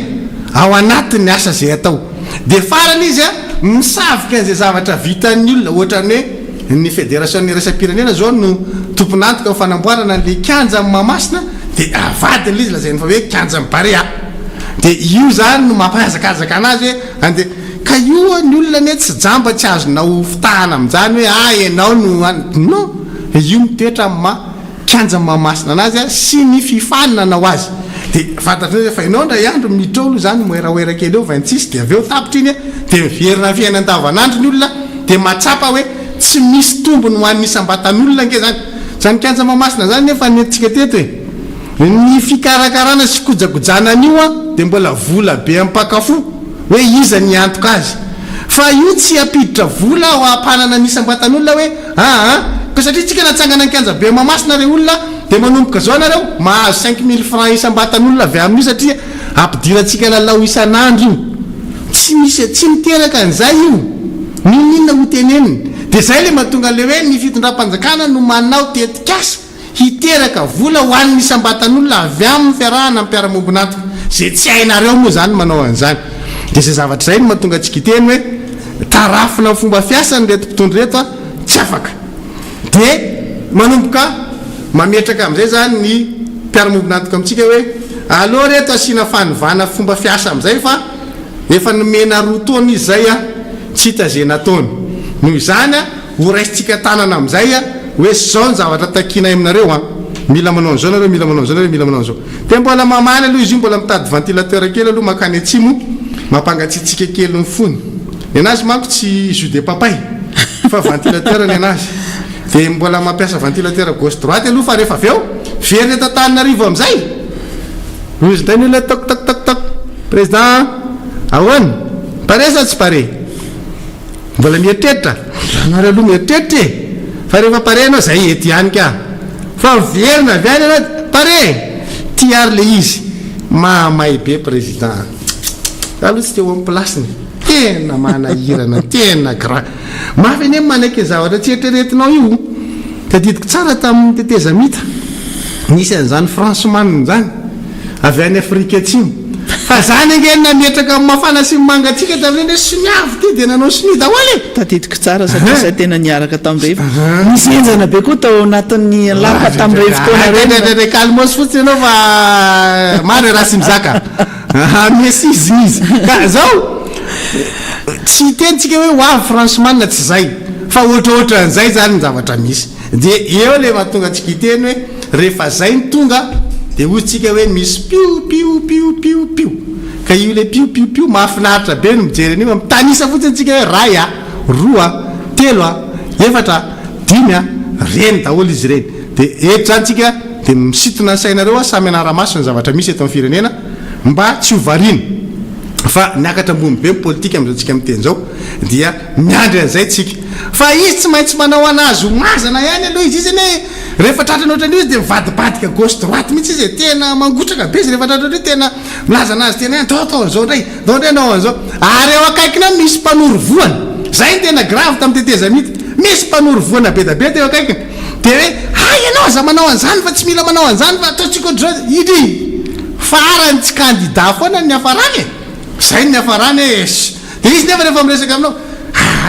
ao anatin'ny asa zay atao de farany izy a misavika an'izay zavatra vitan'ny olona ohatrany hoe ny fédération ny raisam-pirenena zao no tomponantoka amin'ny fanamboarana le kianja amin'ny Mahamasina de avadiny le izy lazay fa hoe kianja amin'ny Barea de io zany no mampahazakazaka anazy hoe ande ka io ny olona ne tsy jamba tsy azonao fitahana amin'izany hoe ianao no io mitoetra amin'ny kianja amin'ny Mahamasina anazy a sy ny fifanina anao azy de fantatry fa ianao ndray andro mitrolo zany moeraoera kely eo 26 de aveo tapitra iny de miverina fiaina andavanandro ny olona de matsapa hoe tsy misy tombony ho an'ny isam-batan'olona nke zany kianja Mahamasina zany nefa nentsika teto hoe ny fikarakarana sy kojakojanan'io a de mbola vola be ampakafo hoe iza ny antoka azy fa io tsy apiditra vola ho ampanana ny isam-batan'olona hoe ka satria tsika natsangana ny kianja be Mahamasina re olona de manomboka zao nareo mahazo 5000 francs isam-batan'olona avy amin'io satria ampidirantsika lalao isan'andro io tsy miteraka an'izay io ninona ho teneniny de zay le mahatonga le hoe ny fitondram-panjakana no manao tetikasa hiteraka vola ho an'ny isam-batan'olona avy amin'ny fiarahana amin'ny mpiara-mombonantoka zay tsy hainareo moa zany manao an'izany de zay zavatra zay no mahatonga antsika iteny hoe tarafina ny fomba fiasany reto mpitondry reto a tsy afaka de manomboka mametraka am'izay zany ny mpiara-mombonantoka amintsika hoe aloha reto asiana fanovana fomba fiasa am'izay fa efa nomena roa taona izy zay a tsy hita zay nataony noho izany a ho raisitsika tanana am'izay a hoe zao ny zavatra takinay aminareo a mila manao an'izao nareo mila manao an'izao nareo mila manao an'izao de mbola mamany aloha izy io mbola mitady ventilateur kely aloha makany atsimo mampangatsitsika kely ny fony ny anazy manko tsy jus de papay fa ventilateur ny anazy de mbola mampiasa ventilateur gauche droite aloha fa rehefa aveo very eto Antananarivo am'izay izy tany le tok tok tok tok président ahoana pare sa tsy pare mbola mieritreritra anareo aloha mieritreritra fa rehefa pare anao zay ety ihany ka fa miverina avy any anao pare ty ary le izy mahamay be président aloha tsy teo amin'ny plasiny tena manahirana tena gra mafy ane manaiky zavatra tsy eritreretinao io tadidiko tsara tamin'ny teteza mita nisy an'izany Franceman zany avy any Afrika atsimo fa zany angeny nametraka amin'ny mafana sy mangatsika tamin'ny soniavo ty de nanao soni daholy tadidiko tsara satria zay tena niaraka tamin'irehfa misy enjana be koa tao anatin'ny lapa tamin'ireh fotoana reny kalmos fotsiny anao fa mary raha sy mizaka mesy izy ka zao tsy tentsika hoe hoavy Franceman tsy zay fa ohatraohatran'izay zany ny zavatra misy dia eo le mahatonga antsika iteny hoe rehefa zay ny tonga dia ozytsika hoe misy piu ka io le piu mahafinaritra be no mijery an'io mitanisa fotsiny tsika hoe ray a 2 3 4 5 reny daholo izy reny dia eto zany tsika dia misitona ny sainareo samy anara-maso ny zavatra misy eto amin'ny firenena mba tsy hovarina fa niakatra ambony be politika am'izao tsika miteny zao dia miandry an'izay tsika fa izy tsy maintsy manao anazy mazana ihany aloha izy zany hoe rehefa tratrany ohatrany izy dia mivadibadika gauche droite mihitsy izy tena mangotraka be izy rehefa tratrany hoe tena milaza anazy tena atao an'izao ndray anao an'izao ary eo akaikina misy mpanoro voana zay ny tena grave tamin'ny teteza mity misy mpanoro voana be da be teo akaikina dia hoe ianao aza manao an'izany fa tsy mila manao an'izany fa ataotsika idry farany tsy candidat foana ny hafarany zay ny hafarany dia izy nefa rehefa miresaka aminao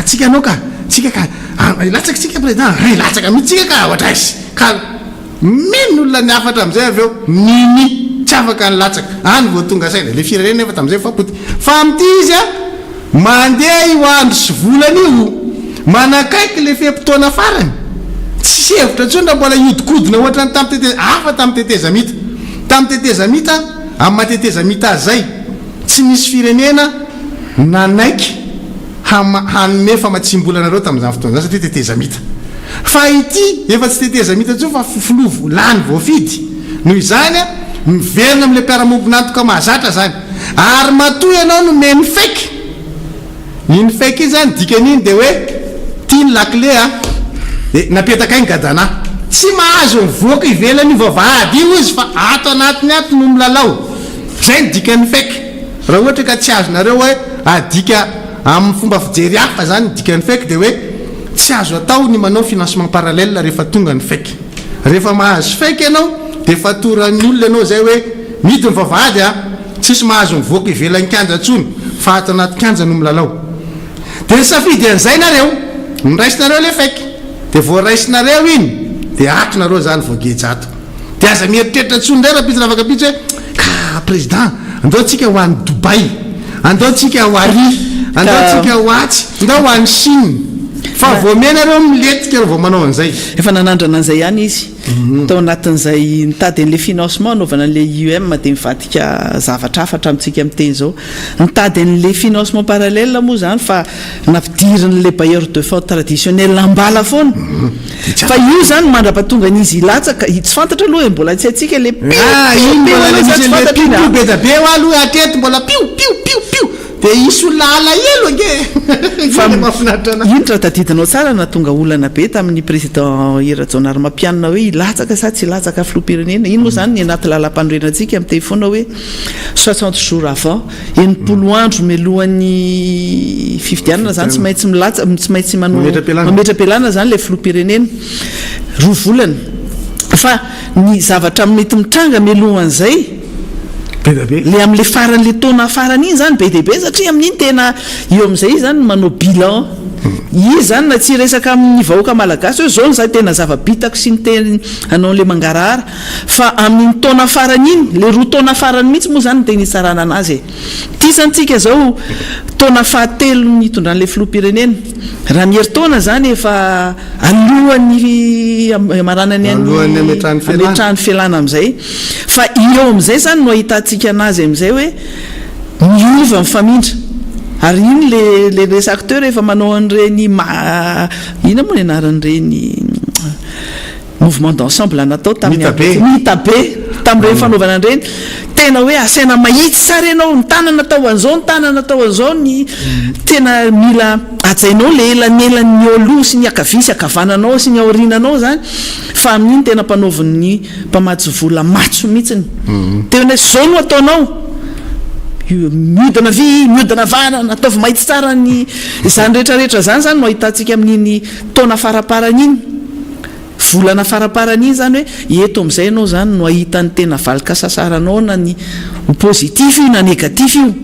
tsika anao ka tsika ka latsaka tsika président latsaka mihitsika ka ohatra izy ka mino olona ny afatra am'izay avy eo niny tsy afaka ny latsaka any vao tonga saina le firenena nefa tam'izay fapoty fa am'ty izy a mandeha io andro sy volana io manakaiky le fem-potoana farany tsy hevitra tsondra mbola iodikodina ohatra ny tamin'ny teteza hafa tamin'ny teteza mita tamin'ny teteza mita amin'ny mateteza mita azy zay tsy misy firenena nanaiky hanome famatsimbolanareo tamin'izany fotoana zany satria teteza mita fa ity efa tsy teteza mita tso fa fifolovo lany voafidy noho izany a miverina amin'le mpiara-mombonantoka mahazatra zany ary matoy ianao no meny faiky iny faiky izy zany dikan'iny dia hoe tia ny lakle a dia napetaka iny gadana tsy mahazo mivoaka ivelany io vavahady io izy fa ato anatiny ato no milalao zay ny dikan'ny faiky raha ohatra ka tsy azonareo hoe adika amin'ny fomba fijery hafa zany dikan'ny faiky dia hoe tsy azo atao ny manao financement parallèle rehefa tonga ny faiky rehefa mahazo faiky ianao dia fatoran'ny olona ianao zay hoe mity ny vavahady a tsisy mahazo mivoaka ivelan'ny kanja ntsony fa ato anaty kanja no milalao dia ny safidy an'izay nareo niraisinareo le faiky dia voaraisinareo iny dia atonareo zany voageja ato dia aza mieritreritra ntsony ndray raha pitsy ravakapitsy hoe ka président andao tsika ho an'ny Dubai andao tsika ho Ari andao tsika ho atsy andao ho an'ny Chine fa voamenareo miletika reo vao manao an'izay efa nanandrana an'izay ihany izy tao anatin'izay nitady an'le financement anaovana an'le UM dia mivadika zavatra hafa hatramintsika miteny zao nitady an'le financement parallèle moa zany fa nampidirin'le bailleur de fonds traditionnel ambala foana fa io zany mandra-pahatonga an'izy ilatsaka tsy fantatra aloha mbola tsy hatsika le be da be aloha atety mbola piu dia isy olona alahelo iny raha tadidinao tsara na tonga olana be tamin'ny président Irajon Armapianina hoe ilatsaka sa tsy ilatsaka filoham-pirenena iny moa zany ny anaty lalam-panorenantsika amin'ny téléphone hoe 60 jours avant enimpolo andro mialohan'ny fifidianana zany tsy maintsy mametra-pialana zany le filoham-pirenena 2 volana fa ny zavatra mety mitranga mialohan'izay le amin'le faran'le taona farany iny zany be dia be satria amin'iny tena eo amin'izay zany manao bilan izy zany na tsy resaka amin'ny vahoaka malagasy hoe zao ny zay tena zava-bitako sy ny teny anao le mangarahara fa amin'ny taona farany iny le 2 taona farany mihitsy moa zany ny teny hitsarana anazy ty santsika zao taona fahatelo ny itondran'le filoham-pirenena raha mieritaona zany efa alohany maranany ametrahany fialana amin'izay fa eo amin'izay zany no ahitantsika anazy amin'izay hoe miova mifamindra ary iny le les acteurs efa manao an'ireny ina moa ny anaran'ireny mouvement d'ensemble natao mita be tamin'ireny fanaovana an'ireny tena hoe asaina mahitsy sara ianao ny tanana atao an'izao ny tanana atao an'izao ny tena mila ajainao le elanyelan'ny oloha sy ny akavia sy akavananao sy ny aorinanao zany fa amin'iny tena mpanaovan'ny mpamatsy vola matso mihitsiny tena zao no ataonao miodana vy miodana vana nataovy mahitsy tsara ny zany rehetrarehetra zany no ahitantsika amin'iny taona faraparany iny volana faraparany iny zany hoe eto amin'izay ianao zany no ahitany tena valika sasaranao na ny positif io na négatif io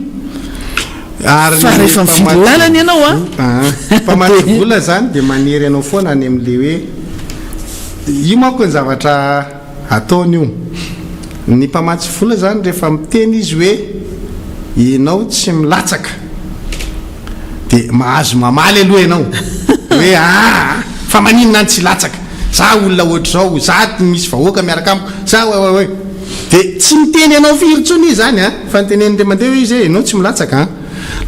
fa rehefa mividy lalany ianao mpamatsy vola zany dia manery ianao foana any amin'le hoe io manko ny zavatra ataony io ny mpamatsy vola zany rehefa miteny izy hoe ianao tsy milatsaka dia mahazo mamaly aloha ianao hoe fa maninona any tsy latsaka za olona ohatr'zao za misy vahoaka miaraka amiko za oe de tsy miteny anao firy-tsony zany a fa nitenen'ndre mandeha hoe izy anao tsy milatsaka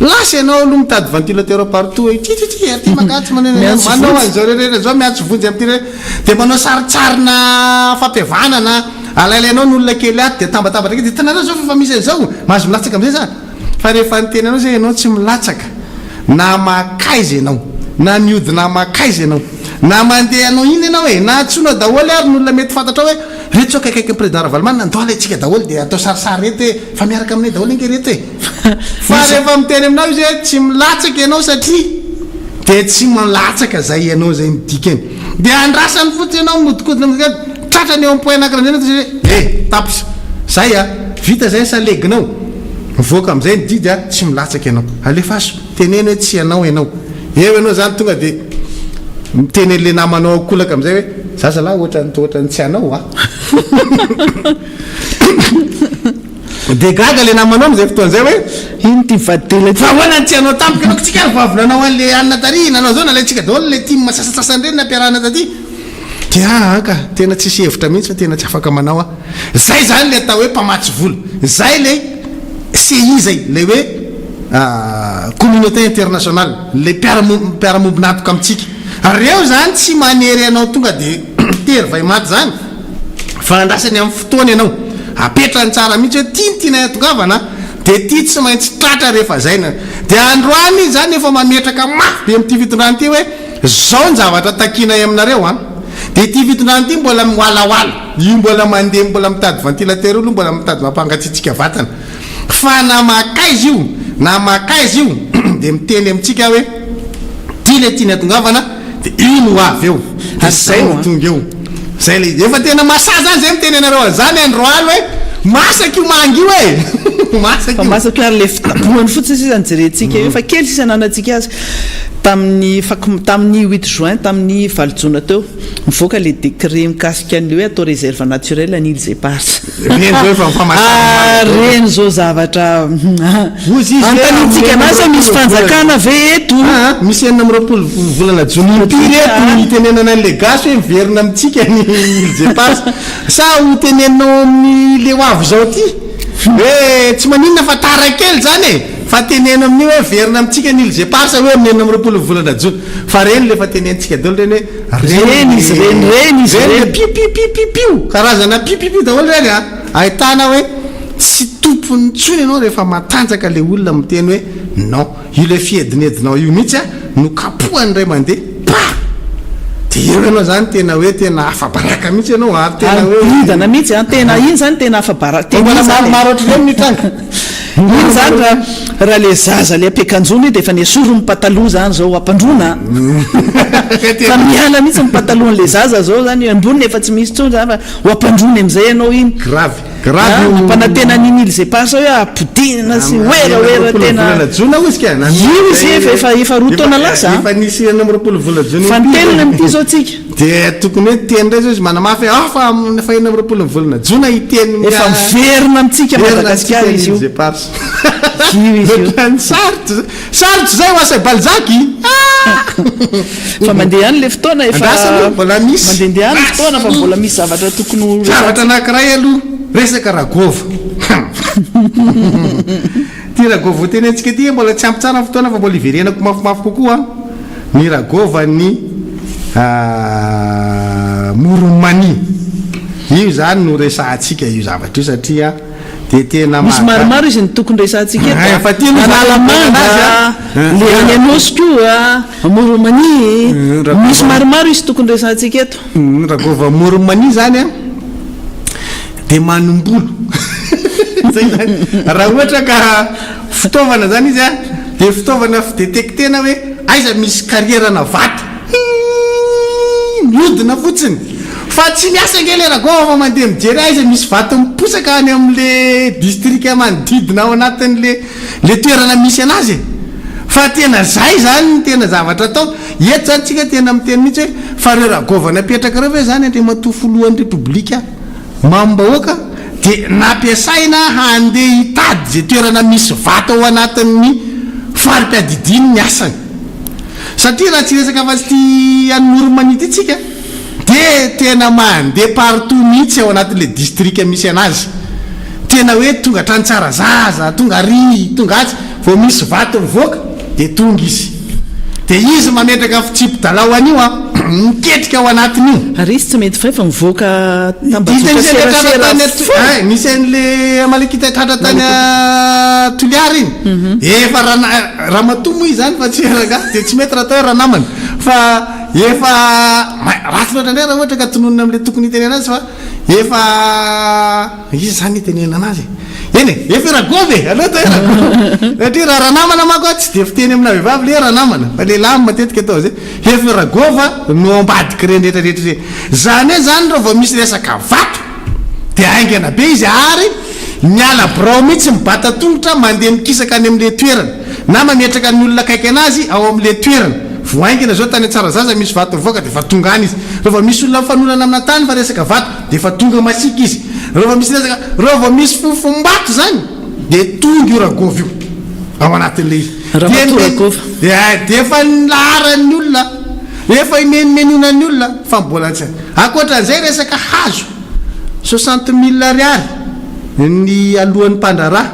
lasa ianao aloha mitady ventilateur partout ty makatsy manao an'zao rehetra zao miatso vonjy am'ty re de manao saritsarina fampiavanana alailainao n'olona kely aty de tambatabatra de tanareo zao fa misy an'zao mahazo milatsaka am'zay za fa rehefa niteny anao zay ianao tsy milatsaka na makaizy ianao na miodina makaizy ianao na mandeha anao iny ianao e na tsonao daholy ary n'olona mety fantatra hoe reto zao kaikaiky président Ravalomanina ndoala antsika daholy de atao sarisary reto hoe fa miaraka aminay daholy inge reto e fa rehefa miteny aminao izy hoe tsy milatsaka ianao satria de tsy milatsaka zay ianao zay midika eny de andrasany fotsy ianao modikodina tratrany eo ampoint anakirany tapitra zay a vita zay saleginao mivoaka am'zay ny didy a tsy milatsaka ianao alefaso teneny hoe tsy ianao ianao eo ianao zany tonga de miteny le namanao akolaka am'zay hoe zazalahy ohatrany tsy anao a de gaga le namanao am'zay fotoan'zay hoe iny ty vadela fa hoana tsy anao tampoka anao tsika ary vavinanao an'le anina tary nanao zao nalay tsika daholo le tima sasasasany reny nampiarahana taty de ka tena tsisy hevitra mihitsy fa tena tsy afaka manao a zay zany le atao hoe mpamatsy vola zay le CI zay le hoe communauté internationale le mpiaramombinatoka amitsika reo zany tsy manery anao tonga de tery vai maty zany fa andrasany amin'ny fotoana ianao apetrany tsara mihitsy hoe tianytiana tongavana de ty tsy maintsy tratra rehefa zayna de androany zany efa mametraka mafy be am'ty fitondrany ty hoe zao ny zavatra takinay aminareo a de ty fitondrany ty mbola mihoalahoala io mbola mandeha mbola mitady ventilateur olo mbola mitady mampangatsitsika vatana fa na makaizy io de miteny amitsika hoe ty le tiany atongavana de ino avy eo zay tonga eo zay le efa tena masazy zany zay miteny anareo zany androalo hoe masaky io mangy io e fa masaky ary le fitabohany fotsiny sisany jerentsika io fa kely sisa nanantsika azy tamin'ny 8 juin tamin'ny valojona teo mivoaka le décret mikasika an'le hoe atao réserve naturelle an'île Zeparsa reny zao zavatra antanitsika anazy misy fanjakana ve eto misy enina am'roapolo volana jona impiry eto mitenenana an'le gasy hoe miverina amitsika ny île Zeparsa sa ho tenenao amin'ny le hoavy zao ty hoe tsy maninona fa tara kely zany e fa tenena amin'io hoe verina amitsika ny île Zeparsa hoe amin'ny enina am'roapolo volana jona fa reny le fa tenentsika daholo reny hoe pipipipipiu karazana pipipiu daholo reny a ahitana hoe tsy tompony tsony ianao rehefa matanjaka le olona miteny hoe non io le fiedinedinao io mihitsy a no kapohany ray mandeha de eo ianao zany tena hoe tena afabaraka mihitsy ianao ary tena hoe idana mihitsy a tena iny zany tena afabaraka mbola maromaro ohatry reny mitranga iny zany raha le zaza le ampiakanjony de efa niasoro mipataloha zany zao ampandrona fa miala mihitsy mipatalohan'le zaza zao zany amboniny efa tsy misy tsony zany fa ho ampandrony am'izay ianao iny grave nampanatena n'iny île Zeparsa hoe apodinina sy oera tena jona oiska io izy efa roa taona lasa efa nisy enina am'roapolo vola jona fa nitelina am'ity zao tsika de tokony hoe teny ndray zao izy manamafy fa enina am'roapolo volana jona iteny efa miverina amitsika Madagasikara izy io Zeparsa sarotry zay ho asa balzaky fa mandeha any le fotoana efa mbola misy mandehandeha any fotoana fa mbola misy zavatra tokony zavatra anankiray aloha resaka ragova ty ragova teny antsika ty mbola tsy ampy tsara fotoana fa mbola iverenako mafimafy kokoa ny ragova ny moromani io zany no resantsika io zavatra io satria de tena misy maromaro izy ny tokony resantsika etanalamanga le any anosiko moromani misy maromaro izy tokony resantsika eto ragova moromani zany a de manombolo raha ohatra ka fitaovana zany izy a de fitaovana fidetectena hoe aiza misy karierana vato miodina fotsiny fa tsy miasa nge le ragova fa mandeha mijery aiza misy vato miposaka any am'le district manodidina ao anatin'le toerana misy anazy fa tena zay zany tena zavatra atao eto zany tsika tena miteny mihitsy hoe fa reo ragova napetraka reo hoe zany andre matofolohan'ny republika mambahoaka de nampiasaina handeha hitady zay toerana misy vato ao anatin'ny farim-piadidiny ny asany satria raha tsy resaka fa tsy ty an'oromany ity tsika de tena mandeha partout mihitsy ao anatin'le distrika misy anazy tena hoe tonga trany tsara zaza tonga ary tonga atsy vao misy vato mivoaka de tonga izy de izy mametraka fitsipodalao an'io a miketrika ao anatin'io ary izy tsy mety fa efa mivoaka misy an'le amalekita tratra tany toliary iny efa raha matomo izy zany fa tsy raga de tsy mety raha tao raha namana fa efa ratsy loatra ndray raha ohatra ka tononona am'le tokony itenena azy fa efa izy zany itenena anazy eny efa ragove aloha to satria raha namana mako tsy de fiteny amina vehivavy le raha namana fa lehilahy matetika atao zay efa ragova no ambadiky reny rehetrarehetra zany hoe zany raha vao misy resaka vato de aingana be izy ary miala brao mihitsy mibata tongotra mandeha mikisaka any am'le toerana na mametraka ny olona akaiky anazy ao am'le toerana voaingina zao tany tsara zaza misy vato mivoaka de fa tonga any izy rehefa misy olona mifanolana amina tany fa resaka vato de fa tonga masika izy rehefa misy resaka rehefa misy fofombato zany de tonga io ragova io ao anatin'le izy de efa laharan'ny olona efa imenimenonan'ny olona fa mbola tsy akoatran'izay resaka hazo 60 000 ariary ny alohan'ny mpandraraha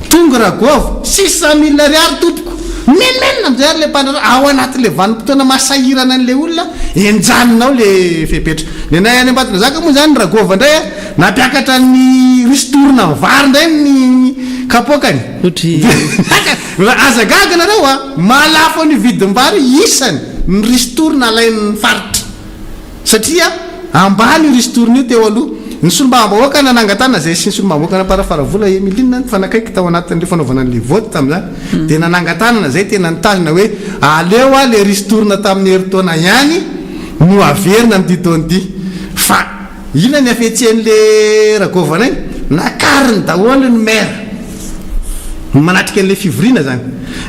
tonga ragova 600 000 ariary tompoko menmenina amizay ary le mpandrara ao anatin'le vanim-potoana masahirana an'le olona enjanonao le fepetra le nay any ambatona zaka moa zany ragova indray a nampiakatra ny ristorina vary indray ny kapokany azagaganareo a malafo ny vidym-bary isany ny ristorina alain'ny faritra satria ambany ristorina io teo aloha ny solombavam-bahoaka nanangatana zay sy ny solombavam-bahoaka naparafaravola Emilinina fanakaiky tao anatin'le fanaovana an'le vote tam'izany de nanangatanana zay tena nitazona hoe aleo a le ristorina tamin'ny heritaona ihany no averina am'ty taon'ty fa ina ny afetsian'le ragovanay nakariny daholo ny maire manatrika an'le fivorina zany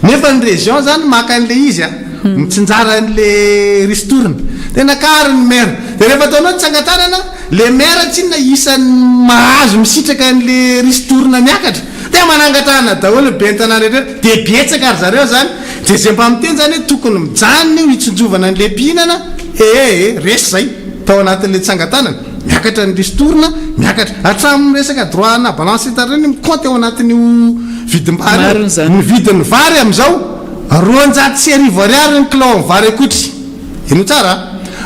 nefa ny région zany maka an'le izy a mitsinjara an'le ristorina de nakariny maire de rehefa ataonao tsangatanana le maire tsy na isan'ny mahazo misitraka an'le ristorina miakatra de manangatana daholo bentana rehetra de betsaka ary zareo zany de zay mba miteny zany hoe tokony mijanona io hitsonjovana an'le mpihinana resy zay tao anatin'le tsangatanana miakatra ny ristorina miakatra hatramin'ny resaka droit na balance etareny mikompte ao anatin'io vidim-bary ny vidin'ny vary am'izao 200 ariary ny kilao ny vary akotry ino tsara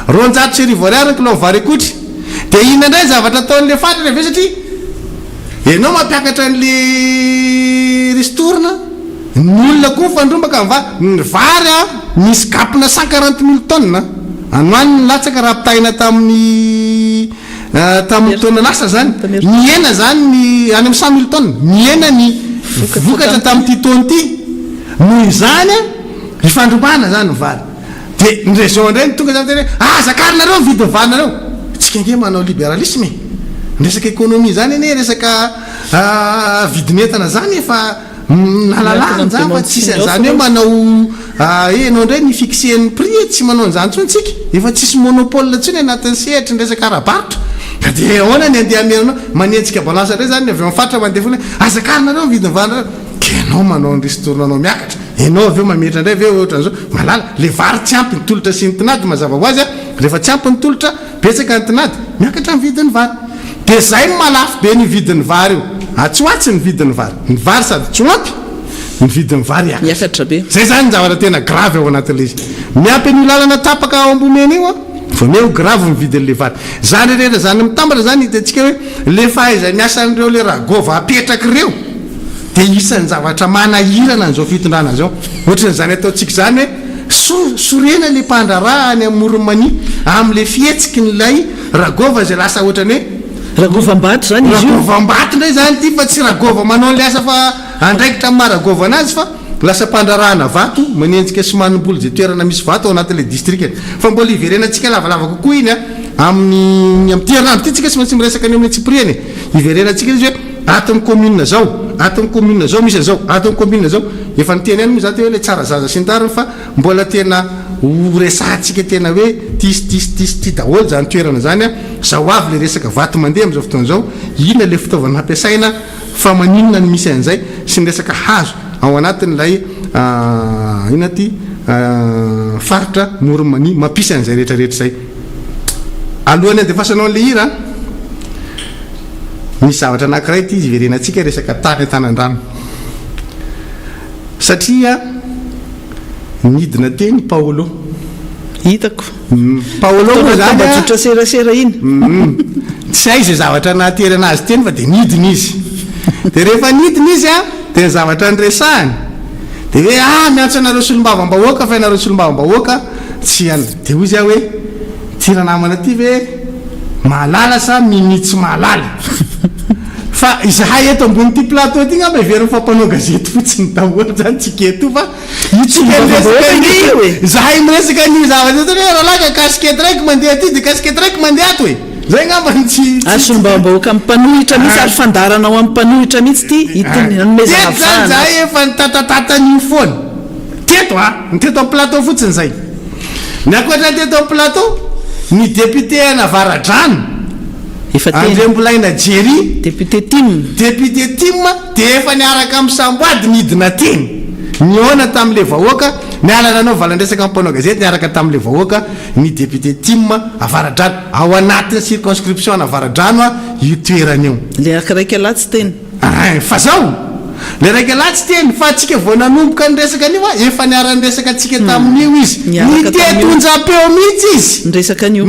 200 ariary ny kilao ny vary akotry de ina indray zavatra ataon'le fatra reve satria ianao mampiakatra an'le ristorina ny olona koa fandrombaka ny vary a misy gapina 140 000 tonnes anoany latsaka raha pitaina tamin'ny taona lasa zany ny ena zany ny any amin'ny 100 000 tonnes ny ena ny vokatra tamin'ity taon'ity noho izany a ifandrombana zany ny vary de ny région indray ny tonga zany tena zakarinareo vidy ny varinareo tsika nge manao libéralisme resaka économie zany ene resaka vidinetana zany efa nalalahany zany fa tsisy an'izany hoe manao enao indray ny fixen'ny prix tsy manao an'izany tsony tsika efa tsisy monopole tsony anatin'ny sehatra ny resaka arabaritra ka de ahoana ny andeha amenanao manentsika balance indray zany avy mifatra mandeha foana azakarinareo vidiny varinareo kenao manao ny ristorina anao miakatra enao aveo mametra indray aveo ohatran'izao malala le vary tsy ampy ny tolotra sy ny tinady mazava ho azy a rehefa tsy ampy ny tolotra betsaka ny tinady miakatra ny vidin'ny vary de zay malafo be ny vidin'ny vary io atsoatsy ny vidin'ny vary sady tsy ampy ny vidin'ny vary miakatra be zay zany ny zavatra tena grave ao anatin'le izy miampy ny lalana tapaka ao ambomena io a fa meo grave ny vidin'le vary zany rehetra zany mitambatra zany hitantsika hoe le fahaiza miasan'ireo le ragova apetraky reo de isan'ny zavatra manahirana an'izao fitondrana zao ohatran'izany ataontsika zany hoe sorena le mpandraraha any amoromani am'le fietsiky nylay ragova zay lasa ohatrany hoe ragovambato zany izy io ragovambato ndray zany ty fa tsy ragova manao le asa fa andraikitra amin'ny maragova anazy fa lasa mpandrarahana vato manenjika somanim-boly zay toerana misy vato ao anatin'le district fa mbola iverenantsika lavalava kokoa iny a amin'ny toerana ty tsika sy maintsy miresaka any amin'ny tsipriany iverenantsika izy hoe ato amin'ny commune zao ato amin'ny commune zao misy zao ato amin'ny commune zao efa niteny any moa zany hoe le tsara zaza sy ny tariny fa mbola tena resahantsika tena hoe tisy daholo zany toerana zany a zao avy le resaka vato mandeha am'izao fotoana zao ina le fitaovana ampiasaina fa maninona ny misy an'izay sy ny resaka hazo ao anatin'lay ina ty faritra moromani mampisy an'izay rehetrarehetra zay alohany andefasanao le hira misy zavatra anankiray ty izy verenantsika resaka tany an-tanandrano satria nidina teny Paolo hitako Paolo moa zany jotra serasera iny tsy hay izay zavatra nahatery anazy teny fa de nidina izy de rehefa nidina izy de ny zavatra nyresahany de hoe miantso anareo solombavam-bahoaka fa ianareo solombavam-bahoaka tsy any de hoy izy hoe tiranamana ty ve mahalala sa minitsy mahalala fa izahay eto ambony ty plateau ty ngamba iveriny fampanao gazety fotsiny daholo zany tsika eto fa zahay miresaka ny zavatra eto hoe rahalaga kasikety raiky mandeha ty de kasikety raiky mandeha ato e zay ngamba tsy ary solombavam-bahoaka mimpanohitra mihitsy ary fandarana ao amin'ny mpanohitra mihitsy ty itinyanomezany zahay efa nitatatatany foana teto niteto amin'ny plateau fotsiny zay ny akoatra teto amin'ny plateau ny député Navaradrano André Mbolaina Jerry député Tim de efa niaraka amin'ny samboady nidina teny niona tamin'le vahoaka nialana anao valandresaka ampanao gazety niaraka tamin'le vahoaka ny député Tim Navaradrano ao anatin'ny circonscription Navaradrano io toerana io le araiky alatsy teny fa zao le raiky alatsy teny fa atsika vao nanomboka ny resaka anio efa niarany resaka atsika tamin'io izy ny tetonja-peo mihitsy izy ny resaka anio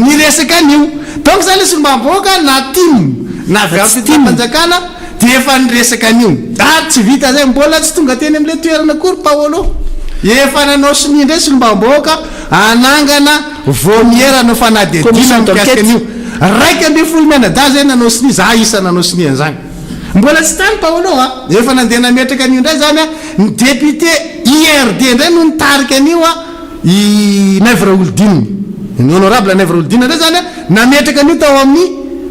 donc zany le solombavam-bahoaka na Tim na avy amin'ny fitam-panjakana de efa niresaka anio ary tsy vita zay mbola tsy tonga teny amin'le toerana kory Paolo efa nanao sinindray solombavam-bahoaka anangana vomiera no fanadedina mikasika anio raiky amby folo menada zay nanao sini za isa nanao sini an'izany mbola tsy tany Paolo efa nandeha nametraka anio ndray zany ny député IRD ndray no nitarika anio i Nèvre Oldine ny honorable Nèvre Oldine ndray zany nametraka anio tao amin'ny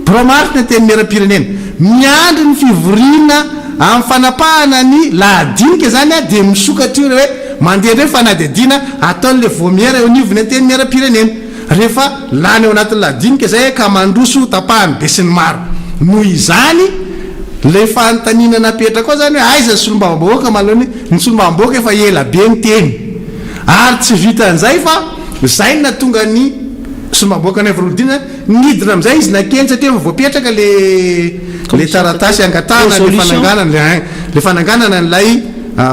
bromartina teny mera-pirenena miandry ny fivoriana amin'ny fanapahana ny lahadinika zany de misokatra io hoe mandeha ndray fanadediana ataon'le vomiera eo anivony teny mera-pirenena rehefa lany ao anatin'ny lahadinika zay ka mandroso tapahany be sy ny maro noho izany le fantanina napetra koa zany hoe aiza solombavam-bahoaka malohany ny solombavam-bahoaka efa ela be ny teny ary tsy vita an'izay fa zay na tonga ny solombavam-bahoaka Nèvre Oldine nidina am'izay izy nakeny satria efa voapetraka le taratasy angatahana le fananganana n'lay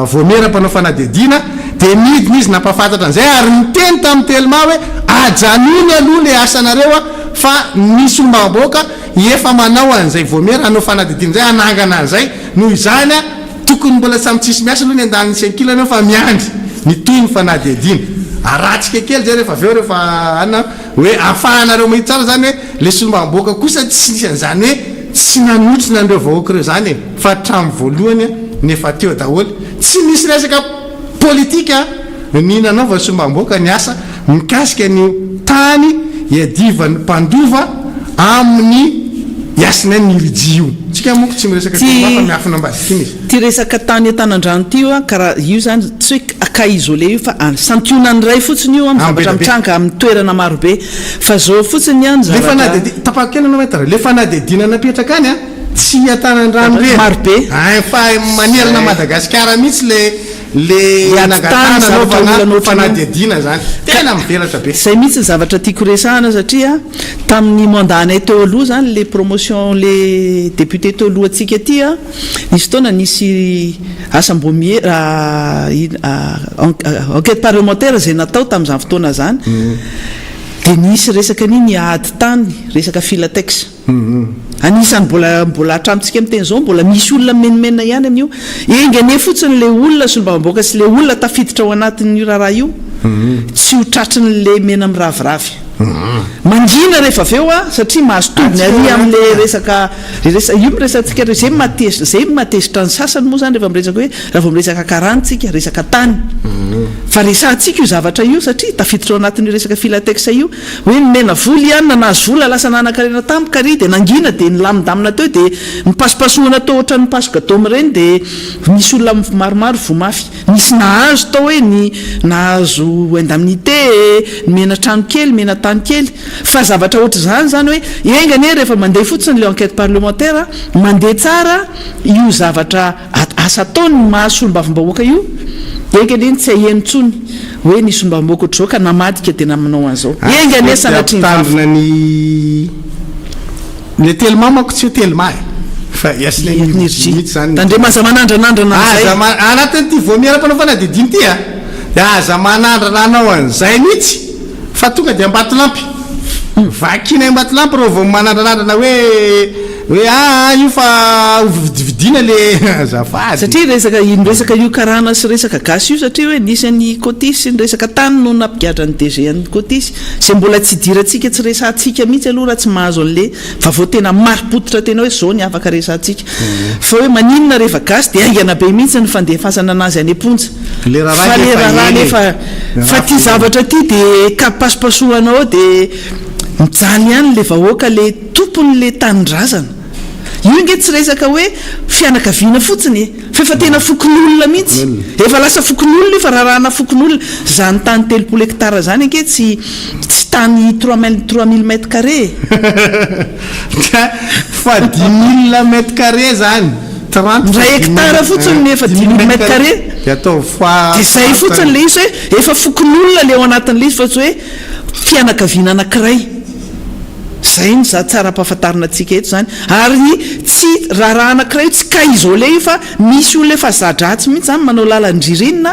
voamera mpanao fanadediana de nidina izy napafantatra an'izay ary niteny tamin'ny telma hoe ajanony aloha le asanareo fa ny solombavam-bahoaka efa manao an'izay voamera anao fanadediana zay anangana an'izay noho izany tokony mbola samy tsisy miasa aloha ny andaniny senkilana fa miandry ny toy ny fanadediana aratsika kely zay rehefa aveo rehefa ana hoe afahanareo mahita tsara zany hoe le solombavam-bahoaka kosa tsy an'izany hoe tsy nanotrina andreo vahoaka reo zany fa hatramy voalohany nefa teo daholo tsy misy resaka politika ny nanaova solombavam-bahoaka ny asa mikasika ny tany iadivany mpandova amin'ny iasina ny iridy io tsika moko tsy miresaka fa miafina ambadika iny izy ty resaka tany an-tanandrano ty io karaha io zany tsy hoe akaizole io fa santionany ray fotsiny io amin'ny zavatra mitranga amin'ny toerana marobe fa zao fotsiny any zavatra tapaka kely anao mahita le fanadediana napetraka any tsy an-tanandrano re marobe fa manerana Madagasikara mihitsy le anagatana fanadediana zany tena mivelatra be zay mihitsy ny zavatra tiako resahana satria tamin'ny mandanay teo aloha zany le promotion le député teo aloha atsika ty nisy fotoana nisy assembomiera enquête parlementaire zay natao tamin'izany fotoana zany de nisy resaka niny ady tany resaka filatex anisany mbola hatramitsika amin'ny teny zao mbola misy olona menimenina ihany amin'io engane fotsiny le olona solombavam-bahoaka sy le olona tafiditra ao anatin'io raharaha io tsy ho tratriny le mena miraviravy mangina rehefa aveo satria mahazo tobiny ary am'le resaka io miresantsika zay matezitra ny sasany moa zany rehefa miresaka hoe raha vao miresaka karantsika resaka tany fa resantsika io zavatra io satria tafiditra ao anatin'io resaka filatexa io hoe mena voly ihany nanazo vola lasa nanakarena tamikary de nangina de nilamindamina teo de nipasipasohana tao ohatra ny pasoka tao mireny de misy olona maromaro vomafy nisy nahazo tao hoe ny nahazo indemnité mena trano kely mena tany kely fa zavatra ohatra zany zany hoe engane rehefa mandeha fotsiny le enquête parlementaire mandeha tsara io zavatra asa ataony mahasolombavim-bahoaka io engany tsy ahenontsony hoe ny solombavam-bahoaka ohatr'izao ka namadika tena manao an'izao engany e sanatritandrina ny le telma manko tsy ho telma fa energie tandre maza manandranandrana anatin'ity vo miara-panao fanadidiny ty aza manandrana anao an'izay mihitsy fa tonga dia ambatilampy vakina ambatilampy reo vao manandranandrana hoe io fa vidividina le azafady satria resaka io karana sy resaka gasy io satria hoe nisan'ny kotisy ny resaka tany no nampigadra ny DG ny kotisy zay mbola tsy dirantsika tsy resantsika mihitsy aloha raha tsy mahazo an'le fa vao tena maripototra tena hoe zao ny afaka resantsika fa hoe maninona rehefa gasy dia aingana be mihitsy ny fandefasana anazy any amponja fa le raharaha nefa ty zavatra ty dia kapasipasohanao dia mijaly ihany le vahoaka le tompony le tanindrazana io nge tsy resaka hoe fianakaviana fotsiny fa efa tena fokon'olona mihitsy efa lasa fokon'olona fa raharahana fokon'olona zany tany 3 hectara zany ange tsy tany 3000 mètres carrés fa 10 000 mètres carrés zany 30 hectara fotsiny nefa 10 000 mètres carrés dia zay fotsiny le izy hoe efa fokon'olona le ao anatin'le izy fa tsy hoe fianakaviana anankiray zay ny za tsara ampahafantarina antsika eto zany ary tsy raha anankiray tsy ka izole io fa misy olona efa zadratsy mihitsy zany manao lalandririnina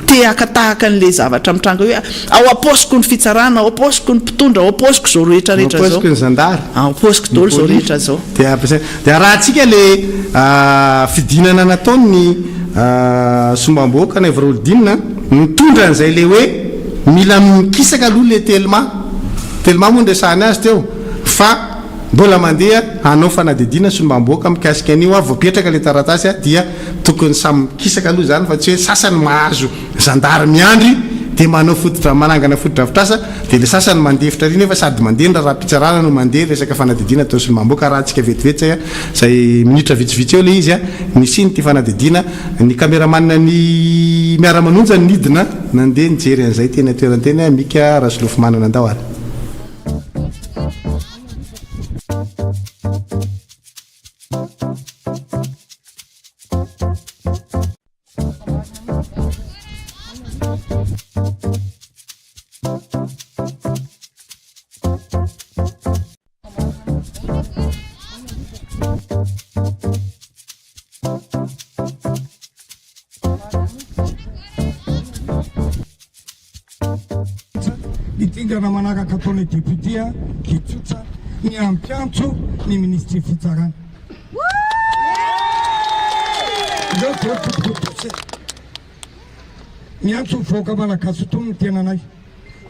te akatahaka an'le zavatra mitranga hoe ao aposiko ny fitsarana ao aposiko ny mpitondra ao aposiko zao rehetrarehetra zao aposiko ny zandary ao aposiko dolo zao rehetra zao dia raha antsika le fidinana nataony sombam-bahoaka na evarodinina mitondra an'izay le hoe mila mikisaka aloha le telma moa ndresahany azy teo fa mbola mandeha anao fanadidina sombam-bahoaka mikasika an'io voapetraka le taratasy dia tokony samy mikisaka aloha zany fa tsy hoe sasany mahazo zandary miandry dia manao fototra manangana fotodrafitrasa dia le sasany mandefitra ry nefa sady mandeha raha mpitsarana no mandeha resaka fanadidina tao sombam-bahoaka raha antsika vetivety zay minitra vitsivitsy eo le izy nisiny ty fanadidina ny kameramanina ny miara-manonja ny nidina nandeha nijery an'izay tena toerantena mika rasolofo manana andao ary Nitingana manaraka ataon'ny député Kitsotsa ny ampiantso ny ministre fitsarana. Zao dia tototototsy. Miantso voaka malagasy toy ny tenanay.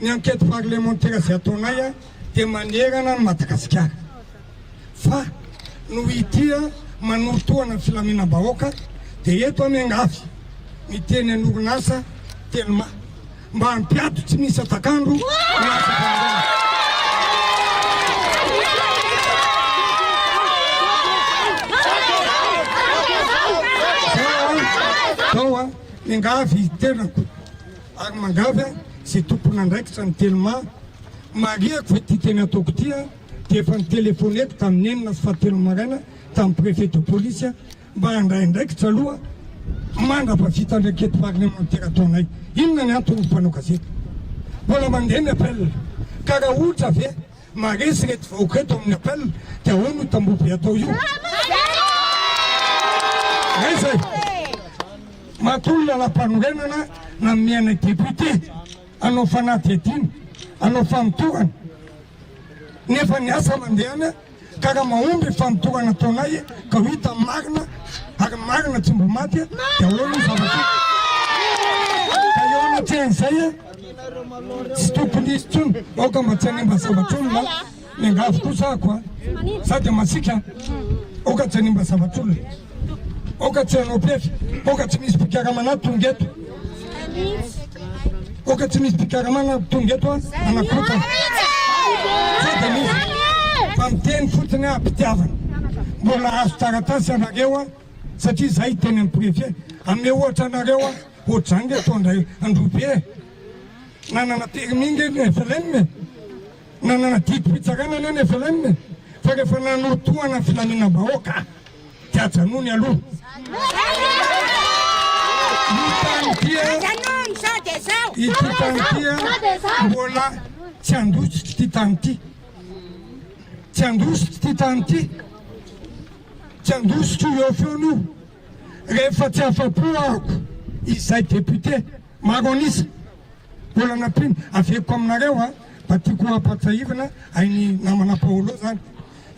Ny enquête parlementaire izay ataonay dia manerana ny Madagasikara. Fa no ity manotoana ny filaminam-bahoaka dia eto amiangavy miteny an'orinasa telma mba ampiato tsy misy atakandro zao mingavy tenako ary mangavy zay tompona andraikitra ny telma mariako fa ty teny ataoko ty dia efa nytelefoneko tamin'ny enina sy fahatelo maraina tamin'ny préfet de police mba andraindraikitra aloha mandrapavita ndraikety parlementaire ataonay inona ny antony mpanao gazety mbola mandeha ny appel ka raha ohatra ave maresy reto vahoaka eto amin'ny appel dia ahoana tambobe atao io zay matolona lampanorenana na miaina député anao fanaty adiny anao fanotorana nefa ny asa mandehana ka raha mahomby fanotorana ataonay ka hita marina ary marina tsy mbo maty dia ahoana zavatra eo anaty an'izay tsy tompony izy tsony aoka mba tsy hanimba zavatr'olona miangavy kosako sady masika aoka tsy hanimba zavatr'olona aoka tsy hanao pefy aoka tsy misy mpikaramana tongeto aoka tsy misy mpikaramana tongeto anakota sady misy fa miteny fotony ampitiavana mbola azo taratasy anareo satria zay teny amin'ny préfet ame ohatra anareo ohatrange atondray androbe nanana terminge ny FLM nanana didy pitsarana ny FLM fa rehefa nanotoana filaminam-bahoaka dia ajanony aloha ity tany tya mbola tsy andositry ty tany ty tsy andositry ty tany ty tsy andositry eo feon'io rehefa tsy afapo ahako izay député maro anisa mbola nampiny aveko aminareo a mba tiako ampatsahivana ainy namana Paolo zany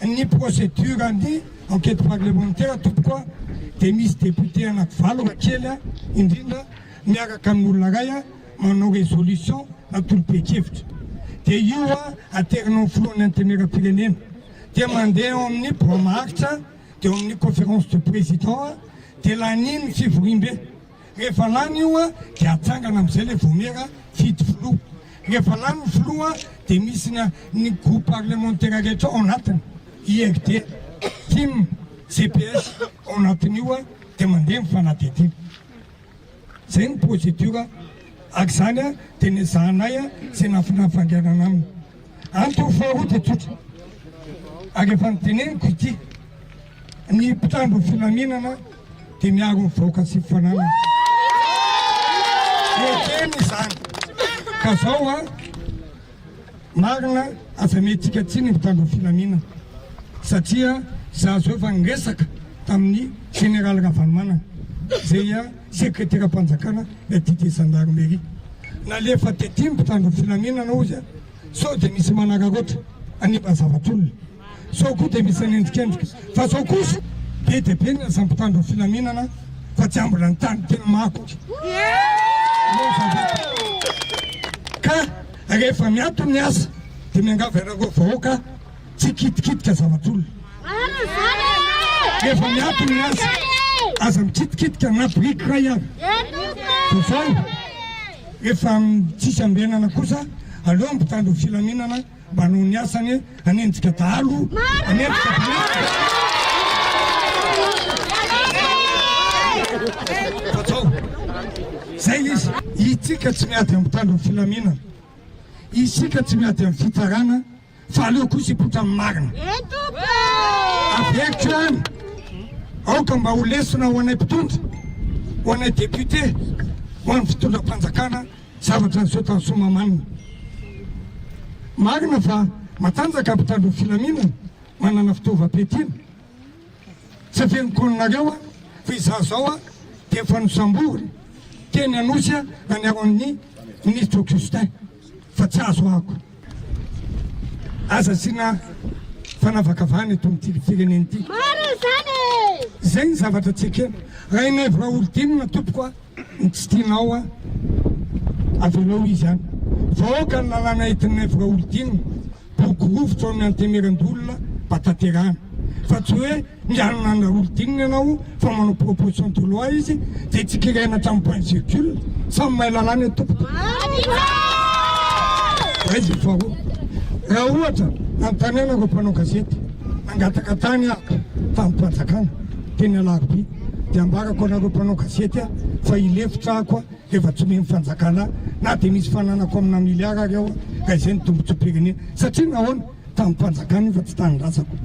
ny procédure ny enquête parlementaire tompokoa dia misy député anankivalo rakely a indrindra miaraka amin'olona ray a manao résolution natolo-pe-kevitra dia io a aterinao filohan'ny antenera-pirenena dia mandeha ao amin'ny bromaritra dia ao amin'ny conférence de président dia laniny fivorimbe rehefa lany io a dia atsangana amin'izay le vomera fito filoha rehefa lany ny filoha dia misy ny groupe parlementaire rehetra ao anatiny IRD TIM CPS ao anatin'io a dia mandeha mifanadidina zay ny procédure ak zany a dia ny zahanay a sy nafinafanganana aminy antoko faharoa dia tsotra ary efa nyteneniko ity ny mpitandro filaminana dia miaro mivaoka sy fifananana ekeny zany ka zao a marina aza metsika tsy ny mpitandro filaminana satria za zao efa nresaka tamin'ny général Ravanomanana zay a secrétaire mpanjakana atity gendarmerie nalefa tety mpitandro filaminana ozy a sao dia misy manararoatra animba zavatr'olona sao koa dia misy anendrikendrika fa sao kosa be dia be ny aza mpitandro filaminana fa tsy ambola ny tany tena mako ka rehefa miato ny asa dia miangava ireo vahoaka tsy kitikitika zavatr'olona rehefa miato ny asa aza mikitikitika na briky ray avy zay rehefa tsisy ambenana kosa aleo mpitandro filaminana mba hanao ny asany anendrika dahalo anendrika fatao zay izy itsika tsy miady amin'ny mpitandro filaminana isika tsy miady amin'ny fitsarana fa aleo kosa ipotra amin'ny marina avekitro any aoka mba ho lesona ho anay mpitondra ho anay député ho an'ny fitondram-panjakana zavatra ny sotany somamanina marina fa matanjaka mpitandro filaminana manana fitaovam-piatiana tsy afenikonanareo a fa izaho zao a dia efa nosambory teny anosy a naniaro amin'ny ministre Augustin fa tsy azo ahako aza sina fanavakavany eto amin'ity fireneny ity zay ny zavatra tsekena raha inay vora olo dinina tompoko a ny tsy tianao a avelao izy any vahoaka ny lalàna entinay vora olo dinina bokorofotra ao amin'ny antemerandolona mba tanterahana fa tsy hoe mianona na olo dinina ianao fa manao proposition de loi izy dia tsikirena hatramin'ny point circule samy mahay lalàna e tompoko raizy faharoa raha ohatra nantanena reo mpanao gazety nangataka tany ahako tamin'ny mpanjakana teny alarobia dia ambarako anareo mpanao gazety a fa ilefitra ako a rehefa tsy omeny fanjakana na dia misy fananako amina miliara reo a ka izay ny tombontsom-pirenena satria nahoana tamin'ny mpanjakana io fa tsy tanindrasako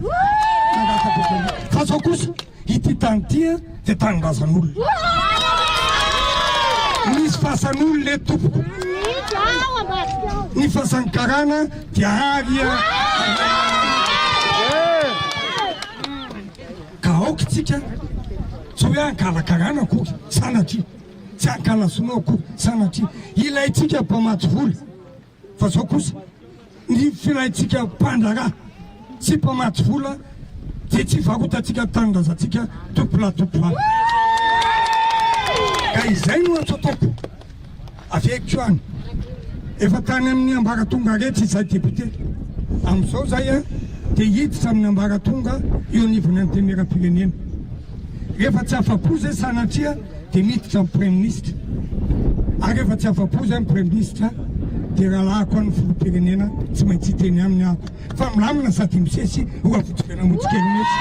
fa sao kosa ity tany tia dia tanindrasan'olona misy fasan'olona le tompoko ny fasankarana dia arya ka aoka tsika tsy hoe ankalakarana akory sanatria tsy ankalasono akory sanatria ilayntsika mpamaty vola fa zao kosa ny filayntsika mpandrara sy mpamaty vola dia tsy varotantsika tanindrazantsika topola ka izay no atsotaoko avekitro any efa tany amin'ny ambaratonga rehetra izay député amin'izao zay a dia hiditra amin'ny ambaratonga eo anivony antemeram-pirenena rehefa tsy afapo zay sanatria dia miditra amin'ny premier ministre ary rehefa tsy afapo zay amin'ny premier ministre dia rahalahako an'ny filoham-pirenena tsy maintsy hiteny aminy ako fa milamina sady misesy ho avotsokana motsikerimetsy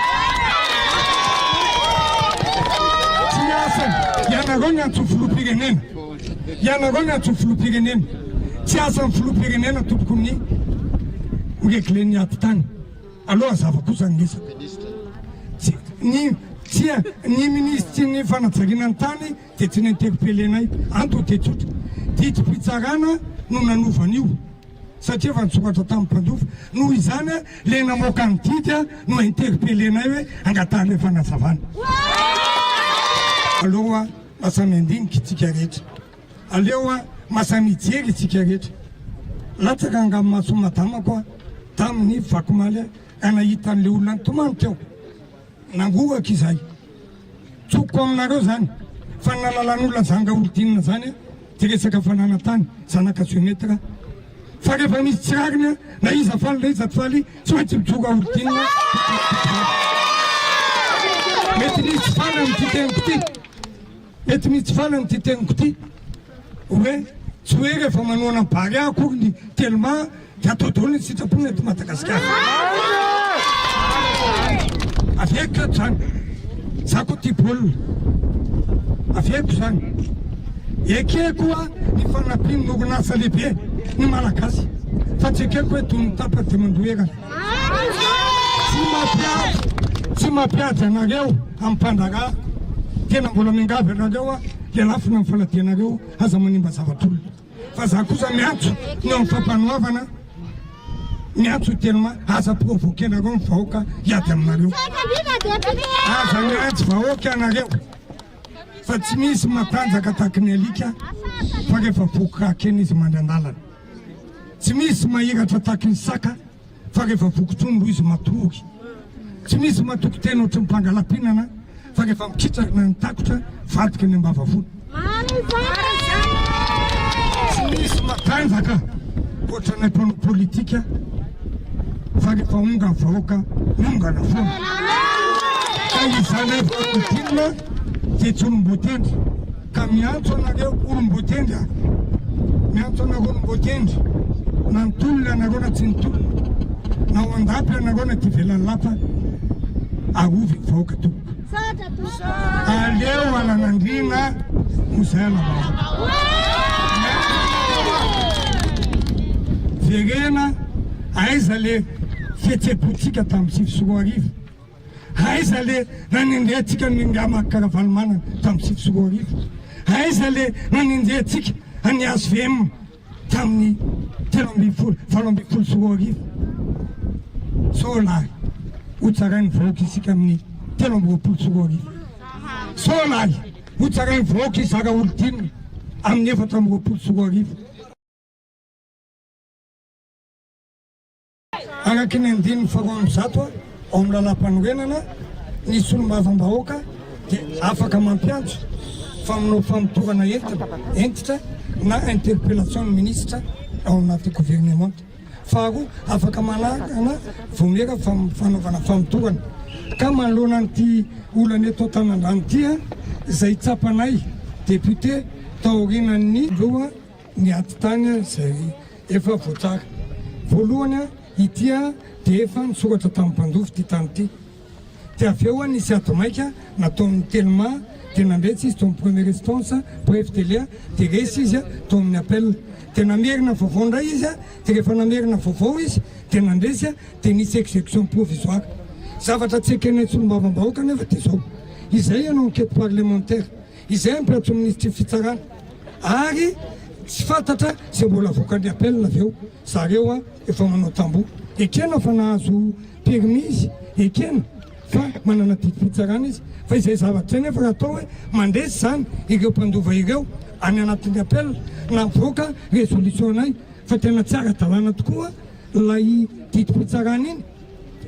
tsy asany ianareo ny antso filoham-pirenena ianareo ny antso filoham-pirenena tsy asan'ny filoham-pirenena tompoko ny miregle ny aty tany aloha zava kosa ny resaka ny ministre ny fanajariana ny tany dia tsy ninterpelenay anto dia tsotra Didim-pitsarana no nanovan'io satria efa nisokatra tamin'ny mpandofa noho izany a le namoaka ny didy a no interpelenay hoe angatahana fanazavana aloha lasa miandinika itsika rehetra aleo a masa mijery itsika rehetra latsaka angamy maso madamako a tamin'ny vakomaly anahita an'le olona nytomany teo nangoaka izay tsoko aminareo zany fa nalalan'olona zanga olodinina zany a ty resaka fananatany zanaka géometra fa rehefa misy tsirariny na iza faly na iza faly tsy maintsy mitsoka olodinina mety misy tsy faly amin'ty teniko ty mety misy tsy faly amin'ty teniko ty hoe tsy hoe rehefa manoana bary akory ny tellement de atao daholo ny sitrapony eto Madagasikara aveko zany za koa ty baolina aveko zany ekeko a ny fanapiny orinasa lehibe ny malagasy fa tsy ekeko hoe toy ny tapa de mandoerana tsy mampiady anareo amin'ny mpandarà tena mbola mingavy anareo a le lafina amin'ny faladianareo aza manimba zavatr'olona fa za kosa miantso ny amin'ny fampanoavana miantso tellement aza provoquer anareo ny vahoaka hiady aminareo aza miantso vahoaka anareo fa tsy misy matanjaka tahaky ny alika fa rehefa vokorakena izy mandeha andalana tsy misy mahiratra tahaky ny saka fa rehefa vokotrondro izy matory tsy misy matoky tena ohatry mpangalapinana fa rehefa mikitrana ny takotra vadika ny ambavavolo tsy misy matanjaka ohatry nay mpanao politika fa rehefa onga ny vahoaka ongana foana ka izany vakotinina de tsy olom-boatendry ka miantso anareo olom-boatendry a miantso anareo olom-boatendry na nitolony anareo na tsy nitolony na ho andapy anareo na ty velan'ny lapa arovy vahoaka toboko aleo alanandrina no zay alava verena aiza le fihetsepotsika tamin'ny sivy sy roa arivo aiza le nanindreatsika ningama karavalymanana tamin'ny sivy sy roa arivo aiza le nanindreatsika any ASVM tamin'ny valo ambin'ny folo sy roa arivo so lahy hotsarainy vahoaka isika amin'ny telo amby roapolo sy roa arivo so lahy hotsarainy vahoaka izara olodinina amin'ny efatra amby roapolo sy roa arivo araky ny andininy faroa amby zato a ao amin'ny lalam-panorenana nisy olom-bavambahoaka dia afaka mampiantso faminao famitorana entitra na interpellation ny ministre ao anaty gouvernement faharoa afaka manakana vomera fanaovana famitorana ka manoloana an'ity olana eto Tanandrano ty a izay tsapanay député taorinan'ny loha ny aty tany zay efa voatsara voalohany a itya dia efa nisoratra tamin'ny mpandofo ty tany ty dia avy eo a nisy ato maika nataon'ny telema dia nandretsy izy tao amin'ny première instance bref télé dia resy izy a tao amin'ny appel dia namerina vaovao ndray izy a dia rehefa namerina vaovao izy dia nandresy a dia nisy exécution provisoire zavatra tsy ekenay tsy olom-bavambahoaka nefa dia zao izay ianao enquête parlementaire izay ampiatso ministre fitsarana ary tsy fantatra zay mbola voakany appel avy eo zareo a efa manao tamboho ekena fa nahazo permis ekena fa manana didim-pitsarana izy fa izay zavatra nefa raha atao hoe mandresy zany ireo mpandova ireo any anatin'ny appel na voaka résolution anay fa tena tsara dalàna tokoa lay didim-pitsarana iny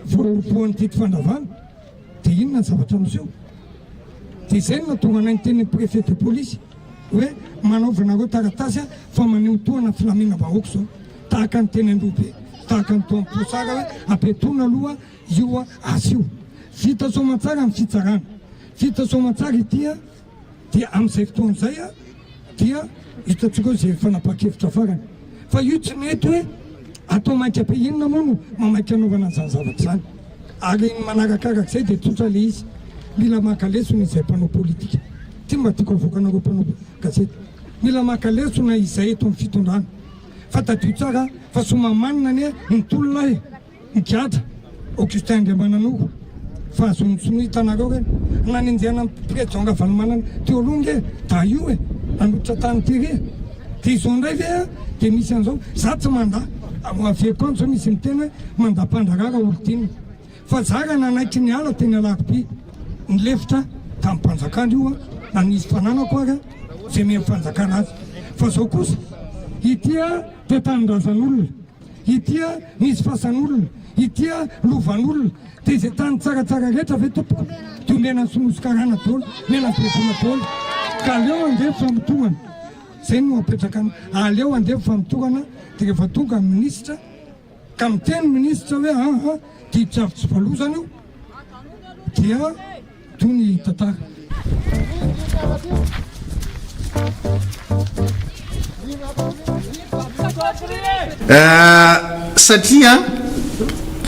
voapoan'ny didy fandavana dia inona ny zavatra miseho dia izay no natonga anay ny tenin'ny préfet de police hoe manaovanareo taratasy a fa manehotoana filamina vahoaka zao tahaka ny teny Androbe tahaka ny toamposara hoe apetona aloha io a asy io vita somatsara amin'ny fitsarana vita somatsara itya dia amin'izay fotoan'izay a dia hitantsika hoe zay fanapa-kevitra farany fa io tsy mety hoe atao mainka ampe inona moa no mamaika anaovana an'izany zavatra zany ary manarakarak'izay dia tsotra le izy mila makalesona izay mpanao politika ty mba tiako avoakanareo mpanao gazety mila makalesona izay eto amin'ny fitondrana fa tadio tsara fa somamanina anie nitolona e mikatra Augustin Andriamananoro fa azonitsony hitanareo reny naninjana président Ravalomanana teo aloha nge da io e nanotra tany tery dia izao indray ve dia misy an'izao za tsy manda afeko any zao misy mitena mandam-pandragaga olo-tina fa zaga nanaiky ny ala teny alakobe ny lefitra tamin'ny mpanjakana io a nanisy fananako aga zay me fanjakana azy fa zao kosa itya toetanindrazan'olona itya misy fasan'olona itya lovan'olona dia izay tany tsaratsara rehetra ve tompoko to mena sonoskarana dolo mena firesona dolo ka aleo andeha famotorana zay no apetraka aleo andeha famotorana dia rehefa tonga ministra ka miteny ministra hoe aha dia tsiavy tsy valozana io dia toy ny tantara satria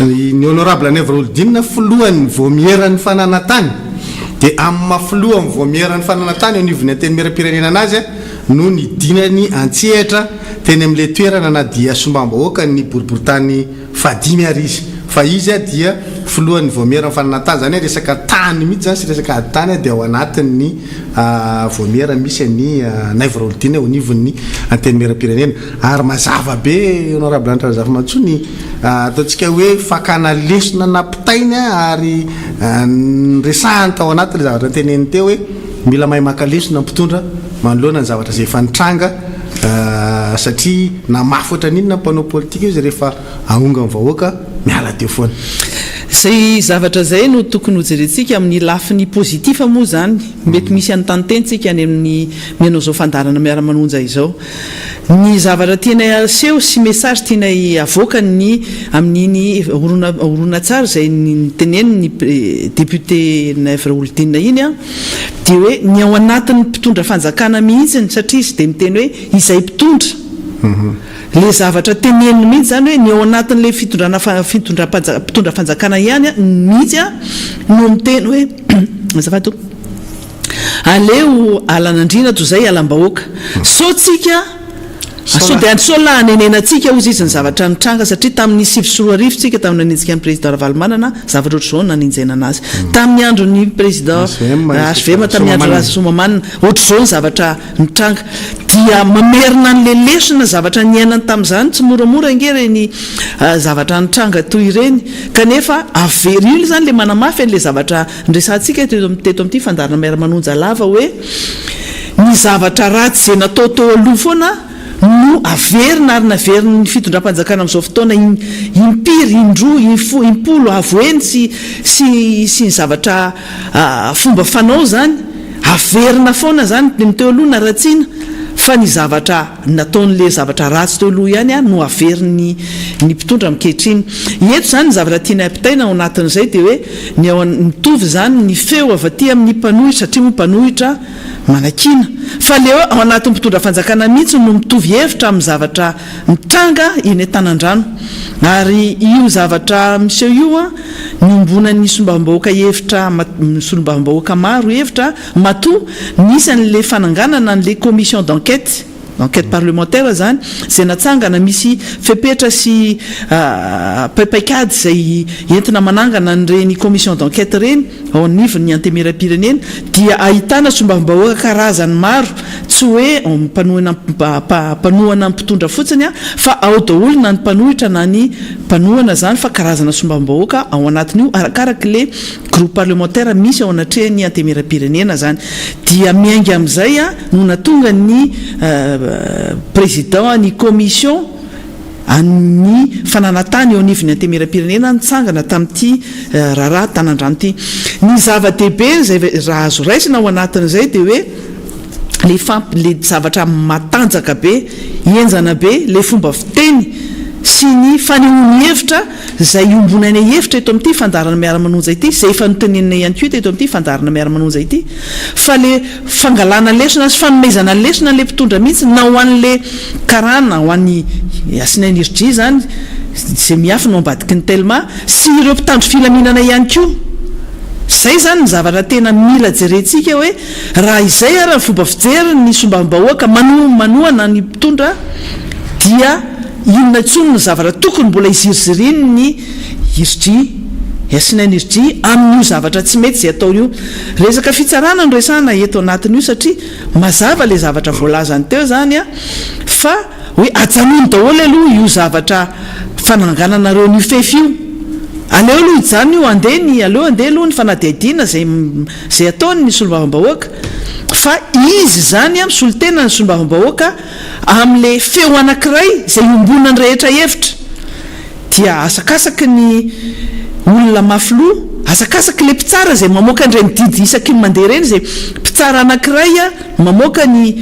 ny honorable Nèvre-Oldinina filohan'ny voamieran'ny fananantany dia amin'ny mafilohan'ny voamieran'ny fananantany anivony ateny miram-pirenena anazy no ny dinany antsehatra teny amin'ilay toerana na dia sombam-bahoaka ny boriboritany fadimy ary izy fa izy a dia filohan'ny voamieran'ny fananantany zany hoe resaka tany mihitsy zany sy resaka tany dia ao anatin'ny voamiera misy ny Nèvre-Oldinina eo anivon'ny anteny miram-pirenena ary mazava be honorable Andrazafy Matsony ataontsika hoe fakana lesona nampitainy ary resahany tao anatin'le zavatra teneny teo hoe mila mahay maka lesona mpitondra manoloana ny zavatra zay efa nitranga satria namafy oatra n'inona mpanao politika io zay rehefa ahonga ny vahoaka miala teo foana zay zavatra zay no tokony hojerentsika amin'ny lafiny pozitifa moa zany mety misy anytantentsika any amin'ny mianao zao fandarana miara-manonja izao ny zavatra tiana aseho sy message tiana avoaka ny amin'iny orona tsara zay teneny ny député Nèvre-Oldinina iny a dia hoe ny ao anatin'ny mpitondra fanjakana mihitsy satria izy dia miteny hoe izay mpitondra le zavatra teneniny mihitsy zany hoe ny ao anatin'le mpitondra fanjakana ihany mihitsy a no miteny hoe azafady aleo alan'andrina toy zay alam-bahoaka so tsika so dia so lahanenenantsika ozy izy ny zavatra nitranga satria tamin'ny 9 tsika tamin'ny nanenjika ny président Ravalomanana zavatra ohatr' zao naninjaina anazy tamin'ny andron'ny président HVM tamin'ny andro Rasomamanana ohatr' zao ny zavatra nitranga dia mamerina an'le lesona zavatra niainany tamin'izany tsy moramora ngery ny zavatra nitranga toy ireny kanefa avery zany le manamafy an'le zavatra ndresantsika teto amin'ity fandarana miara-manonja lava hoe ny zavatra ratsy zay natao tao aloha foana no averina ary naveriny ny fitondram-panjakana amin'izao fotoana impiry indroa impolo avoeny sy ny zavatra fomba fanao zany averina foana zany teo aloha na ratsiana fa ny zavatra nataon'le zavatra ratsy teo aloha ihany a no averiny ny mpitondra mikehitriny eto zany ny zavatra tiana ampitaina ao anatin'izay dia hoe mitovy zany ny feo avy aty amin'ny mpanohitra satria moa mpanohitra manakina fa leo ao anatin'ny mpitondra fanjakana mihitsy no mitovy hevitra amin'ny zavatra mitranga eny an-tanandrano ary io zavatra miseho io a niombona ny sombam-bahoaka hevitra sombam-bahoaka maro hevitra matoa nisy an'le fananganana an'le commission d'enquête parlementaire zany zay natsangana misy fepetra sy paikady zay entina manangana nyreny commission d'enquête reny ao anivon'ny antemera-pirenena dia ahitana sombam-bahoaka karazany maro tsy hoe mpanohana mpitondra fotsiny a fa ao daholo na ny mpanohitra na ny mpanohana zany fa karazana sombam-bahoaka ao anatin'io arakaraka le groupe parlementaire misy ao anatrehany antemera-pirenena zany dia miainga amin'izay a no natonga ny président ny commission any fananatany eo anivony antemera-pirenena nitsangana tamin'ity raharaha tanandrano ity ny zava-dehibe zay raha azo raisina ao anatin'izay dia hoe le zavatra matanjaka be enjana be le fomba fiteny sy ny fanehoany hevitra zay ombonany hevitra eto amin'ity fandarana miara-manonja ity zay efa notenenina ihany koa eto amin'ity fandarana miara-manonja ity fa le fangalana lesona sy fanomezana lesona le mpitondra mihitsy na ho an'le karana ho an'ny asina energie zany zay miafy no ambadiky ny telma sy ireo mpitandro filaminana ihany koa zay zany ny zavatra tena mila jerentsika hoe raha izay ara ny fomba fijery ny sombam-bahoaka manohana ny mpitondra dia inona tsony ny zavatra tokony mbola iziriziriny ny energie asina energie amin'io zavatra tsy mety zay atao io resaka fitsarana no resahana eto anatin'io satria mazava le zavatra voalazany teo zany a fa hoe ajanony daholo aloha io zavatra fanangananareo ny fefy io aleo aloha ijany io aleo andeha aloha ny fanadihadiana zay ataony ny solombavambahoaka fa izy zany a misolotena ny solombavambahoaka amin'le feo anankiray zay ombona ny rehetra hevitra dia asakasaky ny olona mafiloha asakasaky le mpitsara zay mamoaka nireny didy isaky ny mandeha reny zay mpitsara anankiray a mamoaka ny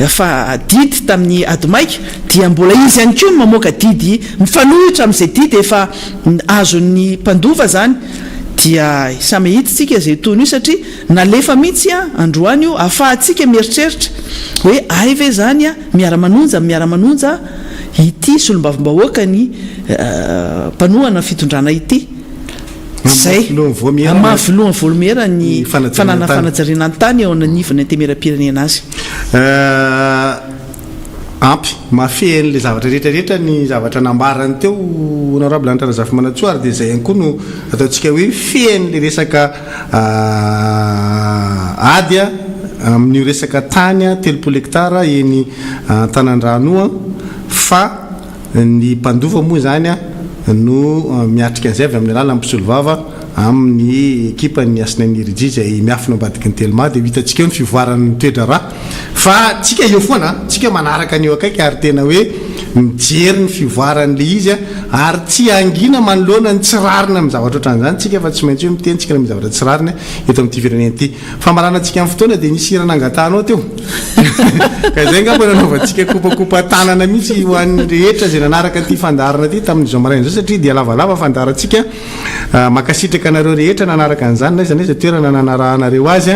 fa didy tamin'ny adomaika dia mbola izy ihany koa mamoaka didy mifanohitra amin'izay didy efa azon'ny mpandova zany dia samy hitsitsika zay tony io satria nalefa mihitsy a androany io ahafahantsika mieritreritra hoe ay ve zany a miara-manonja ity solombavambahoaka ny mpanohana fitondrana ity zay mahafilohan'ny volomera ny fanana fanajariana an-tany ao ananivony antemera-pirenena azy ampy mafehan'le zavatra rehetrarehetra ny zavatra nambarany teo honorable Andrana Zafimanatsoa dia zay ihany koa no ataontsika hoe fehan'le resaka adya amin'ny resaka tany 3 hektara eny Tanandranoa fa ny mpandova moa zany no miatrika an'izay avy amin'ny alala mpisolo vava amin'ny ekipa ny Asinainy Ridji zay miafina ambadiky ny Telma dia hitantsika eo ny fivoaran'ny toetra rà fa tsika eo foana tsika manaraka an'io akaiky ary tena hoe mijery ny fivoaran'le izy ary tsy angina manoloana ny tsirarina amin'ny zavatra ohatran'izany tsika fa tsy maintsy hoe mitentsika amin'ny zavatra tsirarina eto amin'ity firenena ity fa maranantsika amin'ny fotoana dia nisy hirana angatanao teo ka zay ngamba nanaovantsika kopakopa tanana mihitsy ho an'ny rehetra zay nanaraka ty fandarana ty tamin'ny zao maraina zao satria dia lavalava fandarantsika makasitraka anareo rehetra nanaraka an'izany na izany toerana nanarahanareo azy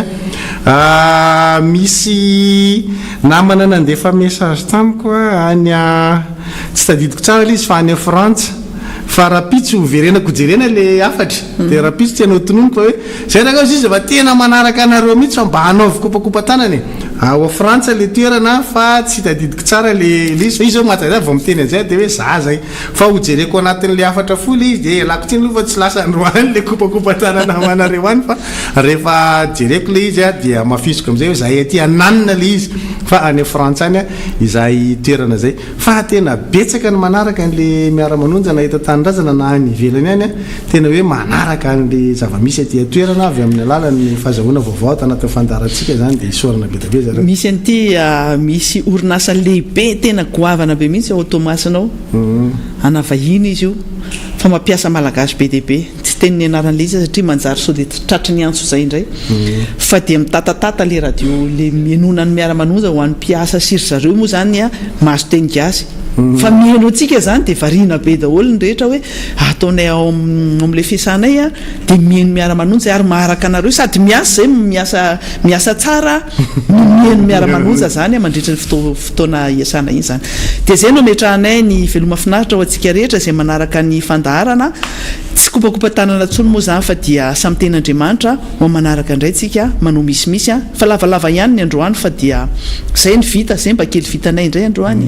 misy namana nandefa message tamiko any tsy tadidiko tsara le izy fa any Frantsa fa rapitsy hoverenako jerena le afatra dia rapitsy tsy anao tononiko hoe zay raha izy fa tena manaraka anareo mihitsy fa mba hanaovy kopakopa tanany ao Frantsa le toerana fa tsy tadidiko tsara le izy fa izy mahatsara vao miteny an'izay dia hoe za zay fa hojereko anatin'le afatra foy le izy dia elako tsiny aloha fa tsy lasa androany le kopakopa tanana amanareo any fa rehefa jereko le izy dia mafisoko amin'izay hoe zahay aty ananina le izy fa any Frantsa any izay toerana zay fa tena betsaka ny manaraka an'le miara-manonja na hita tanindrazana na any ivelany any tena hoe manaraka an'le zavamisy aty toerana avy amin'ny alalan'ny fahazahoana vaovao tanatin'ny fandarantsika zany dia isorana be da be misy an'ity misy orinasa lehibe tena goavana be mihitsy ao Tomasinao anavahiny izy io fa mampiasa malagasy be deaibe tsy teny ny anaran'le izy satria manjary sao dia tratra ny antso zay indray fa dia mitatatata le radio le mienona ny miara-manonja ho an'ny mpiasa siry zareo moa zany mahazo teny gasy fa mihaino antsika zany dia variana be daholo ny rehetra hoe ataonay ao amin'le fiasanay dia mihaino miara-manonja ary maharaka anareo sady miasa zay miasa tsara no mihaino miara-manonja zany mandritra ny fotoana iasana iny zany dia zay no metrahanay ny veloma finaritra ho antsika rehetra zay manaraka ny fandaharana tsy kopakopa tanana ntsony moa zany fa dia samy ten'Andriamanitra ho manaraka indray tsika manao misimisy fa lavalava ihany ny androany fa dia zay ny vita zay mba kely vitanay indray androany